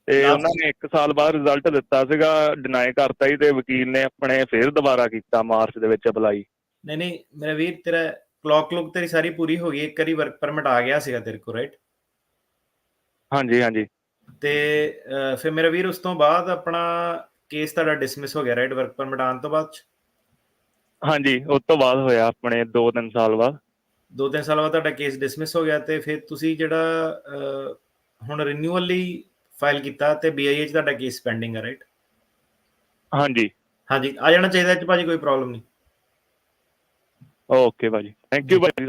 ਤੇ ਉਹਨਾਂ ਨੇ 1 ਸਾਲ ਬਾਅਦ ਰਿਜ਼ਲਟ ਦਿੱਤਾ ਸੀਗਾ, ਡਿਨਾਈ ਕਰਤਾ ਹੀ, ਤੇ ਵਕੀਲ ਨੇ ਆਪਣੇ ਫਿਰ ਦੁਬਾਰਾ ਕੀਤਾ ਮਾਰਚ ਦੇ ਵਿੱਚ ਅਪਲਾਈ। ਨਹੀਂ ਮੇਰਾ ਵੀਰ, ਤੇਰਾ ਕਲੌਕ ਤੇਰੀ ਸਾਰੀ ਪੂਰੀ ਹੋ ਗਈ। ਇੱਕ ਵਾਰੀ ਵਰਕ ਪਰਮਿਟ ਆ ਗਿਆ ਸੀਗਾ ਤੇਰੇ ਕੋਲ, ਰਾਈਟ? ਹਾਂਜੀ ਹਾਂਜੀ। ਤੇ ਫਿਰ ਮੇਰਾ ਵੀਰ ਉਸ ਤੋਂ ਬਾਅਦ ਆਪਣਾ ਕੇਸ ਤੁਹਾਡਾ ਡਿਸਮਿਸ ਹੋ ਗਿਆ, ਰਾਈਟ? ਵਰਕ ਪਰਮਿਟ ਆਉਣ ਤੋਂ ਬਾਅਦ? ਹਾਂਜੀ, ਉਸ ਤੋਂ ਬਾਅਦ ਹੋਇਆ ਆਪਣੇ 2-3 ਸਾਲ ਬਾਅਦ। 2-3 ਸਾਲ ਬਾਅਦ ਤੁਹਾਡਾ ਕੇਸ ਡਿਸਮਿਸ ਹੋ ਗਿਆ, ਤੇ ਫਿਰ ਤੁਸੀਂ ਜਿਹੜਾ ਹੁਣ ਰੀਨਿਊਅਲ ਲਈ ਫਾਈਲ ਕੀਤਾ, ਤੇ BIA 'ਚ ਤੁਹਾਡਾ ਕੇਸ ਪੈਂਡਿੰਗ ਹੈ, ਰਾਈਟ? ਹਾਂਜੀ ਹਾਂਜੀ, ਆ ਜਾਣਾ ਚਾਹੀਦਾ। 'ਚ ਭਾਜੀ ਕੋਈ ਪ੍ਰੋਬਲਮ ਨਹੀਂ। ਓਕੇ ਭਾਜੀ, ਥੈਂਕ ਯੂ ਭਾਜੀ,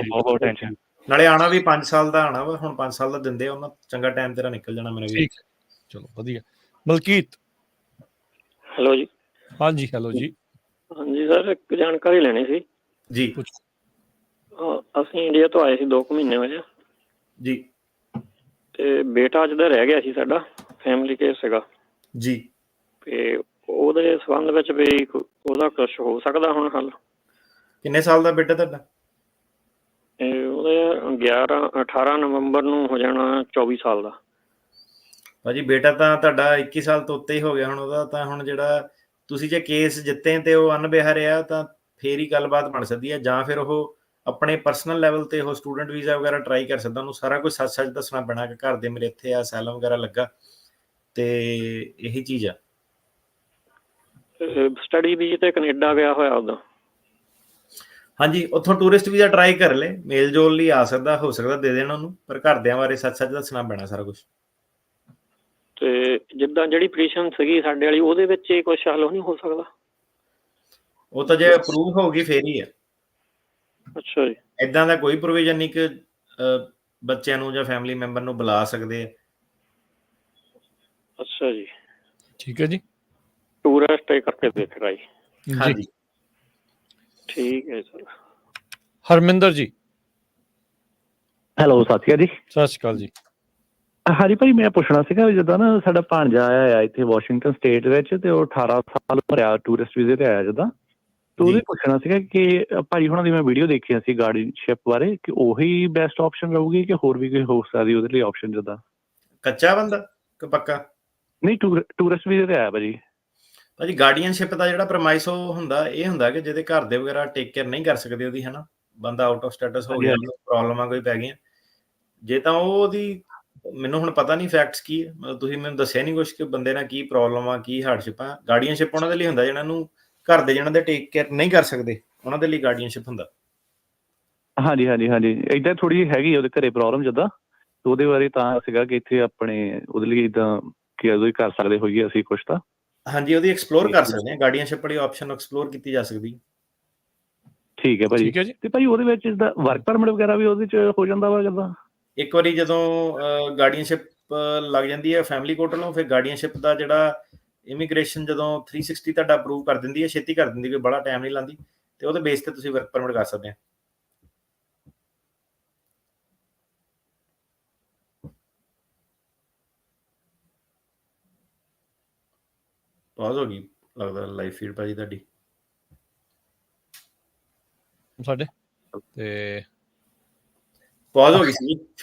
ਬਹੁਤ ਟੈਨਸ਼ਨ। ਨਾਲੇ ਆਣਾ ਵੀ 5 ਸਾਲ ਦਾ ਆਣਾ ਵਾ। ਹੁਣ 5 ਸਾਲ ਦਾ ਦਿੰਦੇ ਆ, ਉਹਨਾਂ ਚੰਗਾ ਟਾਈਮ ਤੇਰਾ ਨਿਕਲ ਜਾਣਾ ਮੇਰਾ ਵੀਰ। ਚਲੋ ਵਧੀਆ। ਮਲਕੀਤ। ਹੈਲੋ ਜੀ। ਹਾਂਜੀ ਹੈਲੋ ਜੀ। ਹਾਂਜੀ ਸਰ, ਇੱਕ ਜਾਣਕਾਰੀ ਲੈਣੀ ਸੀ ਜੀ। ਅਸੀਂ ਇੰਡੀਆ ਤੋਂ ਆਏ ਸੀ 2 ਮਹੀਨੇ ਹੋਏ ਆ ਜੀ। ਤੇ ਬੇਟਾ ਅੱਜ ਦਾ ਰਹਿ ਗਿਆ ਸੀ, ਸਾਡਾ ਫੈਮਿਲੀ ਕੇਸ ਸੀਗਾ ਜੀ। ਤੇ ਉਹਦੇ ਸੰਬੰਧ ਵਿੱਚ ਵੀ ਉਹਦਾ ਕੁਛ ਹੋ ਸਕਦਾ ਹੁਣ ਹੱਲ? ਕਿੰਨੇ ਸਾਲ ਦਾ ਬੇਟਾ ਤੁਹਾਡਾ? ਉਹਦੇ 18 ਨਵੰਬਰ ਨੂੰ ਹੋ ਜਾਣਾ 24 ਸਾਲ ਦਾ। ਭਾਜੀ ਬੇਟਾ ਤਾਂ ਤੁਹਾਡਾ 21 ਸਾਲ ਤੋਂ ਉੱਤੇ ਹੀ ਹੋ ਗਿਆ ਹੁਣ। ਉਹਦਾ ਤਾਂ ਹੁਣ ਜਿਹੜਾ ਤੁਸੀਂ ਜੇ ਕੇਸ ਜਿੱਤੇ ਤੇ ਉਹ ਅਨਬਿਹਾ ਰਿਹਾ ਤਾਂ ਫੇਰ ਹੀ ਗੱਲਬਾਤ ਬਣ ਸਕਦੀ ਹੈ, ਜਾਂ ਫਿਰ ਉਹ ਆਪਣੇ ਪਰਸਨਲ ਲੈਵਲ ਤੇ ਉਹ ਸਟੂਡੈਂਟ ਵੀਜ਼ਾ ਵਗੈਰਾ ਟਰਾਈ ਕਰ ਸਕਦਾ। ਉਹਨੂੰ ਸਾਰਾ ਕੁਝ ਸੱਚ ਦੱਸਣਾ ਪੈਣਾ ਕਿ ਘਰ ਦੇ ਮੇਰੇ ਇੱਥੇ ਆ, ਅਸਾਈਲਮ ਵਗੈਰਾ ਲੱਗਾ, ਤੇ ਇਹੀ ਚੀਜ਼ ਆ। ਸਟੱਡੀ ਵੀਜ਼ੇ ਤੇ ਕੈਨੇਡਾ ਗਿਆ ਹੋਇਆ ਉਹਦਾ। ਹਾਂਜੀ, ਉੱਥੋਂ ਟੂਰਿਸਟ ਵੀਜ਼ਾ ਟਰਾਈ ਕਰ ਲੈ, ਮੇਲ ਜੋਲ ਲਈ ਆ ਸਕਦਾ, ਹੋ ਸਕਦਾ ਦੇ ਦੇਣ ਉਹਨੂੰ, ਪਰ ਘਰਦਿਆਂ ਬਾਰੇ ਸੱਚ ਦੱਸਣਾ ਪੈਣਾ ਸਾਰਾ ਕੁਝ। ਤੇ ਜਿੱਦਾਂ ਜਿਹੜੀ ਪਟੀਸ਼ਨ ਸੀਗੀ ਸਾਡੇ ਵਾਲੀ, ਉਹਦੇ ਵਿੱਚ ਹੀ ਕੁਛ ਹੱਲ ਨਹੀਂ ਹੋ ਸਕਦਾ? ਉਹ ਤਾਂ ਜੇ ਅਪਰੂਵ ਹੋਊਗੀ ਫੇਰ ਹੀ ਆ। ਅੱਛਾ ਜੀ। ਇਦਾਂ ਦਾ ਕੋਈ ਪ੍ਰੋਵੀਜ਼ਨ ਨਹੀਂ ਕਿ ਬੱਚਿਆਂ ਨੂੰ ਜਾਂ ਫੈਮਿਲੀ ਮੈਂਬਰ ਨੂੰ ਬੁਲਾ ਸਕਦੇ ਆ। ਅੱਛਾ ਜੀ, ਠੀਕ ਹੈ ਜੀ। ਟੂਰਿਸਟ ਕਰਕੇ ਦੇਖ ਰਾਈ। ਹਾਂਜੀ, ਠੀਕ ਹੈ ਸਰ। ਹਰਮਿੰਦਰ ਜੀ। ਹੈਲੋ, ਸਤਿ ਸ਼੍ਰੀ ਅਕਾਲ ਜੀ। ਸਤਿ ਸ਼੍ਰੀ ਅਕਾਲ ਜੀ। ਹਾਂਜੀ ਭਾਈ, ਮੈਂ ਪੁੱਛਣਾ ਸੀਗਾ ਵੀ ਜਿੱਦਾਂ ਨਾ ਸਾਡਾ ਭਾਣਜਾ ਆਇਆ ਆ ਇੱਥੇ ਵਾਸ਼ਿੰਗਟਨ ਸਟੇਟ ਵਿੱਚ, ਤੇ ਉਹ 18 ਸਾਲ ਭਰਿਆ ਟੂਰਿਸਟ ਵੀਜ਼ੇ ਤੇ ਆਇਆ ਜਿੱਦਾਂ, ਤੇ ਉਹਦੇ ਪੁੱਛਣਾ ਸੀਗਾ ਕਿ ਭਾਈ ਹੁਣਾਂ ਦੀ ਮੈਂ ਵੀਡੀਓ ਦੇਖੀਆਂ ਸੀ ਗਾਰਡੀਅਨਸ਼ਿਪ ਬਾਰੇ, ਕਿ ਉਹੀ ਬੈਸਟ ਆਪਸ਼ਨ ਰਹੂਗੀ ਕਿ ਹੋਰ ਵੀ ਕੋਈ ਹੋ ਸਕਦੀ ਉਹਦੇ ਲਈ ਆਪਸ਼ਨ? ਜਿੱਦਾਂ ਕੱਚਾ ਬੰਦਾ ਕਿ ਪੱਕਾ? ਨਹੀਂ, ਟੂਰਿਸਟ ਵੀਜ਼ੇ ਤੇ ਆਇਆ ਭਾਜੀ। ਭਾਜੀ ਗਾਰਡੀਅਨਸ਼ਿਪ ਦਾ ਜਿਹੜਾ ਪ੍ਰਮਾਈਸ ਉਹ ਹੁੰਦਾ, ਇਹ ਹੁੰਦਾ ਕਿ ਜਿਹਦੇ ਘਰ ਦੇ ਵਗੈਰਾ ਟੇਕ ਕੇਅਰ ਨਹੀਂ ਕਰ ਸਕਦੇ ਉਹਦੀ, ਹਨਾ, ਬੰਦਾ ਆਊਟ ਆਫ ਸਟੇਟਸ ਹੋ ਗਿਆ, ਪ੍ਰੋਬਲਮਾਂ ਕੋਈ ਪੈ ਗਈਆਂ, ਜੇ ਤਾਂ ਉਹਦੀ, ਮੈਨੂੰ ਹੁਣ ਪਤਾ ਨਹੀਂ ਫੈਕਟਸ ਕੀ ਹੈ, ਮਤਲਬ ਤੁਸੀਂ ਮੈਨੂੰ ਦੱਸਿਆ ਨਹੀਂ ਕੁਛ ਕਿ ਬੰਦੇ ਨਾਲ ਕੀ ਪ੍ਰੋਬਲਮ ਆ, ਕੀ ਹਾਰਡਸ਼ਿਪ ਆ। ਗਾਰਡੀਅਨਸ਼ਿਪ ਉਹਨਾਂ ਦੇ ਲਈ ਹੁੰਦਾ ਜਿਹਨਾਂ ਨੂੰ ਘਰ ਦੇ ਜਿਹਨਾਂ ਦੇ ਟੇਕ ਕੇਅਰ ਨਹੀਂ ਕਰ ਸਕਦੇ, ਉਹਨਾਂ ਦੇ ਲਈ ਗਾਰਡੀਅਨਸ਼ਿਪ ਹੁੰਦਾ। ਹਾਂਜੀ ਹਾਂਜੀ ਹਾਂਜੀ, ਏਦਾਂ ਥੋੜੀ ਜਿਹੀ ਹੈਗੀ ਉਹਦੇ ਘਰੇ ਪ੍ਰੋਬਲਮ ਜਿੱਦਾਂ, ਉਹਦੇ ਬਾਰੇ ਤਾਂ ਸੀਗਾ ਕਿ ਇੱਥੇ ਆਪਣੇ ਉਹਦੇ ਲਈ ਇੱਦਾਂ ਕਿ ਉਹਦੇ ਕਰ ਸਕਦੇ ਹੋਈਏ ਅਸੀਂ ਕੁਛ ਤਾਂ। ਹਾਂਜੀ, ਉਹਦੀ ਐਕਸਪਲੋਰ ਕਰ ਸਕਦੇ ਹਾਂ, ਗਾਰਡੀਅਨਸ਼ਿਪ ਵਾਲੀ ਆਪਸ਼ਨ ਐਕਸਪਲੋਰ ਕੀਤੀ ਜਾ ਸਕਦੀ। ਠੀਕ ਹੈ ਭਾਜੀ। ਠੀਕ ਹੈ ਜੀ। ਤੇ ਭਾਜੀ ਉਹਦੇ ਵਿੱਚ ਜਿੱਦਾਂ ਵਰਕ ਪਰਮਿਟ ਵਗੈਰਾ ਵੀ ਉਹਦੇ ਚ ਹੋ ਜਾਂਦਾ ਵਾ ਜਿੱਦਾਂ? ਇੱਕ ਵਾਰੀ ਜਦੋਂ ਗਾਰਡੀਅਨਸ਼ਿਪ ਲੱਗ ਜਾਂਦੀ ਹੈ ਫੈਮਿਲੀ ਕੋਰਟ ਵੱਲੋਂ, ਫਿਰ ਗਾਰਡੀਅਨਸ਼ਿਪ ਦਾ ਜਿਹੜਾ ਇਮੀਗ੍ਰੇਸ਼ਨ ਜਦੋਂ 360 ਤੁਹਾਡਾ ਅਪਰੂਵ ਕਰ ਦਿੰਦੀ ਹੈ, ਛੇਤੀ ਕਰ ਦਿੰਦੀ, ਕੋਈ ਬੜਾ ਟਾਈਮ ਨਹੀਂ ਲਾਉਂਦੀ, ਤੇ ਉਹਦੇ ਬੇਸ ਤੇ ਤੁਸੀਂ ਵਰਕ ਪਰਮਿਟ ਕਰ ਸਕਦੇ ਆ। ਪਾਜ਼ ਹੋ ਗਈ ਲੱਗਦਾ ਲਾਈਵ ਫੀਡ ਭਾਜੀ ਤੁਹਾਡੀ ਸਾਡੇ, ਤੇ ਪਾਜ਼ ਹੋ ਗਈ ਸੀ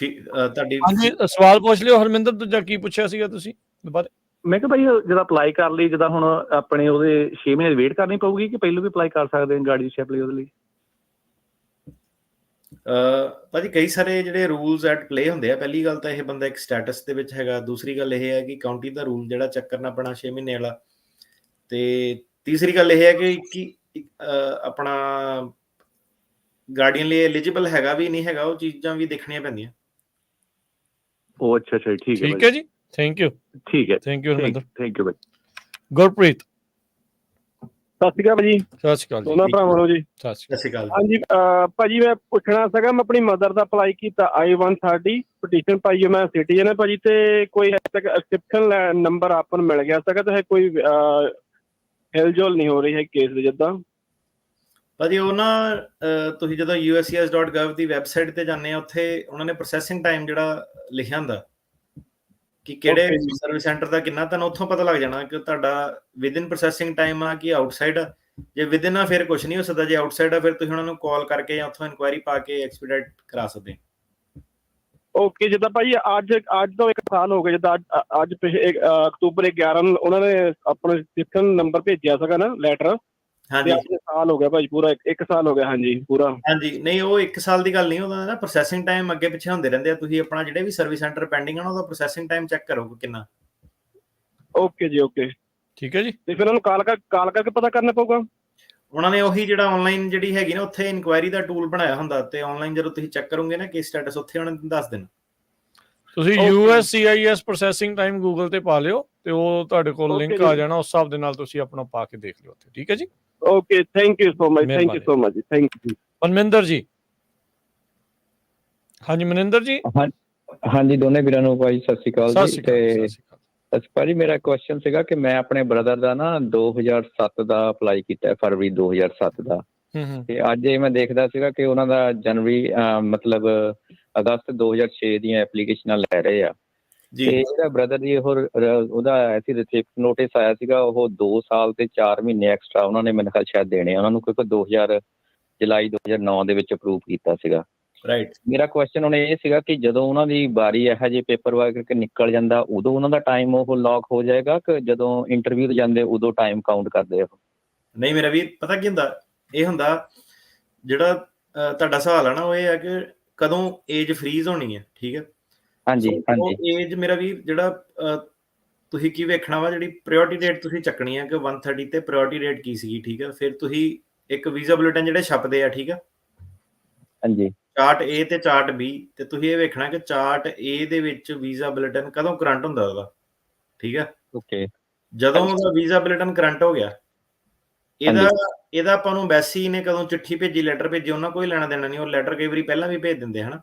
ਤੁਹਾਡੀ। ਹਾਂਜੀ, ਸਵਾਲ ਪੁੱਛ ਲਿਓ ਹਰਮਿੰਦਰ। ਦੂਜਾ ਕੀ ਪੁੱਛਿਆ ਸੀਗਾ ਤੁਸੀਂ ਦੁਬਾਰਾ? ਮੈਂ ਕਿਹਾ ਭਾਈ ਜਦੋਂ ਅਪਲਾਈ ਕਰ ਲਈ, ਜਿੱਦਾਂ ਹੁਣ ਆਪਣੇ ਉਹਦੇ 6 ਮਹੀਨੇ ਵੇਟ ਕਰਨੀ ਪਊਗੀ ਕਿ ਪਹਿਲਾਂ ਵੀ ਅਪਲਾਈ ਕਰ ਸਕਦੇ ਹਾਂ ਗਾਰਡੀਅਨਸ਼ਿਪ ਲਈ ਉਹਦੇ ਲਈ? ਭਾਜੀ ਕਈ ਸਾਰੇ ਜਿਹੜੇ ਰੂਲਸ ਐਟ ਪਲੇ ਹੁੰਦੇ ਆ। ਪਹਿਲੀ ਗੱਲ ਤਾਂ ਇਹ ਬੰਦਾ ਇੱਕ ਸਟੇਟਸ ਦੇ ਵਿੱਚ ਹੈਗਾ, ਦੂਸਰੀ ਗੱਲ ਇਹ ਹੈ ਕਿ ਕਾਊਂਟੀ ਦਾ ਰੂਲ ਜਿਹੜਾ ਚੈੱਕ ਕਰਨਾ ਪੈਣਾ 6 ਮਹੀਨੇ ਵਾਲਾ, ਤੇ ਤੀਸਰੀ ਗੱਲ ਇਹ ਹੈ ਕਿ ਆਪਣਾ ਗਾਰਡੀਅਨ ਲਈ ਐਲੀਜੀਬਲ ਹੈਗਾ ਵੀ ਨਹੀਂ ਹੈਗਾ, ਉਹ ਚੀਜ਼ਾਂ ਵੀ ਦੇਖਣੀਆਂ ਪੈਂਦੀਆਂ। ਉਹ ਅੱਛਾ ਅੱਛਾ, ਠੀਕ ਹੈ। ਠੀਕ ਹੈ ਜੀ, ਥੈਂਕ ਯੂ। ਠੀਕ ਹੈ, thank you Harminder. Thank you ਭਾਈ। ਗੁਰਪ੍ਰੀਤ। ਸਤਿ ਸ਼੍ਰੀ ਅਕਾਲ ਭਾਜੀ। ਸਤਿ ਸ਼੍ਰੀ ਅਕਾਲ ਜੀ। ਦੋਨਾਂ ਭਰਾਵਾਂ ਨੂੰ ਜੀ ਸਤਿ ਸ਼੍ਰੀ ਅਕਾਲ। ਹਾਂਜੀ ਭਾਜੀ, ਮੈਂ ਪੁੱਛਣਾ ਸੀਗਾ, ਮੈਂ ਆਪਣੀ ਮਦਰ ਦਾ ਅਪਲਾਈ ਕੀਤਾ I-130 ਪਟੀਸ਼ਨ ਪਾਈ ਹੈ, ਮੈਂ ਸਿਟੀਜ਼ਨ ਹੈ ਭਾਜੀ, ਤੇ ਕੋਈ ਹਜੇ ਤੱਕ ਐਕਸੈਪਸ਼ਨ ਨੰਬਰ ਆਪਾਂ ਨੂੰ ਮਿਲ ਗਿਆ ਸੀਗਾ, ਤੇ ਕੋਈ ਹਿਲਜੁਲ ਨਹੀਂ ਹੋ ਰਹੀ ਹੈ ਕੇਸ ਦੇ ਜਿੱਦਾਂ। ਭਾਜੀ ਉਹ ਨਾ ਤੁਸੀਂ ਜਦੋਂ uscis.gov ਦੀ ਵੈਬਸਾਈਟ ਤੇ ਜਾਂਦੇ ਆ, ਉੱਥੇ ਉਹਨਾਂ ਨੇ ਪ੍ਰੋਸੈਸਿੰਗ ਟਾਈਮ ਜਿਹੜਾ ਲਿਖਿਆ ਹੁੰਦਾ ਕਿ ਕਿਹੜੇ ਸਰਵਿਸ ਸੈਂਟਰ ਦਾ ਕਿੰਨਾ, ਤੁਹਾਨੂੰ ਉੱਥੋਂ ਪਤਾ ਲੱਗ ਜਾਣਾ ਕਿ ਤੁਹਾਡਾ ਵਿਦਿਨ ਪ੍ਰੋਸੈਸਿੰਗ ਟਾਈਮ ਆ ਕਿ ਆਊਟਸਾਈਡ ਆ। ਜੇ ਵਿਦਿਨ ਆ ਫਿਰ ਕੁਝ ਨਹੀਂ ਹੋ ਸਕਦਾ, ਜੇ ਆਊਟਸਾਈਡ ਆ ਫਿਰ ਤੁਸੀਂ ਉਹਨਾਂ ਨੂੰ ਕਾਲ ਕਰਕੇ ਜਾਂ ਉੱਥੋਂ ਇਨਕੁਆਇਰੀ ਪਾ ਕੇ ਐਕਸਪੀਡਾਈਟ ਕਰਾ ਸਕਦੇ। ਓਕੇ, ਜਿੱਦਾਂ ਭਾਜੀ ਅੱਜ ਤੋਂ 1 ਸਾਲ ਹੋ ਗਿਆ, ਜਿੱਦਾਂ ਅੱਜ ਅਕਤੂਬਰ 11 ਨੂੰ ਉਹਨਾਂ ਨੇ ਆਪਣਾ ਸਿਟੀਜ਼ਨ ਨੰਬਰ ਭੇਜਿਆ ਸੀਗਾ ਨਾ ਲੈਟਰ, ਹਾਂਜੀ, ਅੱਜ ਸਾਲ ਹੋ ਗਿਆ ਭਾਜੀ, ਪੂਰਾ 1 ਸਾਲ ਹੋ ਗਿਆ। ਹਾਂਜੀ ਪੂਰਾ। ਹਾਂਜੀ, ਨਹੀਂ ਉਹ 1 ਸਾਲ ਦੀ ਗੱਲ ਨਹੀਂ, ਉਹਦਾ ਨਾ ਪ੍ਰੋਸੈਸਿੰਗ ਟਾਈਮ ਅੱਗੇ ਪਿੱਛੇ ਹੁੰਦੇ ਰਹਿੰਦੇ ਆ। ਤੁਸੀਂ ਆਪਣਾ ਜਿਹੜੇ ਵੀ ਸਰਵਿਸ ਸੈਂਟਰ ਪੈਂਡਿੰਗ ਆ ਨਾ, ਉਹਦਾ ਪ੍ਰੋਸੈਸਿੰਗ ਟਾਈਮ ਚੈੱਕ ਕਰੋ ਕਿੰਨਾ। ਓਕੇ ਜੀ, ਓਕੇ, ਠੀਕ ਹੈ ਜੀ। ਤੇ ਫਿਰ ਉਹਨੂੰ ਕਾਲ ਕਰਕੇ ਪਤਾ ਕਰਨਾ ਪਊਗਾ? ਉਹਨਾਂ ਨੇ ਉਹੀ ਜਿਹੜਾ ਆਨਲਾਈਨ ਜਿਹੜੀ ਹੈਗੀ ਨਾ, ਉੱਥੇ ਇਨਕੁਆਇਰੀ ਦਾ ਟੂਲ ਬਣਾਇਆ ਹੁੰਦਾ, ਤੇ ਆਨਲਾਈਨ ਜਦੋਂ ਤੁਸੀਂ ਚੈੱਕ ਕਰੋਗੇ ਨਾ ਕੇਸ ਸਟੇਟਸ, ਉੱਥੇ ਉਹਨਾਂ ਨੇ ਦੱਸ ਦੇਣਾ। ਤੁਸੀਂ USCIS ਪ੍ਰੋਸੈਸਿੰਗ ਟਾਈਮ ਗੂਗਲ ਤੇ ਪਾ ਲਿਓ, ਤੇ ਉਹ ਤੁਹਾਡੇ ਕੋਲ ਲਿੰਕ ਆ ਜਾਣਾ, ਉਸ ਹਿਸਾਬ ਦੇ ਨਾਲ ਤੁਸੀਂ ਆਪਣਾ ਪਾ ਕੇ ਦੇਖ ਲਿਓ ਉੱਥੇ। ਠੀਕ ਹੈ ਜੀ। Okay, thank you so much, thank you so much ਜੀ, ਥੈਂਕ ਯੂ। ਮਨਿੰਦਰ ਜੀ। ਹਾਂਜੀ ਮਨਿੰਦਰ ਜੀ। ਹਾਂਜੀ, ਦੋਨੇ ਵੀਰਾਂ ਨੂੰ ਭਾਈ ਸਤਿ ਸ਼੍ਰੀ ਅਕਾਲ ਜੀ। ਤੇ ਭਾਜੀ ਮੇਰਾ ਕੁਐਸਚਨ ਸੀਗਾ ਕਿ ਮੈਂ ਆਪਣੇ ਬ੍ਰਦਰ ਦਾ ਨਾ 2007 ਦਾ ਅਪਲਾਈ ਕੀਤਾ, ਫਰਵਰੀ 2007 ਦਾ, ਤੇ ਅੱਜ ਇਹ ਮੈਂ ਦੇਖਦਾ ਸੀਗਾ ਕਿ ਉਹਨਾਂ ਦਾ ਜਨਵਰੀ ਮਤਲਬ ਅਗਸਤ 2006 ਦੀਆਂ ਐਪਲੀਕੇਸ਼ਨਾਂ ਲੈ ਰਹੇ ਆ ਤੇ ਜਿਹੜਾ ਬ੍ਰਦਰ ਜੀ ਉਹਦਾ ਆਇਆ ਸੀ ਰਿਸਿਪਟ ਨੋਟਿਸ ਆਇਆ ਸੀਗਾ, ਉਹ 2 ਸਾਲ ਤੇ 4 ਮਹੀਨੇ ਐਕਸਟਰਾ ਉਹਨਾਂ ਨੇ ਮੈਨੂੰ ਖਿਆਲ ਸ਼ਾਇਦ ਦੇਣੇ ਉਹਨਾਂ ਨੂੰ, ਕਿਉਂਕਿ ਜੁਲਾਈ 2009 ਦੇ ਵਿੱਚ ਅਪਰੂਵ ਕੀਤਾ ਸੀਗਾ। ਰਾਈਟ। ਮੇਰਾ ਕੁਐਸਚਨ ਹੁਣ ਇਹ ਸੀਗਾ ਕਿ ਜਦੋਂ ਉਹਨਾਂ ਦੀ ਵਾਰੀ ਇਹੋ ਜਿਹੇ ਪੇਪਰ ਵਰਕ ਨਿਕਲ ਜਾਂਦਾ ਉਦੋਂ ਉਹਨਾਂ ਦਾ ਟਾਈਮ ਉਹ ਲੌਕ ਹੋ ਜਾਏਗਾ ਕਿ ਜਦੋਂ ਇੰਟਰਵਿਊ ਜਾਂਦੇ ਉਦੋਂ ਟਾਈਮ ਕਾਊਂਟ ਕਰਦੇ ਉਹ? ਨਹੀਂ ਮੇਰਾ ਵੀਰ, ਪਤਾ ਕੀ ਹੁੰਦਾ, ਇਹ ਹੁੰਦਾ ਜਿਹੜਾ ਤੁਹਾਡਾ ਸਵਾਲ ਹੈ ਨਾ, ਉਹ ਇਹ ਹੈ ਕਿ ਕਦੋਂ ਏਜ ਫਰੀਜ਼ ਹੋਣੀ ਹੈ। ਠੀਕ ਹੈ। ਹਾਂਜੀ ਹਾਂਜੀ। ਏਜ ਮੇਰਾ ਵੀਰ ਜਿਹੜਾ ਤੁਸੀਂ ਕੀ ਵੇਖਣਾ ਵਾ, ਜਿਹੜੀ ਪ੍ਰਾਇੋਰਟੀ ਡੇਟ ਤੁਸੀਂ ਚੱਕਣੀ ਹੈ ਕਿ 130 ਤੇ ਪ੍ਰਾਇੋਰਟੀ ਡੇਟ ਕੀ ਸੀਗੀ। ਠੀਕ ਹੈ। ਫਿਰ ਤੁਸੀਂ ਇੱਕ ਵੀਜ਼ਾ ਬੁਲੇਟਿਨ ਜਿਹੜੇ ਛਪਦੇ ਆ, ਠੀਕ ਹੈ, ਹਾਂਜੀ, ਚਾਰਟ A ਤੇ ਚਾਰਟ B, ਤੇ ਤੁਸੀਂ ਇਹ ਵੇਖਣਾ ਕਿ ਚਾਰਟ A ਦੇ ਵਿੱਚ ਵੀਜ਼ਾ ਬੁਲੇਟਿਨ ਕਦੋਂ ਕਰੰਟ ਹੁੰਦਾ ਉਹਦਾ। ਠੀਕ ਹੈ। ਓਕੇ। ਜਦੋਂ ਉਹਦਾ ਵੀਜ਼ਾ ਬੁਲੇਟਿਨ ਕਰੰਟ ਹੋ ਗਿਆ, ਇਹਦਾ ਆਪਾਂ ਨੂੰ ਐਮਬੈਸੀ ਨੇ ਕਦੋਂ ਚਿੱਠੀ ਭੇਜੀ, ਲੈਟਰ ਭੇਜੀ, ਉਹਨਾਂ ਕੋਈ ਲੈਣਾ ਦੇਣਾ ਨਹੀਂ। ਉਹ ਲੈਟਰ ਕਈ ਵਾਰੀ ਪਹਿਲਾਂ ਵੀ ਭੇਜ ਦਿੰਦੇ ਹਨ।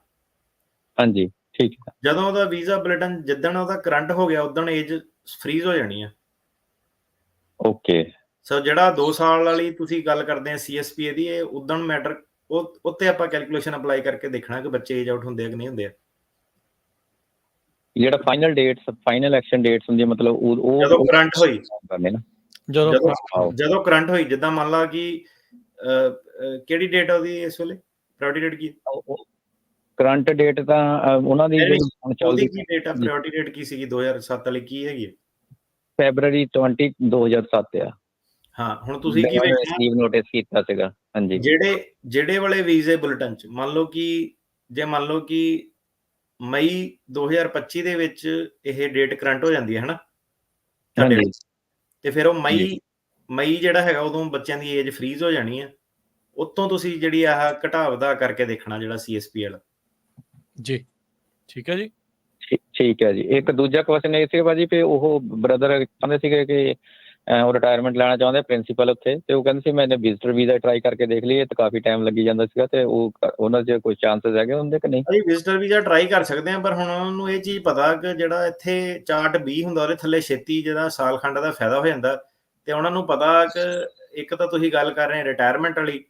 ਹਾਂਜੀ ਠੀਕ ਹੈ। ਜਦੋਂ ਉਹਦਾ ਵੀਜ਼ਾ ਬੁਲੇਟਿਨ ਜਿੱਦਣ ਉਹਦਾ ਕਰੰਟ ਹੋ ਗਿਆ ਉਦਣ ਏਜ ਫਰੀਜ਼ ਹੋ ਜਾਣੀ ਆ। ਓਕੇ। ਸੋ ਜਿਹੜਾ 2 ਸਾਲ ਵਾਲੀ ਤੁਸੀਂ ਗੱਲ ਕਰਦੇ ਆ CSPA ਦੀ, ਇਹ ਉਦਣ ਮੈਟਰ, ਉਹ ਉੱਤੇ ਆਪਾਂ ਕੈਲਕੂਲੇਸ਼ਨ ਅਪਲਾਈ ਕਰਕੇ ਦੇਖਣਾ ਕਿ ਬੱਚੇ ਏਜ ਆਊਟ ਹੁੰਦੇ ਆ ਕਿ ਨਹੀਂ ਹੁੰਦੇ ਆ। ਜਿਹੜਾ ਫਾਈਨਲ ਐਕਸ਼ਨ ਡੇਟਸ ਹੁੰਦੀ ਮਤਲਬ ਉਹ ਜਦੋਂ ਕਰੰਟ ਹੋਈ, ਜਦੋਂ ਕਰੰਟ ਹੋਈ, ਜਿੱਦਾਂ ਮੰਨ ਲਾ ਕਿ ਕਿਹੜੀ ਡੇਟ ਆ ਉਹਦੀ ਇਸ ਵੇਲੇ, ਪ੍ਰਾਇੋਰਟੀ ਡੇਟ ਕੀ ਕਰੰਟ ਡੇਟ ਤਾਂ ਉਹਨਾਂ ਦੀ ਉਹਦੀ ਕੀ ਡੇਟ ਆ, ਪ੍ਰਾਇੋਰਟੀ ਡੇਟ ਕੀ ਸੀਗੀ 2007 ਵਾਲੀ ਕੀ ਹੈਗੀ? ਫੈਬਰੂਰੀ 20 2007 ਆ। ਹਾਂ, ਹੁਣ ਤੁਸੀਂ ਕੀ ਵੇਖਿਆ, ਨੋਟਿਸ ਕੀਤਾ ਸੀਗਾ। ਹਾਂਜੀ। ਜਿਹੜੇ ਵਾਲੇ ਵੀਜ਼ੇ ਬੁਲੇਟਿਨ ਚ ਮੰਨ ਲਓ ਕਿ ਮਈ 2025 ਦੇ ਵਿੱਚ ਇਹ ਡੇਟ ਕਰੰਟ ਹੋ ਜਾਂਦੀ ਹੈ ਹਨਾ, ਤੇ ਫਿਰ ਉਹ ਮਈ ਜਿਹੜਾ ਹੈਗਾ ਉਦੋਂ ਬੱਚਿਆਂ ਦੀ ਏਜ ਫਰੀਜ਼ ਹੋ ਜਾਣੀ ਹੈ। ਉਤੋਂ ਤੁਸੀਂ ਜਿਹੜੀ ਆਹ ਘਟਾ ਵਧਾ ਕਰਕੇ ਦੇਖਣਾ ਜਿਹੜਾ CSP ਵਾਲਾ। ਜੀ ਠੀਕ ਹੈ ਜੀ। ਠੀਕ ਹੈ ਜੀ। ਇੱਕ ਦੂਜਾ ਕੁਐਸਚਨ ਇਹ ਸੀ ਭਾਜੀ ਵੀ ਉਹ ਬ੍ਰਦਰ ਕਹਿੰਦੇ ਸੀਗੇ ਕਿ ਉਹ ਰਿਟਾਇਰਮੈਂਟ ਲੈਣਾ ਚਾਹੁੰਦੇ ਪ੍ਰਿੰਸੀਪਲ ਉੱਥੇ, ਤੇ ਉਹ ਕਹਿੰਦੇ ਸੀ ਮੈਂ ਵਿਜ਼ਟਰ ਵੀਜ਼ਾ ਟਰਾਈ ਕਰਕੇ ਦੇਖ ਲਈਏ ਤੇ ਕਾਫੀ ਟਾਈਮ ਲੱਗੀ ਜਾਂਦਾ ਸੀਗਾ, ਤੇ ਉਹਨਾਂ 'ਚ ਕੋਈ ਚਾਂਸਸ ਹੈਗੇ ਹੁੰਦੇ ਕਿ ਨਹੀਂ? ਅਸੀਂ ਵਿਜ਼ਟਰ ਵੀਜ਼ਾ ਟਰਾਈ ਕਰ ਸਕਦੇ ਹਾਂ, ਪਰ ਹੁਣ ਉਹਨਾਂ ਨੂੰ ਇਹ ਚੀਜ਼ ਪਤਾ ਕਿ ਜਿਹੜਾ ਇੱਥੇ ਚਾਰਟ B ਹੁੰਦਾ ਉਹਦੇ ਥੱਲੇ ਛੇਤੀ ਜਿਹੜਾ ਸਾਲ ਖੰਡ ਦਾ ਫਾਇਦਾ ਹੋ ਜਾਂਦਾ, ਤੇ ਉਹਨਾਂ ਨੂੰ ਪਤਾ ਕਿ ਇੱਕ ਤਾਂ ਤੁਸੀਂ ਗੱਲ ਕਰ ਰਹੇ ਰਿਟਾਇਰਮੈਂਟ ਵਾਲੀ,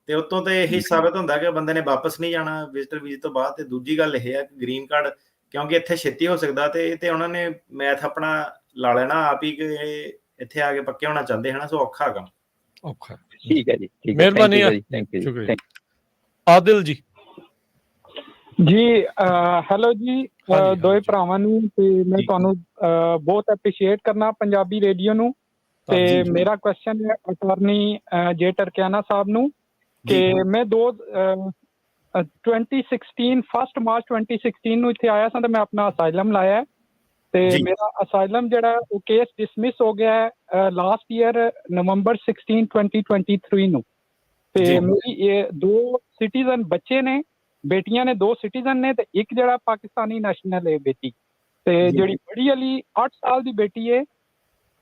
ਤੇ ਉਤੋਂ ਤੇ ਇਹੀ ਸਾਬਤ ਹੁੰਦਾ ਕਿ ਬੰਦੇ ਨੇ ਵਾਪਸ ਨਹੀਂ ਜਾਣਾ ਵਿਜ਼ਟਰ ਵੀਜ਼ੇ ਤੋਂ ਬਾਅਦ। ਤੇ ਦੂਜੀ ਗੱਲ ਇਹ ਹੈ ਕਿ ਗ੍ਰੀਨ ਕਾਰਡ ਕਿਉਂਕਿ ਇੱਥੇ ਛੇਤੀ ਹੋ ਸਕਦਾ, ਤੇ ਉਹਨਾਂ ਨੇ ਮੈਥ ਆਪਣਾ ਲਾ ਲੈਣਾ ਆਪ ਹੀ ਕਿ ਇੱਥੇ ਆ ਕੇ ਪੱਕੇ ਹੋਣਾ ਚਾਹੁੰਦੇ ਹਨ। ਸੋ ਔਖਾ ਕੰਮ ਔਖਾ। ਠੀਕ ਹੈ ਜੀ, ਮਿਹਰਬਾਨੀ, ਥੈਂਕ ਯੂ। ਆਦਿਲ ਜੀ। ਜੀ ਹੈਲੋ ਜੀ, ਦੋਵੇਂ ਭਰਾਵਾਂ ਨੂੰ ਤੇ ਮੈਂ ਤੁਹਾਨੂੰ ਬਹੁਤ ਐਪਰੀਸ਼ੀਏਟ ਕਰਨਾ ਪੰਜਾਬੀ ਰੇਡੀਓ ਨੂੰ। ਤੇ ਮੇਰਾ ਕੁਐਸਚਨ ਹੈ ਅਟਾਰਨੀ ਜੇ ਟਰਕਿਆਨਾ ਸਾਹਿਬ ਨੂੰ ਕਿ ਮੈਂ 2016 1 ਮਾਰਚ 2016 ਨੂੰ ਇੱਥੇ ਆਇਆ ਸਾਂ ਤੇ ਮੈਂ ਆਪਣਾ ਅਸਾਈਲਮ ਲਾਇਆ, ਤੇ ਮੇਰਾ ਅਸਾਈਲਮ ਜਿਹੜਾ ਉਹ ਕੇਸ ਡਿਸਮਿਸ ਹੋ ਗਿਆ ਹੈ ਲਾਸਟ ਈਅਰ ਨਵੰਬਰ 16 2023 ਨੂੰ। ਤੇ ਮੇਰੀ ਇਹ 2 ਸਿਟੀਜ਼ਨ ਬੱਚੇ ਨੇ, ਬੇਟੀਆਂ ਨੇ, 2 ਸਿਟੀਜ਼ਨ ਨੇ, ਤੇ ਇੱਕ ਜਿਹੜਾ ਪਾਕਿਸਤਾਨੀ ਨੈਸ਼ਨਲ ਹੈ ਬੇਟੀ। ਤੇ ਜਿਹੜੀ ਬੜੀ ਵਾਲੀ 8 ਸਾਲ ਦੀ ਬੇਟੀ ਹੈ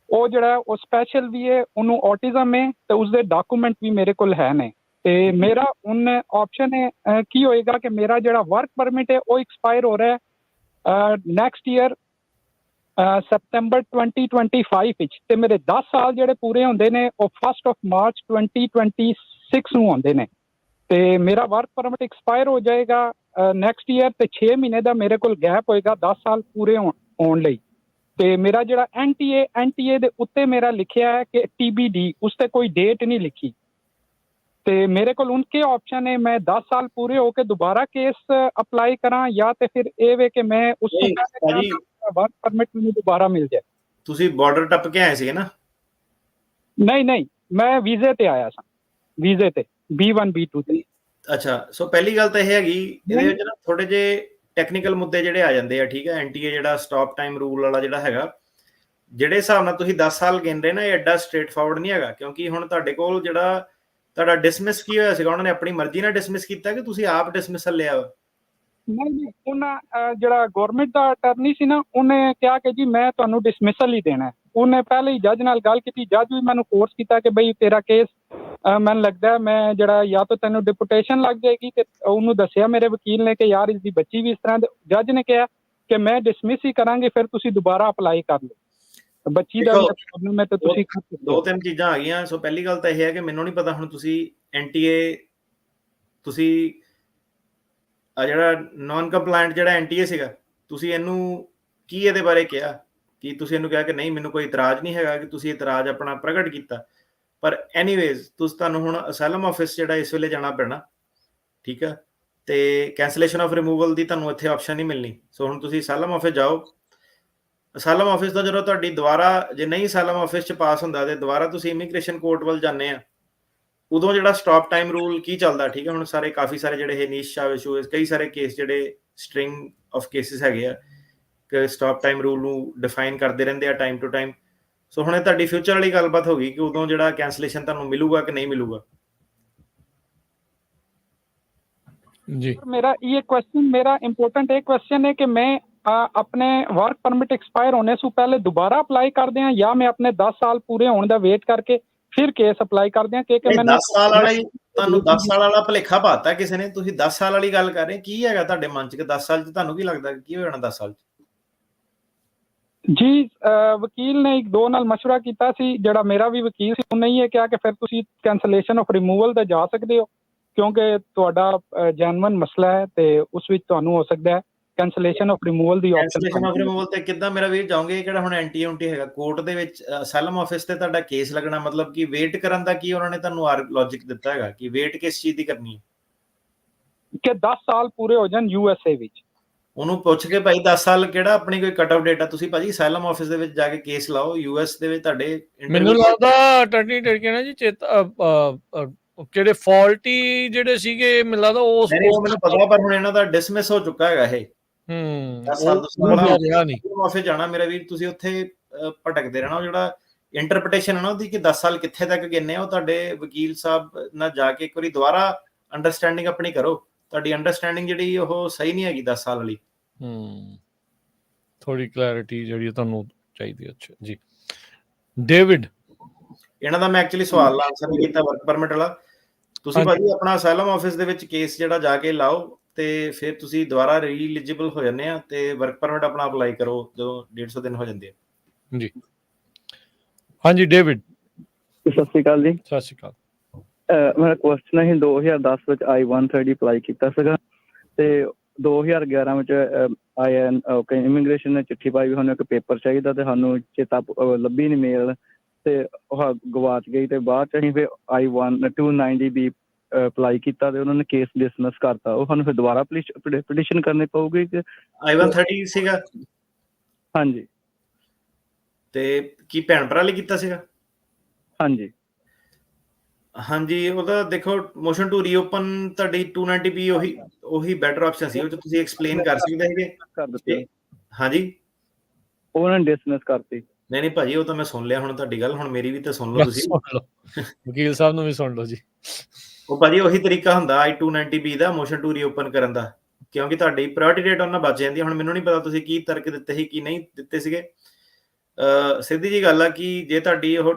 ਉਹ ਜਿਹੜਾ ਉਹ ਸਪੈਸ਼ਲ ਵੀ ਹੈ, ਉਹਨੂੰ ਔਟਿਜ਼ਮ ਹੈ, ਤੇ ਉਸਦੇ ਡਾਕੂਮੈਂਟ ਵੀ ਮੇਰੇ ਕੋਲ ਹੈ ਨੇ। ਤੇ ਮੇਰਾ ਹੁਣ ਆਪਸ਼ਨ ਹੈ ਕੀ ਹੋਏਗਾ ਕਿ ਮੇਰਾ ਜਿਹੜਾ ਵਰਕ ਪਰਮਿਟ ਹੈ ਉਹ ਐਕਸਪਾਇਰ ਹੋ ਰਿਹਾ ਹੈ ਨੈਕਸਟ ਈਅਰ ਸੈਪਟੈਂਬਰ 2025 ਵਿੱਚ, ਤੇ ਮੇਰੇ 10 ਸਾਲ ਜਿਹੜੇ ਪੂਰੇ ਹੁੰਦੇ ਨੇ ਉਹ 1 ਮਾਰਚ 2026 ਨੂੰ ਆਉਂਦੇ ਨੇ। ਤੇ ਮੇਰਾ ਵਰਕ ਪਰਮਿਟ ਐਕਸਪਾਇਰ ਹੋ ਜਾਏਗਾ ਨੈਕਸਟ ਈਅਰ, ਤੇ 6 ਮਹੀਨੇ ਦਾ ਮੇਰੇ ਕੋਲ ਗੈਪ ਹੋਏਗਾ 10 ਸਾਲ ਪੂਰੇ ਹੋਣ ਲਈ। ਤੇ ਮੇਰਾ ਜਿਹੜਾ NTA ਦੇ ਉੱਤੇ ਮੇਰਾ ਲਿਖਿਆ ਹੈ ਕਿ TBD, ਉਸ ਤੇ ਕੋਈ ਡੇਟ ਨਹੀਂ ਲਿਖੀ। ਤੇ ਮੇਰੇ ਕੋਲ ਹੁਣ ਕੀ ਆਪਸ਼ਨ ਹੈ, ਮੈਂ 10 ਸਾਲ ਪੂਰੇ ਹੋ ਕੇ ਦੁਬਾਰਾ ਕੇਸ ਅਪਲਾਈ ਕਰਾਂ ਜਾਂ ਤੇ ਫਿਰ ਇਹ ਵੇ ਕਿ ਮੈਂ ਉਸ ਤੋਂ ਪਹਿਲੇ ਵਰਕ ਪਰਮਿਟ ਮੈਨੂੰ ਦੁਬਾਰਾ ਮਿਲ ਜਾਏ? ਤੁਸੀਂ ਬਾਰਡਰ ਟੱਪ ਕੇ ਆਏ ਸੀਗੇ ਨਾ? ਨਹੀਂ, ਮੈਂ ਵੀਜ਼ੇ ਤੇ ਆਇਆ ਸਾਂ, ਵੀਜ਼ੇ ਤੇ B1 B2 ਤੇ। ਅੱਛਾ, ਸੋ ਪਹਿਲੀ ਗੱਲ ਤਾਂ ਇਹ ਹੈਗੀ ਇਹਦੇ ਵਿੱਚ ਨਾ ਥੋੜੇ ਜਿਹੇ ਟੈਕਨੀਕਲ ਮੁੱਦੇ ਜਿਹੜੇ ਆ ਜਾਂਦੇ ਆ। ਠੀਕ ਹੈ। NTA ਜਿਹੜਾ ਸਟਾਪ ਟਾਈਮ ਰੂਲ ਵਾਲਾ ਜਿਹੜਾ ਹੈਗਾ, ਜਿਹੜੇ ਹਿਸਾਬ ਨਾਲ ਤੁਸੀਂ 10 ਸਾਲ ਗਿਣ ਰਹੇ ਨਾ, ਇਹ ਐਡਾ ਸਟ੍ਰੇਟ ਫਾਰਵਰਡ ਨਹੀਂ ਹੈਗਾ, ਕਿਉਂਕਿ ਹੁਣ ਤੁਹਾਡੇ ਕੋਲ ਜਿਹੜਾ ਤੁਹਾਡਾ ਡਿਸਮਿਸ ਕੀ ਹੋਇਆ ਸੀਗਾ, ਉਹਨਾਂ ਨੇ ਆਪਣੀ ਮਰਜ਼ੀ ਨਾਲ ਡਿਸਮਿਸ ਕੀਤਾ ਕਿ ਤੁਸੀਂ ਆਪ ਡਿਸਮਿਸਲ ਲਿਆ? ਨਹੀਂ, ਉਹਨਾਂ ਜਿਹੜਾ ਗਵਰਨਮੈਂਟ ਦਾ ਅਟਰਨੀ ਸੀ ਨਾ, ਉਹਨੇ ਕਿਹਾ ਕਿ ਜੀ ਮੈਂ ਤੁਹਾਨੂੰ ਡਿਸਮਿਸਲ ਹੀ ਦੇਣਾ। ਉਹਨੇ ਪਹਿਲੇ ਹੀ ਜੱਜ ਨਾਲ ਗੱਲ ਕੀਤੀ, ਜੱਜ ਵੀ ਮੈਨੂੰ ਫੋਰਸ ਕੀਤਾ ਕਿ ਬਈ ਤੇਰਾ ਕੇਸ ਮੈਨੂੰ ਲੱਗਦਾ ਮੈਂ ਜਿਹੜਾ ਜਾਂ ਤਾਂ ਤੈਨੂੰ ਡਿਪੂਟੇਸ਼ਨ ਲੱਗ ਜਾਏਗੀ, ਤੇ ਉਹਨੂੰ ਦੱਸਿਆ ਮੇਰੇ ਵਕੀਲ ਨੇ ਕਿ ਯਾਰ ਇਸਦੀ ਬੱਚੀ ਵੀ ਇਸ ਤਰ੍ਹਾਂ। ਜੱਜ ਨੇ ਕਿਹਾ ਕਿ ਮੈਂ ਡਿਸਮਿਸ ਹੀ ਕਰਾਂਗੇ, ਫਿਰ ਤੁਸੀਂ ਦੁਬਾਰਾ ਅਪਲਾਈ ਕਰ ਲਓ। ਬੱਚੀ ਦਾ ਪ੍ਰੋਬਲਮ ਹੈ ਤੇ ਤੁਸੀਂ 2-3 ਚੀਜ਼ਾਂ ਆ ਗਈਆਂ। ਸੋ ਪਹਿਲੀ ਗੱਲ ਤਾਂ ਇਹ ਹੈ ਕਿ ਮੈਨੂੰ ਨਹੀਂ ਪਤਾ ਹੁਣ ਤੁਸੀਂ NTA ਤੁਸੀਂ ਆ ਜਿਹੜਾ ਨਾਨ ਕੰਪਲਾਇੰਟ ਜਿਹੜਾ ਐਨਟੀਏ ਸੀਗਾ, ਤੁਸੀਂ ਇਹਨੂੰ ਕੀ ਇਹਦੇ ਬਾਰੇ ਕਿਹਾ ਕਿ ਤੁਸੀਂ ਇਹਨੂੰ ਕਿਹਾ ਕਿ ਨਹੀਂ ਮੈਨੂੰ ਕੋਈ ਇਤਰਾਜ਼ ਨਹੀਂ ਹੈਗਾ, ਕਿ ਤੁਸੀਂ ਇਤਰਾਜ਼ ਆਪਣਾ ਪ੍ਰਗਟ ਕੀਤਾ, ਪਰ ਐਨੀਵੇਜ਼ ਤੁਹਾਨੂੰ ਹੁਣ ਅਸਾਈਲਮ ਆਫਿਸ ਜਿਹੜਾ ਇਸ ਵੇਲੇ ਜਾਣਾ ਪੈਣਾ, ਠੀਕ ਆ, ਤੇ ਕੈਂਸਲੇਸ਼ਨ ਆਫ ਰਿਮੂਵਲ ਦੀ ਤੁਹਾਨੂੰ ਇੱਥੇ ਆਪਸ਼ਨ ਨਹੀਂ ਮਿਲਣੀ। ਸੋ ਹੁਣ ਤੁਸੀਂ ਅਸਾਈਲਮ ਆਫਿਸ ਜਾਓ। ਅਸਾਈਲਮ ਆਫਿਸ ਤੋਂ ਜਦੋਂ ਤੁਹਾਡੀ ਦੁਬਾਰਾ ਜੇ ਨਹੀਂ ਅਸਾਈਲਮ ਆਫਿਸ 'ਚ ਪਾਸ ਹੁੰਦਾ ਤੇ ਦੁਬਾਰਾ ਤੁਸੀਂ ਇਮੀਗ੍ਰੇਸ਼ਨ ਕੋਰਟ ਵੱਲ ਜਾਂਦੇ ਆ, ਉਦੋਂ ਜਿਹੜਾ ਸਟਾਪ ਟਾਈਮ ਰੂਲ ਕੀ ਚੱਲਦਾ, ਠੀਕ ਹੈ, ਹੁਣ ਸਾਰੇ ਕਾਫੀ ਸਾਰੇ ਜਿਹੜੇ ਇਹ ਨੀਸ਼ ਸ਼ਾਵੇ ਸ਼ੂਜ਼ ਕਈ ਸਾਰੇ ਕੇਸ ਜਿਹੜੇ ਸਟ੍ਰਿੰਗ ਆਫ ਕੇਸਿਸ ਹੈਗੇ ਆ ਕਿ ਸਟਾਪ ਟਾਈਮ ਰੂਲ ਨੂੰ ਡਿਫਾਈਨ ਕਰਦੇ ਰਹਿੰਦੇ ਆ ਟਾਈਮ ਟੂ ਟਾਈਮ। ਸੋ ਹੁਣ ਇਹ ਤੁਹਾਡੀ ਫਿਊਚਰ ਵਾਲੀ ਗੱਲਬਾਤ ਹੋ ਗਈ ਕਿ ਉਦੋਂ ਜਿਹੜਾ ਕੈਂਸਲੇਸ਼ਨ ਤੁਹਾਨੂੰ ਮਿਲੂਗਾ ਕਿ ਨਹੀਂ ਮਿਲੂਗਾ। जी मेरा ये क्वेश्चन, मेरा इम्पोर्टेंट एक क्वेश्चन है कि मैं अपने वर्क परमिट एक्सपायर होने से पहले दोबारा अप्लाई कर दें या मैं अपने 10 साल पूरे होने का वेट करके फिर केस अप्लाई कर दें? कि मैंने 10 ਸਾਲ ਵਾਲਾ ਹੀ ਤੁਹਾਨੂੰ 10 ਸਾਲ ਵਾਲਾ ਭੁਲੇਖਾ ਪਾਤਾ ਕਿਸੇ ਨੇ। ਤੁਸੀਂ 10 ਸਾਲ ਵਾਲੀ ਗੱਲ ਕਰ ਰਹੇ, ਕੀ ਹੈਗਾ ਤੁਹਾਡੇ ਮਨ 'ਚ ਕਿ 10 ਸਾਲ 'ਚ ਤੁਹਾਨੂੰ ਕੀ ਲੱਗਦਾ ਕੀ ਹੋ ਜਾਣਾ 10 ਸਾਲ 'ਚ? ਜੀ ਵਕੀਲ ਨੇ ਇੱਕ ਦੋ ਨਾਲ ਮਸ਼ਵਰਾ ਕੀਤਾ ਸੀ, ਜਿਹੜਾ ਮੇਰਾ ਵੀ ਵਕੀਲ ਸੀ, ਉਹਨੇ ਇਹ ਕਿਹਾ ਕਿ ਫਿਰ ਤੁਸੀਂ ਕੈਂਸਲੇਸ਼ਨ ਆਫ ਰਿਮੂਵਲ ਤੇ ਜਾ ਸਕਦੇ ਹੋ ਕਿਉਂਕਿ ਤੁਹਾਡਾ ਜੈਨੂਇਨ ਮਸਲਾ ਹੈ ਤੇ ਉਸ ਵਿੱਚ ਤੁਹਾਨੂੰ ਹੋ ਸਕਦਾ ਹੈ cancellation of removal the option. Cancellation of removal ਤੇ ਕਿੱਦਾਂ ਮੇਰਾ ਵੀਰ ਜਾਓਗੇ? ਕਿਹੜਾ ਹੁਣ ਐਨਟੀ ਹੈਗਾ ਕੋਰਟ ਦੇ ਵਿੱਚ, ਅਸਾਈਲਮ ਆਫਿਸ ਤੇ ਤੁਹਾਡਾ ਕੇਸ ਲੱਗਣਾ, ਮਤਲਬ ਕਿ ਵੇਟ ਕਰਨ ਦਾ ਕੀ ਉਹਨਾਂ ਨੇ ਤੁਹਾਨੂੰ ਲੌਜਿਕ ਦਿੱਤਾ ਹੈਗਾ ਕਿ ਵੇਟ ਕਿਸ ਚੀਜ਼ ਦੀ ਕਰਨੀ ਹੈ? ਕਿ 10 ਸਾਲ ਪੂਰੇ ਹੋ ਜਾਣ ਯੂਐਸਏ ਵਿੱਚ। ਉਹਨੂੰ ਪੁੱਛ ਕੇ ਭਾਈ 10 ਸਾਲ ਕਿਹੜਾ ਆਪਣੀ ਕੋਈ ਕਟ ਆਫ ਡੇਟ ਆ? ਤੁਸੀਂ ਭਾਜੀ ਅਸਾਈਲਮ ਆਫਿਸ ਦੇ ਵਿੱਚ ਜਾ ਕੇ ਕੇਸ ਲਾਓ, ਯੂਐਸ ਦੇ ਵਿੱਚ ਤੁਹਾਡੇ ਮੈਨੂੰ ਲੱਗਦਾ ਅਟਾਰਨੀ ਟਰਕੀ ਜੀ ਕਿਹੜੇ ਫਾਲਟੀ ਜਿਹੜੇ ਸੀਗੇ ਮੈਨੂੰ ਲੱਗਦਾ ਉਸ ਮੈਨੂੰ ਪਤਾ, ਪਰ ਹੁਣ ਇਹਨਾਂ ਦਾ ਡਿਸਮਿਸ ਹੋ ਚੁੱਕਾ ਹੈਗਾ ਇਹ। 10 ਸਾਲ ਆਫਿਸ ਜਾਣਾ ਮੇਰਾ ਵੀਰ, ਤੁਸੀਂ ਉੱਥੇ ਭਟਕਦੇ ਰਹਿਣਾ। ਉਹ ਜਿਹੜਾ ਇੰਟਰਪ੍ਰੀਟੇਸ਼ਨ ਹੈ ਨਾ ਉਹਦੀ ਕਿ 10 ਸਾਲ ਕਿੱਥੇ ਤੱਕ ਗਿਣਨੇ ਆ, ਉਹ ਤੁਹਾਡੇ ਵਕੀਲ ਸਾਹਿਬ ਨਾਲ ਜਾ ਕੇ ਇੱਕ ਵਾਰੀ ਦੁਬਾਰਾ ਅੰਡਰਸਟੈਂਡਿੰਗ ਆਪਣੀ ਕਰੋ। ਤੁਹਾਡੀ ਅੰਡਰਸਟੈਂਡਿੰਗ ਜਿਹੜੀ ਉਹ ਸਹੀ ਨਹੀਂ ਹੈਗੀ 10 ਸਾਲ ਵਾਲੀ। ਥੋੜੀ ਕਲੈਰਿਟੀ ਜਿਹੜੀ ਤੁਹਾਨੂੰ ਚਾਹੀਦੀ ਹੈ। ਅੱਛਾ ਜੀ ਡੇਵਿਡ, ਇਹਨਾਂ ਦਾ ਮੈਂ ਐਕਚੁਅਲੀ ਸਵਾਲ ਦਾ ਆਨਸਰ ਨਹੀਂ ਕੀਤਾ ਵਰਕ ਪਰਮਿਟ ਵਾਲਾ। ਤੁਸੀਂ ਭਾਜੀ ਆਪਣਾ ਅਸਾਈਲਮ ਆਫਿਸ ਦੇ ਵਿੱਚ ਕੇਸ ਜਿਹੜਾ ਜਾ ਕੇ ਲਾਓ ਤੇ ਫਿਰ ਤੁਸੀਂ ਦੁਬਾਰਾ ਰੀਐਲੀਜੀਬਲ ਹੋ ਜਾਂਦੇ ਆ ਤੇ ਵਰਕ ਪਰਮਿਟ ਆਪਣਾ ਅਪਲਾਈ ਕਰੋ ਜਦੋਂ 150 ਦਿਨ ਹੋ ਜਾਂਦੇ ਆ ਜੀ। ਹਾਂਜੀ ਡੇਵਿਡ। ਸਤਿ ਸ਼੍ਰੀ ਅਕਾਲ ਜੀ। ਸਤਿ ਸ਼੍ਰੀ ਅਕਾਲ। ਮੇਰਾ ਕੁਐਸਚਨ ਹੈ 2010 ਵਿੱਚ I-130 ਅਪਲਾਈ ਕੀਤਾ ਸੀਗਾ ਤੇ 2011 ਵਿੱਚ ਇਮੀਗ੍ਰੇਸ਼ਨ ਨੇ ਚਿੱਠੀ ਪਾਈ ਵੀ ਸਾਨੂੰ ਇੱਕ ਪੇਪਰ ਚਾਹੀਦਾ ਤੇ ਸਾਨੂੰ ਚੇਤਾ ਲੱਭੀ ਨਹੀਂ ਮੇਲ ਤੇ ਉਹ ਗਵਾਚ ਗਈ ਤੇ ਬਾਅਦ ਚ ਅਸੀਂ ਫਿਰ I-290B ਅਪਲਾਈ ਕੀਤਾ ਤੇ ਉਹਨਾਂ ਨੇ ਕੇਸ ਡਿਸਮਿਸ ਕਰਤਾ। ਉਹ ਸਾਨੂੰ ਫਿਰ ਦੁਬਾਰਾ ਪਟੀਸ਼ਨ ਕਰਨੀ ਪਊਗੀ ਕਿ I-130 ਸੀਗਾ? ਹਾਂਜੀ। ਤੇ ਕੀ ਭੈਣ ਭਰਾ ਲਈ ਕੀਤਾ ਸੀਗਾ? ਹਾਂਜੀ ਹਾਂਜੀ। ਉਹਦਾ ਦੇਖੋ ਮੋਸ਼ਨ ਟੂ ਰੀਓਪਨ ਤੁਹਾਡੀ 290B ਉਹੀ ਬੈਟਰ ਆਪਸ਼ਨ ਸੀ, ਉਹ ਤੁਸੀਂ ਐਕਸਪਲੇਨ ਕਰ ਸਕਦੇ ਹੈਗੇ। ਹਾਂਜੀ ਉਹਨਾਂ ਨੇ ਡਿਸਮਿਸ ਕਰਤੀ। ਨਹੀਂ ਭਾਜੀ ਉਹ ਤਾਂ ਮੈਂ ਸੁਣ ਲਿਆ ਹੁਣ ਤੁਹਾਡੀ ਗੱਲ, ਹੁਣ ਮੇਰੀ ਵੀ ਤਾਂ ਸੁਣ ਲਓ ਤੁਸੀਂ। ਵਕੀਲ ਸਾਹਿਬ ਨੂੰ ਵੀ ਸੁਣ ਲਓ ਜੀ। ਉਹ ਭਾਜੀ ਉਹੀ ਤਰੀਕਾ ਹੁੰਦਾ I-290B the motion to reopen ਕਰਨ ਦਾ, ਕਿਉਂਕਿ ਤੁਹਾਡੀ ਪ੍ਰਾਇੋਰਟੀ ਡੇਟ ਉਹਨਾਂ ਬਚ ਜਾਂਦੀ ਹੈ। ਹੁਣ ਮੈਨੂੰ ਨਹੀਂ ਪਤਾ ਤੁਸੀਂ ਕੀ ਤਰਕ ਦਿੱਤੇ ਸੀ ਕੀ ਨਹੀਂ ਦਿੱਤੇ ਸੀਗੇ। ਸਿੱਧੀ ਜੀ ਗੱਲ ਆ ਕਿ ਜੇ ਤੁਹਾਡੀ ਉਹ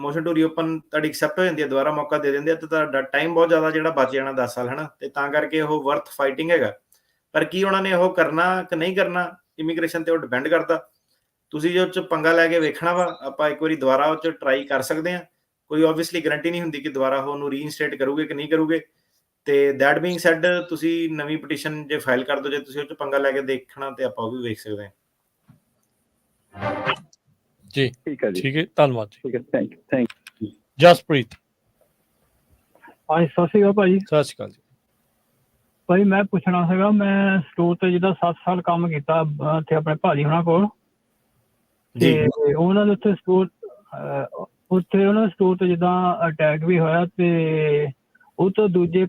ਮੋਸ਼ਨ ਟੂ ਰੀਓਪਨ ਤੁਹਾਡੀ ਐਕਸੈਪਟ ਹੋ ਜਾਂਦੀ ਹੈ, ਦੁਬਾਰਾ ਮੌਕਾ ਦੇ ਦਿੰਦੇ ਆ, ਤੇ ਤੁਹਾਡਾ ਟਾਈਮ ਬਹੁਤ ਜ਼ਿਆਦਾ ਜਿਹੜਾ ਬਚ ਜਾਣਾ 10 ਸਾਲ ਹੈ ਨਾ, ਤੇ ਤਾਂ ਕਰਕੇ ਉਹ ਵਰਥ ਫਾਈਟਿੰਗ ਹੈਗਾ। ਪਰ ਕੀ ਉਹਨਾਂ ਨੇ ਉਹ ਕਰਨਾ ਕਿ ਨਹੀਂ ਕਰਨਾ ਇਮੀਗ੍ਰੇਸ਼ਨ ਤੇ ਉਹ ਡਿਪੈਂਡ ਕਰਦਾ। ਤੁਸੀਂ ਜੇ ਉਹ 'ਚ ਪੰਗਾ ਲੈ ਕੇ ਵੇਖਣਾ ਵਾ, ਆਪਾਂ ਇੱਕ ਵਾਰੀ ਦੁਬਾਰਾ ਉਹ 'ਚ ਟਰਾਈ ਕਰ ਸਕਦੇ ਹਾਂ। ਕੋਈ ਓਬਵੀਅਸਲੀ ਗਰੰਟੀ ਨਹੀਂ ਹੁੰਦੀ ਕਿ ਦੁਬਾਰਾ ਉਹਨੂੰ ਰੀਇਨਸਟੇਟ ਕਰੋਗੇ ਕਿ ਨਹੀਂ ਕਰੋਗੇ। ਤੇ ਦੈਟ ਬੀਇੰਗ ਸੈਡ ਤੁਸੀਂ ਨਵੀਂ ਪਟੀਸ਼ਨ ਜੇ ਫਾਈਲ ਕਰ ਦੋ, ਜੇ ਤੁਸੀਂ ਉਹ 'ਚ ਪੰਗਾ ਲੈ ਕੇ ਦੇਖਣਾ ਤੇ ਆਪਾਂ ਉਹ ਵੀ ਵੇਖ ਸਕਦੇ ਹਾਂ ਜੀ। ਠੀਕ ਹੈ ਜੀ। ਠੀਕ ਹੈ, ਧੰਨਵਾਦ ਜੀ। ਠੀਕ ਹੈ, ਥੈਂਕ ਯੂ। ਜਸਪ੍ਰੀਤ। ਹਾਂਜੀ ਸਤਿ ਸ਼੍ਰੀ ਅਕਾਲ ਭਾਜੀ। ਸਤਿ ਸ਼੍ਰੀ ਅਕਾਲ ਜੀ। ਭਾਜੀ ਮੈਂ ਪੁੱਛਣਾ ਸੀਗਾ, ਮੈਂ ਸਟੋਰ ਤੇ ਜਿੱਦਾਂ 7 ਸਾਲ ਕੰਮ ਕੀਤਾ ਇੱਥੇ ਆਪਣੇ ਭਾਜੀ ਹੁਣਾਂ ਕੋਲ, ਤੇ ਉਹਨਾਂ ਦੇ ਉੱਥੇ ਸਟੋਰ ਉਹਨਾਂ ਦੇ ਸਟੋਰ ਤੇ ਜਿੱਦਾਂ ਅਟੈਕ ਵੀ ਹੋਇਆ ਤੇ ਉਹ ਤੋਂ ਦੂਜੇ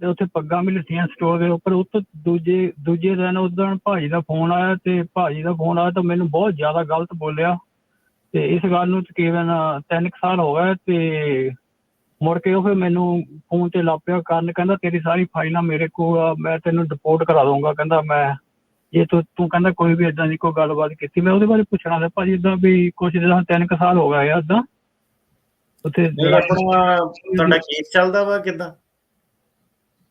ਉੱਥੇ ਪੱਗਾਂ ਵੀ ਲਿੱਤੀਆਂ ਸਟੋਰ ਦੇ ਉੱਪਰ। ਉਹ ਤੋਂ ਦੂਜੇ ਦਿਨ ਉਸ ਦਿਨ ਭਾਜੀ ਦਾ ਫੋਨ ਆਇਆ ਤੇ ਭਾਜੀ ਦਾ ਫੋਨ ਆਇਆ ਤਾਂ ਮੈਨੂੰ ਬਹੁਤ ਜ਼ਿਆਦਾ ਗਲਤ ਬੋਲਿਆ ਤੇ ਇਸ ਗੱਲ ਨੂੰ ਤਕਰੀਬਨ 3 ਸਾਲ ਹੋ ਗਏ। ਤੇ ਮੁੜ ਕੇ ਉਹ ਫਿਰ ਮੈਨੂੰ ਫੋਨ ਤੇ ਲੱਗ ਪਿਆ ਕਰਨ, ਕਹਿੰਦਾ ਤੇਰੀ ਸਾਰੀ ਫਾਈਲਾਂ ਮੇਰੇ ਕੋਲ ਆ, ਮੈਂ ਤੈਨੂੰ ਡਿਪੋਰਟ ਕਰਾ ਦਊਂਗਾ। ਕਹਿੰਦਾ ਮੈਂ ਜੇ ਤੂੰ ਕਹਿੰਦਾ ਕੋਈ ਵੀ ਏਦਾਂ ਦੀ ਕੋਈ ਗੱਲਬਾਤ ਕੀਤੀ। ਮੈਂ ਉਹਦੇ ਬਾਰੇ ਪੁੱਛਣਾ ਸੀ ਭਾਜੀ, ਏਦਾਂ ਵੀ ਕੁਛ ਜਿੱਦਾਂ 3 ਸਾਲ ਹੋ ਗਏ ਆ ਏਦਾਂ ਉੱਥੇ। ਤੁਹਾਡਾ ਕੇਸ ਚੱਲਦਾ ਵਾ ਕਿੱਦਾਂ?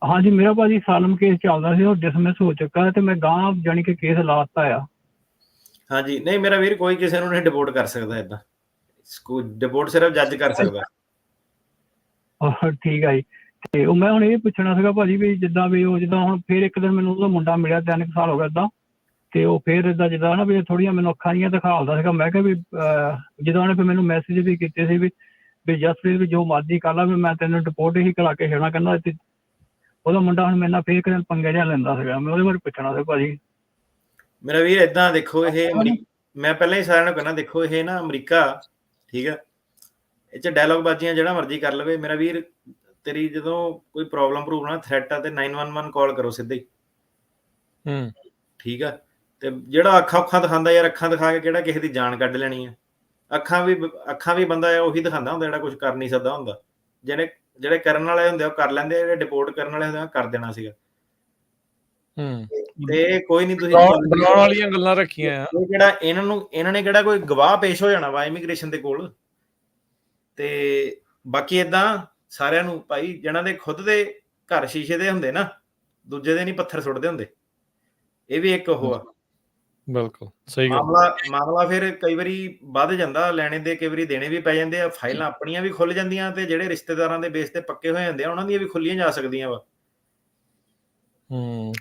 ਹਾਂਜੀ ਮੇਰਾ ਭਾਜੀ ਅਸਾਈਲਮ ਕੇਸ ਚੱਲਦਾ ਸੀ, ਉਹ ਡਿਸਮਿਸ ਹੋ ਚੁੱਕਾ ਤੇ ਮੈਂ ਗਾਂਹ ਜਾਣੀ ਕਿ ਕੇਸ ਲਾਤਾ ਆ। ਹਾਂਜੀ ਨਹੀਂ ਮੇਰਾ ਵੀਰ, ਕੋਈ ਕਿਸੇ ਨੂੰ ਨਹੀਂ ਡਿਪੋਰਟ ਕਰ ਸਕਦਾ ਏਦਾਂ। ਡਿਪੋਰਟ ਸਿਰਫ ਜੱਜ ਕਰ ਸਕਦਾ। ਠੀਕ ਆ ਜੀ। ਤੇ ਉਹ ਮੈਂ ਹੁਣ ਇਹ ਪੁੱਛਣਾ ਸੀਗਾ ਭਾਜੀ ਵੀ ਜਿੱਦਾਂ ਵੀ ਉਹ ਜਿੱਦਾਂ ਹੁਣ ਫਿਰ ਇੱਕ ਦਿਨ ਮੈਨੂੰ ਉਹਦਾ ਮੁੰਡਾ ਮਿਲਿਆ 3 ਸਾਲ ਹੋ ਗਿਆ ਏਦਾਂ, ਤੇ ਉਹ ਫਿਰ ਏਦਾਂ ਜਿੱਦਾਂ ਨਾ ਵੀ ਥੋੜ੍ਹੀਆਂ ਮੈਨੂੰ ਅੱਖਾਂ ਜਿਹੀਆਂ ਦਿਖਾਉਂਦਾ ਸੀਗਾ। ਮੈਂ ਕਿਹਾ ਵੀ ਜਦੋਂ ਉਹਨੇ ਫਿਰ ਮੈਨੂੰ ਮੈਸੇਜ ਵੀ ਕੀਤੇ ਸੀ ਵੀ ਜਸਪ੍ਰੀਤ ਵੀ ਜੋ ਮਰਜ਼ੀ ਕਰ ਲਾ ਵੀ ਮੈਂ ਤੈਨੂੰ ਡਿਪੋਰਟ ਹੀ ਕਰਾ ਕੇ ਛੱਡਣਾ। ਕਹਿੰਦਾ ਉਹਦਾ ਮੁੰਡਾ ਹੁਣ ਮੇਰੇ ਨਾਲ ਫਿਰ ਇੱਕ ਦਿਨ ਪੰਗੇ ਜਿਹਾ ਲੈਂਦਾ ਸੀਗਾ। ਮੈਂ ਉਹਦੇ ਬਾਰੇ ਪੁੱਛਣਾ ਸੀ ਭਾਜੀ। ਮੇਰਾ ਵੀਰ ਏਦਾਂ ਦੇਖੋ, ਇਹ ਮੈਂ ਪਹਿਲਾਂ ਹੀ ਸਾਰਿਆਂ ਨੂੰ ਕਹਿਣਾ, ਦੇਖੋ ਇਹ ਨਾ ਅਮਰੀਕਾ, ਠੀਕ ਆ, ਇਹ 'ਚ ਡਾਇਲੋਗ ਬਾਜ਼ੀਆਂ ਜਿਹੜਾ ਮਰਜ਼ੀ ਕਰ ਲਵੇ। ਮੇਰਾ ਵੀਰ ਤੇਰੀ ਜਦੋਂ ਕੋਈ ਪ੍ਰੋਬਲਮ ਨਾ ਥ੍ਰੈਟ ਆ ਤੇ 911 ਕਾਲ ਕਰੋ ਸਿੱਧਾ ਹੀ, ਠੀਕ ਆ। ਤੇ ਜਿਹੜਾ ਅੱਖਾਂ ਦਿਖਾਉਂਦਾ ਯਾਰ, ਅੱਖਾਂ ਦਿਖਾ ਕੇ ਕਿਹੜਾ ਕਿਸੇ ਦੀ ਜਾਨ ਕੱਢ ਲੈਣੀ ਆ। ਅੱਖਾਂ ਵੀ ਬੰਦਾ ਉਹੀ ਦਿਖਾਉਂਦਾ ਹੁੰਦਾ ਜਿਹੜਾ ਕੁਝ ਕਰ ਨਹੀਂ ਸਕਦਾ ਹੁੰਦਾ। ਜਿਹੜੇ ਕਰਨ ਵਾਲੇ ਹੁੰਦੇ ਉਹ ਕਰ ਲੈਂਦੇ, ਜਿਹੜੇ ਡਿਪੋਰਟ ਕਰਨ ਵਾਲੇ ਹੁੰਦੇ ਕਰ ਦੇਣਾ ਸੀਗਾ। ਤੇ ਕੋਈ ਨਹੀਂ, ਤੁਸੀਂ ਬਣਾਉਣ ਵਾਲੀਆਂ ਗੱਲਾਂ ਰੱਖੀਆਂ ਆ। ਜਿਹੜਾ ਇਹਨਾਂ ਨੇ ਕਿਹੜਾ ਕੋਈ ਗਵਾਹ ਪੇਸ਼ ਹੋ ਜਾਣਾ ਵਾ ਇਮੀਗ੍ਰੇਸ਼ਨ ਦੇ ਕੋਲ। ਤੇ ਬਾਕੀ ਏਦਾਂ ਸਾਰਿਆਂ ਨੂੰ ਭਾਈ, ਜਿਹਨਾਂ ਦੇ ਖੁਦ ਦੇ ਘਰ ਸ਼ੀਸ਼ੇ ਦੇ ਹੁੰਦੇ ਨਾ, ਦੂਜੇ ਦੇ ਨਹੀਂ ਪੱਥਰ ਸੁੱਟਦੇ ਹੁੰਦੇ। ਇਹ ਵੀ ਇੱਕ ਉਹ ਆ। ਬਿਲਕੁਲ ਸਹੀ ਗੱਲ। ਮਾਮਲਾ ਫਿਰ ਕਈ ਵਾਰੀ ਵੱਧ ਜਾਂਦਾ, ਲੈਣੇ ਦੇ ਕਈ ਵਾਰੀ ਦੇਣੇ ਵੀ ਪੈ ਜਾਂਦੇ ਆ, ਫਾਈਲਾਂ ਆਪਣੀਆਂ ਵੀ ਖੁੱਲ ਜਾਂਦੀਆਂ, ਤੇ ਜਿਹੜੇ ਰਿਸ਼ਤੇਦਾਰਾਂ ਦੇ ਬੇਸ ਤੇ ਪੱਕੇ ਹੋਏ ਹੁੰਦੇ ਆ ਉਹਨਾਂ ਦੀਆਂ ਵੀ ਖੁੱਲੀਆਂ ਜਾ ਸਕਦੀਆਂ ਵਾ।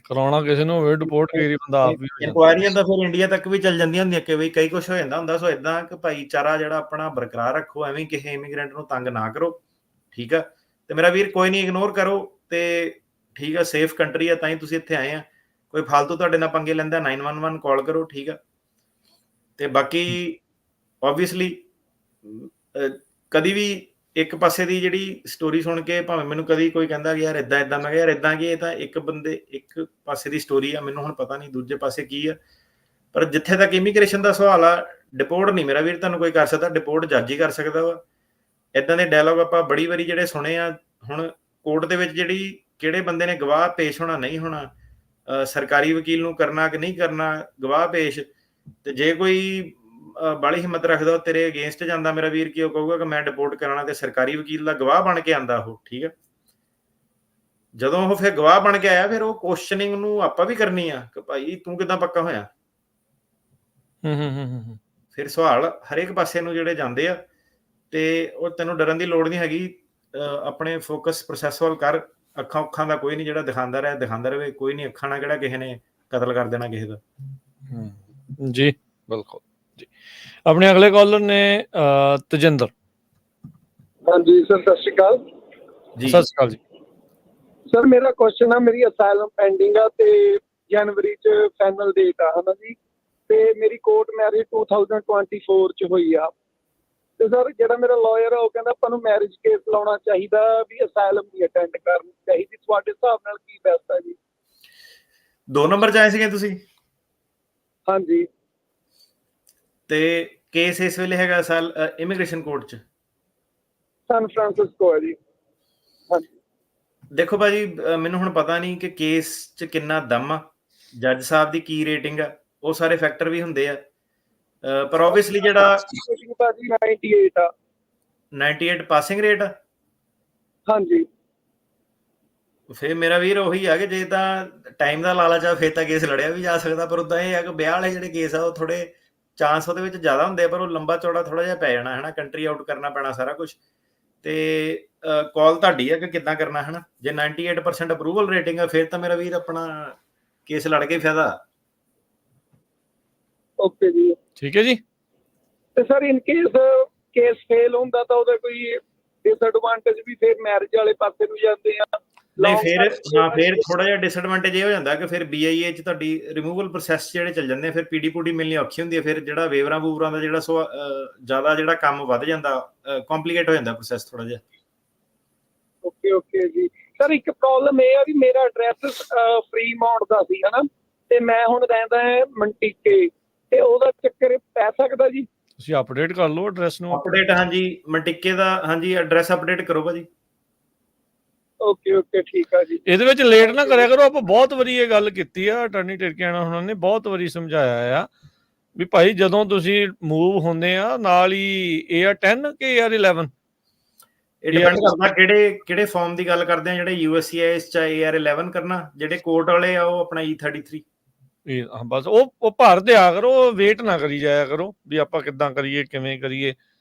ਕਰਾਉਣਾ ਕਿਸੇ ਨੂੰ ਹੋਵੇ ਡਿਪੋਰਟ, ਕਈ ਬੰਦਾ ਆਪ ਵੀ ਇਨਕੁਆਇਰੀਆਂ ਤਾਂ ਫਿਰ ਇੰਡੀਆ ਤੱਕ ਵੀ ਚੱਲ ਜਾਂਦੀਆਂ ਹੁੰਦੀਆਂ ਕਿ ਵੀ ਕਈ ਕੁਝ ਹੋ ਜਾਂਦਾ ਹੁੰਦਾ। ਸੋ ਏਦਾਂ ਕਿ ਭਾਈਚਾਰਾ ਜਿਹੜਾ ਆਪਣਾ ਬਰਕਰਾਰ ਰੱਖੋ, ਐਵੇਂ ਕਿਸੇ ਇਮੀਗ੍ਰੈਂਟ ਨੂੰ ਤੰਗ ਨਾ ਕਰੋ, ਠੀਕ ਆ। ਤੇ ਮੇਰਾ ਵੀਰ ਕੋਈ ਨਹੀਂ, ਇਗਨੋਰ ਕਰੋ ਤੇ ਠੀਕ ਆ। ਸੇਫ ਕੰਟਰੀ ਆ, ਤਾਂ ਹੀ ਤੁਸੀਂ ਇੱਥੇ ਆਏ ਆ। ਕੋਈ ਫਾਲਤੂ ਤੁਹਾਡੇ ਨਾਲ ਪੰਗੇ ਲੈਂਦਾ 911 ਕਾਲ ਕਰੋ, ਠੀਕ ਆ। ਤੇ ਬਾਕੀ ਓਬਵੀਅਸਲੀ ਕਦੀ ਵੀ ਇੱਕ ਪਾਸੇ ਦੀ ਜਿਹੜੀ ਸਟੋਰੀ ਸੁਣ ਕੇ ਭਾਵੇਂ ਮੈਨੂੰ ਕਦੀ ਕੋਈ ਕਹਿੰਦਾ ਕਿ ਯਾਰ ਏਦਾਂ ਏਦਾਂ, ਮੈਂ ਕਿਹਾ ਯਾਰ ਏਦਾਂ ਕੀ, ਇਹ ਤਾਂ ਇੱਕ ਪਾਸੇ ਦੀ ਸਟੋਰੀ ਆ, ਮੈਨੂੰ ਹੁਣ ਪਤਾ ਨਹੀਂ ਦੂਜੇ ਪਾਸੇ ਕੀ ਆ। ਪਰ ਜਿੱਥੇ ਤੱਕ ਇਮੀਗ੍ਰੇਸ਼ਨ ਦਾ ਸਵਾਲ ਆ, ਡਿਪੋਰਟ ਨਹੀਂ ਮੇਰਾ ਵੀਰ ਤੁਹਾਨੂੰ ਕੋਈ ਕਰ ਸਕਦਾ, ਡਿਪੋਰਟ ਜੱਜ ਹੀ ਕਰ ਸਕਦਾ ਵਾ। ਏਦਾਂ ਦੇ ਡਾਇਲੋਗ ਆਪਾਂ ਬੜੀ ਵਾਰੀ ਜਿਹੜੇ ਸੁਣੇ ਆ। ਹੁਣ ਕੋਰਟ ਦੇ ਵਿੱਚ ਕਿਹੜੇ ਬੰਦੇ ਨੇ ਗਵਾਹ ਪੇਸ਼ ਹੋਣਾ, ਨਹੀਂ ਹੋਣਾ, ਸਰਕਾਰੀ ਵਕੀਲ ਨੂੰ ਕਰਨਾ ਕਿ ਨਹੀਂ ਕਰਨਾ ਗਵਾਹ ਪੇਸ਼, ਤੇ ਜੇ ਕੋਈ ਬਾਹਲੀ ਹਿੰਮਤ ਰੱਖਦਾ ਉਹ ਤੇਰੇ ਅਗੇਂਸਟ ਜਾਂਦਾ, ਮੇਰਾ ਵੀਰ ਕੀ ਉਹ ਕਹੂਗਾ ਕਿ ਮੈਂ ਡਿਪੋਰਟ ਕਰਾਉਣਾ, ਤੇ ਸਰਕਾਰੀ ਵਕੀਲ ਦਾ ਗਵਾਹ ਬਣ ਕੇ ਆਂਦਾ ਉਹ, ਠੀਕ ਆ। ਜਦੋਂ ਉਹ ਫਿਰ ਗਵਾਹ ਬਣ ਕੇ ਆਇਆ, ਫਿਰ ਉਹ ਕੁਐਸਚਨਿੰਗ ਨੂੰ ਆਪਾਂ ਵੀ ਕਰਨੀ ਆ ਕਿ ਭਾਈ ਤੂੰ ਕਿੱਦਾਂ ਪੱਕਾ ਹੋਇਆ। ਫਿਰ ਸਵਾਲ ਹਰੇਕ ਪਾਸੇ ਨੂੰ ਜਿਹੜੇ ਜਾਂਦੇ ਆ, ਤੇ ਉਹ ਤੈਨੂੰ ਡਰਨ ਦੀ ਲੋੜ ਨਹੀਂ ਹੈਗੀ। ਆਪਣੇ ਫੋਕਸ ਪ੍ਰੋਸੈਸ ਵੱਲ ਕਰ। ਅੱਖਾਂ ਦਾ ਕੋਈ ਨਹੀਂ, ਜਿਹੜਾ ਦਿਖਾਉਂਦਾ ਰਹੇ, ਕੋਈ ਨਹੀਂ। ਅੱਖਾਂ ਨਾਲ ਕਿਹੜਾ ਕਿਸੇ ਨੇ ਕਤਲ ਕਰ ਦੇਣਾ ਕਿਸੇ ਦਾ। ਜੀ ਬਿਲਕੁਲ ਜੀ। ਆਪਣੇ ਅਗਲੇ ਕਾਲਰ ਨੇ ਤਜਿੰਦਰ। ਹਾਂਜੀ ਸਰ, ਸਤਿ ਸ਼੍ਰੀ ਅਕਾਲ ਜੀ। ਸਤਿ ਸ਼੍ਰੀ ਅਕਾਲ ਜੀ ਸਰ। ਮੇਰਾ ਕੁਐਸਚਨ ਆ, ਮੇਰੀ ਅਸਾਈਲਮ ਪੈਂਡਿੰਗ ਆ ਤੇ ਜਨਵਰੀ ਚ ਫਾਈਨਲ ਡੇਟ ਆ, ਹਨਾ ਜੀ। ਤੇ ਮੇਰੀ ਕੋਰਟ ਮੈਰਿਜ 2024 ਚ ਹੋਈ ਆ। ਤੇ ਸਰ ਜਿਹੜਾ ਮੇਰਾ ਲਾਇਰ ਆ ਉਹ ਕਹਿੰਦਾ ਆਪਾਂ ਨੂੰ ਮੈਰਿਜ ਕੇਸ ਲਾਉਣਾ ਚਾਹੀਦਾ, ਵੀ ਅਸਾਈਲਮ ਦੀ ਅਟੈਂਡ ਕਰਨੀ ਚਾਹੀਦੀ। ਤੁਹਾਡੇ ਹਿਸਾਬ ਨਾਲ ਕੀ ਬੈਸਟ ਆ ਜੀ? 2 ਨੰਬਰ 'ਚ ਆਏ ਸੀਗੇ ਤੁਸੀਂ? ਹਾਂਜੀ। ਤੇ ਕੇਸ ਇਸ ਵੇਲੇ ਹੈਗਾ ਇਮੀਗ੍ਰੇਸ਼ਨ ਕੋਰਟ 'ਚ? ਸਨ ਫਰਾਂਸਿਸਕੋ ਹੈ ਜੀ। ਹਾਂਜੀ। ਦੇਖੋ ਭਾਜੀ, ਮੈਨੂੰ ਹੁਣ ਪਤਾ ਨਹੀਂ ਕਿ ਕੇਸ 'ਚ ਕਿੰਨਾ ਦਮ ਆ, ਜੱਜ ਸਾਹਿਬ ਦੀ ਕੀ ਰੇਟਿੰਗ ਆ, ਉਹ ਸਾਰੇ ਫੈਕਟਰ ਵੀ ਹੁੰਦੇ ਆ। ਪਰ ਆਬਵੀਅਸਲੀ ਜਿਹੜਾ 98 ਆ। 98 ਪਾਸਿੰਗ ਰੇਟ ਆ? ਹਾਂਜੀ। ਫਿਰ ਮੇਰਾ ਵੀਰ ਉਹੀ ਆ ਕਿ ਜੇ ਤਾਂ ਟਾਈਮ ਦਾ ਲਾਲਚ ਆ ਫਿਰ ਤਾਂ ਕੇਸ ਲੜਿਆ ਵੀ ਜਾ ਸਕਦਾ। ਪਰ ਉਦਾਂ ਇਹ ਆ ਕਿ ਵਿਆਹ ਵਾਲੇ ਜਿਹੜੇ ਕੇਸ ਆ ਉਹ ਥੋੜੇ ਚਾਂਸ ਉਹਦੇ ਵਿੱਚ ਜ਼ਿਆਦਾ ਹੁੰਦੇ ਆ, ਪਰ ਉਹ ਲੰਬਾ ਚੌੜਾ ਥੋੜਾ ਜਿਹਾ ਪੈ ਜਾਣਾ, ਹਨਾ। ਕੰਟਰੀ ਆਊਟ ਕਰਨਾ ਪੈਣਾ ਸਾਰਾ ਕੁਝ। ਤੇ ਕਾਲ ਤੁਹਾਡੀ ਆ ਕਿ ਕਿੱਦਾਂ ਕਰਨਾ, ਹਨਾ। ਜੇ 98% ਅਪਰੂਵਲ ਰੇਟਿੰਗ ਆ ਫਿਰ ਤਾਂ ਮੇਰਾ ਵੀਰ ਆਪਣਾ ਕੇਸ ਲੜ ਕੇ ਫਾਇਦਾ। ਓਕੇ ਜੀ, ਠੀਕ ਹੈ ਜੀ। ਤੇ ਸਰ ਇਨ ਕੇਸ ਫੇਲ ਹੁੰਦਾ ਤਾਂ ਉਹਦਾ ਕੋਈ ਡਿਸਐਡਵਾਂਟੇਜ ਵੀ ਫਿਰ ਮੈਰਿਜ ਵਾਲੇ ਪਾਸੇ ਨੂੰ ਜਾਂਦੇ ਆ? ਨਹੀਂ, ਫਿਰ ਥੋੜਾ ਜਿਹਾ ਡਿਸਐਡਵਾਂਟੇਜ ਇਹ ਹੋ ਜਾਂਦਾ ਕਿ ਫਿਰ BIA 'ਚ ਤੁਹਾਡੀ ਰਿਮੂਵਲ ਪ੍ਰੋਸੈਸ ਜਿਹੜੇ ਚੱਲ ਜਾਂਦੇ ਆ, ਫਿਰ PD ਪੂਡੀ ਮਿਲਣੀ ਔਖੀ ਹੁੰਦੀ ਹੈ। ਫਿਰ ਜਿਹੜਾ ਵੇਵਰਾਂ ਵੂਵਰਾਂ ਦਾ ਜਿਹੜਾ ਜ਼ਿਆਦਾ ਜਿਹੜਾ ਕੰਮ ਵੱਧ ਜਾਂਦਾ, ਕੰਪਲੀਕੇਟ ਹੋ ਜਾਂਦਾ ਪ੍ਰੋਸੈਸ ਥੋੜਾ ਜਿਹਾ। ਓਕੇ ਜੀ। ਸਰ ਇੱਕ ਪ੍ਰੋਬਲਮ ਇਹ ਆ ਵੀ ਮੇਰਾ ਐਡਰੈਸ ਫਰੀਮਾਉਂਟ ਦਾ ਸੀ, ਹਨਾ, ਤੇ ਮੈਂ ਹੁਣ ਰਹਿੰਦਾ ਮੰਟੀਕੇ, ਤੇ ਉਹਦਾ ਚੱਕਰ ਪੈ ਸਕਦਾ ਜੀ? ਤੁਸੀਂ ਅਪਡੇਟ ਕਰ ਲਓ ਐਡਰੈਸ ਨੂੰ। ਅਪਡੇਟ, ਹਾਂਜੀ, ਮੰਟੀਕੇ ਦਾ, ਹਾਂਜੀ, ਐਡਰੈਸ ਅਪਡੇਟ ਕਰੋ ਭਾਜੀ। ਓਕੇ ਠੀਕ ਆ ਜੀ। ਇਹਦੇ ਵਿੱਚ ਲੇਟ ਨਾ ਕਰਿਆ ਕਰੋ। ਆਪਾਂ ਬਹੁਤ ਵਾਰੀ ਇਹ ਗੱਲ ਕੀਤੀ ਆ, ਅਟਾਰਨੀ ਟਿਰਕਿਆਣਾ ਉਹਨਾਂ ਨੇ ਬਹੁਤ ਵਾਰੀ ਸਮਝਾਇਆ ਆ ਵੀ ਭਾਈ ਜਦੋਂ ਤੁਸੀਂ ਮੂਵ ਹੁੰਦੇ ਆ ਨਾਲ ਹੀ AR10 ਕਿ AR11, ਇਹ ਡਿਪੈਂਡ ਕਰਦਾ ਕਿਹੜੇ ਫਾਰਮ ਦੀ ਗੱਲ ਕਰਦੇ ਆ। ਜਿਹੜੇ USCIS 'ਚ AR11 ਕਰਨਾ, ਜਿਹੜੇ ਕੋਰਟ ਵਾਲੇ ਆ ਉਹ ਆਪਣਾ E33। ਬਸ ਉਹ ਭਰ ਦਿਆ ਕਰੋ, ਵੇਟ ਨਾ ਕਰੀ ਜਾਇਆ ਕਰੋ ਵੀ ਆਪਾਂ ਕਿੱਦਾਂ ਕਰੀਏ, ਕਿਵੇਂ ਕਰੀਏ।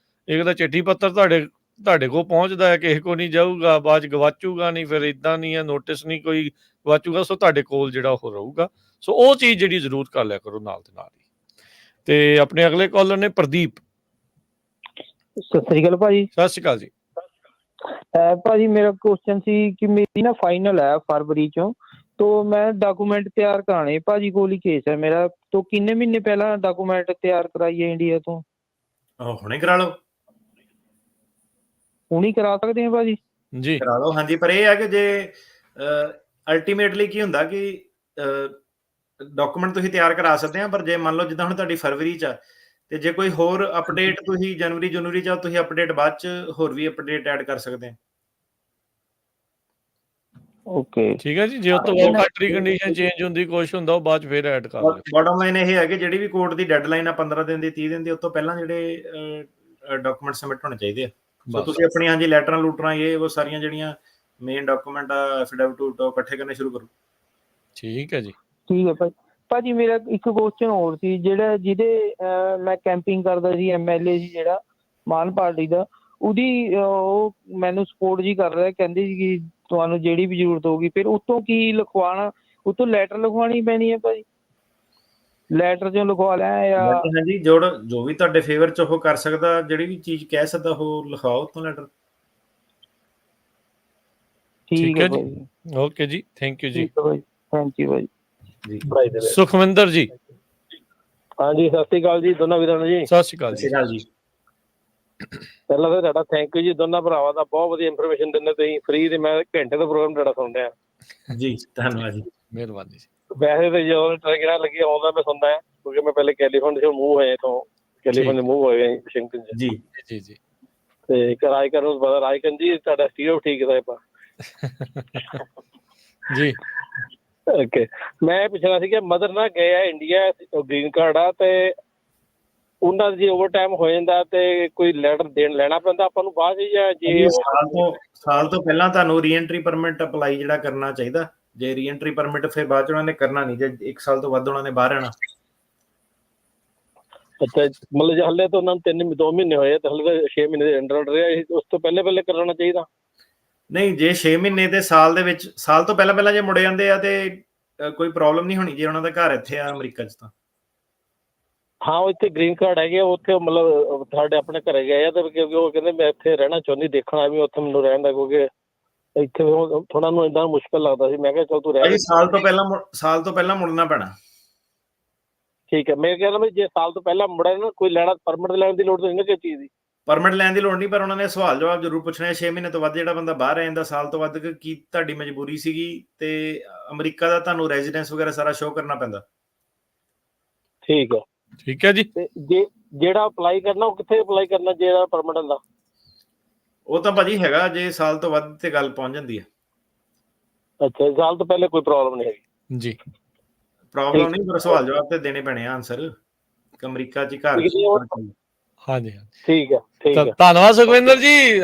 ਇੱਕ ਤਾਂ ਚਿੱਠੀ ਪੱਤਰ ਤੁਹਾਡੇ ਤੁਹਾਡੇ ਕੋਲ ਪਹੁੰਚਦਾ ਹੈ, ਕਿਸੇ ਕੋ ਨਹੀਂ ਜਾਊਗਾ, ਬਾਅਦ 'ਚ ਗਵਾਚੂਗਾ ਨਹੀਂ, ਫਿਰ ਇੱਦਾਂ ਨਹੀਂ ਹੈ, ਨੋਟਿਸ ਨਹੀਂ ਕੋਈ ਗਵਾਚੂਗਾ, ਸੋ ਤੁਹਾਡੇ ਕੋਲ ਜਿਹੜਾ ਉਹ ਰਹੂਗਾ। ਸੋ ਉਹ ਚੀਜ਼ ਜਿਹੜੀ ਜ਼ਰੂਰ ਕਰ ਲਿਆ ਕਰੋ ਨਾਲ ਦੇ ਨਾਲ ਹੀ। ਤੇ ਆਪਣੇ ਅਗਲੇ ਕਾਲਰ ਨੇ ਪ੍ਰਦੀਪ। ਸਤਿ ਸ੍ਰੀ ਅਕਾਲ ਭਾਜੀ। ਸਤਿ ਸ਼੍ਰੀ ਅਕਾਲ ਜੀ। ਭਾਜੀ ਮੇਰਾ ਕੁਐਸਚਨ ਸੀ ਕਿ ਮੇਰੀ ਨਾ ਫਾਈਨਲ ਹੈ ਫਰਵਰੀ ਚੋਂ, तो मैं डॉक्यूमेंट तैयार कराने भाजी कोल ही केस है मेरा, तो किन्ने महीने पहला डॉक्यूमेंट तैयार कराइए इंडिया तो? ਹੁਣੇ ਕਰਾ ਲਓ। ਹੁਣੀ ਕਰਾ ਸਕਦੇ ਹਾਂ ਭਾਜੀ? ਜੀ ਕਰਾ ਲਓ, ਹਾਂਜੀ। ਪਰ ਇਹ ਹੈ ਕਿ ਜੇ ਅਲਟੀਮੇਟਲੀ ਕੀ ਹੁੰਦਾ ਕਿ ਡਾਕੂਮੈਂਟ ਤੁਸੀਂ ਤਿਆਰ ਕਰਾ ਸਕਦੇ ਆ, ਪਰ ਜੇ ਮੰਨ ਲਓ ਜਿੱਦਾਂ ਹੁਣ ਤੁਹਾਡੀ ਫਰਵਰੀ 'ਚ ਆ, ਤੇ ਜੇ ਕੋਈ ਹੋਰ ਅਪਡੇਟ ਤੁਸੀਂ ਜਨਵਰੀ 'ਚ ਤੁਸੀਂ ਅਪਡੇਟ ਬਾਅਦ 'ਚ ਹੋਰ ਵੀ ਅਪਡੇਟ ਐਡ ਕਰ ਸਕਦੇ ਆ। ਓਕੇ ਠੀਕ ਹੈ ਜੀ। ਜੇ ਉਹ ਤੋਂ ਬਾਅਦ ਕੰਟਰੀ ਕੰਡੀਸ਼ਨ ਚੇਂਜ ਹੁੰਦੀ, ਕੁਛ ਹੁੰਦਾ, ਉਹ ਬਾਅਦ 'ਚ ਫਿਰ ਐਡ ਕਰ ਲਿਓ। ਬਾਟਮ ਲਾਈਨ ਇਹ ਹੈ ਕਿ ਜਿਹੜੀ ਵੀ ਕੋਰਟ ਦੀ ਡੈਡਲਾਈਨ ਆ 15 ਦਿਨ ਦੀ, 30 ਦਿਨ ਦੀ, ਉਸ ਤੋਂ ਪਹਿਲਾਂ ਜਿਹੜੇ ਡਾਕੂਮੈਂਟ ਸਬਮਿਟ ਹੋਣੇ ਚਾਹੀਦੇ ਆ। ਸੋ ਤੁਸੀਂ ਆਪਣੀ ਹਾਂਜੀ ਲੈਟਰਾਂ ਲੂਟਰਾਂ ਉਹ ਸਾਰੀਆਂ ਜਿਹੜੀਆਂ ਮੇਨ ਡਾਕੂਮੈਂਟ ਆ, ਐਫੀਡੈਵਿਟ ਇਕੱਠੇ ਕਰਨੇ ਸ਼ੁਰੂ ਕਰੋ। ਠੀਕ ਹੈ ਜੀ। ਠੀਕ ਹੈ ਭਾਜੀ। ਭਾਜੀ ਮੇਰਾ ਇੱਕ ਕੁਐਸਚਨ ਹੋਰ ਸੀ, ਜਿਹਦੇ ਮੈਂ ਕੈਂਪਿੰਗ ਕਰਦਾ ਸੀ, MLA ਸੀ ਜਿਹੜਾ ਮਾਨ ਪਾਰਟੀ ਦਾ, ਉਹਦੀ ਉਹ ਮੈਨੂੰ ਸਪੋਰਟ ਜੀ ਕਰ ਰਿਹਾ, ਕਹਿੰਦੇ ਸੀ ਕਿ ਤੁਹਾਨੂੰ ਜਿਹੜੀ ਵੀ ਜ਼ਰੂਰਤ ਹੋਊਗੀ। ਫਿਰ ਉਤੋਂ ਕੀ ਲਿਖਵਾਉਣਾ? ਉਤੋਂ ਲੈਟਰ ਲਿਖਵਾਉਣੀ ਪੈਣੀ ਹੈ ਭਾਜੀ? ਲੈਟਰ ਚੋਂ ਲਿਖਵਾ ਲਿਆ ਜਾਂ ਹਾਂਜੀ, ਜੋ ਵੀ ਤੁਹਾਡੇ ਫੇਵਰ 'ਚ ਉਹ ਕਰ ਸਕਦਾ, ਜਿਹੜੀ ਵੀ ਚੀਜ਼ ਕਹਿ ਸਕਦਾ ਉਹ ਲਿਖਾਓ ਉਤੋਂ ਲੈਟਰ। ਠੀਕ ਹੈ ਜੀ। ਓਕੇ ਜੀ, ਥੈਂਕ ਯੂ ਜੀ। ਥੈਂਕ ਯੂ ਭਾਈ ਜੀ। ਸੁਖਵਿੰਦਰ ਜੀ। ਹਾਂਜੀ, ਸਤਿ ਸ਼੍ਰੀ ਅਕਾਲ ਜੀ ਦੋਨਾਂ ਵੀਰਾਂ ਨੂੰ ਜੀ। ਸਤਿ ਸ਼੍ਰੀ ਅਕਾਲ ਜੀ। ਪਹਿਲਾਂ ਤਾਂ ਤੁਹਾਡਾ ਥੈਂਕ ਯੂ ਜੀ ਦੋਨਾਂ ਭਰਾਵਾਂ ਦਾ, ਬਹੁਤ ਵਧੀਆ ਇਨਫੋਰਮੇਸ਼ਨ ਦਿੰਦੇ ਤੁਸੀਂ ਫ੍ਰੀ ਤੇ। ਮੈਂ ਘੰਟੇ ਦਾ ਪ੍ਰੋਗਰਾਮ ਤੁਹਾਡਾ ਸੁਣ ਰਿਹਾ ਜੀ। ਧੰਨਵਾਦ ਜੀ, ਮਿਹਰਬਾਨੀ ਜੀ। ਵੈਸੇ ਤਾਂ ਜਦੋਂ ਟ੍ਰੈਕਿੰਗ ਲੱਗੀ ਆਉਂਦਾ ਮੈਂ ਸੁਣਦਾ ਹਾਂ, ਕਿਉਂਕਿ ਮੈਂ ਪਹਿਲੇ ਕੈਲੀਫੋਰਨੀਆ ਤੋਂ ਮੂਵ ਹੋਇਆ, ਇੱਥੋਂ ਕੈਲੀਫੋਰਨੀਆ ਮੂਵ ਹੋਏ ਵਾਸ਼ਿੰਗਟਨ 'ਚ। ਜੀ ਜੀ ਜੀ। ਤੇ ਰਾਜ ਕਰਨ ਨੂੰ ਪਤਾ, ਰਾਜ ਕਰਨ ਜੀ ਤੁਹਾਡਾ ਸਟੀਰੀਓ ਠੀਕ ਦਾ ਆਪਾਂ ਜੀ। ਓਕੇ, ਮੈਂ ਪੁੱਛਣਾ ਸੀ ਕਿ ਮਦਰ ਨਾ ਗਏ ਆ ਇੰਡੀਆ, ਗ੍ਰੀਨ ਕਾਰਡ ਆ, ਤੇ ਉਹਨਾਂ ਦੀ ਓਵਰ ਟਾਈਮ ਹੋ ਜਾਂਦਾ ਤੇ ਕੋਈ ਲੈਟਰ ਲੈਣਾ ਪੈਂਦਾ ਆਪਾਂ ਨੂੰ ਬਾਅਦ 'ਚ, ਜਾਂ ਜੇ ਸਾਲ ਤੋਂ ਪਹਿਲਾਂ ਤੁਹਾਨੂੰ ਰੀਐਂਟਰੀ ਪਰਮਿਟ ਅਪਲਾਈ ਜਿਹੜਾ ਕਰਨਾ ਚਾਹੀਦਾ। ਜੇ ਰੀਐਂਟਰੀ ਪਰਮਿਟ ਫਿਰ ਬਾਅਦ 'ਚ ਉਹਨਾਂ ਨੇ ਕਰਨਾ ਨਹੀਂ, ਜੇ 1 ਸਾਲ ਤੋਂ ਵੱਧ ਉਹਨਾਂ ਨੇ ਬਾਹਰ ਰਹਿਣਾ। ਅੱਛਾ, ਮਤਲਬ ਜੇ ਹਲੇ ਤਾਂ ਉਹਨਾਂ ਨੂੰ 2 ਮਹੀਨੇ ਹੋਏ ਤੇ ਹਲੇ ਤਾਂ 6 ਮਹੀਨੇ ਦੇ ਅੰਡਰ ਰਿਹਾ, ਉਸ ਤੋਂ ਪਹਿਲੇ ਕਰਾਉਣਾ ਚਾਹੀਦਾ? ਨਹੀਂ, ਜੇ 6 ਮਹੀਨੇ ਤੇ ਸਾਲ ਦੇ ਵਿੱਚ, ਸਾਲ ਤੋਂ ਪਹਿਲਾਂ ਜੇ ਮੁੜੇ ਜਾਂਦੇ ਆ ਤੇ ਕੋਈ ਪ੍ਰੋਬਲਮ ਨਹੀਂ ਹੋਣੀ ਜੇ ਉਹਨਾਂ ਦਾ ਘਰ ਇੱਥੇ ਆ ਅਮਰੀਕਾ 'ਚ ਤਾਂ। ਹਾਂ, ਉਹ ਇੱਥੇ ਗ੍ਰੀਨ ਕਾਰਡ ਹੈਗੇ, ਉੱਥੇ ਮਤਲਬ ਸਾਡੇ ਆਪਣੇ ਘਰੇ ਗਏ ਆ, ਤੇ ਕਿਉਂਕਿ ਉਹ ਕਹਿੰਦੇ ਮੈਂ ਇੱਥੇ ਰਹਿਣਾ ਚਾਹੁੰਦੀ, ਦੇਖਣਾ ਵੀ ਉੱਥੇ ਮੈਨੂੰ ਰਹਿਣ ਦਾ, ਕਿਉਂਕਿ ਇੱਥੇ ਥੋੜਾ ਨੂੰ ਏਦਾਂ ਮੁਸ਼ਕਲ ਲੱਗਦਾ ਸੀ। ਮੈਂ ਕਿਹਾ ਚਲ ਤੂੰ ਰਹਿ। ਸਾਲ ਤੋਂ ਪਹਿਲਾਂ ਮੁੜਨਾ ਪੈਣਾ। ਠੀਕ ਹੈ, ਮੇਰੇ ਕਹਿਣਾ ਵੀ ਜੇ ਸਾਲ ਤੋਂ ਪਹਿਲਾਂ ਮੁੜਿਆ ਨਾ, ਕੋਈ ਲੈਣਾ ਪਰਮਿਟ ਲੈਣ ਦੀ ਲੋੜ ਤਾਂ ਨਹੀਂ ਨਾ ਕਿਸੇ ਚੀਜ਼ ਦੀ? ਪਰਮਿਟ ਲੈਣ ਦੀ ਲੋੜ ਨਹੀਂ, ਪਰ ਉਹਨਾਂ ਨੇ ਸਵਾਲ ਜਵਾਬ ਜ਼ਰੂਰ ਪੁੱਛਣੇ। 6 ਮਹੀਨੇ ਤੋਂ ਵੱਧ ਜਿਹੜਾ ਬੰਦਾ ਬਾਹਰ ਰਹਿ ਜਾਂਦਾ, ਸਾਲ ਤੋਂ ਵੱਧ, ਕੀ ਤੁਹਾਡੀ ਮਜਬੂਰੀ ਸੀਗੀ, ਤੇ ਅਮਰੀਕਾ ਦਾ ਤੁਹਾਨੂੰ ਰੈਜ਼ੀਡੈਂਸ ਵਗੈਰਾ ਸਾਰਾ ਸ਼ੋਅ ਕਰਨਾ ਪੈਂਦਾ। ਠੀਕ ਹੈ। ਠੀਕ ਹੈ ਜੀ। ਤੇ ਜਿਹੜਾ ਅਪਲਾਈ ਕਰਨਾ, ਉਹ ਕਿੱਥੇ ਅਪਲਾਈ ਕਰਨਾ ਜਿਹੜਾ ਪਰਮਿਟ ਹੁੰਦਾ? ਉਹ ਤਾਂ ਭਾਜੀ ਹੈਗਾ, ਜੇ ਸਾਲ ਤੋਂ ਵੱਧ ਤੇ ਗੱਲ ਪਹੁੰਚ ਜਾਂਦੀ ਹੈ। ਅੱਛਾ, ਸਾਲ ਤੋਂ ਪਹਿਲੇ ਕੋਈ ਪ੍ਰੋਬਲਮ ਨਹੀਂ ਹੈਗੀ ਜੀ? ਪ੍ਰੋਬਲਮ ਨਹੀਂ, ਪਰ ਸਵਾਲ ਜਵਾਬ ਤੇ ਦੇਣੇ ਪੈਣੇ ਆ ਆਨਸਰ, ਅਮਰੀਕਾ 'ਚ ਘਰ। ਹਾਂਜੀ, ਠੀਕ ਹੈ, ਠੀਕ ਹੈ। ਧੰਨਵਾਦ ਸੁਖਵਿੰਦਰ ਜੀ,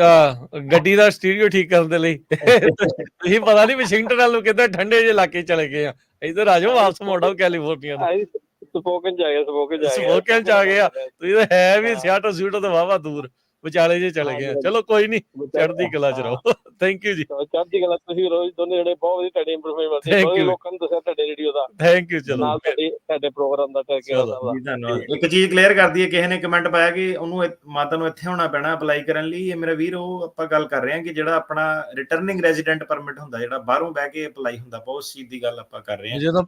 ਗੱਡੀ ਦਾ ਸਟੀਰੀਓ ਠੀਕ ਕਰਨ ਦੇ ਲਈ। ਤੁਸੀਂ ਪਤਾ ਨਹੀਂ ਵਾਸ਼ਿੰਗਟਨ ਵੱਲ ਨੂੰ ਕਿੱਦਾਂ ਠੰਡੇ ਜਿਹੇ ਇਲਾਕੇ ਚਲੇ ਗਏ ਆ, ਇੱਧਰ ਆ ਜਾਓ, ਵਾਪਸ ਮੋੜ ਆਓ ਕੈਲੀਫੋਰਨੀਆ ਨੂੰ। ਸਪੋਕਨ 'ਚ ਆ ਗਿਆ, ਸਪੋਕਨ 'ਚ ਆ ਗਏ ਆ ਤੁਸੀਂ, ਤਾਂ ਹੈ ਵੀ ਸਿਆਟਲ ਸਿਊਟਲ ਤੋਂ ਵਾਹਵਾ ਦੂਰ ਵਿਚਾਲੇ ਜੇ ਚਲੇ ਗਏ ਆ। ਚਲੋ ਕੋਈ ਨਹੀਂ, ਚੜ੍ਹਦੀ ਕਲਾ 'ਚ ਰਹੋ। ਥੈਂਕ ਯੂ ਜੀ। ਚੜ੍ਹਦੀ ਕਲਾ। ਤੁਸੀਂ ਰੋਜ਼ ਦੋਨੇ ਜਿਹੜੇ ਬਹੁਤ ਵਧੀਆ ਤੁਹਾਡੀ ਇਨਫੋਰਮੇਸ਼ਨ ਲੋਕਾਂ ਨੂੰ ਦੱਸਿਆ ਤੁਹਾਡੇ ਰੇਡੀਓ ਦਾ। Thank you. ਚਲੋ ਨਾਲ ਤੁਹਾਡੇ ਪ੍ਰੋਗਰਾਮ ਦਾ ਧੰਨਵਾਦ। ਇੱਕ ਚੀਜ਼ ਕਲੀਅਰ ਕਰਦੀ ਹੈ, ਕਿਸੇ ਨੇ ਕਮੈਂਟ ਪਾਇਆ ਕਿ ਉਹਨੂੰ ਮਾਤਾ ਨੂੰ ਇੱਥੇ ਹੋਣਾ ਪੈਣਾ ਅਪਲਾਈ ਕਰਨ ਲਈ। ਇਹ ਮੇਰਾ ਵੀਰ, ਉਹ ਆਪਾਂ ਗੱਲ ਕਰ ਰਹੇ ਹਾਂ ਕਿ ਜਿਹੜਾ ਆਪਣਾ ਰਿਟਰਨਿੰਗ ਰੈਜ਼ੀਡੈਂਟ ਪਰਮਿਟ ਹੁੰਦਾ, ਜਿਹੜਾ ਬਾਹਰੋਂ ਬਹਿ ਕੇ ਅਪਲਾਈ ਹੁੰਦਾ, ਬਹੁਤ ਚੀਜ਼ ਦੀ ਗੱਲ ਆਪਾਂ ਕਰ ਰਹੇ ਹਾਂ। ਜਦੋਂ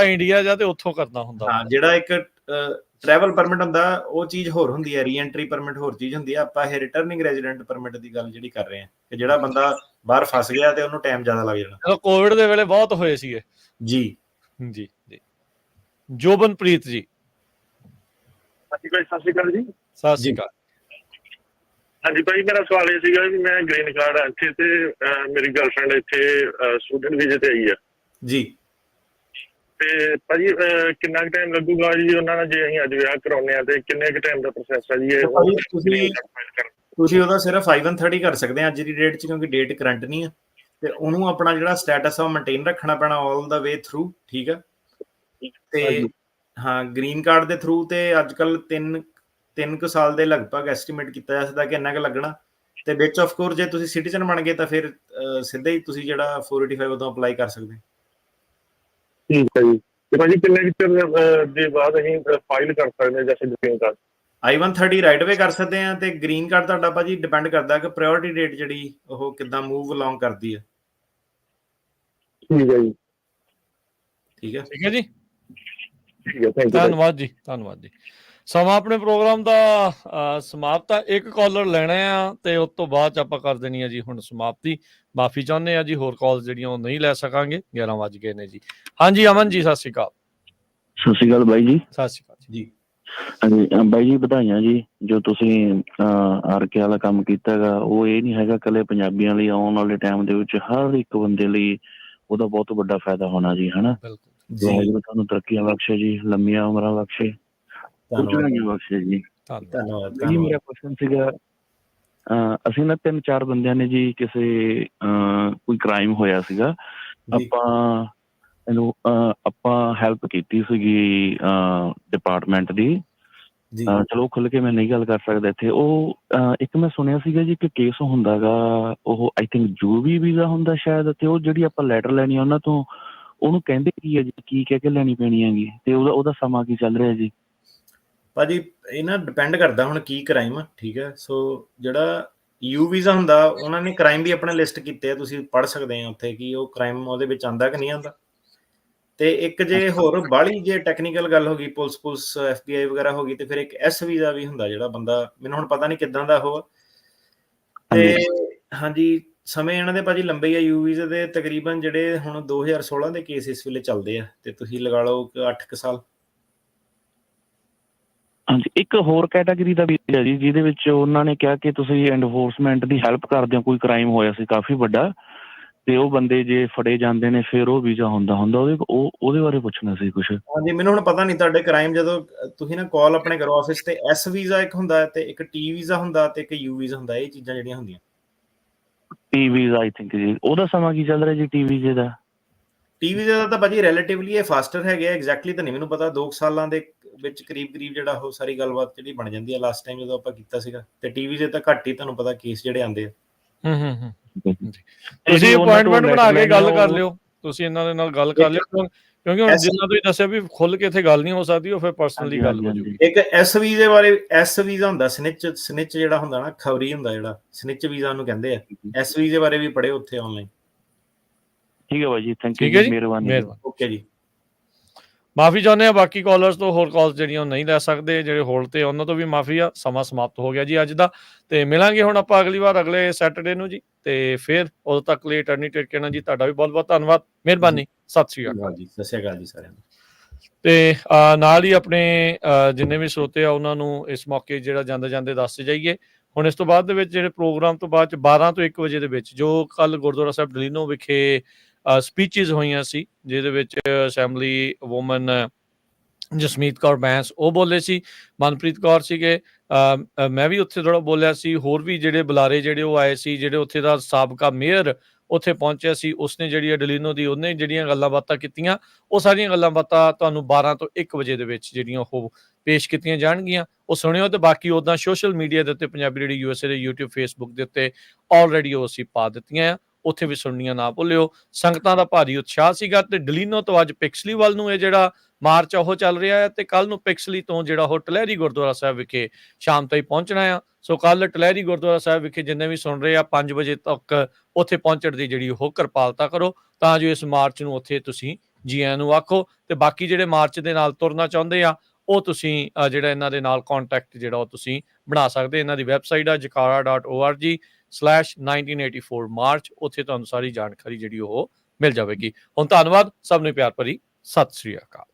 ਇੰਡੀਆ ਜਾ ਤੇ ਉੱਥੋਂ ਕਰਨਾ ਹੁੰਦਾ। ਹਾਂ, ਜਿਹੜਾ ਇੱਕ ਟਰੈਵਲ ਪਰਮਿਟ ਹੁੰਦਾ, ਉਹ ਚੀਜ਼ ਹੋਰ ਹੁੰਦੀ ਹੈ, ਰੀਐਂਟਰੀ ਪਰਮਿਟ ਹੋਰ ਚੀਜ਼ ਹੁੰਦੀ ਹੈ। ਆਪਾਂ ਇਹ ਰਿਟਰਨਿੰਗ ਰੈਜ਼ੀਡੈਂਟ ਪਰਮਿਟ ਦੀ ਗੱਲ ਜਿਹੜੀ ਕਰ ਰਹੇ ਹਾਂ, ਕਿ ਜਿਹੜਾ ਬੰਦਾ ਬਾਹਰ ਫਸ ਗਿਆ ਤੇ ਉਹਨੂੰ ਟਾਈਮ ਜ਼ਿਆਦਾ ਲੱਗ ਜਾਣਾ। ਕੋਵਿਡ ਦੇ ਵੇਲੇ ਬਹੁਤ ਹੋਏ ਸੀਗੇ ਜੀ। ਜੀ ਜੀ। ਜੋਬਨਪ੍ਰੀਤ ਜੀ। ਸਤਿ ਸ਼੍ਰੀ ਅਕਾਲ ਜੀ। ਸਤਿ ਸ਼੍ਰੀ ਅਕਾਲ। ਹਾਂਜੀ ਭਾਈ, ਮੇਰਾ ਸਵਾਲ ਇਹ ਸੀਗਾ ਵੀ ਮੈਂ ਗ੍ਰੀਨ ਕਾਰਡ ਆ ਇੱਥੇ, ਤੇ ਮੇਰੀ ਗਰਲਫ੍ਰੈਂਡ ਇੱਥੇ ਸਟੂਡੈਂਟ ਵੀਜ਼ੇ ਤੇ ਆਈ ਆ ਜੀ। ਤੇ ਭਾਜੀ ਕਿੰਨਾ ਕੁ ਟਾਈਮ ਲੱਗੂਗਾ ਜੀ ਉਹਨਾਂ ਨਾਲ, ਜੇ ਅਸੀਂ ਅੱਜ ਵਿਆਹ ਕਰਾਉਂਦੇ ਆ, ਤੇ ਕਿੰਨੇ ਕੁ ਟਾਈਮ ਦਾ ਪ੍ਰੋਸੈਸ ਹੈ ਜੀ? ਤੁਸੀਂ ਉਹਦਾ ਸਿਰਫ I-130 ਕਰ ਸਕਦੇ ਆ ਅੱਜ ਦੀ ਡੇਟ 'ਚ, ਕਿਉਂਕਿ ਡੇਟ ਕਰੰਟ ਨਹੀਂ ਆ, ਤੇ ਉਹਨੂੰ ਆਪਣਾ ਜਿਹੜਾ ਸਟੇਟਸ ਆ ਉਹ ਮੇਨਟੇਨ ਰੱਖਣਾ ਪੈਣਾ ਆਲ ਦਾ ਵੇ ਥਰੂ। ਠੀਕ ਆ। ਤੇ ਹਾਂ, ਗ੍ਰੀਨ ਕਾਰਡ ਦੇ ਥਰੂ ਤੇ ਅੱਜ ਕੱਲ 3 ਸਾਲ ਦੇ ਲਗਭਗ ਐਸਟੀਮੇਟ ਕੀਤਾ ਜਾ ਸਕਦਾ ਕਿ ਇੰਨਾ ਕੁ ਲੱਗਣਾ। ਤੇ ਵਿੱਚ ਆਫ ਕੋਰਸ ਜੇ ਤੁਸੀਂ ਸਿਟੀਜ਼ਨ ਬਣ ਗਏ ਤਾਂ ਫਿਰ ਸਿੱਧਾ ਹੀ ਤੁਸੀਂ ਜਿਹੜਾ 485 ਉਦੋਂ ਅਪਲਾਈ ਕਰ ਸਕਦੇ। ਠੀਕ ਹੈ ਜੀ। ਤੇ ਭਾਜੀ ਕਿੰਨੇ ਚਿਰ ਦੇ ਬਾਅਦ ਅਸੀਂ ਫਾਈਲ ਕਰ ਸਕਦੇ ਹਾਂ ਜੈਸੇ ਗ੍ਰੀਨ ਕਾਰਡ? I-130 ਰਾਈਟ ਅਵੇ ਕਰ ਸਕਦੇ ਆ, ਤੇ ਗ੍ਰੀਨ ਕਾਰਡ ਤੁਹਾਡਾ ਭਾਜੀ ਡਿਪੈਂਡ ਕਰਦਾ ਕਿ ਪ੍ਰਾਇੋਰਟੀ ਡੇਟ ਜਿਹੜੀ ਉਹ ਕਿੱਦਾਂ ਮੂਵ ਅਲੋਂਗ ਕਰਦੀ ਹੈ। ਠੀਕ ਹੈ ਜੀ। ਠੀਕ ਹੈ ਠੀਕ ਜੀ। ਹੈ, ਥੈਂਕ ਯੂ। ਧੰਨਵਾਦ ਜੀ, ਧੰਨਵਾਦ ਜੀ। ਸਮਾਂ ਆਪਣੇ ਪ੍ਰੋਗਰਾਮ ਦਾ ਸਮਾਪਤ ਆ। ਇੱਕ ਕਾਲਰ ਲੈਣਾ ਆ ਤੇ ਉਸ ਤੋਂ ਬਾਅਦ 'ਚ ਆਪਾਂ ਕਰ ਦੇਣੀ ਆ ਜੀ ਹੁਣ ਸਮਾਪਤੀ। ਮਾਫੀ ਚਾਹੁੰਦੇ ਆ ਜੀ, ਹੋਰ ਕਾਲਸ ਜਿਹੜੀਆਂ ਉਹ ਨਹੀਂ ਲੈ ਸਕਾਂਗੇ, 11 ਵੱਜ ਗਏ ਨੇ ਜੀ। ਹਾਂਜੀ ਅਮਨ ਜੀ, ਸਤਿ ਸ਼੍ਰੀ ਅਕਾਲ। ਸਤਿ ਸ਼੍ਰੀ ਅਕਾਲ ਬਾਈ ਜੀ। ਸਤਿ ਸ਼੍ਰੀ ਅਕਾਲ ਜੀ। ਹਾਂਜੀ ਬਾਈ ਜੀ, ਵਧਾਈਆਂ ਜੀ ਜੋ ਤੁਸੀਂ ਆਰਕੇ ਵਾਲਾ ਕੰਮ ਕੀਤਾ ਹੈਗਾ। ਉਹ ਇਹ ਨਹੀਂ ਹੈਗਾ ਇਕੱਲੇ ਪੰਜਾਬੀਆਂ ਲਈ, ਆਉਣ ਵਾਲੇ ਟਾਈਮ ਦੇ ਵਿੱਚ ਹਰ ਇੱਕ ਬੰਦੇ ਲਈ ਉਹਦਾ ਬਹੁਤ ਵੱਡਾ ਫਾਇਦਾ ਹੋਣਾ ਜੀ, ਹਨਾ। ਤੁਹਾਨੂੰ ਤਰੱਕੀਆਂ ਬਖਸ਼ੇ ਜੀ, ਲੰਮੀਆਂ ਉਮਰਾਂ ਬਖਸ਼ੇ, ਵਧਾਈਆਂ ਬਖਸ਼ੇ ਜੀ। ਧੰਨਵਾਦ। ਜੀ ਮੇਰਾ ਕੁਐਸਚਨ ਸੀਗਾ, ਅਸੀਂ ਨਾ 3-4 ਬੰਦਿਆਂ ਨੇ ਜੀ ਕਿਸੇ ਕੋਈ ਕ੍ਰਾਈਮ ਹੋਇਆ ਸੀਗਾ, ਆਪਾਂ ਹੈਲਪ ਕੀਤੀ ਸੀਗੀ ਡਿਪਾਰਟਮੈਂਟ ਦੀ। ਚਲੋ ਖੁੱਲ ਕੇ ਮੈਂ ਨਹੀਂ ਗੱਲ ਕਰ ਸਕਦਾ ਇੱਥੇ। ਉਹ ਇੱਕ ਮੈਂ ਸੁਣਿਆ ਸੀਗਾ ਜੀ ਕਿ ਕੇਸ ਹੁੰਦਾ ਗਾ, ਉਹ ਆਈ ਥਿੰਕ ਜੂਬੀ ਵੀਜ਼ਾ ਹੁੰਦਾ ਸ਼ਾਇਦ, ਤੇ ਉਹ ਜਿਹੜੀ ਆਪਾਂ ਲੈਟਰ ਲੈਣੀ ਆ ਉਹਨਾਂ ਤੋਂ, ਉਹਨੂੰ ਕਹਿੰਦੇ ਕੀ ਹੈ ਜੀ, ਕੀ ਕਹਿ ਕੇ ਲੈਣੀ ਪੈਣੀ ਹੈਗੀ, ਤੇ ਉਹਦਾ ਸਮਾਂ ਕੀ ਚੱਲ ਰਿਹਾ ਜੀ? ਭਾਜੀ ਇਹ ਨਾ ਡਿਪੈਂਡ ਕਰਦਾ ਹੁਣ ਕੀ ਕ੍ਰਾਈਮ ਆ। ਠੀਕ ਹੈ, ਸੋ ਜਿਹੜਾ ਯੂ ਵੀਜ਼ਾ ਹੁੰਦਾ ਉਹਨਾਂ ਨੇ ਕ੍ਰਾਈਮ ਵੀ ਆਪਣੇ ਲਿਸਟ ਕੀਤੇ ਆ, ਤੁਸੀਂ ਪੜ੍ਹ ਸਕਦੇ ਆ ਉੱਥੇ ਕਿ ਉਹ ਕ੍ਰਾਈਮ ਉਹਦੇ ਵਿੱਚ ਆਉਂਦਾ ਕਿ ਨਹੀਂ ਆਉਂਦਾ। ਤੇ ਇੱਕ ਜੇ ਹੋਰ ਬਾਹਲੀ ਜੇ ਟੈਕਨੀਕਲ ਗੱਲ ਹੋ ਗਈ, ਪੁਲਿਸ FBI ਵਗੈਰਾ ਹੋ ਗਈ, ਤੇ ਫਿਰ ਇੱਕ S ਵੀਜ਼ਾ ਵੀ ਹੁੰਦਾ ਜਿਹੜਾ ਬੰਦਾ, ਮੈਨੂੰ ਹੁਣ ਪਤਾ ਨਹੀਂ ਕਿੱਦਾਂ ਦਾ ਉਹ। ਤੇ ਹਾਂਜੀ ਸਮੇਂ ਇਹਨਾਂ ਦੇ ਭਾਜੀ ਲੰਬੇ ਆ ਯੂ ਵੀਜ਼ਾ ਦੇ, ਤਕਰੀਬਨ ਜਿਹੜੇ ਹੁਣ 2016 ਦੇ ਕੇਸ ਇਸ ਵੇਲੇ ਚੱਲਦੇ ਆ, ਤੇ ਤੁਸੀਂ ਲਗਾ ਲਓ 8 ਸਾਲ। ਹਾਂਜੀ, ਇੱਕ ਹੋਰ ਕੈਟਾਗਰੀ ਦਾ ਵੀਜ਼ਾ ਜੀ ਜਿਹਦੇ ਵਿੱਚ ਉਹਨਾਂ ਨੇ ਕਿਹਾ ਕਿ ਤੁਸੀਂ ਐਨਫੋਰਸਮੈਂਟ ਦੀ ਹੈਲਪ ਕਰਦੇ ਹੋ, ਕੋਈ ਕ੍ਰਾਈਮ ਹੋਇਆ ਸੀ ਕਾਫੀ ਵੱਡਾ, ਤੇ ਉਹ ਬੰਦੇ ਜੇ ਫੜੇ ਜਾਂਦੇ ਨੇ ਫਿਰ ਉਹ ਵੀਜ਼ਾ ਹੁੰਦਾ ਉਹਦੇ ਬਾਰੇ ਪੁੱਛਣਾ ਸੀ ਕੁਛ। ਹਾਂਜੀ, ਮੈਨੂੰ ਹੁਣ ਪਤਾ ਨਹੀਂ ਤੁਹਾਡੇ ਕ੍ਰਾਈਮ, ਜਦੋਂ ਤੁਸੀਂ ਨਾ ਕਾਲ ਆਪਣੇ ਕਰੋ ਆਫਿਸ ਤੇ, S ਵੀਜ਼ਾ ਇੱਕ ਹੁੰਦਾ ਤੇ ਇੱਕ T ਵੀਜ਼ਾ ਹੁੰਦਾ ਤੇ ਇੱਕ U ਵੀਜ਼ਾ ਹੁੰਦਾ, ਇਹ ਚੀਜ਼ਾਂ ਜਿਹੜੀਆਂ ਹੁੰਦੀਆਂ। T ਵੀਜ਼ਾ ਆਈ ਥਿੰਕ ਜੀ, ਉਹਦਾ ਸਮਾਂ ਕੀ ਚੱਲ ਰਿਹਾ ਜੀ T ਵੀਜ਼ੇ ਦਾ? T ਵੀਜ਼ਾ ਦਾ ਤਾਂ ਭਾਜੀ ਰਿਲੇਟਿਵਲੀ ਇਹ ਫਾਸਟਰ ਹੈਗੇ ਆ, ਐਗਜ਼ੈਕਟਲੀ ਤਾਂ ਨਹੀਂ ਮੈਨੂੰ ਪਤਾ। 2 ਸਾਲਾਂ ਦੇ ਵਿੱਚ ਕਰੀਬ ਜਿਹੜਾ ਉਹ ਸਾਰੀ ਗੱਲਬਾਤ ਜਿਹੜੀ ਬਣ ਜਾਂਦੀ ਹੈ ਲਾਸਟ ਟਾਈਮ ਜਦੋਂ ਆਪਾਂ ਕੀਤਾ ਸੀਗਾ। ਤੇ T ਵੀਜ਼ੇ ਤਾਂ ਘੱਟ ਹੀ ਤੁਹਾਨੂੰ ਪਤਾ ਕੇਸ ਜਿਹੜੇ ਆਉਂਦੇ ਆ। ਤੁਸੀਂ ਅਪਾਇੰਟਮੈਂਟ ਬਣਾ ਕੇ ਗੱਲ ਕਰ ਲਿਓ, ਤੁਸੀਂ ਇਹਨਾਂ ਦੇ ਨਾਲ ਗੱਲ ਕਰ ਲਿਓ, ਕਿਉਂਕਿ ਹੁਣ ਜਿੰਨਾ ਤੁਸੀਂ ਦੱਸਿਆ ਵੀ ਖੁੱਲ ਕੇ ਇੱਥੇ ਗੱਲ ਨਹੀਂ ਹੋ ਸਕਦੀ, ਉਹ ਫਿਰ ਪਰਸਨਲੀ ਗੱਲ ਹੋ ਜੂਗੀ। ਇੱਕ S ਵੀਜ਼ੇ ਬਾਰੇ, S ਵੀਜ਼ਾ ਹੁੰਦਾ ਸਨਿਚ ਜਿਹੜਾ ਹੁੰਦਾ ਨਾ, ਖਬਰੀ ਹੁੰਦਾ ਜਿਹੜਾ, ਸਨਿਚ ਵੀਜ਼ਾ ਉਹਨੂੰ ਕਹਿੰਦੇ ਆ। S ਵੀਜ਼ੇ ਬਾਰੇ ਵੀ ਪੜ੍ਹਿਓ ਉੱਥੇ ਆਨਲਾਈਨ। ਠੀਕ ਹੈ ਬਾਈ ਜੀ, ਥੈਂਕ ਯੂ ਜੀ, ਮਿਹਰਬਾਨੀ। ਓਕੇ ਜੀ। ਮਾਫੀ ਚਾਹੁੰਦੇ ਆ ਬਾਕੀ ਕਾਲਰਸ ਤੋਂ, ਹੋਰ ਕਾਲਸ ਜਿਹੜੀਆਂ ਉਹ ਨਹੀਂ ਲੈ ਸਕਦੇ, ਜਿਹੜੇ ਹੋਲਡ ਤੇ ਉਹਨਾਂ ਤੋਂ ਵੀ ਮਾਫੀ ਆ। ਸਮਾਂ ਸਮਾਪਤ ਹੋ ਗਿਆ ਜੀ ਅੱਜ ਦਾ, ਤੇ ਮਿਲਾਂਗੇ ਹੁਣ ਆਪਾਂ ਅਗਲੀ ਵਾਰ ਅਗਲੇ ਸੈਟਰਡੇ ਨੂੰ ਜੀ। ਤੇ ਫਿਰ ਉਦੋਂ ਤੱਕ ਲਈ ਅਟਰਨੀ ਟੇਕ ਕੇਅਰ ਜੀ, ਤੁਹਾਡਾ ਵੀ ਬਹੁਤ ਬਹੁਤ ਧੰਨਵਾਦ, ਮਿਹਰਬਾਨੀ, ਸਤਿ ਸ਼੍ਰੀ ਅਕਾਲ ਜੀ। ਸਤਿ ਸ਼੍ਰੀ ਅਕਾਲ ਜੀ ਸਾਰਿਆਂ ਨੂੰ। ਤੇ ਨਾਲ ਹੀ ਆਪਣੇ ਜਿੰਨੇ ਵੀ ਸਰੋਤੇ ਆ ਉਹਨਾਂ ਨੂੰ ਇਸ ਮੌਕੇ ਜਿਹੜਾ ਜਾਂਦੇ ਜਾਂਦੇ ਦੱਸਦੇ ਜਾਈਏ, ਹੁਣ ਇਸ ਤੋਂ ਬਾਅਦ ਦੇ ਵਿੱਚ ਜਿਹੜੇ ਪ੍ਰੋਗਰਾਮ ਤੋਂ ਬਾਅਦ 'ਚ 12 ਤੋਂ 1 ਵਜੇ ਦੇ ਵਿੱਚ ਜੋ ਕੱਲ ਗੁਰਦੁਆਰਾ ਸਾਹਿਬ ਡਲੀਨੋ ਵਿਖੇ ਸਪੀਚਿਸ ਹੋਈਆਂ ਸੀ, ਜਿਹਦੇ ਵਿੱਚ ਅਸੈਂਬਲੀ ਵੂਮਨ ਜਸਮੀਤ ਕੌਰ ਬੈਂਸ ਉਹ ਬੋਲੇ ਸੀ, ਮਨਪ੍ਰੀਤ ਕੌਰ ਸੀਗੇ, ਮੈਂ ਵੀ ਉੱਥੇ ਥੋੜ੍ਹਾ ਬੋਲਿਆ ਸੀ, ਹੋਰ ਵੀ ਜਿਹੜੇ ਬੁਲਾਰੇ ਜਿਹੜੇ ਉਹ ਆਏ ਸੀ, ਜਿਹੜੇ ਉੱਥੇ ਦਾ ਸਾਬਕਾ ਮੇਅਰ ਉੱਥੇ ਪਹੁੰਚਿਆ ਸੀ, ਉਸਨੇ ਜਿਹੜੀ ਡਲੀਨੋ ਦੀ ਉਹਨੇ ਜਿਹੜੀਆਂ ਗੱਲਾਂ ਬਾਤਾਂ ਕੀਤੀਆਂ, ਉਹ ਸਾਰੀਆਂ ਗੱਲਾਂ ਬਾਤਾਂ ਤੁਹਾਨੂੰ 12 ਤੋਂ 1 ਵਜੇ ਦੇ ਵਿੱਚ ਜਿਹੜੀਆਂ ਉਹ ਪੇਸ਼ ਕੀਤੀਆਂ ਜਾਣਗੀਆਂ, ਉਹ ਸੁਣਿਓ। ਤੇ ਬਾਕੀ ਉੱਦਾਂ ਸੋਸ਼ਲ ਮੀਡੀਆ ਦੇ ਉੱਤੇ ਪੰਜਾਬੀ ਰੇਡੀਓ USA ਦੇ YouTube Facebook ਦੇ ਉੱਤੇ ਆਲਰੇਡੀ ਉਹ ਅਸੀਂ ਪਾ ਦਿੱਤੀਆਂ ਆ, ਉੱਥੇ ਵੀ ਸੁਣਨੀਆਂ ਨਾ ਭੁੱਲਿਓ। ਸੰਗਤਾਂ ਦਾ ਭਾਰੀ ਉਤਸ਼ਾਹ ਸੀਗਾ, ਤੇ ਡਲੀਨੋ ਤੋਂ ਅੱਜ ਪਿਕਸਲੀ ਵੱਲ ਨੂੰ ਇਹ ਜਿਹੜਾ ਮਾਰਚ ਉਹ ਚੱਲ ਰਿਹਾ ਹੈ, ਤੇ ਕੱਲ ਨੂੰ ਪਿਕਸਲੀ ਤੋਂ ਜਿਹੜਾ ਉਹ ਟਲਹਿਰੀ ਗੁਰਦੁਆਰਾ ਸਾਹਿਬ ਵਿਖੇ ਸ਼ਾਮ ਤਾਈਂ ਪਹੁੰਚਣਾ ਆ। ਸੋ ਕੱਲ ਟਲਹਿਰੀ ਗੁਰਦੁਆਰਾ ਸਾਹਿਬ ਵਿਖੇ ਜਿੰਨੇ ਵੀ ਸੁਣ ਰਹੇ ਆ 5 ਵਜੇ ਤੱਕ ਉੱਥੇ ਪਹੁੰਚਣ ਦੀ ਜਿਹੜੀ ਉਹ ਕਿਰਪਾਲਤਾ ਕਰੋ, ਤਾਂ ਜੋ ਇਸ ਮਾਰਚ ਨੂੰ ਉੱਥੇ ਤੁਸੀਂ ਜੀ ਆਇਆਂ ਨੂੰ ਆਖੋ। ਤੇ ਬਾਕੀ ਜਿਹੜੇ ਮਾਰਚ ਦੇ ਨਾਲ ਤੁਰਨਾ ਚਾਹੁੰਦੇ ਆ, ਉਹ ਤੁਸੀਂ ਜਿਹੜਾ ਇਹਨਾਂ ਦੇ ਨਾਲ ਕੰਟੈਕਟ ਜਿਹੜਾ ਉਹ ਤੁਸੀਂ ਬਣਾ ਸਕਦੇ। ਇਹਨਾਂ ਦੀ ਵੈਬਸਾਈਟ ਆ jakara.org/1984 ਮਾਰਚ, ਉੱਥੇ ਤੁਹਾਨੂੰ ਸਾਰੀ ਜਾਣਕਾਰੀ ਜਿਹੜੀ ਉਹ ਮਿਲ ਜਾਵੇਗੀ। ਹੁਣ ਧੰਨਵਾਦ, ਸਭ ਨੂੰ ਪਿਆਰ ਭਰੀ ਸਤਿ ਸ੍ਰੀ ਅਕਾਲ।